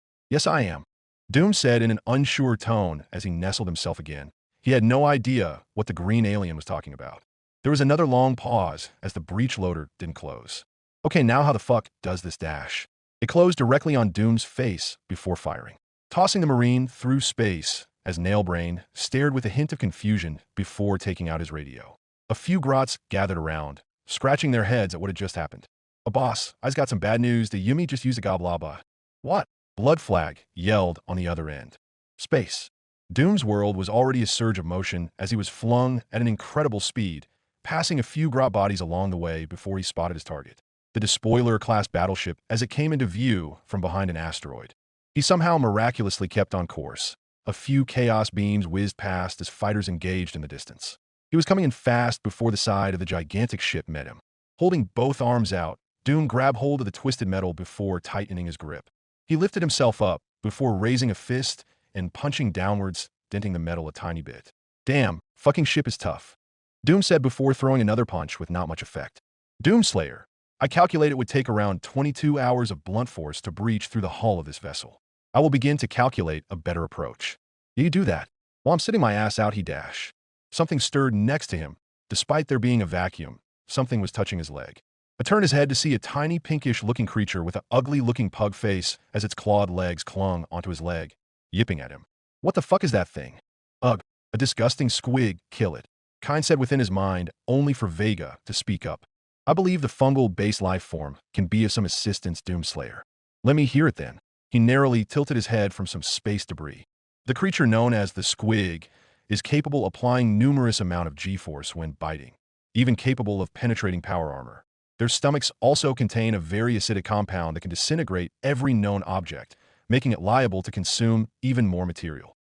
I am. Doom said in an unsure tone as he nestled himself again. He had no idea what the green alien was talking about. There was another long pause as the breech loader didn't close. Okay, now how the fuck does this dash? It closed directly on Doom's face before firing, tossing the Marine through space as Nailbrain stared with a hint of confusion before taking out his radio. A few grots gathered around, scratching their heads at what had just happened. Boss, I's got some bad news. The Yumi just used a goblaba. What? Blood Flag yelled on the other end. Space. Doom's world was already a surge of motion as he was flung at an incredible speed, passing a few grot bodies along the way before he spotted his target, the Despoiler-class battleship as it came into view from behind an asteroid. He somehow miraculously kept on course. A few chaos beams whizzed past as fighters engaged in the distance. He was coming in fast before the side of the gigantic ship met him. Holding both arms out, Doom grabbed hold of the twisted metal before tightening his grip. He lifted himself up before raising a fist and punching downwards, denting the metal a tiny bit. Damn, fucking ship is tough. Doom said before throwing another punch with not much effect. Doomslayer, I calculate it would take around 22 hours of blunt force to breach through the hull of this vessel. I will begin to calculate a better approach. You do that. While I'm sitting my ass out, he dash. Something stirred next to him. Despite there being a vacuum, something was touching his leg. I turned his head to see a tiny pinkish-looking creature with an ugly-looking pug face as its clawed legs clung onto his leg, yipping at him. What the fuck is that thing? Ugh, a disgusting squig, kill it. Kine said within his mind, only for Vega to speak up. I believe the fungal-based life form can be of some assistance, Doomslayer. Let me hear it then. He narrowly tilted his head from some space debris. The creature known as the squig is capable of applying numerous amount of G-force when biting, even capable of penetrating power armor. Their stomachs also contain a very acidic compound that can disintegrate every known object, making it liable to consume even more material.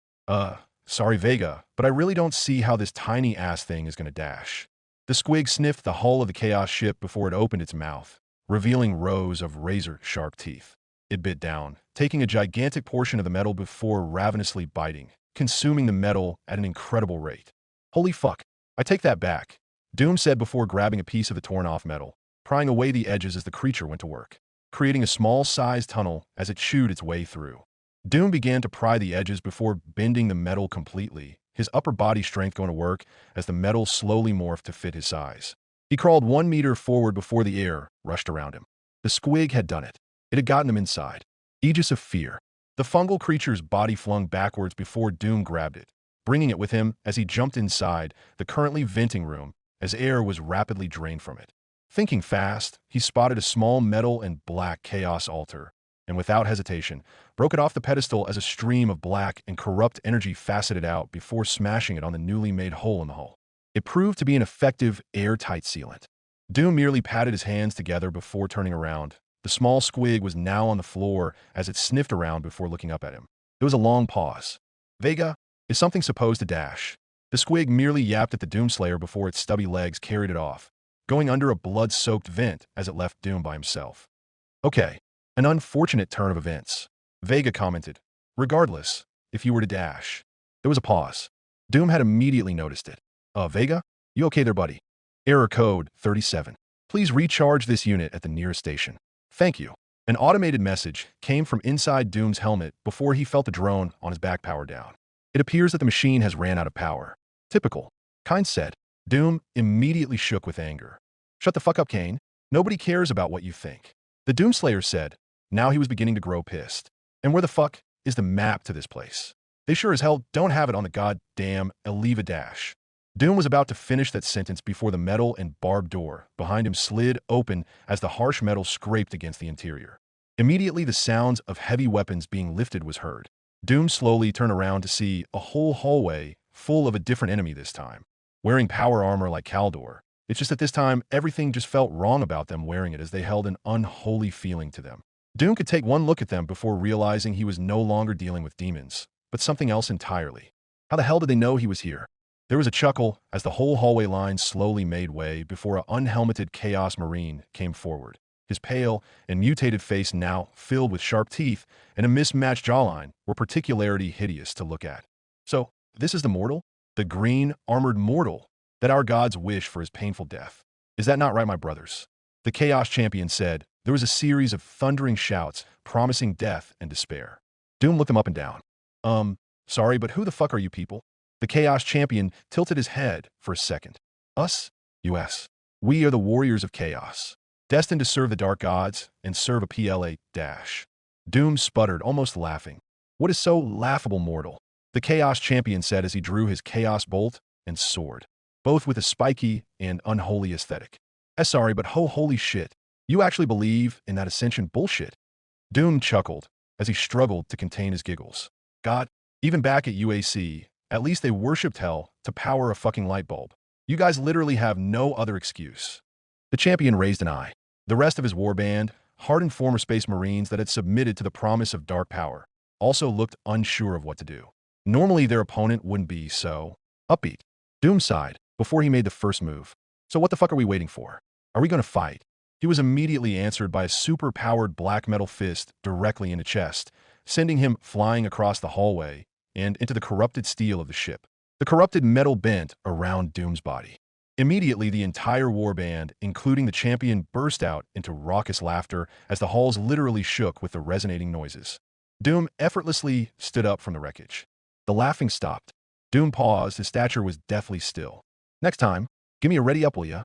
Sorry Vega, but I really don't see how this tiny-ass thing is going to dash. The squig sniffed the hull of the Chaos ship before it opened its mouth, revealing rows of razor-sharp teeth. It bit down, taking a gigantic portion of the metal before ravenously biting, consuming the metal at an incredible rate. Holy fuck, I take that back, Doom said before grabbing a piece of the torn-off metal, prying away the edges as the creature went to work, creating a small-sized tunnel as it chewed its way through. Doom began to pry the edges before bending the metal completely, his upper body strength going to work as the metal slowly morphed to fit his size. He crawled 1 meter forward before the air rushed around him. The squig had done it. It had gotten him inside. Aegis of fear. The fungal creature's body flung backwards before Doom grabbed it, bringing it with him as he jumped inside the currently venting room as air was rapidly drained from it. Thinking fast, he spotted a small metal and black chaos altar, and without hesitation, broke it off the pedestal as a stream of black and corrupt energy faceted out before smashing it on the newly made hole in the hull. It proved to be an effective, airtight sealant. Doom merely patted his hands together before turning around. The small squig was now on the floor as it sniffed around before looking up at him. There was a long pause. Vega, is something supposed to dash? The squig merely yapped at the Doomslayer before its stubby legs carried it off, going under a blood-soaked vent as it left Doom by himself. Okay, an unfortunate turn of events, Vega commented. Regardless, if you were to dash. There was a pause. Doom had immediately noticed it. Vega? You okay there, buddy? Error code 37. Please recharge this unit at the nearest station. Thank you. An automated message came from inside Doom's helmet before he felt the drone on his back power down. It appears that the machine has ran out of power. Typical. Kine said. Doom immediately shook with anger. Shut the fuck up, Kane. Nobody cares about what you think. The Doomslayer said. Now he was beginning to grow pissed. And where the fuck is the map to this place? They sure as hell don't have it on the goddamn Eleva Dash. Doom was about to finish that sentence before the metal and barbed door behind him slid open as the harsh metal scraped against the interior. Immediately, the sounds of heavy weapons being lifted was heard. Doom slowly turned around to see a whole hallway full of a different enemy this time, wearing power armor like Kaldor. It's just that this time, everything just felt wrong about them wearing it as they held an unholy feeling to them. Doom could take one look at them before realizing he was no longer dealing with demons, but something else entirely. How the hell did they know he was here? There was a chuckle as the whole hallway line slowly made way before an unhelmeted Chaos Marine came forward. His pale and mutated face, now filled with sharp teeth and a mismatched jawline, were particularly hideous to look at. So, this is the mortal? The green, armored mortal that our gods wish for his painful death. Is that not right, my brothers? The Chaos Champion said. There was a series of thundering shouts promising death and despair. Doom looked them up and down. Sorry, but who the fuck are you people? The Chaos Champion tilted his head for a second. Us? US. We are the warriors of chaos, destined to serve the dark gods and serve a PLA dash. Doom sputtered, almost laughing. What is so laughable, mortal? The Chaos Champion said as he drew his Chaos Bolt and sword, both with a spiky and unholy aesthetic. Sorry, but holy shit. You actually believe in that ascension bullshit? Doom chuckled as he struggled to contain his giggles. God, even back at UAC, at least they worshipped hell to power a fucking light bulb. You guys literally have no other excuse. The champion raised an eye. The rest of his warband, hardened former Space Marines that had submitted to the promise of dark power, also looked unsure of what to do. Normally their opponent wouldn't be so upbeat. Doom sighed before he made the first move. So what the fuck are we waiting for? Are we going to fight? He was immediately answered by a super-powered black metal fist directly in the chest, sending him flying across the hallway and into the corrupted steel of the ship. The corrupted metal bent around Doom's body. Immediately, the entire warband, including the champion, burst out into raucous laughter as the halls literally shook with the resonating noises. Doom effortlessly stood up from the wreckage. The laughing stopped. Doom paused. His stature was deathly still. Next time, give me a ready up, will ya?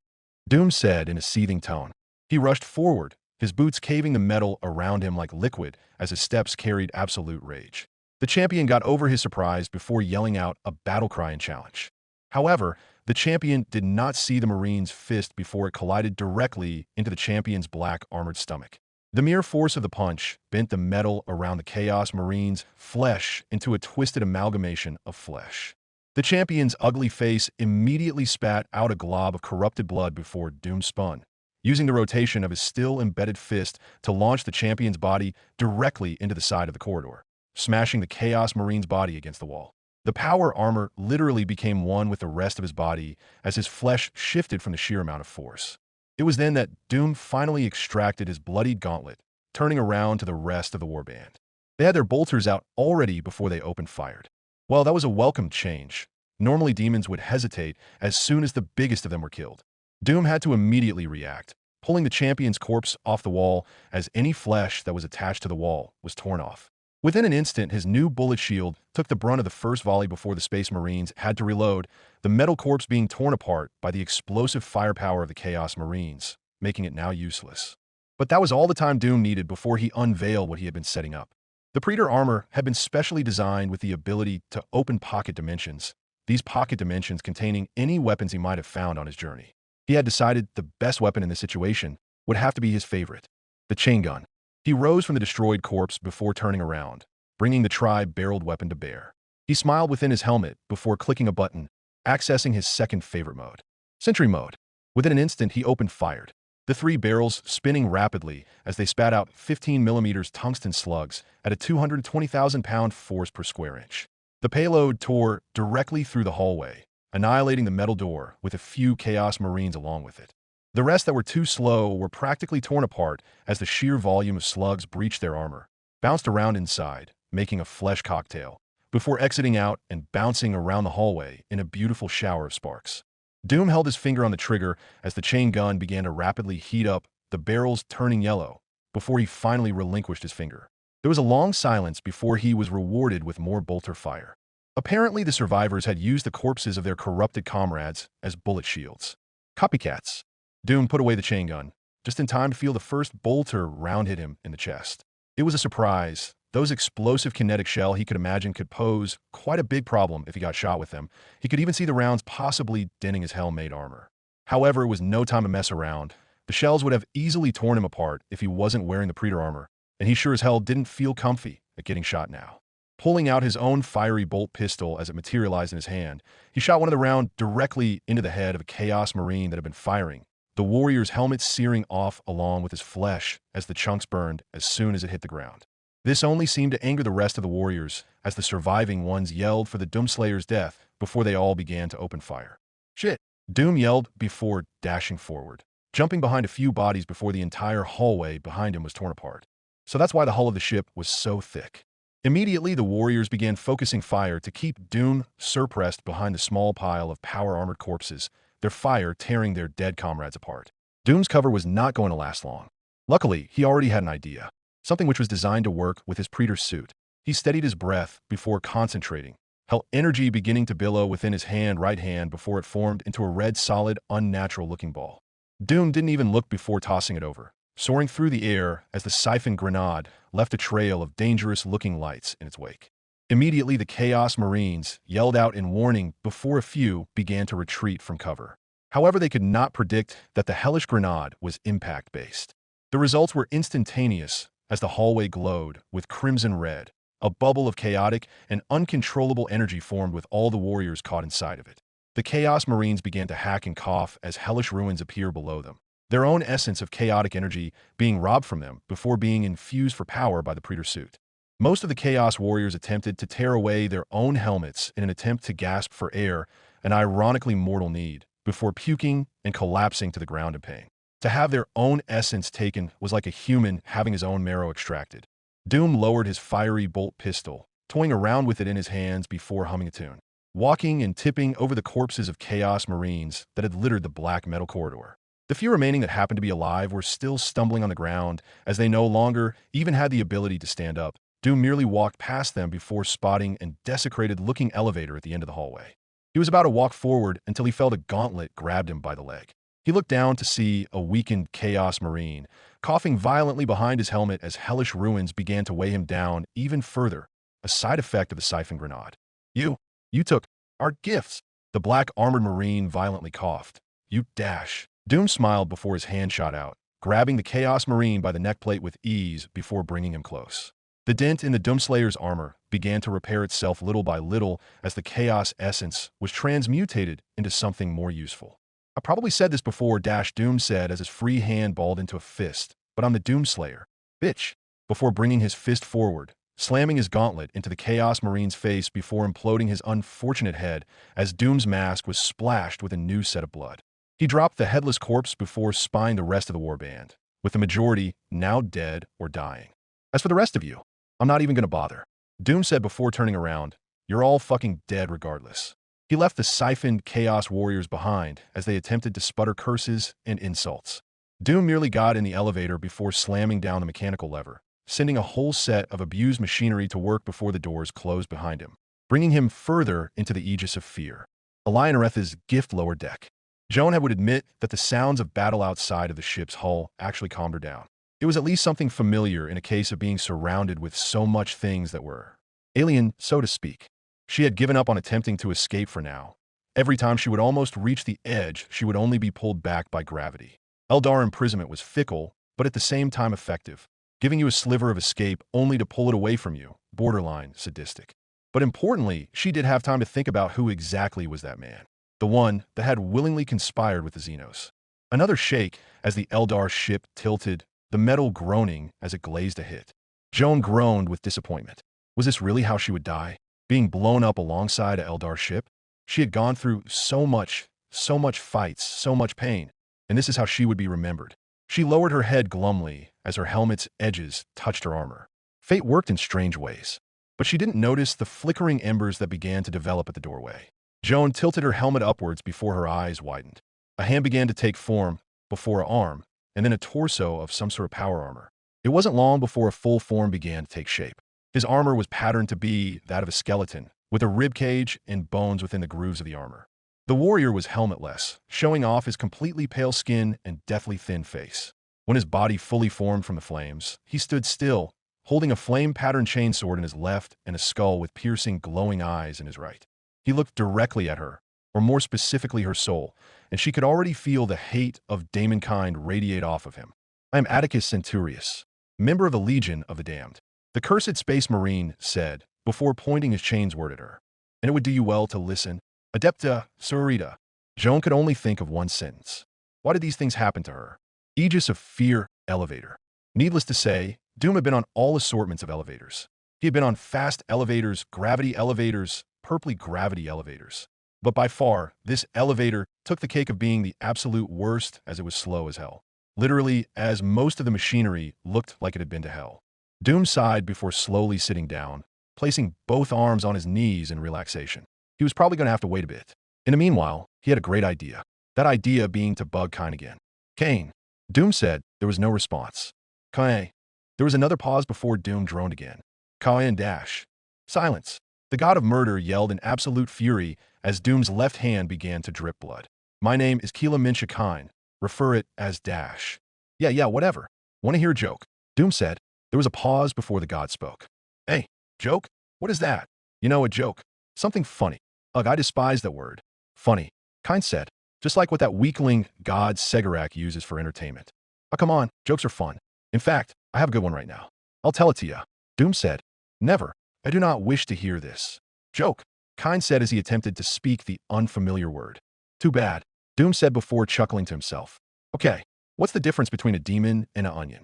Doom said in a seething tone. He rushed forward, his boots caving the metal around him like liquid as his steps carried absolute rage. The champion got over his surprise before yelling out a battle cry and challenge. However, the champion did not see the Marine's fist before it collided directly into the champion's black armored stomach. The mere force of the punch bent the metal around the Chaos Marine's flesh into a twisted amalgamation of flesh. The champion's ugly face immediately spat out a glob of corrupted blood before Doom spun, using the rotation of his still embedded fist to launch the champion's body directly into the side of the corridor, smashing the Chaos Marine's body against the wall. The power armor literally became one with the rest of his body as his flesh shifted from the sheer amount of force. It was then that Doom finally extracted his bloodied gauntlet, turning around to the rest of the warband. They had their bolters out already before they opened fire. Well, that was a welcome change. Normally demons would hesitate as soon as the biggest of them were killed. Doom had to immediately react, pulling the champion's corpse off the wall as any flesh that was attached to the wall was torn off. Within an instant, his new bullet shield took the brunt of the first volley before the Space Marines had to reload, the metal corpse being torn apart by the explosive firepower of the Chaos Marines, making it now useless. But that was all the time Doom needed before he unveiled what he had been setting up. The Predator armor had been specially designed with the ability to open pocket dimensions, these pocket dimensions containing any weapons he might have found on his journey. He had decided the best weapon in this situation would have to be his favorite, the chain gun. He rose from the destroyed corpse before turning around, bringing the tri-barreled weapon to bear. He smiled within his helmet before clicking a button, accessing his second favorite mode, Sentry Mode. Within an instant, he opened fire, the three barrels spinning rapidly as they spat out 15mm tungsten slugs at a 220,000-pound force per square inch. The payload tore directly through the hallway, annihilating the metal door with a few Chaos Marines along with it. The rest that were too slow were practically torn apart as the sheer volume of slugs breached their armor, bounced around inside, making a flesh cocktail, before exiting out and bouncing around the hallway in a beautiful shower of sparks. Doom held his finger on the trigger as the chain gun began to rapidly heat up, the barrels turning yellow, before he finally relinquished his finger. There was a long silence before he was rewarded with more bolter fire. Apparently, the survivors had used the corpses of their corrupted comrades as bullet shields. Copycats. Doom put away the chain gun, just in time to feel the first bolter round hit him in the chest. It was a surprise. Those explosive kinetic shell he could imagine could pose quite a big problem if he got shot with them. He could even see the rounds possibly denting his hell-made armor. However, it was no time to mess around. The shells would have easily torn him apart if he wasn't wearing the Predator armor, and he sure as hell didn't feel comfy at getting shot now. Pulling out his own fiery bolt pistol as it materialized in his hand, he shot one of the rounds directly into the head of a Chaos Marine that had been firing, the warrior's helmet searing off along with his flesh as the chunks burned as soon as it hit the ground. This only seemed to anger the rest of the warriors as the surviving ones yelled for the Doomslayer's death before they all began to open fire. Shit, Doom yelled before dashing forward. jumping behind a few bodies before the entire hallway behind him was torn apart. So that's why the hull of the ship was so thick. Immediately, the warriors began focusing fire to keep Doom suppressed behind the small pile of power-armored corpses, their fire tearing their dead comrades apart. Doom's cover was not going to last long. Luckily, he already had an idea, something which was designed to work with his Predator's suit. He steadied his breath before concentrating, felt energy beginning to billow within his right hand before it formed into a red, solid, unnatural-looking ball. Doom didn't even look before tossing it over, soaring through the air as the siphon grenade left a trail of dangerous-looking lights in its wake. Immediately, the Chaos Marines yelled out in warning before a few began to retreat from cover. However, they could not predict that the hellish grenade was impact-based. The results were instantaneous as the hallway glowed with crimson red. A bubble of chaotic and uncontrollable energy formed with all the warriors caught inside of it. The Chaos Marines began to hack and cough as hellish ruins appear below them, their own essence of chaotic energy being robbed from them before being infused for power by the Predator suit. Most of the Chaos Warriors attempted to tear away their own helmets in an attempt to gasp for air, an ironically mortal need, before puking and collapsing to the ground in pain. To have their own essence taken was like a human having his own marrow extracted. Doom lowered his fiery bolt pistol, toying around with it in his hands before humming a tune, walking and tipping over the corpses of Chaos Marines that had littered the black metal corridor. The few remaining that happened to be alive were still stumbling on the ground as they no longer even had the ability to stand up. Doom merely walked past them before spotting a desecrated-looking elevator at the end of the hallway. He was about to walk forward until he felt a gauntlet grabbed him by the leg. He looked down to see a weakened Chaos Marine, coughing violently behind his helmet as hellish ruins began to weigh him down even further, a side effect of the siphon grenade. You took our gifts. The black armored Marine violently coughed. You dash. Doom smiled before his hand shot out, grabbing the Chaos Marine by the neckplate with ease before bringing him close. The dent in the Doomslayer's armor began to repair itself little by little as the Chaos essence was transmutated into something more useful. I probably said this before, Doom said as his free hand balled into a fist, but I'm the Doomslayer. Bitch. Before bringing his fist forward, slamming his gauntlet into the Chaos Marine's face before imploding his unfortunate head as Doom's mask was splashed with a new set of blood. He dropped the headless corpse before spying the rest of the warband, with the majority now dead or dying. As for the rest of you, I'm not even gonna bother. Doom said before turning around, you're all fucking dead regardless. He left the siphoned Chaos Warriors behind as they attempted to sputter curses and insults. Doom merely got in the elevator before slamming down the mechanical lever, sending a whole set of abused machinery to work before the doors closed behind him, bringing him further into the aegis of fear. Alionaretha's gift lower deck. Joan would admit that the sounds of battle outside of the ship's hull actually calmed her down. It was at least something familiar in a case of being surrounded with so much things that were alien, so to speak. She had given up on attempting to escape for now. Every time she would almost reach the edge, she would only be pulled back by gravity. Eldar imprisonment was fickle, but at the same time effective, giving you a sliver of escape only to pull it away from you, borderline sadistic. But importantly, she did have time to think about who exactly was that man, the one that had willingly conspired with the Xenos. Another shake as the Eldar ship tilted, the metal groaning as it glazed a hit. Joan groaned with disappointment. Was this really how she would die? Being blown up alongside an Eldar ship? She had gone through so much fights, so much pain, and this is how she would be remembered. She lowered her head glumly as her helmet's edges touched her armor. Fate worked in strange ways, but she didn't notice the flickering embers that began to develop at the doorway. Joan tilted her helmet upwards before her eyes widened. A hand began to take form before an arm, and then a torso of some sort of power armor. It wasn't long before a full form began to take shape. His armor was patterned to be that of a skeleton, with a rib cage and bones within the grooves of the armor. The warrior was helmetless, showing off his completely pale skin and deathly thin face. When his body fully formed from the flames, he stood still, holding a flame-patterned chainsword in his left and a skull with piercing, glowing eyes in his right. He looked directly at her, or more specifically her soul, and she could already feel the hate of daemonkind radiate off of him. I am Atticus Centurius, member of the Legion of the Damned. The cursed space marine said, before pointing his chainsword at her. And it would do you well to listen. Adepta Sororita. Joan could only think of one sentence. Why did these things happen to her? Aegis of fear, elevator. Needless to say, Doom had been on all assortments of elevators. He had been on fast elevators, gravity elevators, purpley gravity elevators. But by far, this elevator took the cake of being the absolute worst, as it was slow as hell. Literally, as most of the machinery looked like it had been to hell. Doom sighed before slowly sitting down, placing both arms on his knees in relaxation. He was probably going to have to wait a bit. In the meanwhile, he had a great idea. That idea being to bug Kine again. Kane. Doom said. There was no response. Kine. There was another pause before Doom droned again. Kine dash. Silence. The god of murder yelled in absolute fury as Doom's left hand began to drip blood. My name is Keela Minsha Kine. Refer it as dash. Yeah, whatever. Want to hear a joke? Doom said. There was a pause before the god spoke. Hey, joke? What is that? You know, a joke. Something funny. Ugh, I despise that word. Funny. Kine said. Just like what that weakling god Segarak uses for entertainment. Oh, come on. Jokes are fun. In fact, I have a good one right now. I'll tell it to you. Doom said. Never. I do not wish to hear this. Joke. Kine said as he attempted to speak the unfamiliar word. Too bad. Doom said before chuckling to himself. Okay, what's the difference between a demon and an onion?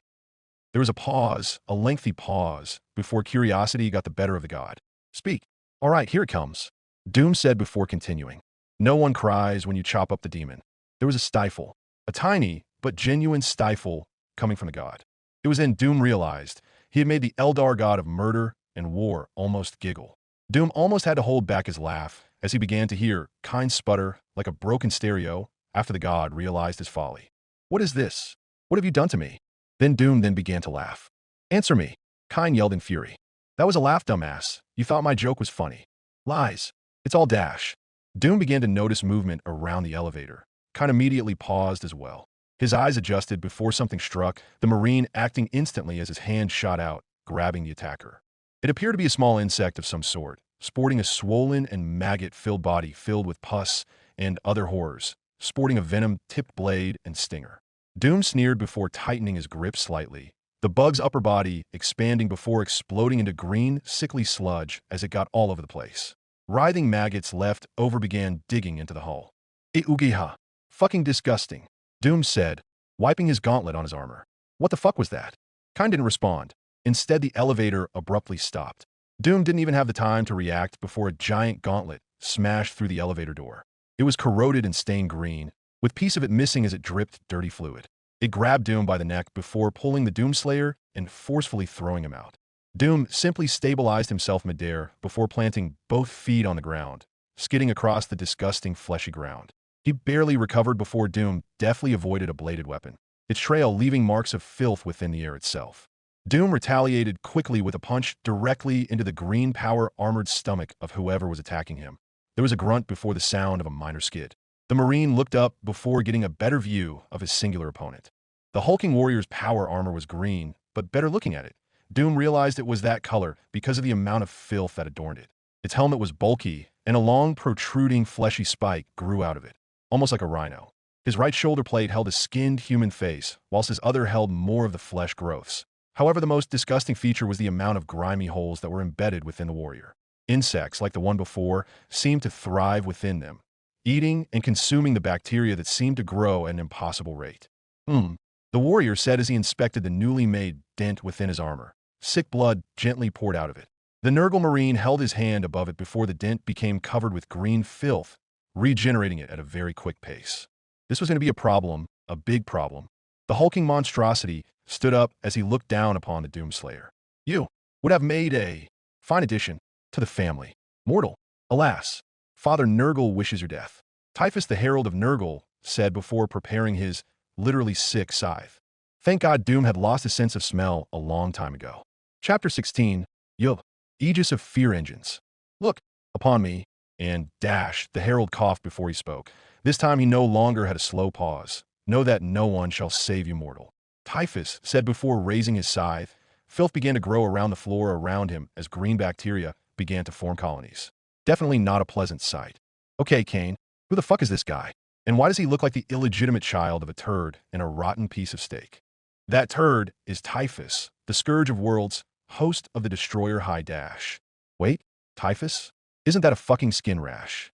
There was a pause, a lengthy pause, before curiosity got the better of the god. Speak. All right, here it comes. Doom said before continuing. No one cries when you chop up the demon. There was a stifle, a tiny but genuine stifle coming from the god. It was then Doom realized he had made the Eldar god of murder and war almost giggle. Doom almost had to hold back his laugh as he began to hear Kine sputter like a broken stereo after the god realized his folly. What is this? What have you done to me? Then Doom began to laugh. Answer me, Kine yelled in fury. That was a laugh, dumbass. You thought my joke was funny. Lies. It's all dash. Doom began to notice movement around the elevator. Kine immediately paused as well. His eyes adjusted before something struck, the Marine acting instantly as his hand shot out, grabbing the attacker. It appeared to be a small insect of some sort, sporting a swollen and maggot-filled body filled with pus and other horrors, sporting a venom-tipped blade and stinger. Doom sneered before tightening his grip slightly, the bug's upper body expanding before exploding into green, sickly sludge as it got all over the place. Writhing maggots left over began digging into the hull. Ugiha. Fucking disgusting, Doom said, wiping his gauntlet on his armor. What the fuck was that? Kine didn't respond. Instead, the elevator abruptly stopped. Doom didn't even have the time to react before a giant gauntlet smashed through the elevator door. It was corroded and stained green, with piece of it missing as it dripped dirty fluid. It grabbed Doom by the neck before pulling the Doomslayer and forcefully throwing him out. Doom simply stabilized himself midair before planting both feet on the ground, skidding across the disgusting fleshy ground. He barely recovered before Doom deftly avoided a bladed weapon, its trail leaving marks of filth within the air itself. Doom retaliated quickly with a punch directly into the green power armored stomach of whoever was attacking him. There was a grunt before the sound of a minor skid. The Marine looked up before getting a better view of his singular opponent. The hulking warrior's power armor was green, but better looking at it, Doom realized it was that color because of the amount of filth that adorned it. Its helmet was bulky, and a long, protruding, fleshy spike grew out of it, almost like a rhino. His right shoulder plate held a skinned human face, whilst his other held more of the flesh growths. However, the most disgusting feature was the amount of grimy holes that were embedded within the warrior. Insects, like the one before, seemed to thrive within them, eating and consuming the bacteria that seemed to grow at an impossible rate. The warrior said as he inspected the newly made dent within his armor. Sick blood gently poured out of it. The Nurgle Marine held his hand above it before the dent became covered with green filth, regenerating it at a very quick pace. This was going to be a problem, a big problem. The hulking monstrosity stood up as he looked down upon the Doomslayer. You would have made a fine addition to the family. Mortal, alas, Father Nurgle wishes your death. Typhus the Herald of Nurgle said before preparing his literally sick scythe. Thank God Doom had lost his sense of smell a long time ago. Chapter 16, Yup, Aegis of Fear Engines. Look upon me, and dash, the Herald coughed before he spoke. This time he no longer had a slow pause. Know that no one shall save you, mortal. Typhus said before raising his scythe. Filth began to grow around the floor around him as green bacteria began to form colonies. Definitely not a pleasant sight. Okay, Kane, who the fuck is this guy? And why does he look like the illegitimate child of a turd and a rotten piece of steak? That turd is Typhus, the Scourge of Worlds, host of the Destroyer High Dash. Wait, Typhus? Isn't that a fucking skin rash?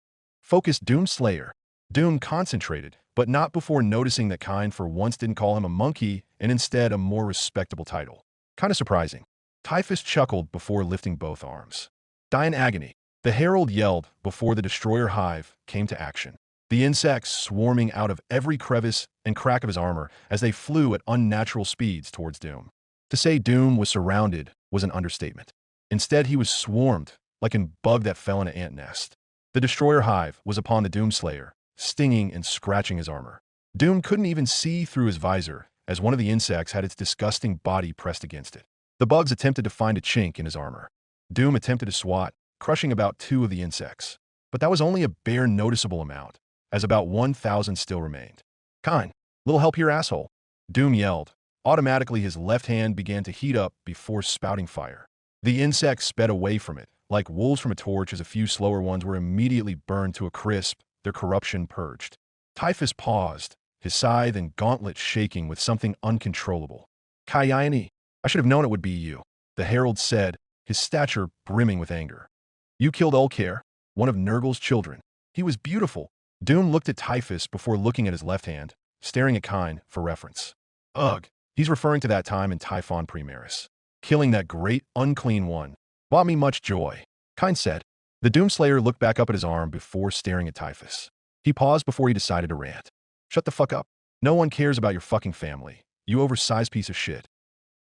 Focused Doomslayer. Doom concentrated, but not before noticing that Kine for once didn't call him a monkey and instead a more respectable title. Kinda surprising. Typhus chuckled before lifting both arms. Die in agony. The herald yelled before the destroyer hive came to action. The insects swarming out of every crevice and crack of his armor as they flew at unnatural speeds towards Doom. To say Doom was surrounded was an understatement. Instead, he was swarmed like a bug that fell in an ant nest. The destroyer hive was upon the Doomslayer, stinging and scratching his armor. Doom couldn't even see through his visor as one of the insects had its disgusting body pressed against it. The bugs attempted to find a chink in his armor. Doom attempted to swat, crushing about 2 of the insects. But that was only a bare noticeable amount, as about 1,000 still remained. "Kind, little help here, asshole," Doom yelled. Automatically, his left hand began to heat up before spouting fire. The insects sped away from it, like wolves from a torch, as a few slower ones were immediately burned to a crisp, their corruption purged. Typhus paused, his scythe and gauntlet shaking with something uncontrollable. "Kayani, I should have known it would be you," the herald said, his stature brimming with anger. "You killed Ulker, one of Nurgle's children. He was beautiful." Doom looked at Typhus before looking at his left hand, staring at Kine for reference. "Ugh, he's referring to that time in Typhon Primaris. Killing that great, unclean one brought me much joy," Kine said. The Doomslayer looked back up at his arm before staring at Typhus. He paused before he decided to rant. "Shut the fuck up. No one cares about your fucking family, you oversized piece of shit."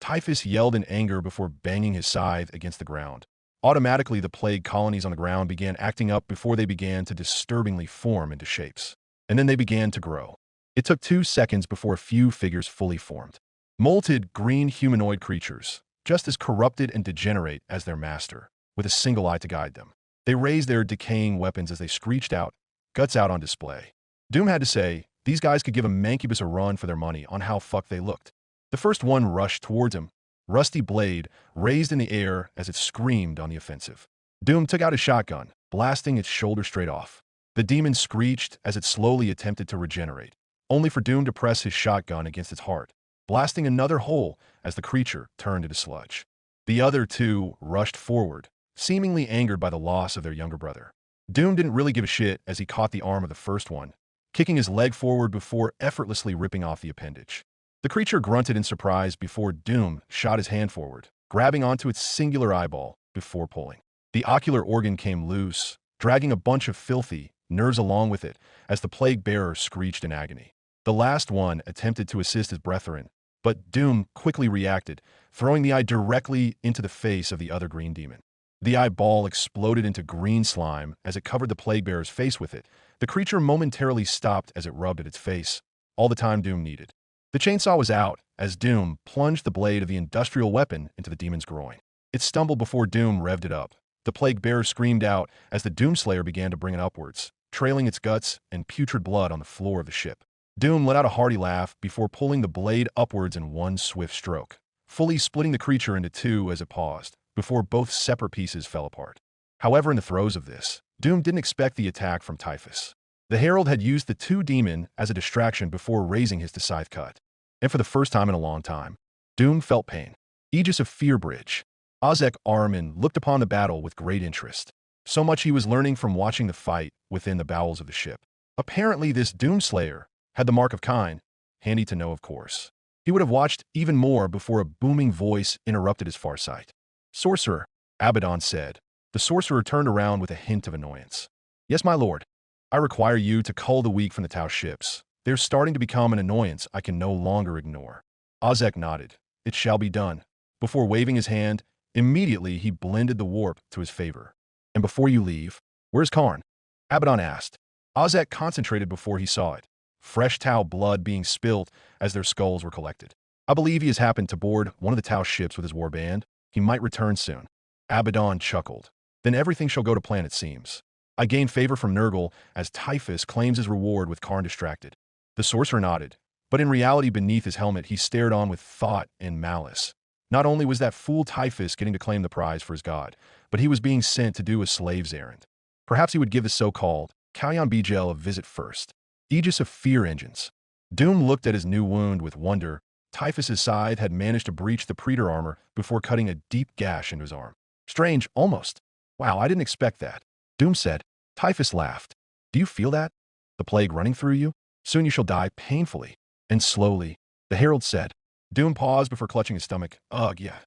Typhus yelled in anger before banging his scythe against the ground. Automatically, the plague colonies on the ground began acting up before they began to disturbingly form into shapes. And then they began to grow. It took 2 seconds before a few figures fully formed. Molted green humanoid creatures, just as corrupted and degenerate as their master, with a single eye to guide them. They raised their decaying weapons as they screeched out, guts out on display. Doom had to say, these guys could give a Mancubus a run for their money on how fucked they looked. The first one rushed towards him, rusty blade raised in the air as it screamed on the offensive. Doom took out his shotgun, blasting its shoulder straight off. The demon screeched as it slowly attempted to regenerate, only for Doom to press his shotgun against its heart, blasting another hole as the creature turned into sludge. The other 2 rushed forward, seemingly angered by the loss of their younger brother. Doom didn't really give a shit as he caught the arm of the first one, kicking his leg forward before effortlessly ripping off the appendage. The creature grunted in surprise before Doom shot his hand forward, grabbing onto its singular eyeball before pulling. The ocular organ came loose, dragging a bunch of filthy nerves along with it as the plague bearer screeched in agony. The last one attempted to assist his brethren, but Doom quickly reacted, throwing the eye directly into the face of the other green demon. The eyeball exploded into green slime as it covered the plague bearer's face with it. The creature momentarily stopped as it rubbed at its face, all the time Doom needed. The chainsaw was out as Doom plunged the blade of the industrial weapon into the demon's groin. It stumbled before Doom revved it up. The plague bearer screamed out as the Doomslayer began to bring it upwards, trailing its guts and putrid blood on the floor of the ship. Doom let out a hearty laugh before pulling the blade upwards in one swift stroke, fully splitting the creature into 2 as it paused, before both separate pieces fell apart. However, in the throes of this, Doom didn't expect the attack from Typhus. The Herald had used the 2 demon as a distraction before raising his scythe cut. And for the first time in a long time, Doom felt pain. Aegis of Fear Bridge. Ozek Armin looked upon the battle with great interest. So much he was learning from watching the fight within the bowels of the ship. Apparently this Doomslayer had the mark of Kine, handy to know of course. He would have watched even more before a booming voice interrupted his far sight. "Sorcerer," Abaddon said. The sorcerer turned around with a hint of annoyance. "Yes, my lord. I require you to cull the weak from the Tau ships. They're starting to become an annoyance I can no longer ignore." Ozek nodded. "It shall be done." Before waving his hand, immediately he blended the warp to his favor. "And before you leave, where's Karn?" Abaddon asked. Ozek concentrated before he saw it. Fresh Tau blood being spilt as their skulls were collected. "I believe he has happened to board one of the Tau ships with his warband. He might return soon." Abaddon chuckled. "Then everything shall go to plan, it seems. I gain favor from Nurgle as Typhus claims his reward with Karn distracted." The sorcerer nodded, but in reality beneath his helmet he stared on with thought and malice. Not only was that fool Typhus getting to claim the prize for his god, but he was being sent to do a slave's errand. Perhaps he would give the so-called Kalyan Bijel a visit first. Aegis of Fear Engines. Doom looked at his new wound with wonder. Typhus's scythe had managed to breach the Predator armor before cutting a deep gash into his arm. "Strange, almost. Wow, I didn't expect that," Doom said. Typhus laughed. "Do you feel that? The plague running through you? Soon you shall die painfully and slowly," the Herald said. Doom paused before clutching his stomach. "Ugh, yeah."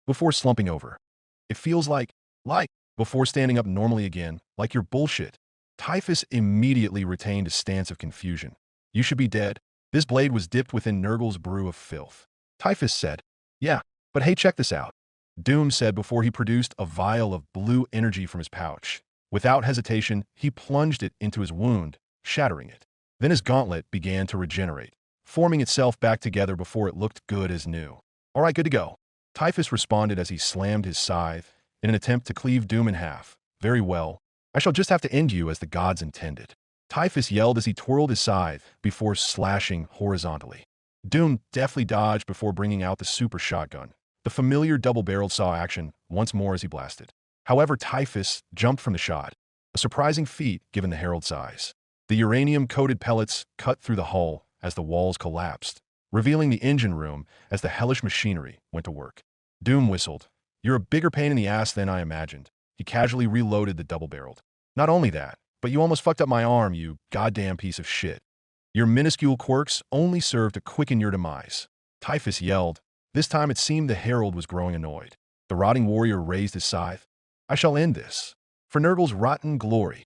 Before slumping over. "It feels like before standing up normally again, like your bullshit. Typhus immediately retained a stance of confusion. You should be dead. This blade was dipped within Nurgle's brew of filth. Typhus said, yeah, but hey, check this out. Doom said before he produced a vial of blue energy from his pouch. Without hesitation, he plunged it into his wound, shattering it. Then his gauntlet began to regenerate, forming itself back together before it looked good as new. All right, good to go. Typhus responded as he slammed his scythe in an attempt to cleave Doom in half. Very well. I shall just have to end you as the gods intended. Typhus yelled as he twirled his scythe before slashing horizontally. Doom deftly dodged before bringing out the super shotgun, the familiar double-barreled saw action once more as he blasted. However, Typhus jumped from the shot, a surprising feat given the herald's size. The uranium-coated pellets cut through the hull as the walls collapsed, revealing the engine room as the hellish machinery went to work. Doom whistled. You're a bigger pain in the ass than I imagined. He casually reloaded the double-barreled. Not only that, but you almost fucked up my arm, you goddamn piece of shit. Your minuscule quirks only serve to quicken your demise. Typhus yelled. This time it seemed the herald was growing annoyed. The rotting warrior raised his scythe. I shall end this. For Nurgle's rotten glory.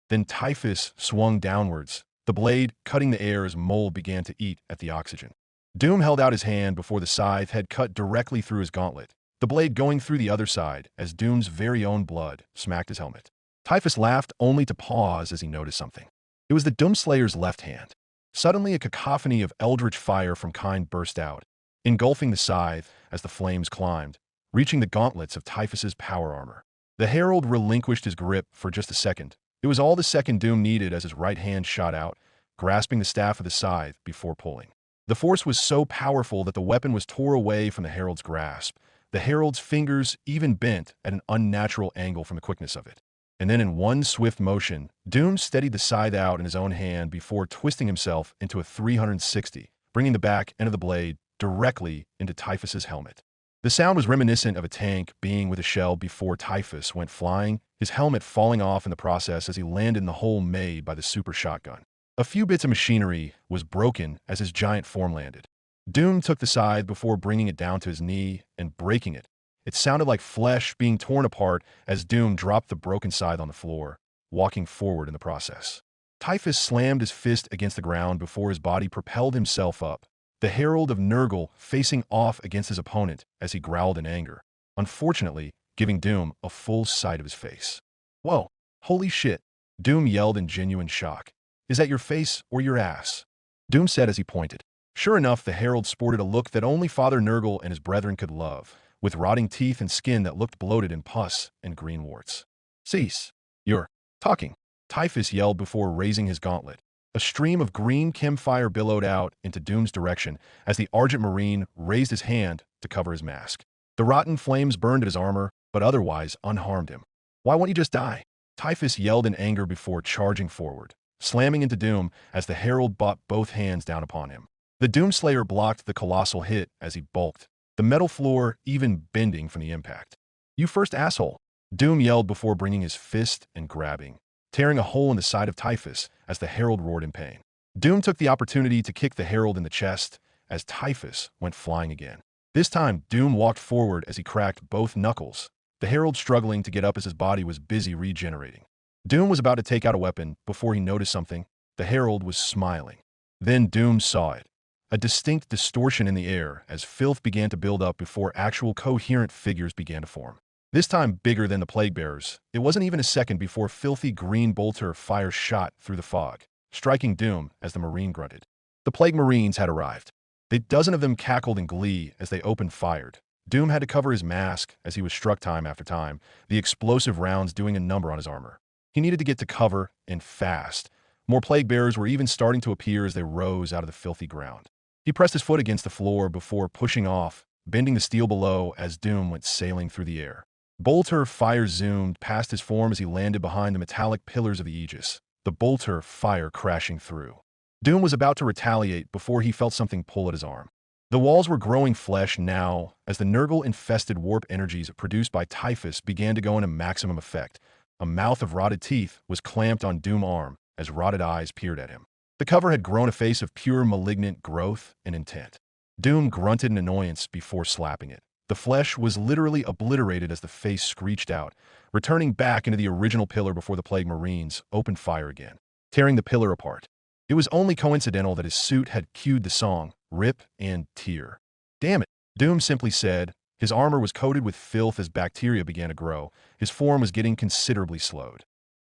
Then Typhus swung downwards, the blade cutting the air as mold began to eat at the oxygen. Doom held out his hand before the scythe had cut directly through his gauntlet, the blade going through the other side as Doom's very own blood smacked his helmet. Typhus laughed only to pause as he noticed something. It was the Doomslayer's left hand. Suddenly a cacophony of eldritch fire from kind burst out, engulfing the scythe as the flames climbed, reaching the gauntlets of Typhus's power armor. The herald relinquished his grip for just a second. It was all the second Doom needed as his right hand shot out, grasping the staff of the scythe before pulling. The force was so powerful that the weapon was tore away from the herald's grasp. The herald's fingers even bent at an unnatural angle from the quickness of it. And then in one swift motion, Doom steadied the scythe out in his own hand before twisting himself into a 360, bringing the back end of the blade directly into Typhus's helmet. The sound was reminiscent of a tank being with a shell before Typhus went flying, his helmet falling off in the process as he landed in the hole made by the super shotgun. A few bits of machinery was broken as his giant form landed. Doom took the scythe before bringing it down to his knee and breaking it. It sounded like flesh being torn apart as Doom dropped the broken scythe on the floor, walking forward in the process. Typhus slammed his fist against the ground before his body propelled himself up, the herald of Nurgle facing off against his opponent as he growled in anger, unfortunately giving Doom a full sight of his face. Whoa, holy shit, Doom yelled in genuine shock. Is that your face or your ass? Doom said as he pointed. Sure enough, the herald sported a look that only Father Nurgle and his brethren could love, with rotting teeth and skin that looked bloated in pus and green warts. Cease. You're talking, Typhus yelled before raising his gauntlet. A stream of green campfire billowed out into Doom's direction as the Argent Marine raised his hand to cover his mask. The rotten flames burned at his armor, but otherwise unharmed him. Why won't you just die? Typhus yelled in anger before charging forward, slamming into Doom as the herald brought both hands down upon him. The Doomslayer blocked the colossal hit as he bulked, the metal floor even bending from the impact. You first, asshole, Doom yelled before bringing his fist and grabbing, tearing a hole in the side of Typhus as the herald roared in pain. Doom took the opportunity to kick the herald in the chest as Typhus went flying again. This time, Doom walked forward as he cracked both knuckles, the herald struggling to get up as his body was busy regenerating. Doom was about to take out a weapon before he noticed something. The herald was smiling. Then Doom saw it. A distinct distortion in the air as filth began to build up before actual coherent figures began to form. This time bigger than the plague bearers. It wasn't even a second before filthy green bolter fire shot through the fog, striking Doom as the Marine grunted. The plague Marines had arrived. A dozen of them cackled in glee as they opened fire. Doom had to cover his mask as he was struck time after time, the explosive rounds doing a number on his armor. He needed to get to cover, and fast. More plague bearers were even starting to appear as they rose out of the filthy ground. He pressed his foot against the floor before pushing off, bending the steel below as Doom went sailing through the air. Bolter fire zoomed past his form as he landed behind the metallic pillars of the Aegis, the bolter fire crashing through. Doom was about to retaliate before he felt something pull at his arm. The walls were growing flesh now as the Nurgle-infested warp energies produced by Typhus began to go into maximum effect. A mouth of rotted teeth was clamped on Doom's arm as rotted eyes peered at him. The cover had grown a face of pure malignant growth and intent. Doom grunted in annoyance before slapping it. The flesh was literally obliterated as the face screeched out, returning back into the original pillar before the Plague Marines opened fire again, tearing the pillar apart. It was only coincidental that his suit had cued the song, Rip and Tear. Damn it, Doom simply said. His armor was coated with filth as bacteria began to grow. His form was getting considerably slowed.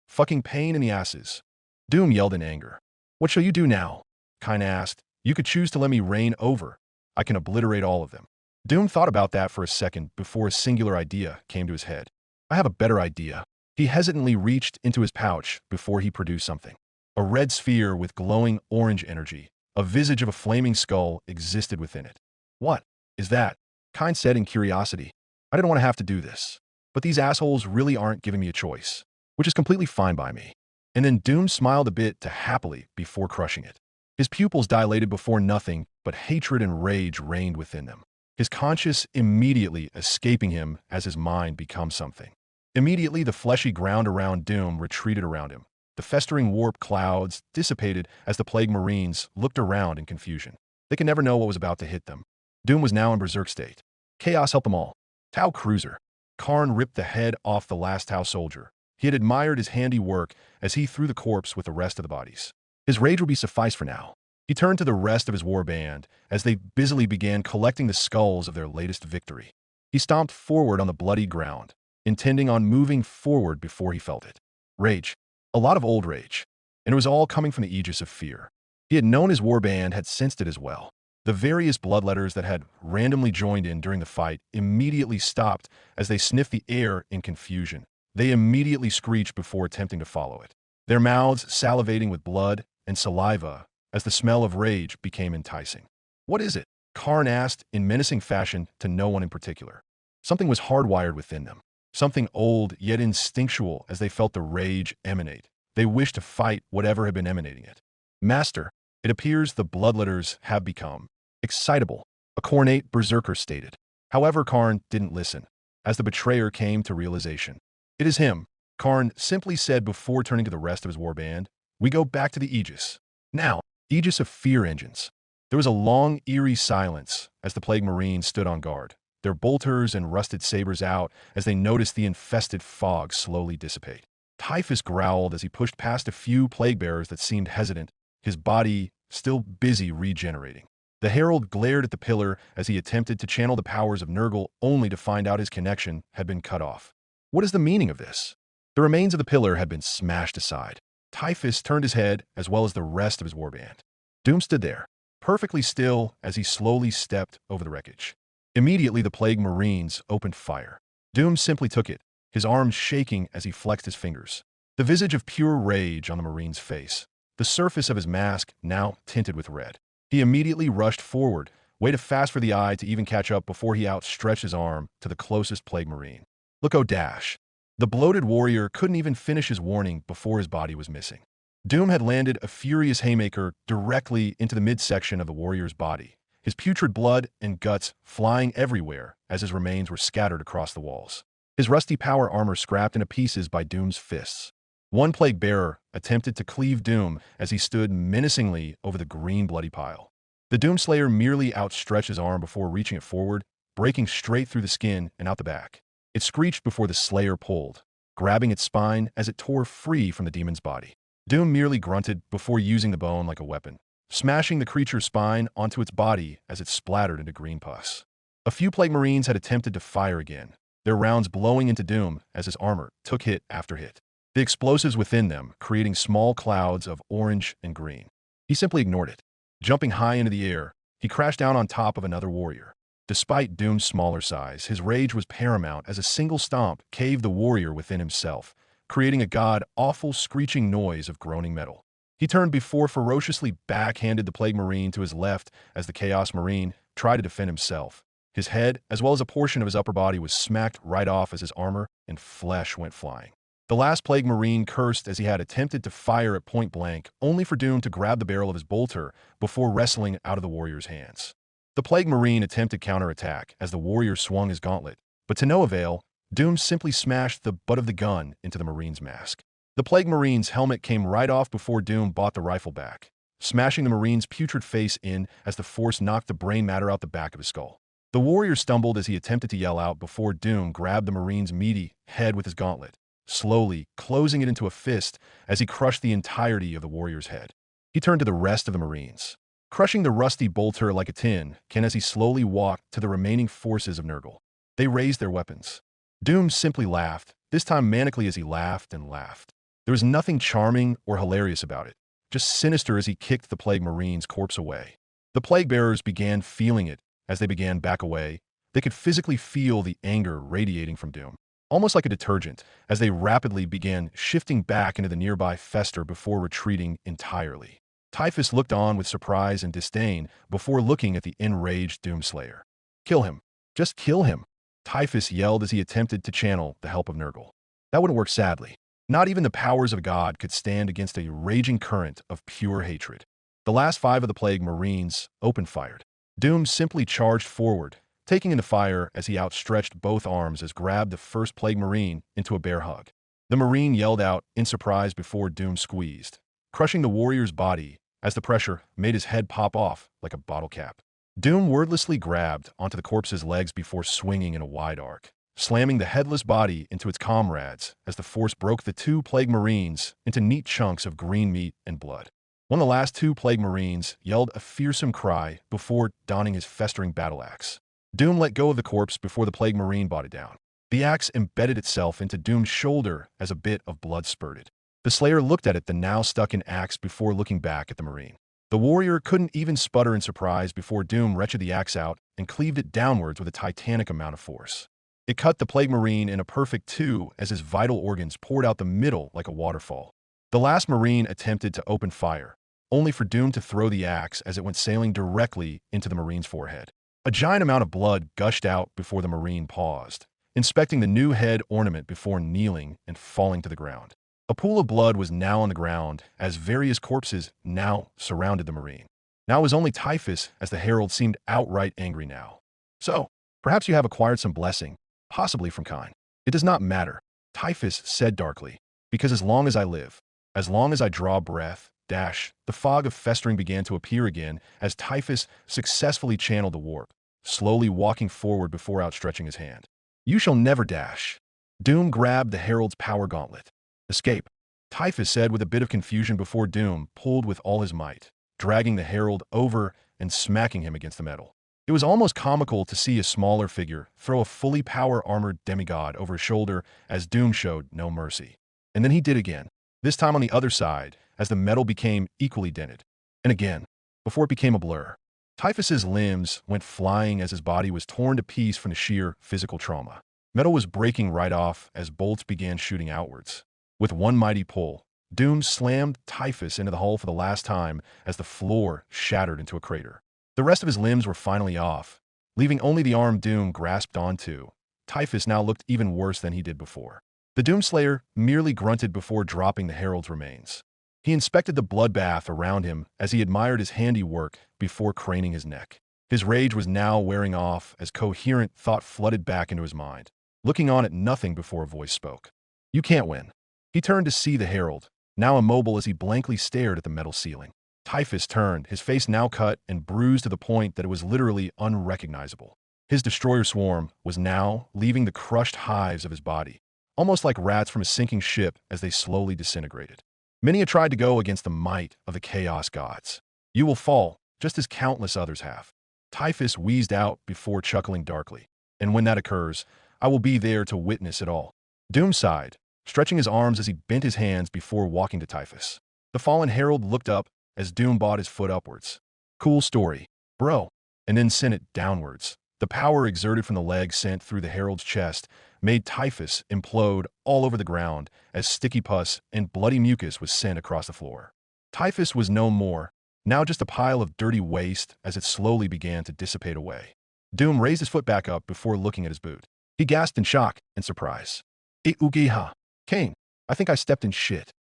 Fucking pain in the asses. Doom yelled in anger. What shall you do now? Kine asked. You could choose to let me reign over. I can obliterate all of them. Doom thought about that for a second before a singular idea came to his head. I have a better idea. He hesitantly reached into his pouch before he produced something. A red sphere with glowing orange energy. A visage of a flaming skull existed within it. What is that? Kine said in curiosity. I didn't want to have to do this. But these assholes really aren't giving me a choice, which is completely fine by me. And then Doom smiled a bit too happily before crushing it. His pupils dilated before nothing but hatred and rage reigned within them. His conscience immediately escaping him as his mind becomes something. Immediately, the fleshy ground around Doom retreated around him. The festering warp clouds dissipated as the Plague Marines looked around in confusion. They could never know what was about to hit them. Doom was now in berserk state. Chaos helped them all. Tau Cruiser. Karn ripped the head off the last Tau soldier. He had admired his handiwork as he threw the corpse with the rest of the bodies. His rage would be suffice for now. He turned to the rest of his war band as they busily began collecting the skulls of their latest victory. He stomped forward on the bloody ground, intending on moving forward before he felt it. Rage. A lot of old rage. And it was all coming from the aegis of fear. He had known his war band had sensed it as well. The various bloodletters that had randomly joined in during the fight immediately stopped as they sniffed the air in confusion. They immediately screeched before attempting to follow it, their mouths salivating with blood and saliva as the smell of rage became enticing. What is it? Karn asked in menacing fashion to no one in particular. Something was hardwired within them. Something old yet instinctual as they felt the rage emanate. They wished to fight whatever had been emanating it. Master, it appears the bloodletters have become excitable, a cornate berserker stated. However, Karn didn't listen, as the betrayer came to realization. It is him, Karn simply said before turning to the rest of his warband. We go back to the Aegis. Now, Aegis of fear engines. There was a long, eerie silence as the Plague Marines stood on guard, their bolters and rusted sabers out as they noticed the infested fog slowly dissipate. Typhus growled as he pushed past a few plague bearers that seemed hesitant, his body still busy regenerating. The herald glared at the pillar as he attempted to channel the powers of Nurgle only to find out his connection had been cut off. What is the meaning of this? The remains of the pillar had been smashed aside. Typhus turned his head as well as the rest of his warband. Doom stood there, perfectly still as he slowly stepped over the wreckage. Immediately, the Plague Marines opened fire. Doom simply took it, his arms shaking as he flexed his fingers. The visage of pure rage on the Marine's face, the surface of his mask now tinted with red. He immediately rushed forward, way too fast for the eye to even catch up before he outstretched his arm to the closest Plague Marine. Look, oh dash. The bloated warrior couldn't even finish his warning before his body was missing. Doom had landed a furious haymaker directly into the midsection of the warrior's body, his putrid blood and guts flying everywhere as his remains were scattered across the walls. His rusty power armor scrapped into pieces by Doom's fists. One plague bearer attempted to cleave Doom as he stood menacingly over the green bloody pile. The Doomslayer merely outstretched his arm before reaching it forward, breaking straight through the skin and out the back. It screeched before the Slayer pulled, grabbing its spine as it tore free from the demon's body. Doom merely grunted before using the bone like a weapon, smashing the creature's spine onto its body as it splattered into green pus. A few Plague Marines had attempted to fire again, their rounds blowing into Doom as his armor took hit after hit, the explosives within them creating small clouds of orange and green. He simply ignored it. Jumping high into the air, he crashed down on top of another warrior. Despite Doom's smaller size, his rage was paramount as a single stomp caved the warrior within himself, creating a god-awful screeching noise of groaning metal. He turned before ferociously backhanded the Plague Marine to his left as the Chaos Marine tried to defend himself. His head, as well as a portion of his upper body, was smacked right off as his armor and flesh went flying. The last Plague Marine cursed as he had attempted to fire at point blank, only for Doom to grab the barrel of his bolter before wrestling out of the warrior's hands. The Plague Marine attempted counterattack as the warrior swung his gauntlet, but to no avail, Doom simply smashed the butt of the gun into the Marine's mask. The Plague Marine's helmet came right off before Doom bought the rifle back, smashing the Marine's putrid face in as the force knocked the brain matter out the back of his skull. The warrior stumbled as he attempted to yell out before Doom grabbed the Marine's meaty head with his gauntlet, slowly closing it into a fist as he crushed the entirety of the warrior's head. He turned to the rest of the Marines, crushing the rusty bolter like a tin can as he slowly walked to the remaining forces of Nurgle. They raised their weapons. Doom simply laughed, this time manically as he laughed and laughed. There was nothing charming or hilarious about it, just sinister as he kicked the Plague Marine's corpse away. The Plague Bearers began feeling it as they began back away. They could physically feel the anger radiating from Doom, almost like a detergent, as they rapidly began shifting back into the nearby fester before retreating entirely. Typhus looked on with surprise and disdain before looking at the enraged Doomslayer. "Kill him. Just kill him," Typhus yelled as he attempted to channel the help of Nurgle. That wouldn't work, sadly. Not even the powers of God could stand against a raging current of pure hatred. The last 5 of the Plague Marines open-fired. Doom simply charged forward, taking in the fire as he outstretched both arms as grabbed the first Plague Marine into a bear hug. The Marine yelled out in surprise before Doom squeezed, crushing the warrior's body as the pressure made his head pop off like a bottle cap. Doom wordlessly grabbed onto the corpse's legs before swinging in a wide arc, slamming the headless body into its comrades as the force broke the 2 Plague Marines into neat chunks of green meat and blood. One of the last 2 Plague Marines yelled a fearsome cry before donning his festering battle axe. Doom let go of the corpse before the Plague Marine brought it down. The axe embedded itself into Doom's shoulder as a bit of blood spurted. The Slayer looked at it, the now stuck-in axe, before looking back at the Marine. The warrior couldn't even sputter in surprise before Doom wrenched the axe out and cleaved it downwards with a titanic amount of force. It cut the Plague Marine in a perfect 2 as his vital organs poured out the middle like a waterfall. The last Marine attempted to open fire, only for Doom to throw the axe as it went sailing directly into the Marine's forehead. A giant amount of blood gushed out before the Marine paused, inspecting the new head ornament before kneeling and falling to the ground. A pool of blood was now on the ground as various corpses now surrounded the Marine. Now it was only Typhus as the Herald seemed outright angry now. "So, perhaps you have acquired some blessing, possibly from Kine. It does not matter," Typhus said darkly, "because as long as I live, as long as I draw breath, the fog of festering began to appear again as Typhus successfully channeled the warp, slowly walking forward before outstretching his hand. "You shall never dash." Doom grabbed the Herald's power gauntlet. "Escape," Typhus said with a bit of confusion before Doom pulled with all his might, dragging the Herald over and smacking him against the metal. It was almost comical to see a smaller figure throw a fully power-armored demigod over his shoulder as Doom showed no mercy. And then he did again, this time on the other side, as the metal became equally dented. And again, before it became a blur. Typhus's limbs went flying as his body was torn to pieces from the sheer physical trauma. Metal was breaking right off as bolts began shooting outwards. With one mighty pull, Doom slammed Typhus into the hull for the last time as the floor shattered into a crater. The rest of his limbs were finally off, leaving only the arm Doom grasped onto. Typhus now looked even worse than he did before. The Doomslayer merely grunted before dropping the Herald's remains. He inspected the bloodbath around him as he admired his handiwork before craning his neck. His rage was now wearing off as coherent thought flooded back into his mind, looking on at nothing before a voice spoke. "You can't win." He turned to see the Herald, now immobile as he blankly stared at the metal ceiling. Typhus turned, his face now cut and bruised to the point that it was literally unrecognizable. His destroyer swarm was now leaving the crushed hives of his body, almost like rats from a sinking ship as they slowly disintegrated. Many had tried to go against the might of the Chaos Gods. "You will fall, just as countless others have." Typhus wheezed out before chuckling darkly. "And when that occurs, I will be there to witness it all." Doom sighed, stretching his arms as he bent his hands before walking to Typhus. The fallen Herald looked up as Doom brought his foot upwards. "Cool story, bro," and then sent it downwards. The power exerted from the leg sent through the Herald's chest made Typhus implode all over the ground as sticky pus and bloody mucus was sent across the floor. Typhus was no more, now just a pile of dirty waste as it slowly began to dissipate away. Doom raised his foot back up before looking at his boot. He gasped in shock and surprise. "Ugiha, Kane, I think I stepped in shit."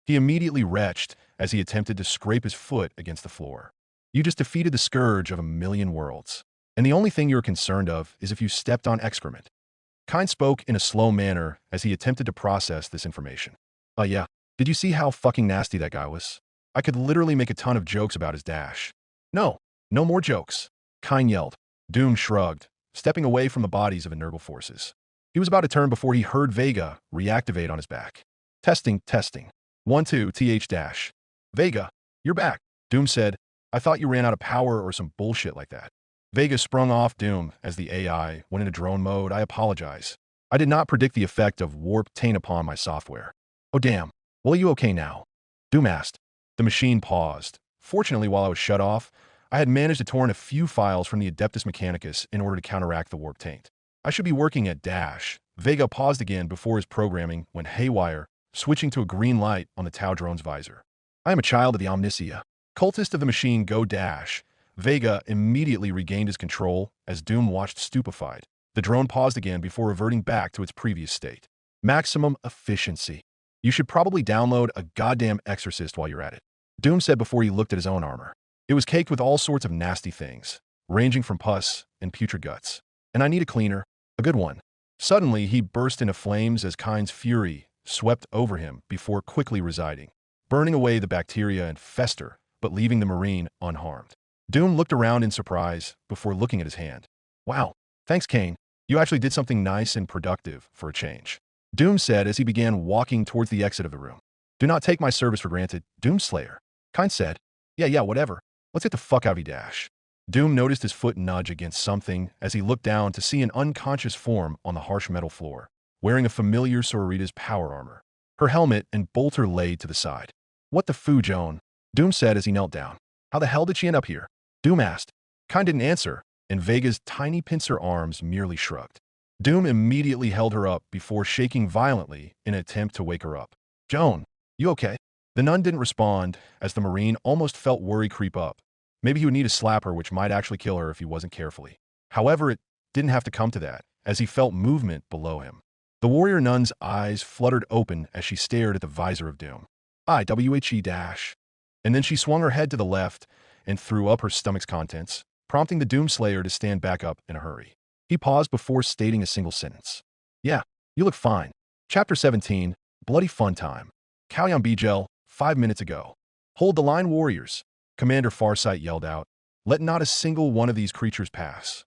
He immediately retched as he attempted to scrape his foot against the floor. "You just defeated the scourge of a million worlds, and the only thing you're concerned of is if you stepped on excrement." Kine spoke in a slow manner as he attempted to process this information. Yeah. Did you see how fucking nasty that guy was? I could literally make a ton of jokes about his dash." No more jokes," Kine yelled. Doom shrugged, stepping away from the bodies of inertial forces. He was about to turn before he heard Vega reactivate on his back. Testing, testing. 1-2, th dash. Vega, you're back, Doom said. I thought you ran out of power or some bullshit like that. Vega sprung off Doom as the AI went into drone mode. I apologize. I did not predict the effect of warp taint upon my software. Oh damn. Well, are you okay now? Doom asked. The machine paused. Fortunately, while I was shut off, I had managed to torrent a few files from the Adeptus Mechanicus in order to counteract the warp taint. I should be working at dash. Vega paused again before his programming went haywire, switching to a green light on the Tau drone's visor. I am a child of the Omnisia. Cultist of the machine, go dash. Vega immediately regained his control as Doom watched stupefied. The drone paused again before reverting back to its previous state. Maximum efficiency. You should probably download a goddamn exorcist while you're at it, Doom said before he looked at his own armor. It was caked with all sorts of nasty things, ranging from pus and putrid guts. And I need a cleaner, a good one. Suddenly, he burst into flames as Kyne's fury swept over him before quickly residing, burning away the bacteria and fester, but leaving the Marine unharmed. Doom looked around in surprise before looking at his hand. Wow, thanks, Kane. You actually did something nice and productive for a change, Doom said as he began walking towards the exit of the room. Do not take my service for granted, Doomslayer. Kyne said. Yeah, whatever. Let's get the fuck out of dash. Doom noticed his foot nudge against something as he looked down to see an unconscious form on the harsh metal floor, wearing a familiar Sororita's power armor. Her helmet and bolter laid to the side. What the foo, Joan? Doom said as he knelt down. How the hell did she end up here? Doom asked. Kyne didn't answer, and Vega's tiny pincer arms merely shrugged. Doom immediately held her up before shaking violently in an attempt to wake her up. Joan, you okay? The nun didn't respond as the Marine almost felt worry creep up. Maybe he would need to slap her, which might actually kill her if he wasn't carefully. However, it didn't have to come to that, as he felt movement below him. The warrior nun's eyes fluttered open as she stared at the visor of Doom. IWHE dash. And then she swung her head to the left and threw up her stomach's contents, prompting the Doomslayer to stand back up in a hurry. He paused before stating a single sentence. Yeah, you look fine. Chapter 17, Bloody Fun Time. Kalyan Bjel, 5 minutes ago. Hold the line, warriors, Commander Farsight yelled out. Let not a single one of these creatures pass.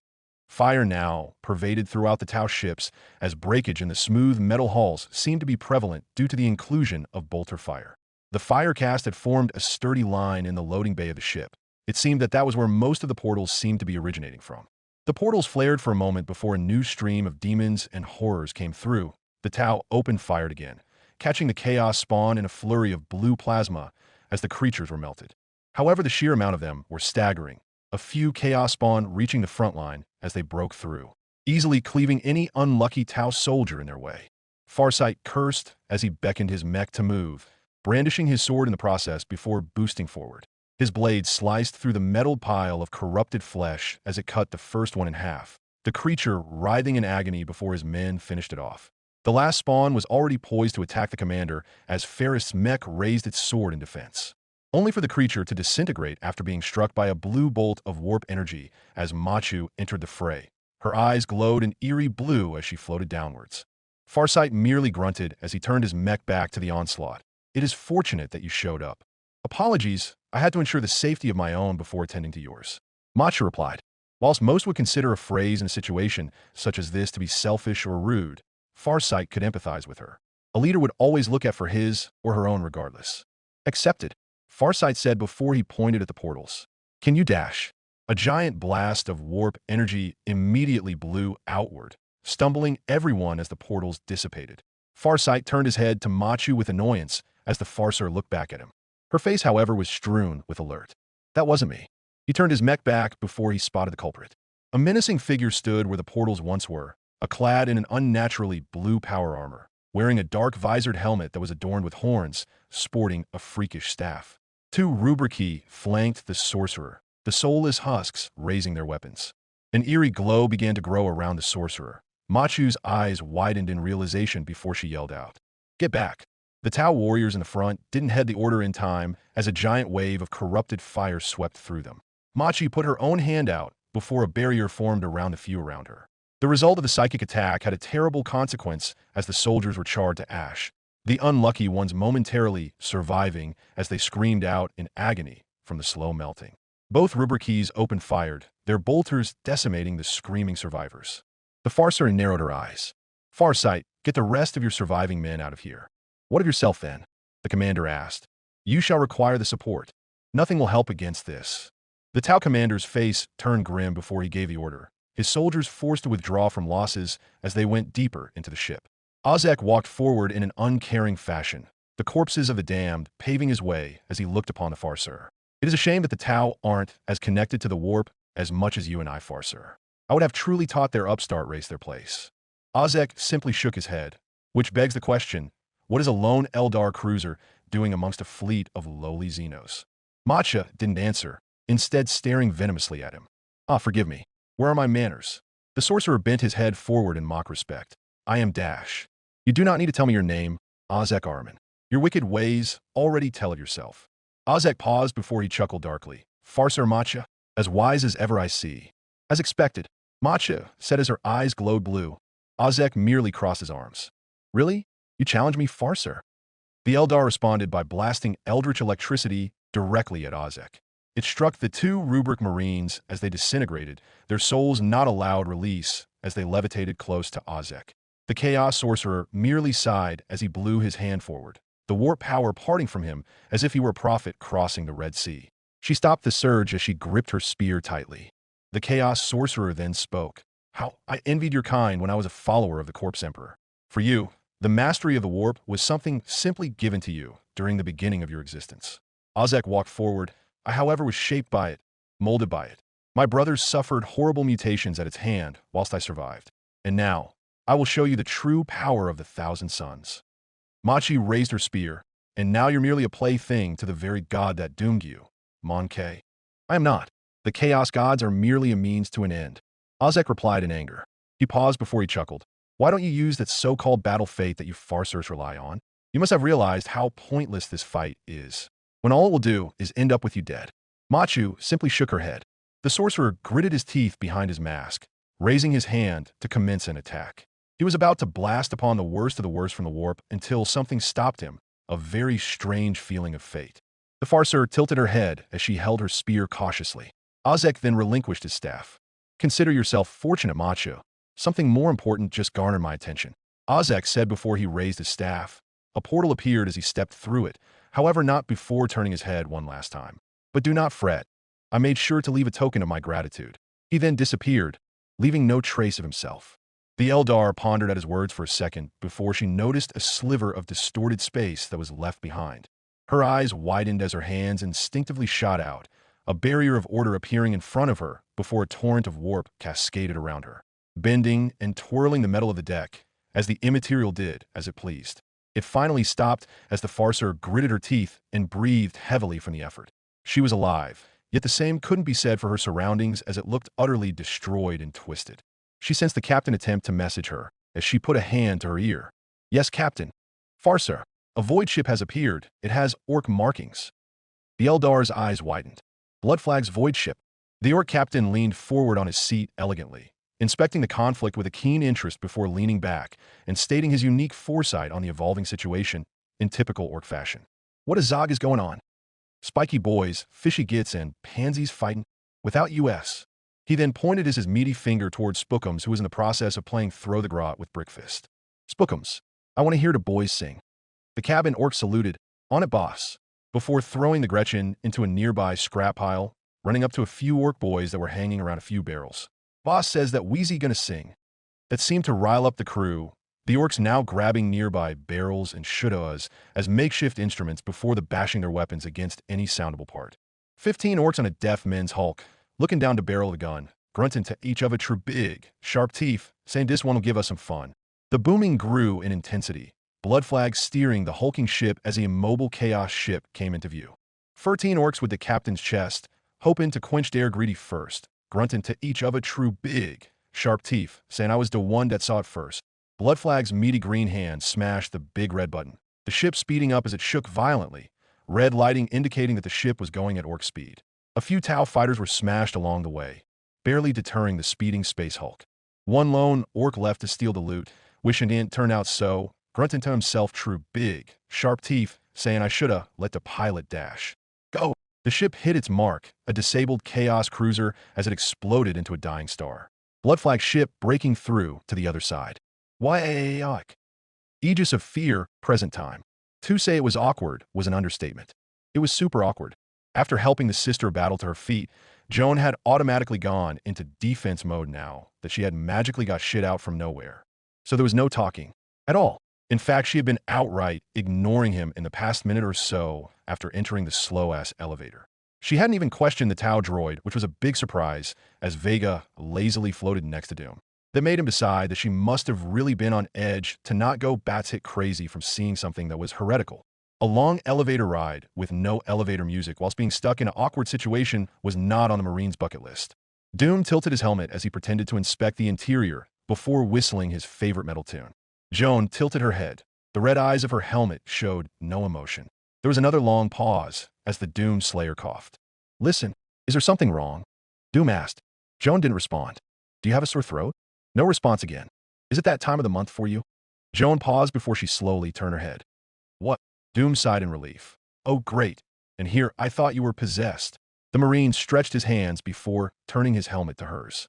Fire now pervaded throughout the Tau ships as breakage in the smooth metal hulls seemed to be prevalent due to the inclusion of bolter fire. The Firecast had formed a sturdy line in the loading bay of the ship. It seemed that was where most of the portals seemed to be originating from. The portals flared for a moment before a new stream of demons and horrors came through. The Tau opened fire again, catching the chaos spawn in a flurry of blue plasma as the creatures were melted. However, the sheer amount of them were staggering, a few chaos spawn reaching the front line as they broke through, easily cleaving any unlucky Tau soldier in their way. Farsight cursed as he beckoned his mech to move, brandishing his sword in the process before boosting forward. His blade sliced through the metal pile of corrupted flesh as it cut the first one in half, the creature writhing in agony before his men finished it off. The last spawn was already poised to attack the commander as Ferris' mech raised its sword in defense, only for the creature to disintegrate after being struck by a blue bolt of warp energy as Machu entered the fray. Her eyes glowed an eerie blue as she floated downwards. Farsight merely grunted as he turned his mech back to the onslaught. It is fortunate that you showed up. Apologies, I had to ensure the safety of my own before attending to yours, Machu replied. Whilst most would consider a phrase in a situation such as this to be selfish or rude, Farsight could empathize with her. A leader would always look out for his or her own regardless. Accepted, Farsight said before he pointed at the portals. Can you dash? A giant blast of warp energy immediately blew outward, stumbling everyone as the portals dissipated. Farsight turned his head to Machu with annoyance as the farcer looked back at him. Her face, however, was strewn with alert. That wasn't me. He turned his mech back before he spotted the culprit. A menacing figure stood where the portals once were, clad in an unnaturally blue power armor, wearing a dark visored helmet that was adorned with horns, sporting a freakish staff. 2 Rubrici flanked the sorcerer, the soulless husks raising their weapons. An eerie glow began to grow around the sorcerer. Machu's eyes widened in realization before she yelled out, "Get back!" The Tau warriors in the front didn't head the order in time as a giant wave of corrupted fire swept through them. Machi put her own hand out before a barrier formed around the few around her. The result of the psychic attack had a terrible consequence as the soldiers were charred to ash, the unlucky ones momentarily surviving as they screamed out in agony from the slow melting. Both rubriques open-fired, their bolters decimating the screaming survivors. The Farser narrowed her eyes. Farsight, get the rest of your surviving men out of here. What of yourself, then? The commander asked. You shall require the support. Nothing will help against this. The Tau commander's face turned grim before he gave the order, his soldiers forced to withdraw from losses as they went deeper into the ship. Ozek walked forward in an uncaring fashion, the corpses of the damned paving his way as he looked upon the Farser. It is a shame that the Tau aren't as connected to the warp as much as you and I, Farser. I would have truly taught their upstart race their place. Ozek simply shook his head, which begs the question, what is a lone Eldar cruiser doing amongst a fleet of lowly Xenos? Matcha didn't answer, instead staring venomously at him. Forgive me. Where are my manners? The sorcerer bent his head forward in mock respect. I am Dash. You do not need to tell me your name, Ozek Armin. Your wicked ways already tell of yourself. Ozek paused before he chuckled darkly. Farser Matcha, as wise as ever I see. As expected, Matcha said as her eyes glowed blue. Ozek merely crossed his arms. Really? You challenge me, Farser? The Eldar responded by blasting eldritch electricity directly at Ozek. It struck the two rubric marines as they disintegrated, their souls not allowed release as they levitated close to Ozek. The Chaos Sorcerer merely sighed as he blew his hand forward, the warp power parting from him as if he were a prophet crossing the Red Sea. She stopped the surge as she gripped her spear tightly. The Chaos Sorcerer then spoke. How I envied your kind when I was a follower of the Corpse Emperor. For you, the mastery of the warp was something simply given to you during the beginning of your existence. Ozek walked forward. I, however, was shaped by it, molded by it. My brothers suffered horrible mutations at its hand whilst I survived. And now, I will show you the true power of the Thousand Suns. Machi raised her spear, and now you're merely a plaything to the very god that doomed you, Monkey. I am not. The Chaos Gods are merely a means to an end. Ozek replied in anger. He paused before he chuckled. Why don't you use that so-called battle fate that you Farsers rely on? You must have realized how pointless this fight is, when all it will do is end up with you dead. Machu simply shook her head. The sorcerer gritted his teeth behind his mask, raising his hand to commence an attack. He was about to blast upon the worst of the worst from the warp until something stopped him, a very strange feeling of fate. The Farser tilted her head as she held her spear cautiously. Ozek then relinquished his staff. Consider yourself fortunate, Macho. Something more important just garnered my attention. Ozek said before he raised his staff. A portal appeared as he stepped through it, however not before turning his head one last time. But do not fret. I made sure to leave a token of my gratitude. He then disappeared, leaving no trace of himself. The Eldar pondered at his words for a second before she noticed a sliver of distorted space that was left behind. Her eyes widened as her hands instinctively shot out, a barrier of order appearing in front of her before a torrent of warp cascaded around her, bending and twirling the metal of the deck, as the immaterial did as it pleased. It finally stopped as the Farser gritted her teeth and breathed heavily from the effort. She was alive, yet the same couldn't be said for her surroundings as it looked utterly destroyed and twisted. She sensed the captain attempt to message her as she put a hand to her ear. Yes, Captain. Farser, a void ship has appeared. It has orc markings. The Eldar's eyes widened. Blood Flag's void ship. The orc captain leaned forward on his seat elegantly, inspecting the conflict with a keen interest before leaning back and stating his unique foresight on the evolving situation in typical orc fashion. What a zog is going on? Spiky boys, fishy gits, and pansies fighting without US. He then pointed his meaty finger towards Spookums, who was in the process of playing Throw the Grot with Brickfist. Spookums, I want to hear the boys sing. The cabin orc saluted, on it, boss, before throwing the Gretchen into a nearby scrap pile, running up to a few orc boys that were hanging around a few barrels. Boss says that Wheezy gonna sing. That seemed to rile up the crew, the orcs now grabbing nearby barrels and shudahs as makeshift instruments before the bashing their weapons against any soundable part. 15 orcs on a deaf men's hulk, looking down to barrel the gun, grunting to each of a true big, sharp teeth, saying this one will give us some fun. The booming grew in intensity, Blood Flag steering the hulking ship as a immobile chaos ship came into view. 13 orcs with the captain's chest, hoping to quench their greedy first, grunting to each of a true big, sharp teeth, saying I was the one that saw it first. Blood Flag's meaty green hand smashed the big red button, the ship speeding up as it shook violently, red lighting indicating that the ship was going at orc speed. A few Tau fighters were smashed along the way, barely deterring the speeding space hulk. One lone orc left to steal the loot, wishing it didn't turn out so, grunting to himself true big, sharp teeth, saying I shoulda let the pilot dash. Go! The ship hit its mark, a disabled Chaos cruiser, as it exploded into a dying star. Blood flag ship breaking through to the other side. Why? Aegis of fear, present time. To say it was awkward was an understatement. It was super awkward. After helping the sister battle to her feet, Joan had automatically gone into defense mode now that she had magically got shit out from nowhere. So there was no talking at all. In fact, she had been outright ignoring him in the past minute or so after entering the slow-ass elevator. She hadn't even questioned the Tau droid, which was a big surprise, as Vega lazily floated next to Doom. That made him decide that she must have really been on edge to not go bats-hit crazy from seeing something that was heretical. A long elevator ride with no elevator music whilst being stuck in an awkward situation was not on the Marine's bucket list. Doom tilted his helmet as he pretended to inspect the interior before whistling his favorite metal tune. Joan tilted her head. The red eyes of her helmet showed no emotion. There was another long pause as the Doomslayer coughed. "Listen, is there something wrong?" Doom asked. Joan didn't respond. "Do you have a sore throat?" No response again. "Is it that time of the month for you?" Joan paused before she slowly turned her head. "What?" Doom sighed in relief. "Oh, great. And here, I thought you were possessed." The Marine stretched his hands before turning his helmet to hers.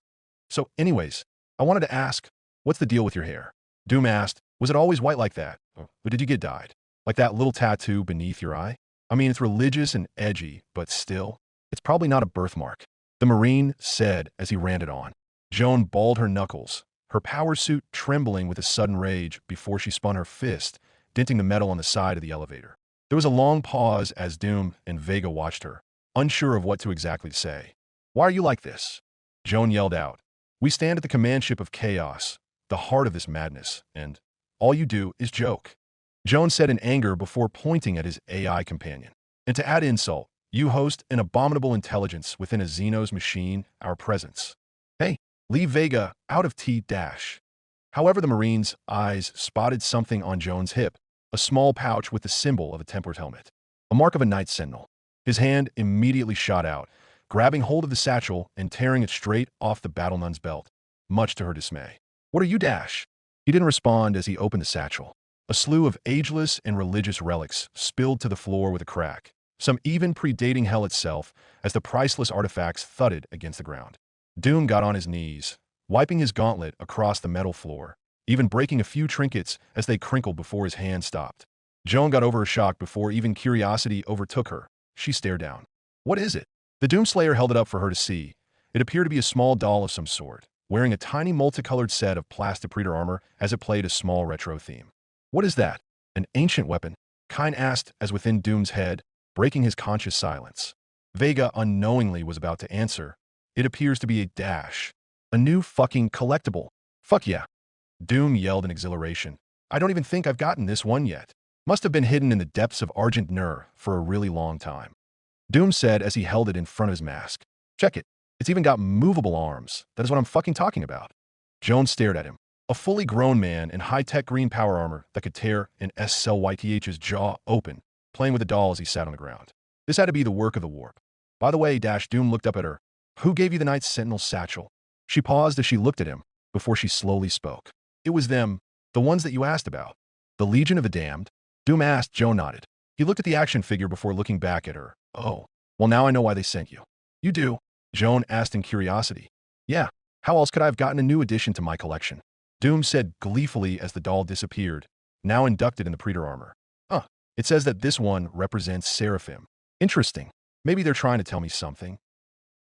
"So, anyways, I wanted to ask, what's the deal with your hair?" Doom asked. "Was it always white like that? Or did you get dyed? Like that little tattoo beneath your eye? I mean, it's religious and edgy, but still, it's probably not a birthmark." The Marine said as he ran it on. Joan balled her knuckles, her power suit trembling with a sudden rage before she spun her fist, denting the metal on the side of the elevator. There was a long pause as Doom and Vega watched her, unsure of what to exactly say. "Why are you like this?" Joan yelled out. "We stand at the command ship of Chaos, the heart of this madness, and all you do is joke." Joan said in anger before pointing at his AI companion. "And to add insult, you host an abominable intelligence within a Xenos machine, our presence. Hey, leave Vega out of T-dash." However, the Marine's eyes spotted something on Joan's hip, a small pouch with the symbol of a Templar's helmet, a mark of a Knight Sentinel. His hand immediately shot out, grabbing hold of the satchel and tearing it straight off the battle nun's belt, much to her dismay. "What are you, Dash?" He didn't respond as he opened the satchel. A slew of ageless and religious relics spilled to the floor with a crack, some even predating hell itself, as the priceless artifacts thudded against the ground. Doom got on his knees, wiping his gauntlet across the metal floor, even breaking a few trinkets as they crinkled before his hand stopped. Joan got over her shock before even curiosity overtook her. She stared down. "What is it?" The Doomslayer held it up for her to see. It appeared to be a small doll of some sort, wearing a tiny multicolored set of Plastipredor armor as it played a small retro theme. "What is that? An ancient weapon?" Kine asked as within Doom's head, breaking his conscious silence. Vega unknowingly was about to answer. "It appears to be a Dash. A new fucking collectible. Fuck yeah." Doom yelled in exhilaration. "I don't even think I've gotten this one yet. Must have been hidden in the depths of Argent Nur for a really long time." Doom said as he held it in front of his mask. "Check it. It's even got movable arms. That is what I'm fucking talking about." Joan stared at him. A fully grown man in high-tech green power armor that could tear an SLYTH's jaw open, playing with the doll as he sat on the ground. This had to be the work of the warp. "By the way, Dash," Doom looked up at her. "Who gave you the Knight Sentinel satchel?" She paused as she looked at him, before she slowly spoke. "It was them, the ones that you asked about." "The Legion of the Damned?" Doom asked. Joe nodded. He looked at the action figure before looking back at her. "Oh, well now I know why they sent you." "You do?" Joan asked in curiosity. "Yeah, how else could I have gotten a new addition to my collection?" Doom said gleefully as the doll disappeared, now inducted in the Predor armor. It says that this one represents Seraphim. Interesting. Maybe they're trying to tell me something."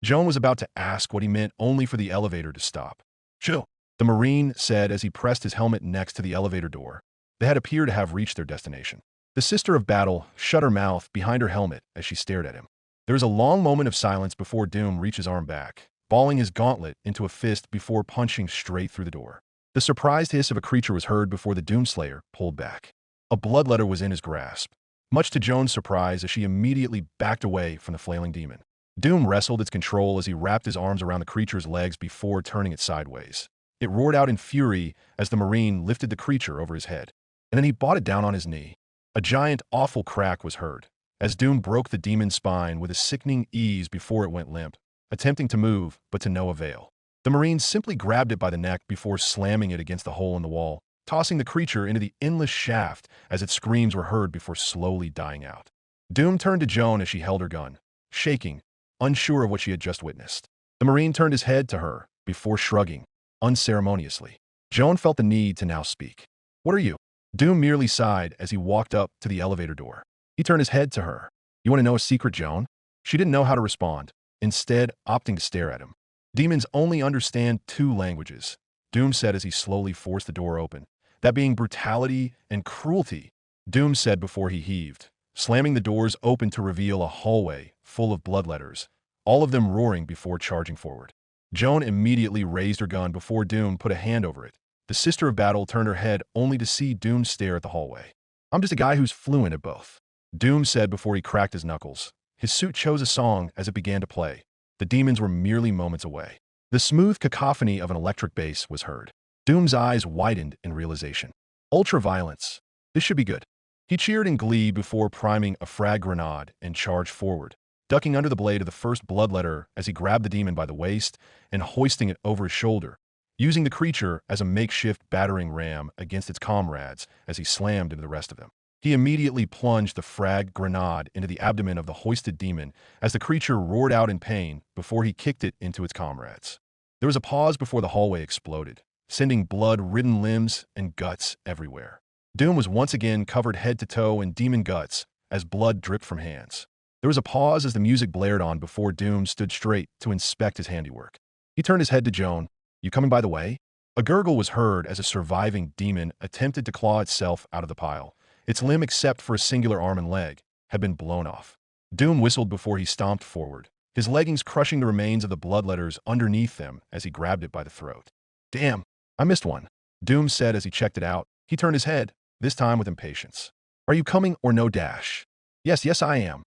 Joan was about to ask what he meant only for the elevator to stop. "Chill," the Marine said as he pressed his helmet next to the elevator door. They had appeared to have reached their destination. The Sister of Battle shut her mouth behind her helmet as she stared at him. There was a long moment of silence before Doom reached his arm back, balling his gauntlet into a fist before punching straight through the door. The surprised hiss of a creature was heard before the Doomslayer pulled back. A bloodletter was in his grasp, much to Joan's surprise as she immediately backed away from the flailing demon. Doom wrestled its control as he wrapped his arms around the creature's legs before turning it sideways. It roared out in fury as the Marine lifted the creature over his head, and then he brought it down on his knee. A giant, awful crack was heard, as Doom broke the demon's spine with a sickening ease before it went limp, attempting to move, but to no avail. The Marine simply grabbed it by the neck before slamming it against the hole in the wall, tossing the creature into the endless shaft as its screams were heard before slowly dying out. Doom turned to Joan as she held her gun. shaking, unsure of what she had just witnessed. The Marine turned his head to her before shrugging, unceremoniously. Joan felt the need to now speak. "What are you?" Doom merely sighed as he walked up to the elevator door. He turned his head to her. "You want to know a secret, Joan?" She didn't know how to respond, instead opting to stare at him. "Demons only understand two languages," Doom said as he slowly forced the door open. "That being brutality and cruelty," Doom said before he heaved, slamming the doors open to reveal a hallway full of bloodletters, all of them roaring before charging forward. Joan immediately raised her gun before Doom put a hand over it. The Sister of Battle turned her head only to see Doom stare at the hallway. "I'm just a guy who's fluent at both," Doom said before he cracked his knuckles. His suit chose a song as it began to play. The demons were merely moments away. The smooth cacophony of an electric bass was heard. Doom's eyes widened in realization. Ultra-violence. This should be good. He cheered in glee before priming a frag grenade and charged forward, ducking under the blade of the first bloodletter as he grabbed the demon by the waist and hoisting it over his shoulder, using the creature as a makeshift battering ram against its comrades as he slammed into the rest of them. He immediately plunged the frag grenade into the abdomen of the hoisted demon as the creature roared out in pain before he kicked it into its comrades. There was a pause before the hallway exploded, sending blood-ridden limbs and guts everywhere. Doom was once again covered head to toe in demon guts as blood dripped from hands. There was a pause as the music blared on before Doom stood straight to inspect his handiwork. He turned his head to Joan. "You coming by the way?" A gurgle was heard as a surviving demon attempted to claw itself out of the pile. Its limb, except for a singular arm and leg, had been blown off. Doom whistled before he stomped forward, his leggings crushing the remains of the bloodletters underneath them as he grabbed it by the throat. "Damn, I missed one," Doom said as he checked it out. He turned his head, this time with impatience. "Are you coming or no dash?" Yes, I am,"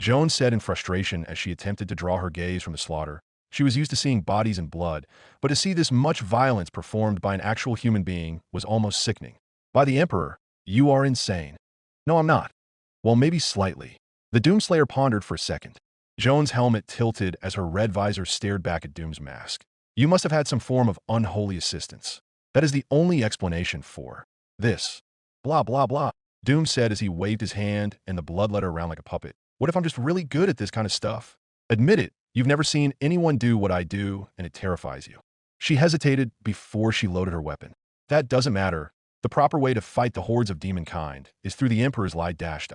Joan said in frustration as she attempted to draw her gaze from the slaughter. She was used to seeing bodies and blood, but to see this much violence performed by an actual human being was almost sickening. "By the Emperor, you are insane." "No, I'm not." "Well, maybe slightly." The Doomslayer pondered for a second. Joan's helmet tilted as her red visor stared back at Doom's mask. "You must have had some form of unholy assistance. That is the only explanation for this. Blah, blah, blah," Doom said as he waved his hand and the bloodletter around like a puppet. "What if I'm just really good at this kind of stuff? Admit it, you've never seen anyone do what I do, and it terrifies you." She hesitated before she loaded her weapon. "That doesn't matter. The proper way to fight the hordes of demonkind is through the Emperor's lie dash.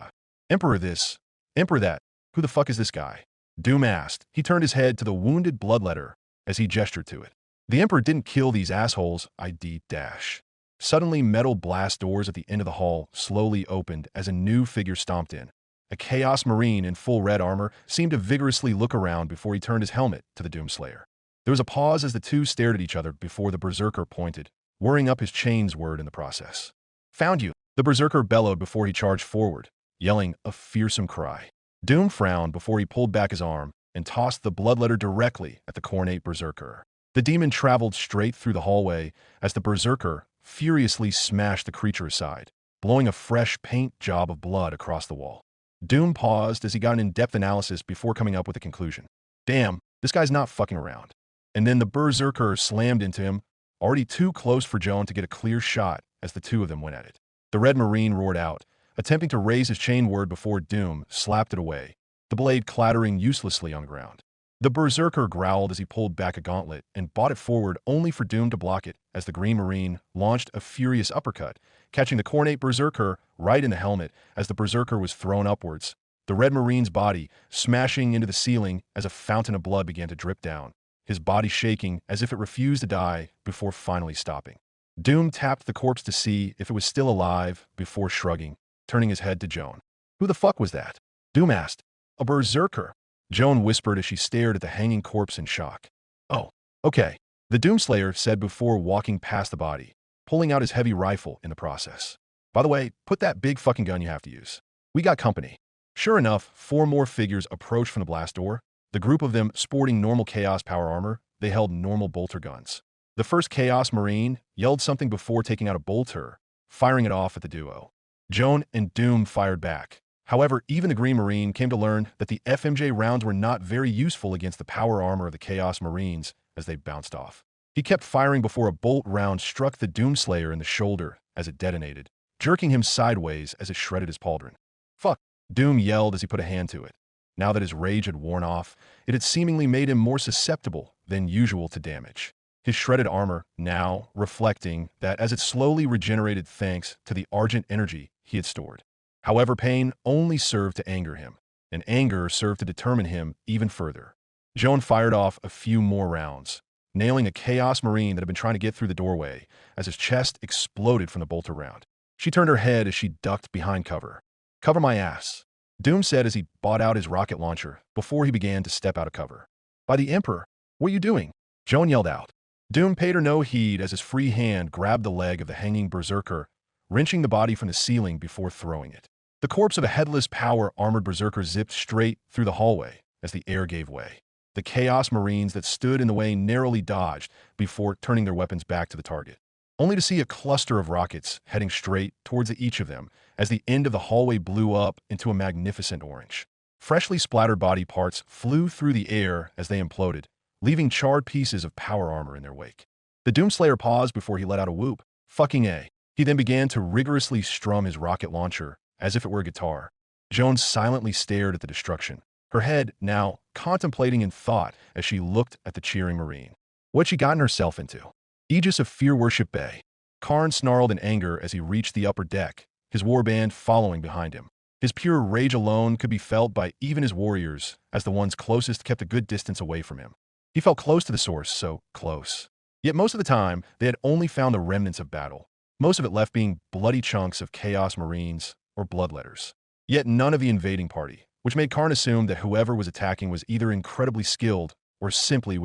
Emperor this, Emperor that. Who the fuck is this guy?" Doom asked. He turned his head to the wounded bloodletter as he gestured to it. "The Emperor didn't kill these assholes, ID dash." Suddenly, metal blast doors at the end of the hall slowly opened as a new figure stomped in. A Chaos Marine in full red armor seemed to vigorously look around before he turned his helmet to the Doomslayer. There was a pause as the two stared at each other before the Berserker pointed, whirring up his chain's word in the process. "Found you," the Berserker bellowed before he charged forward, yelling a fearsome cry. Doom frowned before he pulled back his arm and tossed the bloodletter directly at the cornate Berserker. The demon traveled straight through the hallway as the Berserker furiously smashed the creature aside, blowing a fresh paint job of blood across the wall. Doom paused as he got an in-depth analysis before coming up with a conclusion. "Damn, this guy's not fucking around." And then the Berserker slammed into him, already too close for Joan to get a clear shot as the two of them went at it. The Red Marine roared out, attempting to raise his chain word before Doom slapped it away, the blade clattering uselessly on the ground. The Berserker growled as he pulled back a gauntlet and brought it forward only for Doom to block it as the Green Marine launched a furious uppercut, catching the cornate Berserker right in the helmet as the Berserker was thrown upwards, the Red Marine's body smashing into the ceiling as a fountain of blood began to drip down, his body shaking as if it refused to die before finally stopping. Doom tapped the corpse to see if it was still alive before shrugging, turning his head to Joan. "Who the fuck was that?" Doom asked. "A Berserker," Joan whispered as she stared at the hanging corpse in shock. "Oh, okay," the Doomslayer said before walking past the body, pulling out his heavy rifle in the process. "By the way, put that big fucking gun you have to use. We got company." Sure enough, 4 more figures approached from the blast door, the group of them sporting normal Chaos power armor. They held normal bolter guns. The first Chaos Marine yelled something before taking out a bolter, firing it off at the duo. Joan and Doom fired back. However, even the Green Marine came to learn that the FMJ rounds were not very useful against the power armor of the Chaos Marines as they bounced off. He kept firing before a bolt round struck the Doomslayer in the shoulder as it detonated, jerking him sideways as it shredded his pauldron. "Fuck," Doom yelled as he put a hand to it. Now that his rage had worn off, it had seemingly made him more susceptible than usual to damage. His shredded armor now reflecting that as it slowly regenerated thanks to the argent energy he had stored. However, pain only served to anger him, and anger served to determine him even further. Joan fired off a few more rounds, nailing a Chaos Marine that had been trying to get through the doorway as his chest exploded from the bolter round. She turned her head as she ducked behind cover. "Cover my ass," Doom said as he bought out his rocket launcher before he began to step out of cover. "By the Emperor, what are you doing?" Joan yelled out. Doom paid her no heed as his free hand grabbed the leg of the hanging berserker, wrenching the body from the ceiling before throwing it. The corpse of a headless power-armored berserker zipped straight through the hallway as the air gave way. The Chaos Marines that stood in the way narrowly dodged before turning their weapons back to the target, only to see a cluster of rockets heading straight towards each of them as the end of the hallway blew up into a magnificent orange. Freshly splattered body parts flew through the air as they imploded, leaving charred pieces of power armor in their wake. The Doomslayer paused before he let out a whoop. "Fucking A." He then began to rigorously strum his rocket launcher as if it were a guitar. Jones silently stared at the destruction, her head now contemplating in thought as she looked at the cheering Marine. What'd she gotten herself into? Aegis of Fear Worship Bay. Karn snarled in anger as he reached the upper deck, his warband following behind him. His pure rage alone could be felt by even his warriors, as the ones closest kept a good distance away from him. He felt close to the source, so close. Yet most of the time, they had only found the remnants of battle, most of it left being bloody chunks of Chaos Marines or bloodletters. Yet none of the invading party, which made Karn assume that whoever was attacking was either incredibly skilled or simply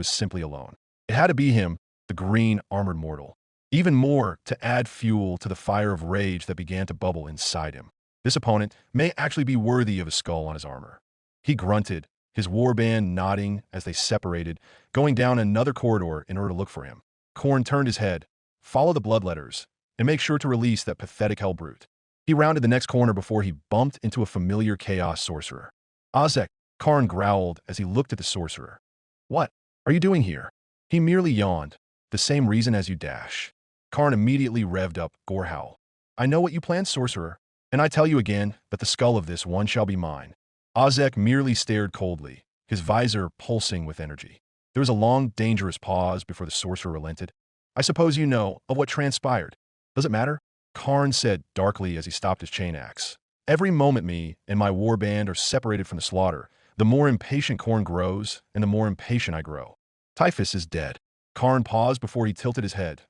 alone. It had to be him, the green armored mortal. Even more to add fuel to the fire of rage that began to bubble inside him. This opponent may actually be worthy of a skull on his armor. He grunted, his warband nodding as they separated, going down another corridor in order to look for him. Korn turned his head, follow the bloodletters, and make sure to release that pathetic hellbrute. He rounded the next corner before he bumped into a familiar chaos sorcerer. "Ozek," Karn growled as he looked at the sorcerer. "What are you doing here?" He merely yawned. "The same reason as you dash." Karn immediately revved up gore howl. "I know what you plan, sorcerer, and I tell you again that the skull of this one shall be mine." Ozek merely stared coldly, his visor pulsing with energy. There was a long, dangerous pause before the sorcerer relented. "I suppose you know of what transpired. Does it matter?" Karn said darkly as he stopped his chain axe. "Every moment me and my warband are separated from the slaughter, the more impatient Korn grows, and the more impatient I grow. Typhus is dead." Karn paused before he tilted his head,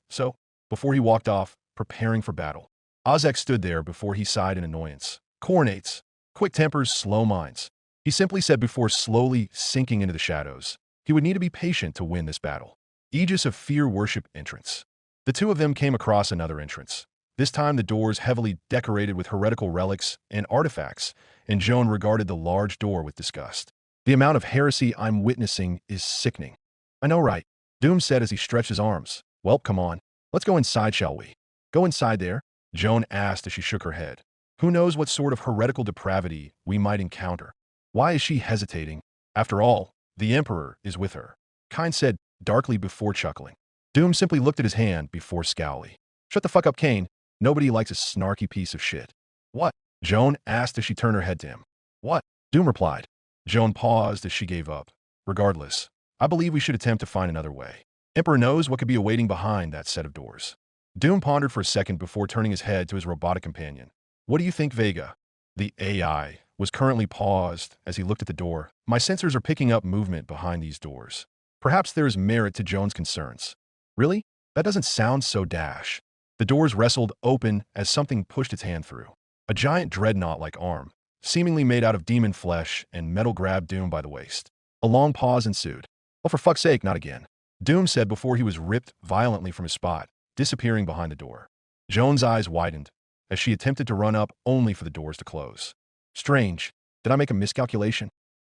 before he walked off, preparing for battle. Ozek stood there before he sighed in annoyance. "Coronates. Quick tempers, slow minds." He simply said before slowly sinking into the shadows. He would need to be patient to win this battle. Aegis of Fear Worship entrance. The two of them came across another entrance. This time the doors heavily decorated with heretical relics and artifacts, and Joan regarded the large door with disgust. "The amount of heresy I'm witnessing is sickening." "I know, right?" Doom said as he stretched his arms. "Well, come on. Let's go inside, shall we?" "Go inside there?" Joan asked as she shook her head. Who knows what sort of heretical depravity we might encounter? Why is she hesitating? After all, the Emperor is with her. Kyne said darkly before chuckling. Doom simply looked at his hand before scowling. "Shut the fuck up, Kane. Nobody likes a snarky piece of shit." "What?" Joan asked as she turned her head to him. "What?" Doom replied. Joan paused as she gave up. "Regardless, I believe we should attempt to find another way. Emperor knows what could be awaiting behind that set of doors." Doom pondered for a second before turning his head to his robotic companion. "What do you think, Vega?" The AI was currently paused as he looked at the door. "My sensors are picking up movement behind these doors. Perhaps there is merit to Joan's concerns." "Really? That doesn't sound so dash." The doors wrestled open as something pushed its hand through. A giant dreadnought-like arm, seemingly made out of demon flesh and metal, grabbed Doom by the waist. A long pause ensued. "Oh, for fuck's sake, not again," Doom said before he was ripped violently from his spot, disappearing behind the door. Joan's eyes widened as she attempted to run up only for the doors to close. "Strange. Did I make a miscalculation?"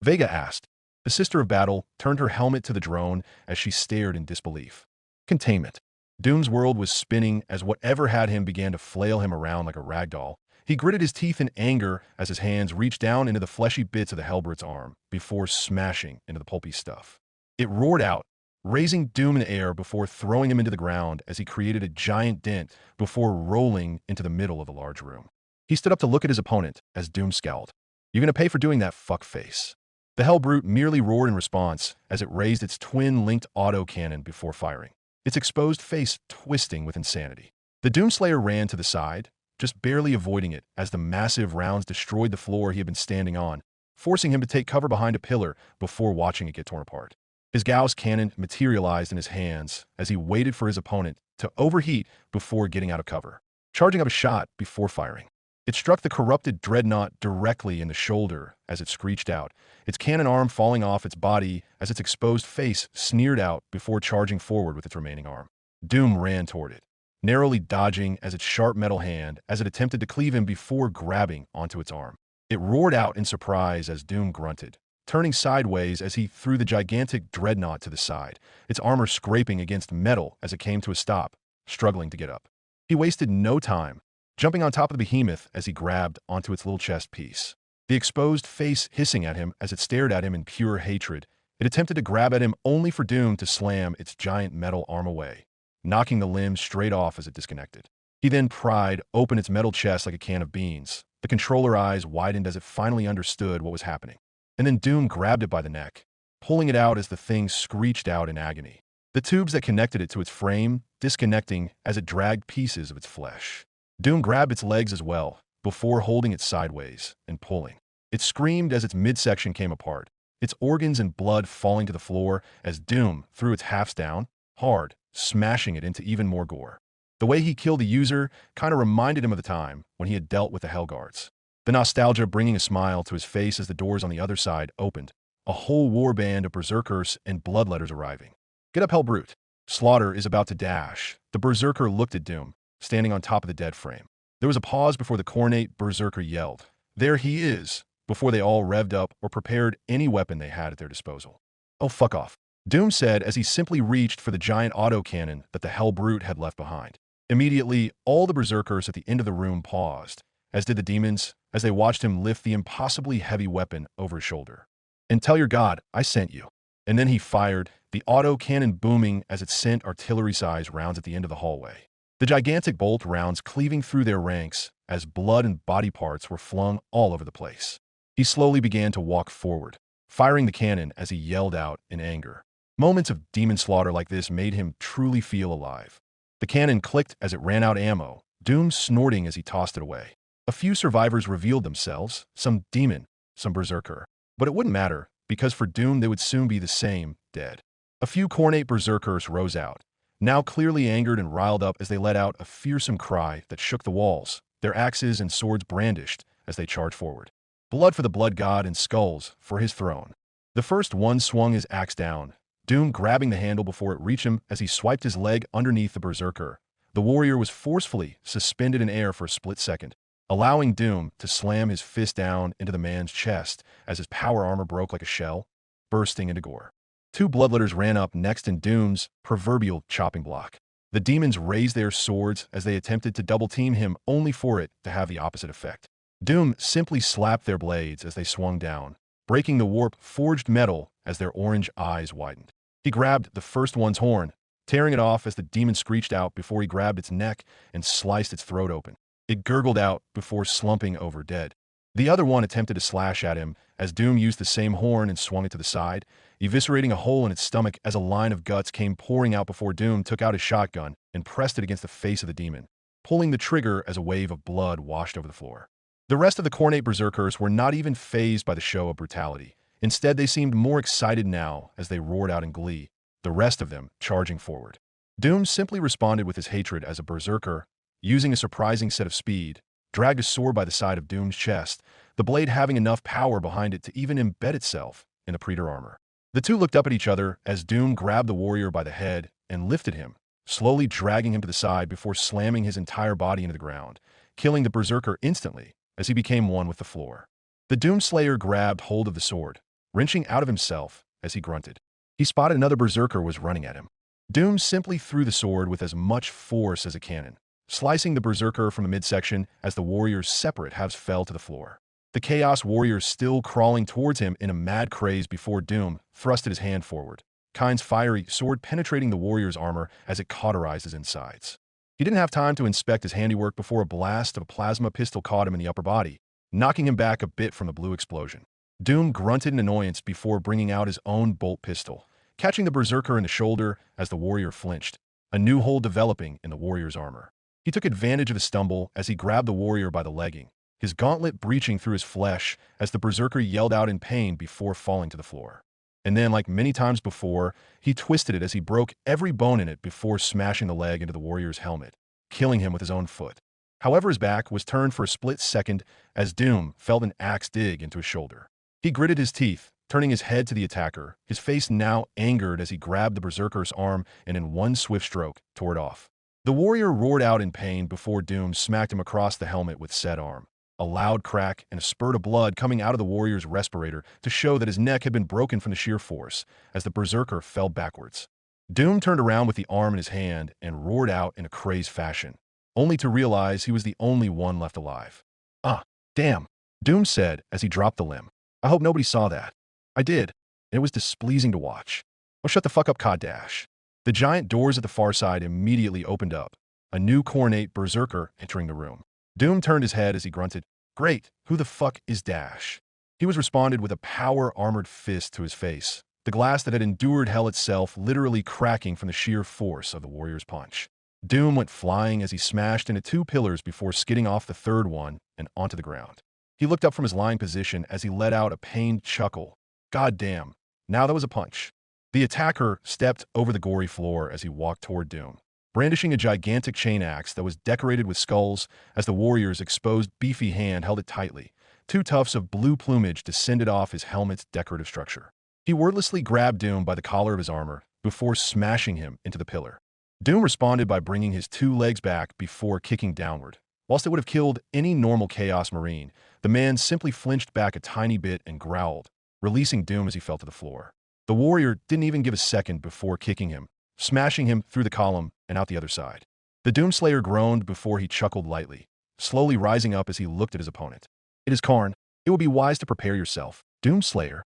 Vega asked. The Sister of Battle turned her helmet to the drone as she stared in disbelief. Containment. Doom's world was spinning as whatever had him began to flail him around like a rag doll. He gritted his teeth in anger as his hands reached down into the fleshy bits of the Hellbrute's arm before smashing into the pulpy stuff. It roared out, raising Doom in the air before throwing him into the ground as he created a giant dent before rolling into the middle of the large room. He stood up to look at his opponent as Doom scowled. "You're gonna pay for doing that, fuckface." The Hellbrute merely roared in response as it raised its twin-linked autocannon before firing, its exposed face twisting with insanity. The Doomslayer ran to the side, just barely avoiding it as the massive rounds destroyed the floor he had been standing on, forcing him to take cover behind a pillar before watching it get torn apart. His Gauss cannon materialized in his hands as he waited for his opponent to overheat before getting out of cover, charging up a shot before firing. It struck the corrupted dreadnought directly in the shoulder as it screeched out, its cannon arm falling off its body as its exposed face sneered out before charging forward with its remaining arm. Doom ran toward it, narrowly dodging as its sharp metal hand as it attempted to cleave him before grabbing onto its arm. It roared out in surprise as Doom grunted, turning sideways as he threw the gigantic dreadnought to the side, its armor scraping against metal as it came to a stop, struggling to get up. He wasted no time, jumping on top of the behemoth as he grabbed onto its little chest piece. The exposed face hissing at him as it stared at him in pure hatred, it attempted to grab at him only for Doom to slam its giant metal arm away, knocking the limb straight off as it disconnected. He then pried open its metal chest like a can of beans. The controller eyes widened as it finally understood what was happening. And then Doom grabbed it by the neck, pulling it out as the thing screeched out in agony, the tubes that connected it to its frame disconnecting as it dragged pieces of its flesh. Doom grabbed its legs as well, before holding it sideways and pulling. It screamed as its midsection came apart, its organs and blood falling to the floor as Doom threw its halves down, hard, smashing it into even more gore. The way he killed the user kind of reminded him of the time when he had dealt with the Hellguards. The nostalgia bringing a smile to his face as the doors on the other side opened, a whole warband of berserkers and bloodletters arriving. "Get up, Hellbrute. Slaughter is about to dash." The berserker looked at Doom, standing on top of the dead frame. There was a pause before the cornate berserker yelled, "There he is," before they all revved up or prepared any weapon they had at their disposal. "Oh, fuck off," Doom said as he simply reached for the giant autocannon that the Hellbrute had left behind. Immediately, all the berserkers at the end of the room paused, as did the demons, as they watched him lift the impossibly heavy weapon over his shoulder. "And tell your god I sent you." And then he fired, the autocannon booming as it sent artillery-sized rounds at the end of the hallway. The gigantic bolt rounds cleaving through their ranks as blood and body parts were flung all over the place. He slowly began to walk forward, firing the cannon as he yelled out in anger. Moments of demon slaughter like this made him truly feel alive. The cannon clicked as it ran out ammo, Doom snorting as he tossed it away. A few survivors revealed themselves, some demon, some berserker. But it wouldn't matter, because for Doom they would soon be the same, dead. A few cornate berserkers rose out, now clearly angered and riled up as they let out a fearsome cry that shook the walls, their axes and swords brandished as they charged forward. Blood for the blood god and skulls for his throne. The first one swung his axe down, Doom grabbing the handle before it reached him as he swiped his leg underneath the berserker. The warrior was forcefully suspended in air for a split second, allowing Doom to slam his fist down into the man's chest as his power armor broke like a shell, bursting into gore. Two bloodletters ran up next in Doom's proverbial chopping block. The demons raised their swords as they attempted to double-team him only for it to have the opposite effect. Doom simply slapped their blades as they swung down, breaking the warp-forged metal as their orange eyes widened. He grabbed the first one's horn, tearing it off as the demon screeched out before he grabbed its neck and sliced its throat open. It gurgled out before slumping over dead. The other one attempted to slash at him as Doom used the same horn and swung it to the side, eviscerating a hole in its stomach as a line of guts came pouring out before Doom took out his shotgun and pressed it against the face of the demon, pulling the trigger as a wave of blood washed over the floor. The rest of the cornate berserkers were not even fazed by the show of brutality. Instead, they seemed more excited now as they roared out in glee, the rest of them charging forward. Doom simply responded with his hatred as a berserker, using a surprising set of speed, dragged a sword by the side of Doom's chest, the blade having enough power behind it to even embed itself in the Predator armor. The two looked up at each other as Doom grabbed the warrior by the head and lifted him, slowly dragging him to the side before slamming his entire body into the ground, killing the berserker instantly as he became one with the floor. The Doomslayer grabbed hold of the sword, wrenching out of himself as he grunted. He spotted another berserker was running at him. Doom simply threw the sword with as much force as a cannon, slicing the berserker from the midsection as the warrior's separate halves fell to the floor. The Chaos Warrior still crawling towards him in a mad craze before Doom thrusted his hand forward, Kine's fiery sword penetrating the warrior's armor as it cauterized his insides. He didn't have time to inspect his handiwork before a blast of a plasma pistol caught him in the upper body, knocking him back a bit from the blue explosion. Doom grunted in annoyance before bringing out his own bolt pistol, catching the berserker in the shoulder as the warrior flinched, a new hole developing in the warrior's armor. He took advantage of his stumble as he grabbed the warrior by the legging, his gauntlet breaching through his flesh as the berserker yelled out in pain before falling to the floor. And then, like many times before, he twisted it as he broke every bone in it before smashing the leg into the warrior's helmet, killing him with his own foot. However, his back was turned for a split second as Doom felt an axe dig into his shoulder. He gritted his teeth, turning his head to the attacker, his face now angered as he grabbed the berserker's arm and in one swift stroke tore it off. The warrior roared out in pain before Doom smacked him across the helmet with said arm, a loud crack and a spurt of blood coming out of the warrior's respirator to show that his neck had been broken from the sheer force as the berserker fell backwards. Doom turned around with the arm in his hand and roared out in a crazed fashion, only to realize he was the only one left alive. "Ah, damn," Doom said as he dropped the limb. "I hope nobody saw that." "I did. It was displeasing to watch." "Oh, shut the fuck up, Kodash." The giant doors at the far side immediately opened up, a new Khornate berserker entering the room. Doom turned his head as he grunted, "Great, who the fuck is Dash?" He was responded with a power-armored fist to his face, the glass that had endured hell itself literally cracking from the sheer force of the warrior's punch. Doom went flying as he smashed into two pillars before skidding off the third one and onto the ground. He looked up from his lying position as he let out a pained chuckle. God damn, now that was a punch. The attacker stepped over the gory floor as he walked toward Doom, brandishing a gigantic chain axe that was decorated with skulls as the warrior's exposed beefy hand held it tightly. Two tufts of blue plumage descended off his helmet's decorative structure. He wordlessly grabbed Doom by the collar of his armor before smashing him into the pillar. Doom responded by bringing his two legs back before kicking downward. Whilst it would have killed any normal Chaos Marine, the man simply flinched back a tiny bit and growled, releasing Doom as he fell to the floor. The warrior didn't even give a second before kicking him, smashing him through the column and out the other side. The Doomslayer groaned before he chuckled lightly, slowly rising up as he looked at his opponent. "It is Karn. It will be wise to prepare yourself." "Doomslayer?"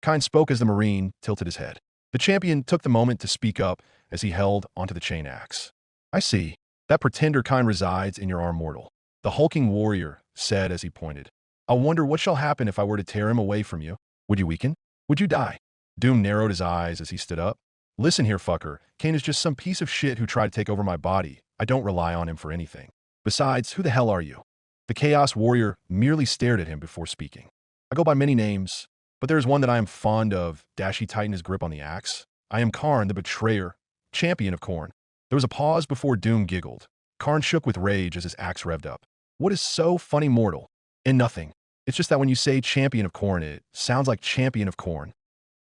Kine spoke as the Marine tilted his head. The champion took the moment to speak up as he held onto the chain axe. "I see. That pretender kind resides in your arm mortal," the hulking warrior said as he pointed. "I wonder what shall happen if I were to tear him away from you. Would you weaken? Would you die?" Doom narrowed his eyes as he stood up. "Listen here, fucker. Kane is just some piece of shit who tried to take over my body. I don't rely on him for anything. Besides, who the hell are you?" The Chaos Warrior merely stared at him before speaking. "I go by many names, but there is one that I am fond of." Dashi tightened his grip on the axe. "I am Karn, the betrayer, champion of Khorne." There was a pause before Doom giggled. Karn shook with rage as his axe revved up. "What is so funny, mortal?" "And nothing. It's just that when you say champion of Khorne, it sounds like champion of Khorne."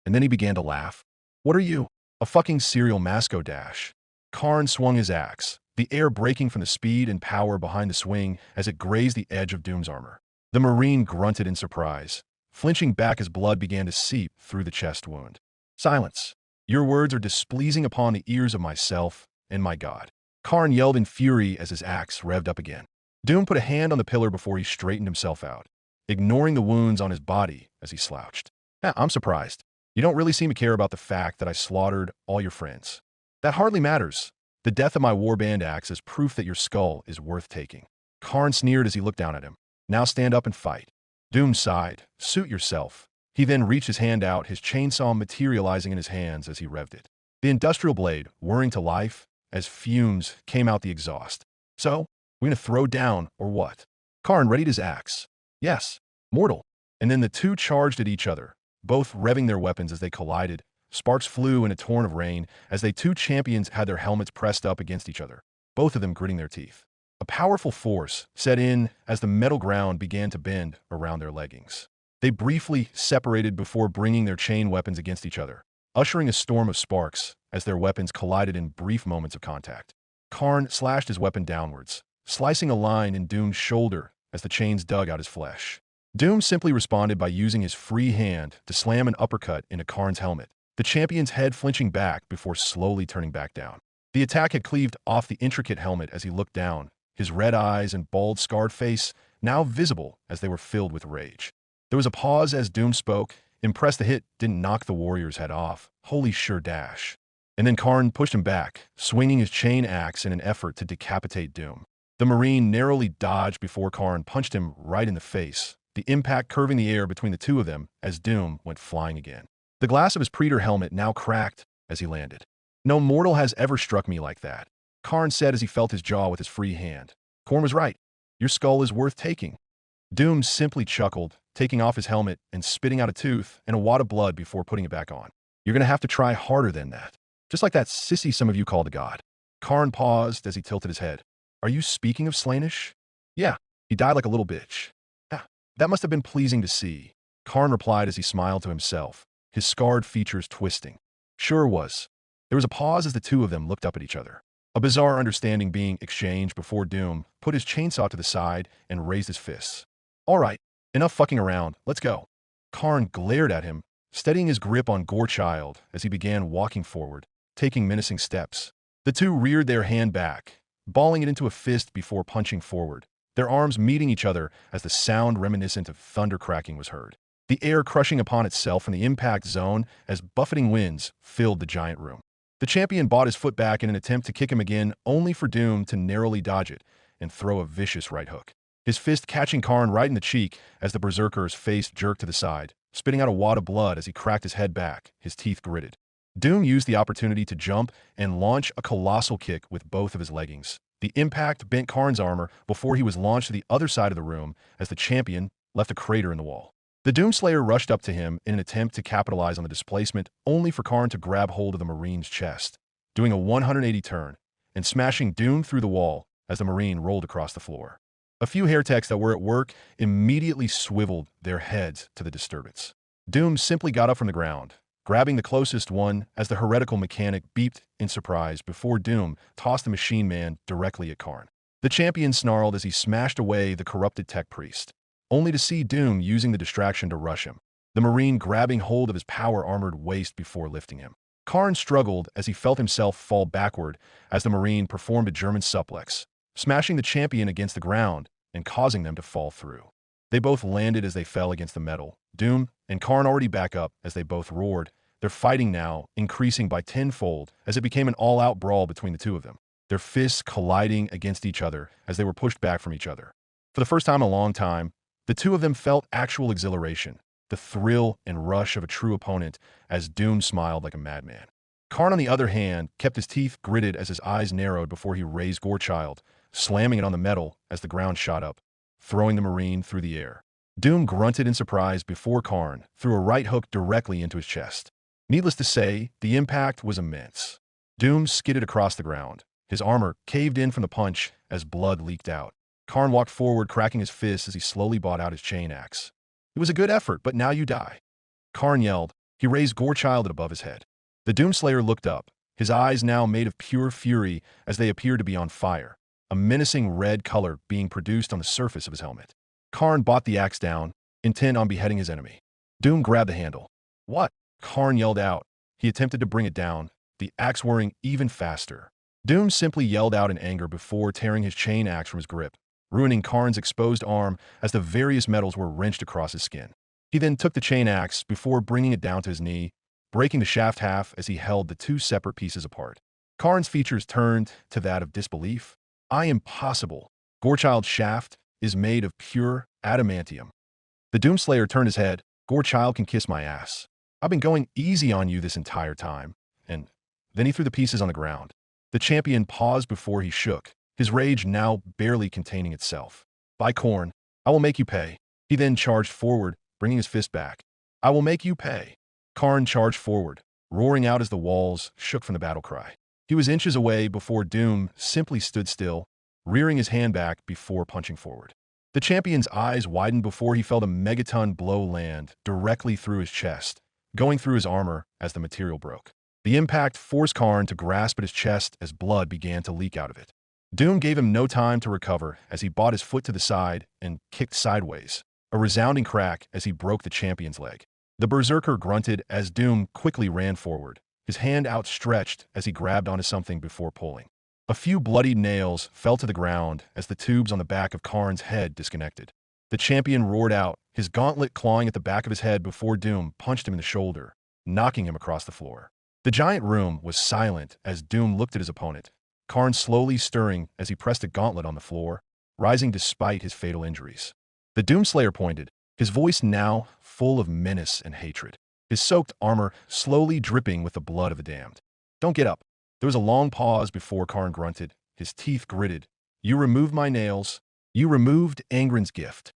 And then he began to laugh. "What are you? A fucking serial masco Dash." Karn swung his axe, the air breaking from the speed and power behind the swing as it grazed the edge of Doom's armor. The Marine grunted in surprise, flinching back as blood began to seep through the chest wound. "Silence. Your words are displeasing upon the ears of myself and my God." Karn yelled in fury as his axe revved up again. Doom put a hand on the pillar before he straightened himself out, ignoring the wounds on his body as he slouched. "I'm surprised. You don't really seem to care about the fact that I slaughtered all your friends. That hardly matters. The death of my warband axe is proof that your skull is worth taking." Karn sneered as he looked down at him. "Now stand up and fight." Doom sighed. "Suit yourself." He then reached his hand out, his chainsaw materializing in his hands as he revved it. The industrial blade whirring to life as fumes came out the exhaust. "So, we're gonna throw down, or what?" Karn readied his axe. "Yes, mortal." And then the two charged at each other, both revving their weapons as they collided. Sparks flew in a torrent of rain as the two champions had their helmets pressed up against each other, both of them gritting their teeth. A powerful force set in as the metal ground began to bend around their leggings. They briefly separated before bringing their chain weapons against each other, ushering a storm of sparks as their weapons collided in brief moments of contact. Karn slashed his weapon downwards, slicing a line in Doom's shoulder as the chains dug out his flesh. Doom simply responded by using his free hand to slam an uppercut into Karn's helmet, the champion's head flinching back before slowly turning back down. The attack had cleaved off the intricate helmet as he looked down, his red eyes and bald, scarred face now visible as they were filled with rage. There was a pause as Doom spoke, impressed the hit didn't knock the warrior's head off. "Holy sure Dash." And then Karn pushed him back, swinging his chain axe in an effort to decapitate Doom. The Marine narrowly dodged before Karn punched him right in the face, the impact curving the air between the two of them as Doom went flying again. The glass of his Predator helmet now cracked as he landed. "No mortal has ever struck me like that," Karn said as he felt his jaw with his free hand. Korn was right. "Your skull is worth taking." Doom simply chuckled, taking off his helmet and spitting out a tooth and a wad of blood before putting it back on. "You're going to have to try harder than that. Just like that sissy some of you call the god." Karn paused as he tilted his head. "Are you speaking of Slaanesh?" "Yeah, he died like a little bitch." "Ah, that must have been pleasing to see," Karn replied as he smiled to himself, his scarred features twisting. "Sure was." There was a pause as the two of them looked up at each other. A bizarre understanding being exchanged before Doom put his chainsaw to the side and raised his fists. "All right, enough fucking around, let's go." Karn glared at him, steadying his grip on Gorechild as he began walking forward, taking menacing steps. The two reared their hand back, balling it into a fist before punching forward, their arms meeting each other as the sound reminiscent of thunder cracking was heard. The air crushing upon itself from the impact zone as buffeting winds filled the giant room. The champion brought his foot back in an attempt to kick him again, only for Doom to narrowly dodge it and throw a vicious right hook, his fist catching Karn right in the cheek as the berserker's face jerked to the side, spitting out a wad of blood as he cracked his head back, his teeth gritted. Doom used the opportunity to jump and launch a colossal kick with both of his leggings. The impact bent Karn's armor before he was launched to the other side of the room as the champion left a crater in the wall. The Doomslayer rushed up to him in an attempt to capitalize on the displacement, only for Karn to grab hold of the Marine's chest, doing a 180 turn and smashing Doom through the wall as the Marine rolled across the floor. A few heretics that were at work immediately swiveled their heads to the disturbance. Doom simply got up from the ground, grabbing the closest one as the heretical mechanic beeped in surprise before Doom tossed the machine man directly at Karn. The champion snarled as he smashed away the corrupted tech priest, only to see Doom using the distraction to rush him, the Marine grabbing hold of his power-armored waist before lifting him. Karn struggled as he felt himself fall backward as the Marine performed a German suplex, smashing the champion against the ground and causing them to fall through. They both landed as they fell against the metal, Doom and Karn already back up as they both roared, their fighting now increasing by tenfold as it became an all-out brawl between the two of them, their fists colliding against each other as they were pushed back from each other. For the first time in a long time, the two of them felt actual exhilaration, the thrill and rush of a true opponent as Doom smiled like a madman. Karn, on the other hand, kept his teeth gritted as his eyes narrowed before he raised Gorechild, slamming it on the metal as the ground shot up, throwing the Marine through the air. Doom grunted in surprise before Karn threw a right hook directly into his chest. Needless to say, the impact was immense. Doom skidded across the ground, his armor caved in from the punch as blood leaked out. Karn walked forward, cracking his fist as he slowly brought out his chain axe. "It was a good effort, but now you die." Karn yelled. He raised Gorechild above his head. The Doomslayer looked up, his eyes now made of pure fury as they appeared to be on fire, a menacing red color being produced on the surface of his helmet. Karn brought the axe down, intent on beheading his enemy. Doom grabbed the handle. "What?" Karn yelled out. He attempted to bring it down, the axe whirring even faster. Doom simply yelled out in anger before tearing his chain axe from his grip, ruining Karn's exposed arm as the various metals were wrenched across his skin. He then took the chain axe before bringing it down to his knee, breaking the shaft half as he held the two separate pieces apart. Karn's features turned to that of disbelief. "I am possible. Gorechild's shaft is made of pure adamantium." The Doomslayer turned his head. "Gorechild can kiss my ass. I've been going easy on you this entire time." And then he threw the pieces on the ground. The champion paused before he shook, his rage now barely containing itself. "By Korn, I will make you pay." He then charged forward, bringing his fist back. "I will make you pay." Karn charged forward, roaring out as the walls shook from the battle cry. He was inches away before Doom simply stood still, rearing his hand back before punching forward. The champion's eyes widened before he felt a megaton blow land directly through his chest, going through his armor as the material broke. The impact forced Karn to grasp at his chest as blood began to leak out of it. Doom gave him no time to recover as he brought his foot to the side and kicked sideways, a resounding crack as he broke the champion's leg. The berserker grunted as Doom quickly ran forward, his hand outstretched as he grabbed onto something before pulling. A few bloodied nails fell to the ground as the tubes on the back of Karn's head disconnected. The champion roared out, his gauntlet clawing at the back of his head before Doom punched him in the shoulder, knocking him across the floor. The giant room was silent as Doom looked at his opponent, Karn slowly stirring as he pressed a gauntlet on the floor, rising despite his fatal injuries. The Doomslayer pointed, his voice now full of menace and hatred, his soaked armor slowly dripping with the blood of the damned. Don't get up. There was a long pause before Karn grunted, his teeth gritted. You removed my nails. You removed Angren's gift.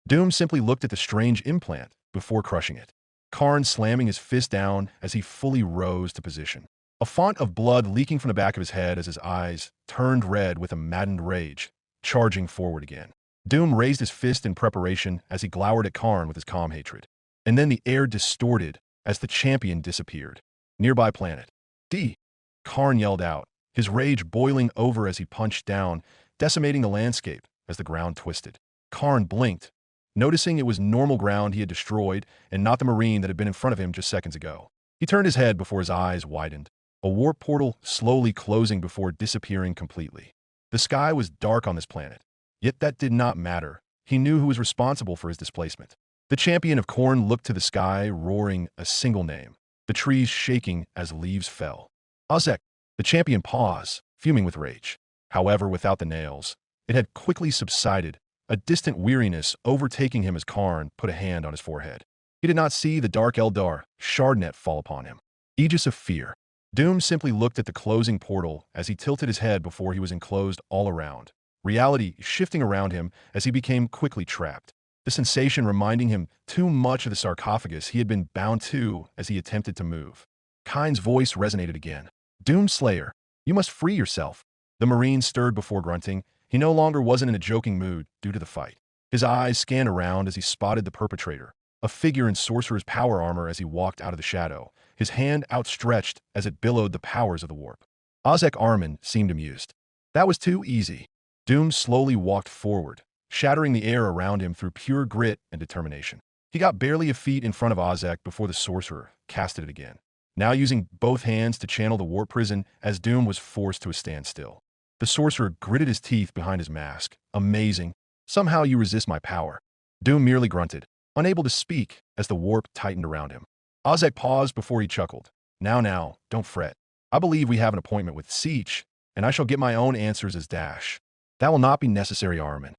Doom simply looked at the strange implant before crushing it. Karn slamming his fist down as he fully rose to position. A font of blood leaking from the back of his head as his eyes turned red with a maddened rage, charging forward again. Doom raised his fist in preparation as he glowered at Karn with his calm hatred. And then the air distorted as the champion disappeared. Nearby planet. D. Karn yelled out, his rage boiling over as he punched down, decimating the landscape as the ground twisted. Karn blinked, noticing it was normal ground he had destroyed and not the marine that had been in front of him just seconds ago. He turned his head before his eyes widened, a warp portal slowly closing before disappearing completely. The sky was dark on this planet, yet that did not matter. He knew who was responsible for his displacement. The champion of Khorne looked to the sky, roaring a single name, the trees shaking as leaves fell. Ozek. The champion paused, fuming with rage. However, without the nails, it had quickly subsided, a distant weariness overtaking him as Karn put a hand on his forehead. He did not see the dark Eldar shardnet fall upon him. Aegis of fear. Doom simply looked at the closing portal as he tilted his head before he was enclosed all around, reality shifting around him as he became quickly trapped. The sensation reminding him too much of the sarcophagus he had been bound to as he attempted to move. Kyne's voice resonated again. Doomslayer, you must free yourself. The marine stirred before grunting. He no longer wasn't in a joking mood due to the fight. His eyes scanned around as he spotted the perpetrator, a figure in sorcerer's power armor as he walked out of the shadow, his hand outstretched as it billowed the powers of the warp. Ozek Armin seemed amused. That was too easy. Doom slowly walked forward, shattering the air around him through pure grit and determination. He got barely a feet in front of Ozek before the sorcerer casted it again, now using both hands to channel the warp prison as Doom was forced to a standstill. The sorcerer gritted his teeth behind his mask. Amazing. Somehow you resist my power. Doom merely grunted, unable to speak as the warp tightened around him. Ozek paused before he chuckled. Now, don't fret. I believe we have an appointment with Siege, and I shall get my own answers as Dash. That will not be necessary, Armin.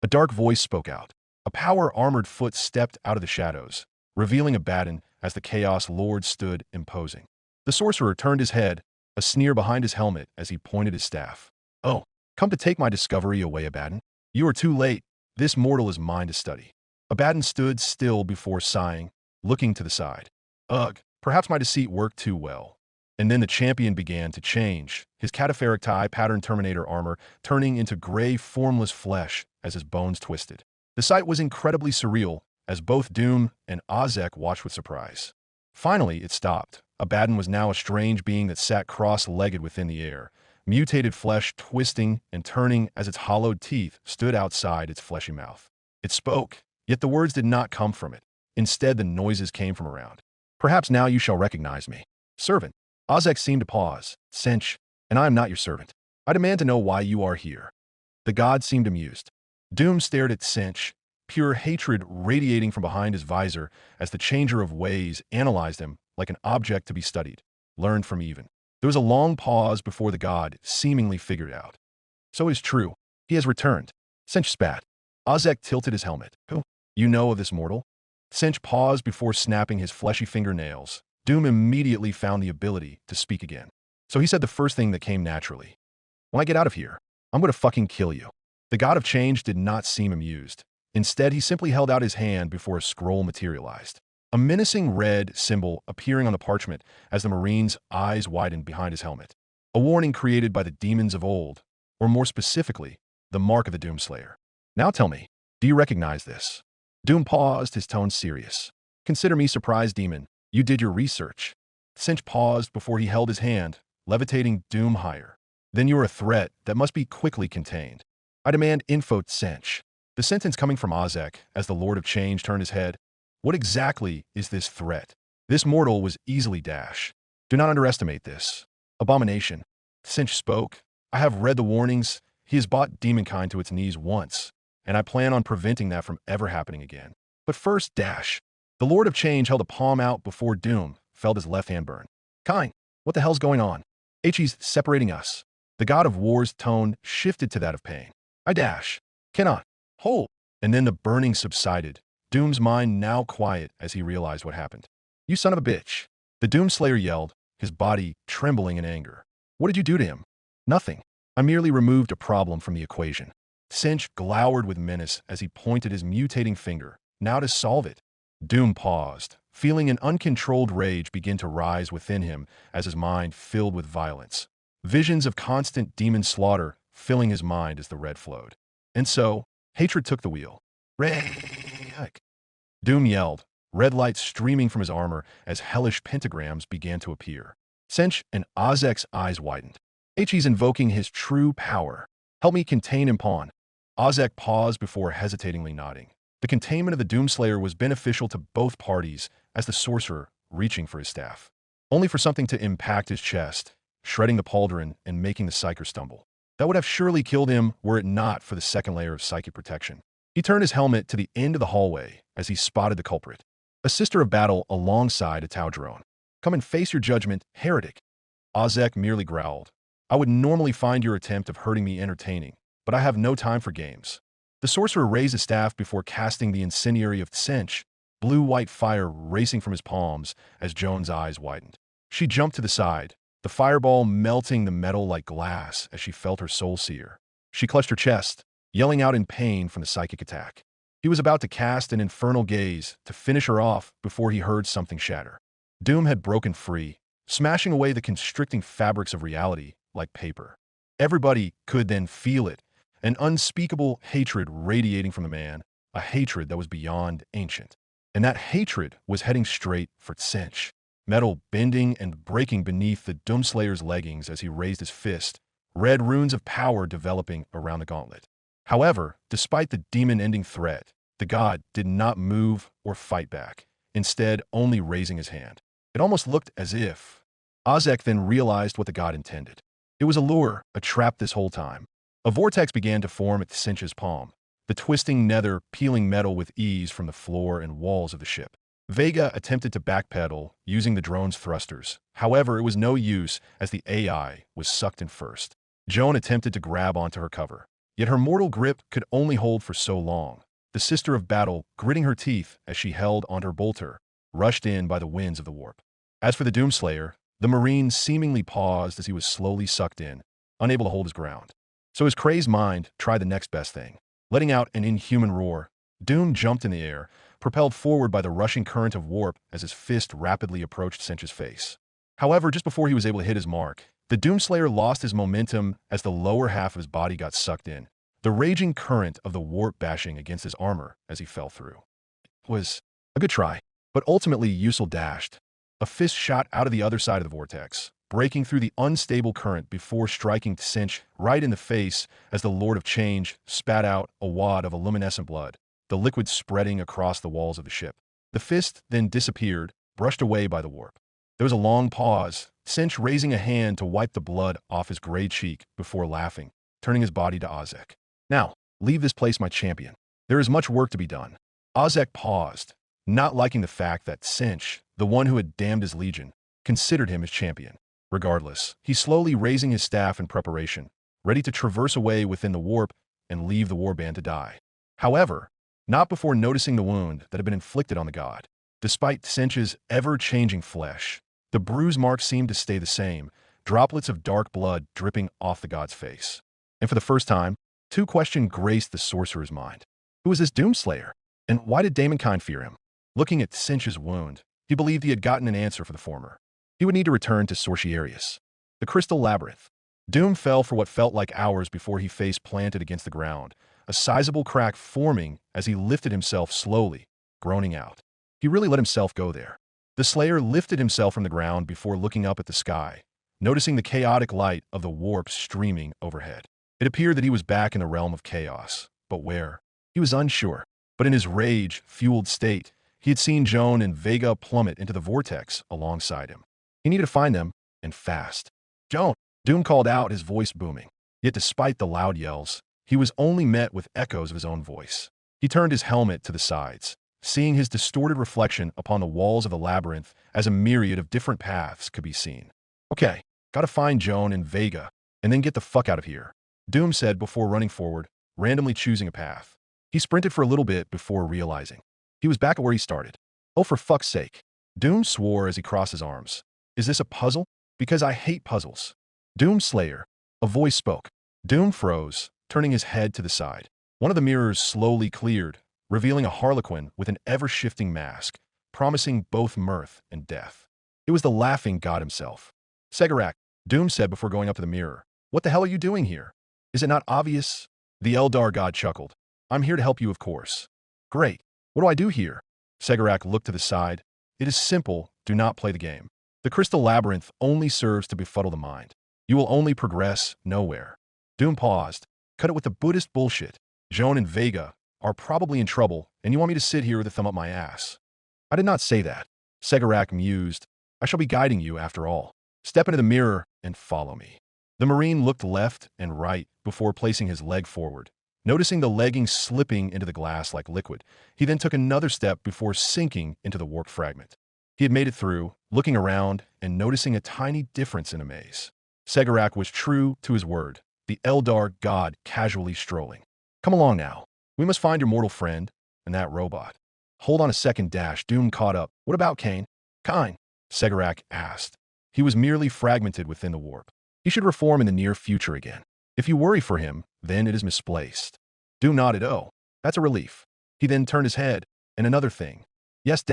A dark voice spoke out. A power-armored foot stepped out of the shadows, revealing Abaddon as the Chaos Lord stood imposing. The sorcerer turned his head, a sneer behind his helmet as he pointed his staff. Oh, come to take my discovery away, Abaddon. You are too late. This mortal is mine to study. Abaddon stood still before sighing, looking to the side. Ugh, perhaps my deceit worked too well. And then the champion began to change, his cadapheric tie-patterned Terminator armor turning into gray, formless flesh as his bones twisted. The sight was incredibly surreal, as both Doom and Ozek watched with surprise. Finally, it stopped. Abaddon was now a strange being that sat cross-legged within the air, mutated flesh twisting and turning as its hollowed teeth stood outside its fleshy mouth. It spoke, yet the words did not come from it. Instead, the noises came from around. Perhaps now you shall recognize me. Servant. Ozek seemed to pause. Cinch, and I am not your servant. I demand to know why you are here. The god seemed amused. Doom stared at Cinch, pure hatred radiating from behind his visor as the changer of ways analyzed him like an object to be studied, learned from even. There was a long pause before the god seemingly figured out. So it is true. He has returned. Cinch spat. Ozek tilted his helmet. Who? You know of this mortal? Cinch paused before snapping his fleshy fingernails. Doom immediately found the ability to speak again. So he said the first thing that came naturally. When I get out of here, I'm going to fucking kill you. The god of change did not seem amused. Instead, he simply held out his hand before a scroll materialized. A menacing red symbol appearing on the parchment as the marine's eyes widened behind his helmet. A warning created by the demons of old, or more specifically, the mark of the Doomslayer. Now tell me, do you recognize this? Doom paused, his tone serious. Consider me surprised, demon. You did your research. Cinch paused before he held his hand, levitating Doom higher. Then you are a threat that must be quickly contained. I demand info, Cinch. The sentence coming from Ozek as the Lord of Change turned his head. What exactly is this threat? This mortal was easily Dash. Do not underestimate this. Abomination. Cinch spoke. I have read the warnings. He has brought demonkind to its knees once, and I plan on preventing that from ever happening again. But first, Dash. The Lord of Change held a palm out before Doom felt his left hand burn. Kine, what the hell's going on? He's separating us. The god of war's tone shifted to that of pain. I dash. Cannot. Hold. And then the burning subsided, Doom's mind now quiet as he realized what happened. "You son of a bitch!" The Doomslayer yelled, his body trembling in anger. "What did you do to him?" "Nothing. I merely removed a problem from the equation." Cinch glowered with menace as he pointed his mutating finger. "Now to solve it." Doom paused, feeling an uncontrolled rage begin to rise within him as his mind filled with violence. Visions of constant demon slaughter filling his mind as the red flowed. And so, hatred took the wheel. "Red!" Doom yelled, red light streaming from his armor as hellish pentagrams began to appear. Cinch and Ozek's eyes widened. "He's invoking his true power. Help me contain him, pawn." Ozek paused before hesitatingly nodding. The containment of the Doomslayer was beneficial to both parties as the sorcerer reaching for his staff, only for something to impact his chest, shredding the pauldron and making the psyker stumble. That would have surely killed him were it not for the second layer of psychic protection. He turned his helmet to the end of the hallway as he spotted the culprit, a sister of battle alongside a Tau drone. "Come and face your judgment, heretic." Ozek merely growled. "I would normally find your attempt of hurting me entertaining, but I have no time for games." The sorcerer raised his staff before casting the incendiary of Cinch, blue-white fire racing from his palms as Joan's eyes widened. She jumped to the side, the fireball melting the metal like glass as she felt her soul sear. She clutched her chest, yelling out in pain from the psychic attack. He was about to cast an infernal gaze to finish her off before he heard something shatter. Doom had broken free, smashing away the constricting fabrics of reality like paper. Everybody could then feel it, an unspeakable hatred radiating from the man, a hatred that was beyond ancient. And that hatred was heading straight for Cinch, metal bending and breaking beneath the Doomslayer's leggings as he raised his fist, red runes of power developing around the gauntlet. However, despite the demon-ending threat, the god did not move or fight back, instead only raising his hand. It almost looked as if Ozek then realized what the god intended. It was a lure, a trap this whole time. A vortex began to form at Cinch's palm, the twisting nether peeling metal with ease from the floor and walls of the ship. Vega attempted to backpedal using the drone's thrusters. However, it was no use as the AI was sucked in first. Joan attempted to grab onto her cover, yet her mortal grip could only hold for so long. The sister of battle, gritting her teeth as she held onto her bolter, rushed in by the winds of the warp. As for the Doomslayer, the Marine seemingly paused as he was slowly sucked in, unable to hold his ground. So his crazed mind tried the next best thing. Letting out an inhuman roar, Doom jumped in the air, propelled forward by the rushing current of warp as his fist rapidly approached Cinch's face. However, just before he was able to hit his mark, the Doomslayer lost his momentum as the lower half of his body got sucked in, the raging current of the warp bashing against his armor as he fell through. It was a good try, but ultimately Usul dashed. A fist shot out of the other side of the vortex, breaking through the unstable current before striking Cinch right in the face as the Lord of Change spat out a wad of luminescent blood, the liquid spreading across the walls of the ship. The fist then disappeared, brushed away by the warp. There was a long pause, Cinch raising a hand to wipe the blood off his gray cheek before laughing, turning his body to Ozek. "Now, leave this place, my champion. There is much work to be done." Ozek paused, not liking the fact that Cinch, the one who had damned his legion, considered him his champion. Regardless, he slowly raising his staff in preparation, ready to traverse away within the warp and leave the warband to die. However, not before noticing the wound that had been inflicted on the god. Despite Cinch's ever-changing flesh, the bruise marks seemed to stay the same, droplets of dark blood dripping off the god's face. And for the first time, two questions graced the sorcerer's mind. Who was this Doomslayer? And why did Daemonkind fear him? Looking at Cinch's wound, he believed he had gotten an answer for the former. He would need to return to Sorciarius, the Crystal Labyrinth. Doom fell for what felt like hours before he face planted against the ground, a sizable crack forming as he lifted himself slowly, groaning out. He really let himself go there. The Slayer lifted himself from the ground before looking up at the sky, noticing the chaotic light of the warp streaming overhead. It appeared that he was back in the realm of chaos, but where? He was unsure, but in his rage-fueled state, he had seen Joan and Vega plummet into the vortex alongside him. He needed to find them, and fast. "Joan!" Doom called out, his voice booming. Yet despite the loud yells, he was only met with echoes of his own voice. He turned his helmet to the sides, seeing his distorted reflection upon the walls of the labyrinth as a myriad of different paths could be seen. "Okay, gotta find Joan and Vega, and then get the fuck out of here," Doom said before running forward, randomly choosing a path. He sprinted for a little bit before realizing He was back at where he started. Oh, for fuck's sake. Doom swore as he crossed his arms. Is this a puzzle? Because I hate puzzles. Doomslayer. A voice spoke. Doom froze, turning his head to the side. One of the mirrors slowly cleared, revealing a harlequin with an ever-shifting mask, promising both mirth and death. It was the laughing god himself. Segarak, Doom said before going up to the mirror. What the hell are you doing here? Is it not obvious? The Eldar god chuckled. I'm here to help you, of course. Great. What do I do here? Segarak looked to the side. It is simple. Do not play the game. The crystal labyrinth only serves to befuddle the mind. You will only progress nowhere. Doom paused. Cut it with the Buddhist bullshit. Joan and Vega are probably in trouble, and you want me to sit here with a thumb up my ass. I did not say that. Segarak mused. I shall be guiding you after all. Step into the mirror and follow me. The Marine looked left and right before placing his leg forward. Noticing the legging slipping into the glass like liquid, he then took another step before sinking into the warped fragment. He had made it through, looking around and noticing a tiny difference in a maze. Segarak was true to his word, the Eldar god casually strolling. Come along now. We must find your mortal friend and that robot. Hold on a second, Doom caught up. What about Kane? Kine? Segarak asked. He was merely fragmented within the warp. He should reform in the near future again. If you worry for him, then it is misplaced. Doom nodded. Oh, that's a relief. He then turned his head, and another thing. Yes,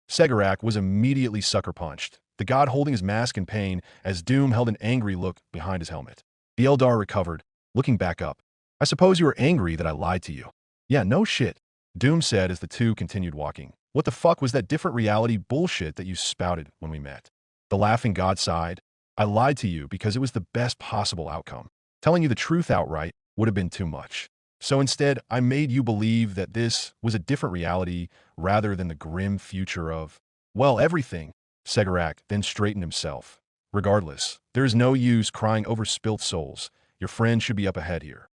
Segarak was immediately sucker punched, the god holding his mask in pain as Doom held an angry look behind his helmet. The Eldar recovered, looking back up. I suppose you were angry that I lied to you. Yeah, no shit, Doom said as the two continued walking. What the fuck was that different reality bullshit that you spouted when we met? The laughing god sighed. I lied to you because it was the best possible outcome. Telling you the truth outright would have been too much. So instead, I made you believe that this was a different reality rather than the grim future of, well, everything. Segarak then straightened himself. Regardless, there is no use crying over spilt souls. Your friend should be up ahead here.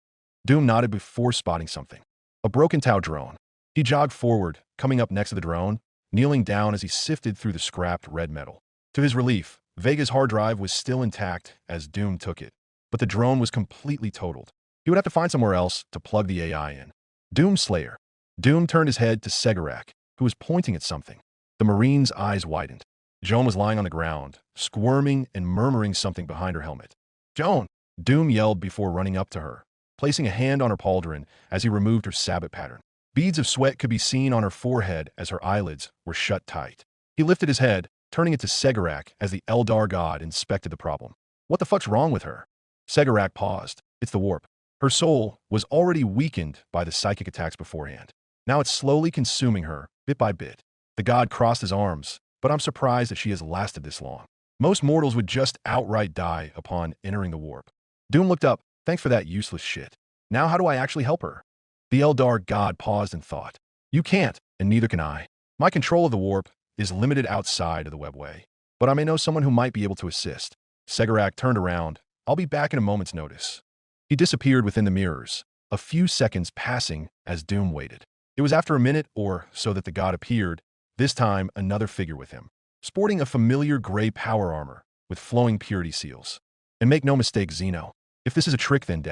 Doom nodded before spotting something. A broken Tau drone. He jogged forward, coming up next to the drone, kneeling down as he sifted through the scrapped red metal. To his relief, Vega's hard drive was still intact as Doom took it, but the drone was completely totaled. He would have to find somewhere else to plug the AI in. Doomslayer. Doom turned his head to Segarak, who was pointing at something. The Marine's eyes widened. Joan was lying on the ground, squirming and murmuring something behind her helmet. Joan! Doom yelled before running up to her, placing a hand on her pauldron as he removed her sabbat pattern. Beads of sweat could be seen on her forehead as her eyelids were shut tight. He lifted his head, turning it to Segarak as the Eldar god inspected the problem. What the fuck's wrong with her? Segarak paused. It's the warp. Her soul was already weakened by the psychic attacks beforehand. Now it's slowly consuming her, bit by bit. The god crossed his arms, but I'm surprised that she has lasted this long. Most mortals would just outright die upon entering the warp. Doom looked up. Thanks for that useless shit. Now how do I actually help her? The Eldar god paused and thought. You can't, and neither can I. My control of the warp is limited outside of the webway, but I may know someone who might be able to assist. Segarak turned around. I'll be back in a moment's notice. He disappeared within the mirrors, a few seconds passing as Doom waited. It was after a minute or so that the god appeared, this time another figure with him, sporting a familiar gray power armor with flowing purity seals. And make no mistake, Xeno, if this is a trick then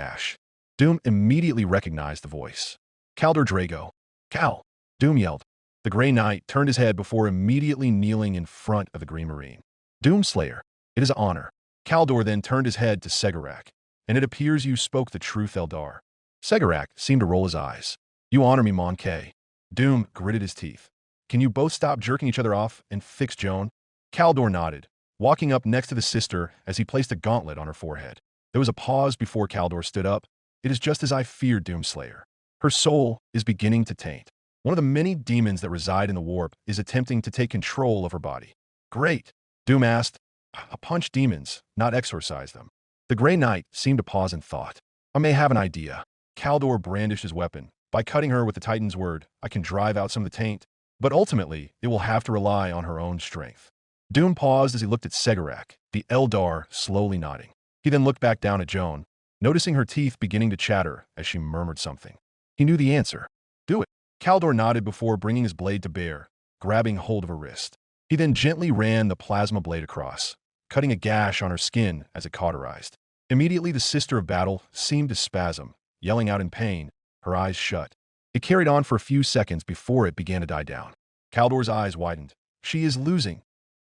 Doom immediately recognized the voice. Kaldor Drago. Cal! Doom yelled. The Grey Knight turned his head before immediately kneeling in front of the Green Marine. Doomslayer, it is an honor. Kaldor then turned his head to Segarak. And it appears you spoke the truth, Eldar. Segarak seemed to roll his eyes. You honor me, Mon K. Doom gritted his teeth. Can you both stop jerking each other off and fix Joan? Kaldor nodded, walking up next to the sister as he placed a gauntlet on her forehead. There was a pause before Kaldor stood up. It is just as I feared, Doomslayer. Her soul is beginning to taint. One of the many demons that reside in the warp is attempting to take control of her body. Great, Doom asked. I punch demons, not exorcise them. The Grey Knight seemed to pause in thought. I may have an idea. Kaldor brandished his weapon. By cutting her with the Titan's word, I can drive out some of the taint, but ultimately, it will have to rely on her own strength. Doom paused as he looked at Segarak, the Eldar slowly nodding. He then looked back down at Joan, noticing her teeth beginning to chatter as she murmured something. He knew the answer. Do it. Kaldor nodded before bringing his blade to bear, grabbing hold of her wrist. He then gently ran the plasma blade across, cutting a gash on her skin as it cauterized. Immediately, the Sister of Battle seemed to spasm, yelling out in pain, her eyes shut. It carried on for a few seconds before it began to die down. Caldor's eyes widened. She is losing.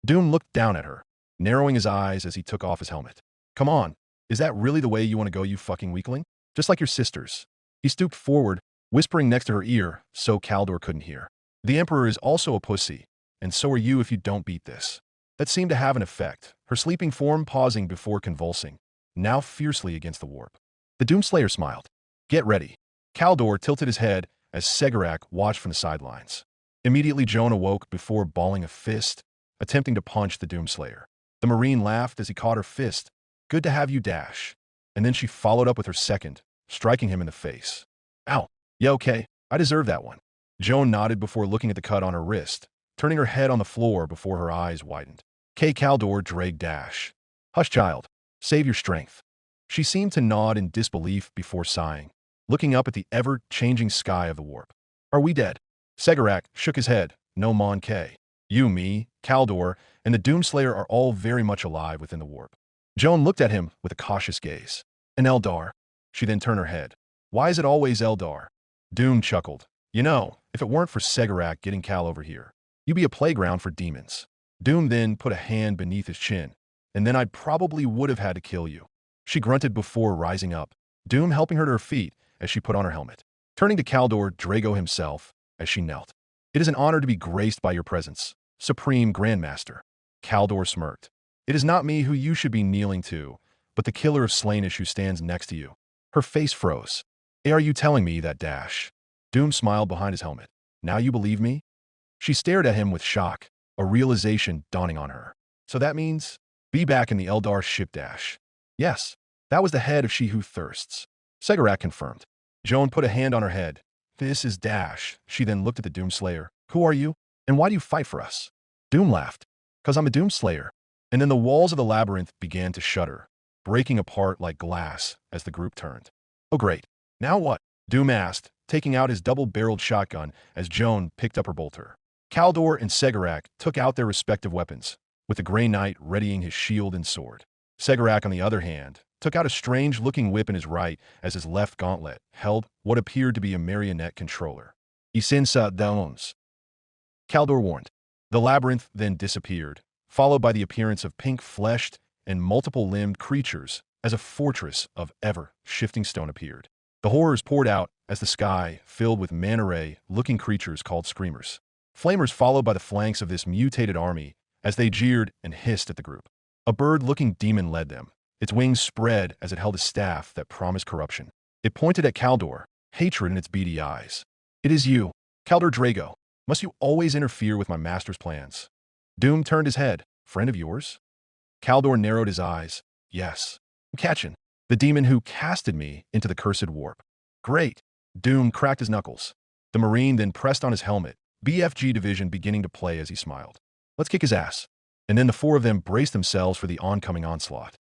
Doom looked down at her, narrowing his eyes as he took off his helmet. Come on, is that really the way you want to go, you fucking weakling? Just like your sisters. He stooped forward, whispering next to her ear so Caldor couldn't hear. The Emperor is also a pussy, and so are you if you don't beat this. That seemed to have an effect, her sleeping form pausing before convulsing, now fiercely against the warp. The Doomslayer smiled. Get ready. Caldor tilted his head as Segarak watched from the sidelines. Immediately Joan awoke before balling a fist, attempting to punch the Doomslayer. The Marine laughed as he caught her fist. Good to have you, Dash. And then she followed up with her second, striking him in the face. Ow. Yeah, okay. I deserve that one. Joan nodded before looking at the cut on her wrist, turning her head on the floor before her eyes widened. Caldor dragged Dash. Hush, child. Save your strength. She seemed to nod in disbelief before sighing, looking up at the ever-changing sky of the warp. Are we dead? Segarak shook his head. No, Mon K. You, me, Caldor, and the Doomslayer are all very much alive within the warp. Joan looked at him with a cautious gaze. And Eldar? She then turned her head. Why is it always Eldar? Doom chuckled. You know, if it weren't for Segarak getting Cal over here, you'd be a playground for demons. Doom then put a hand beneath his chin. And then I probably would have had to kill you. She grunted before rising up, Doom helping her to her feet as she put on her helmet. Turning to Caldor Drago himself as she knelt. It is an honor to be graced by your presence, Supreme Grandmaster. Caldor smirked. It is not me who you should be kneeling to, but the killer of Slaanesh who stands next to you. Her face froze. Are you telling me that, Dash? Doom smiled behind his helmet. Now you believe me? She stared at him with shock, a realization dawning on her. So that means, be back in the Eldar ship, Dash. Yes, that was the head of She Who Thirsts. Segarak confirmed. Joan put a hand on her head. This is Dash. She then looked at the Doomslayer. Who are you? And why do you fight for us? Doom laughed. 'Cause I'm a Doomslayer. And then the walls of the labyrinth began to shudder, breaking apart like glass as the group turned. Oh great. Now what? Doom asked, taking out his double-barreled shotgun as Joan picked up her bolter. Caldor and Segarak took out their respective weapons, with the Grey Knight readying his shield and sword. Segarak, on the other hand, took out a strange-looking whip in his right as his left gauntlet held what appeared to be a marionette controller. Isinsa Daons. Caldor warned. The labyrinth then disappeared, followed by the appearance of pink-fleshed and multiple-limbed creatures as a fortress of ever-shifting stone appeared. The horrors poured out as the sky filled with manta-ray-looking creatures called screamers. Flamers followed by the flanks of this mutated army as they jeered and hissed at the group. A bird-looking demon led them, its wings spread as it held a staff that promised corruption. It pointed at Caldor, hatred in its beady eyes. It is you, Caldor Drago. Must you always interfere with my master's plans? Doom turned his head. Friend of yours? Caldor narrowed his eyes. Yes. Kachin, the demon who casted me into the cursed warp. Great. Doom cracked his knuckles. The Marine then pressed on his helmet, BFG division beginning to play as he smiled. Let's kick his ass. And then the four of them braced themselves for the oncoming onslaught.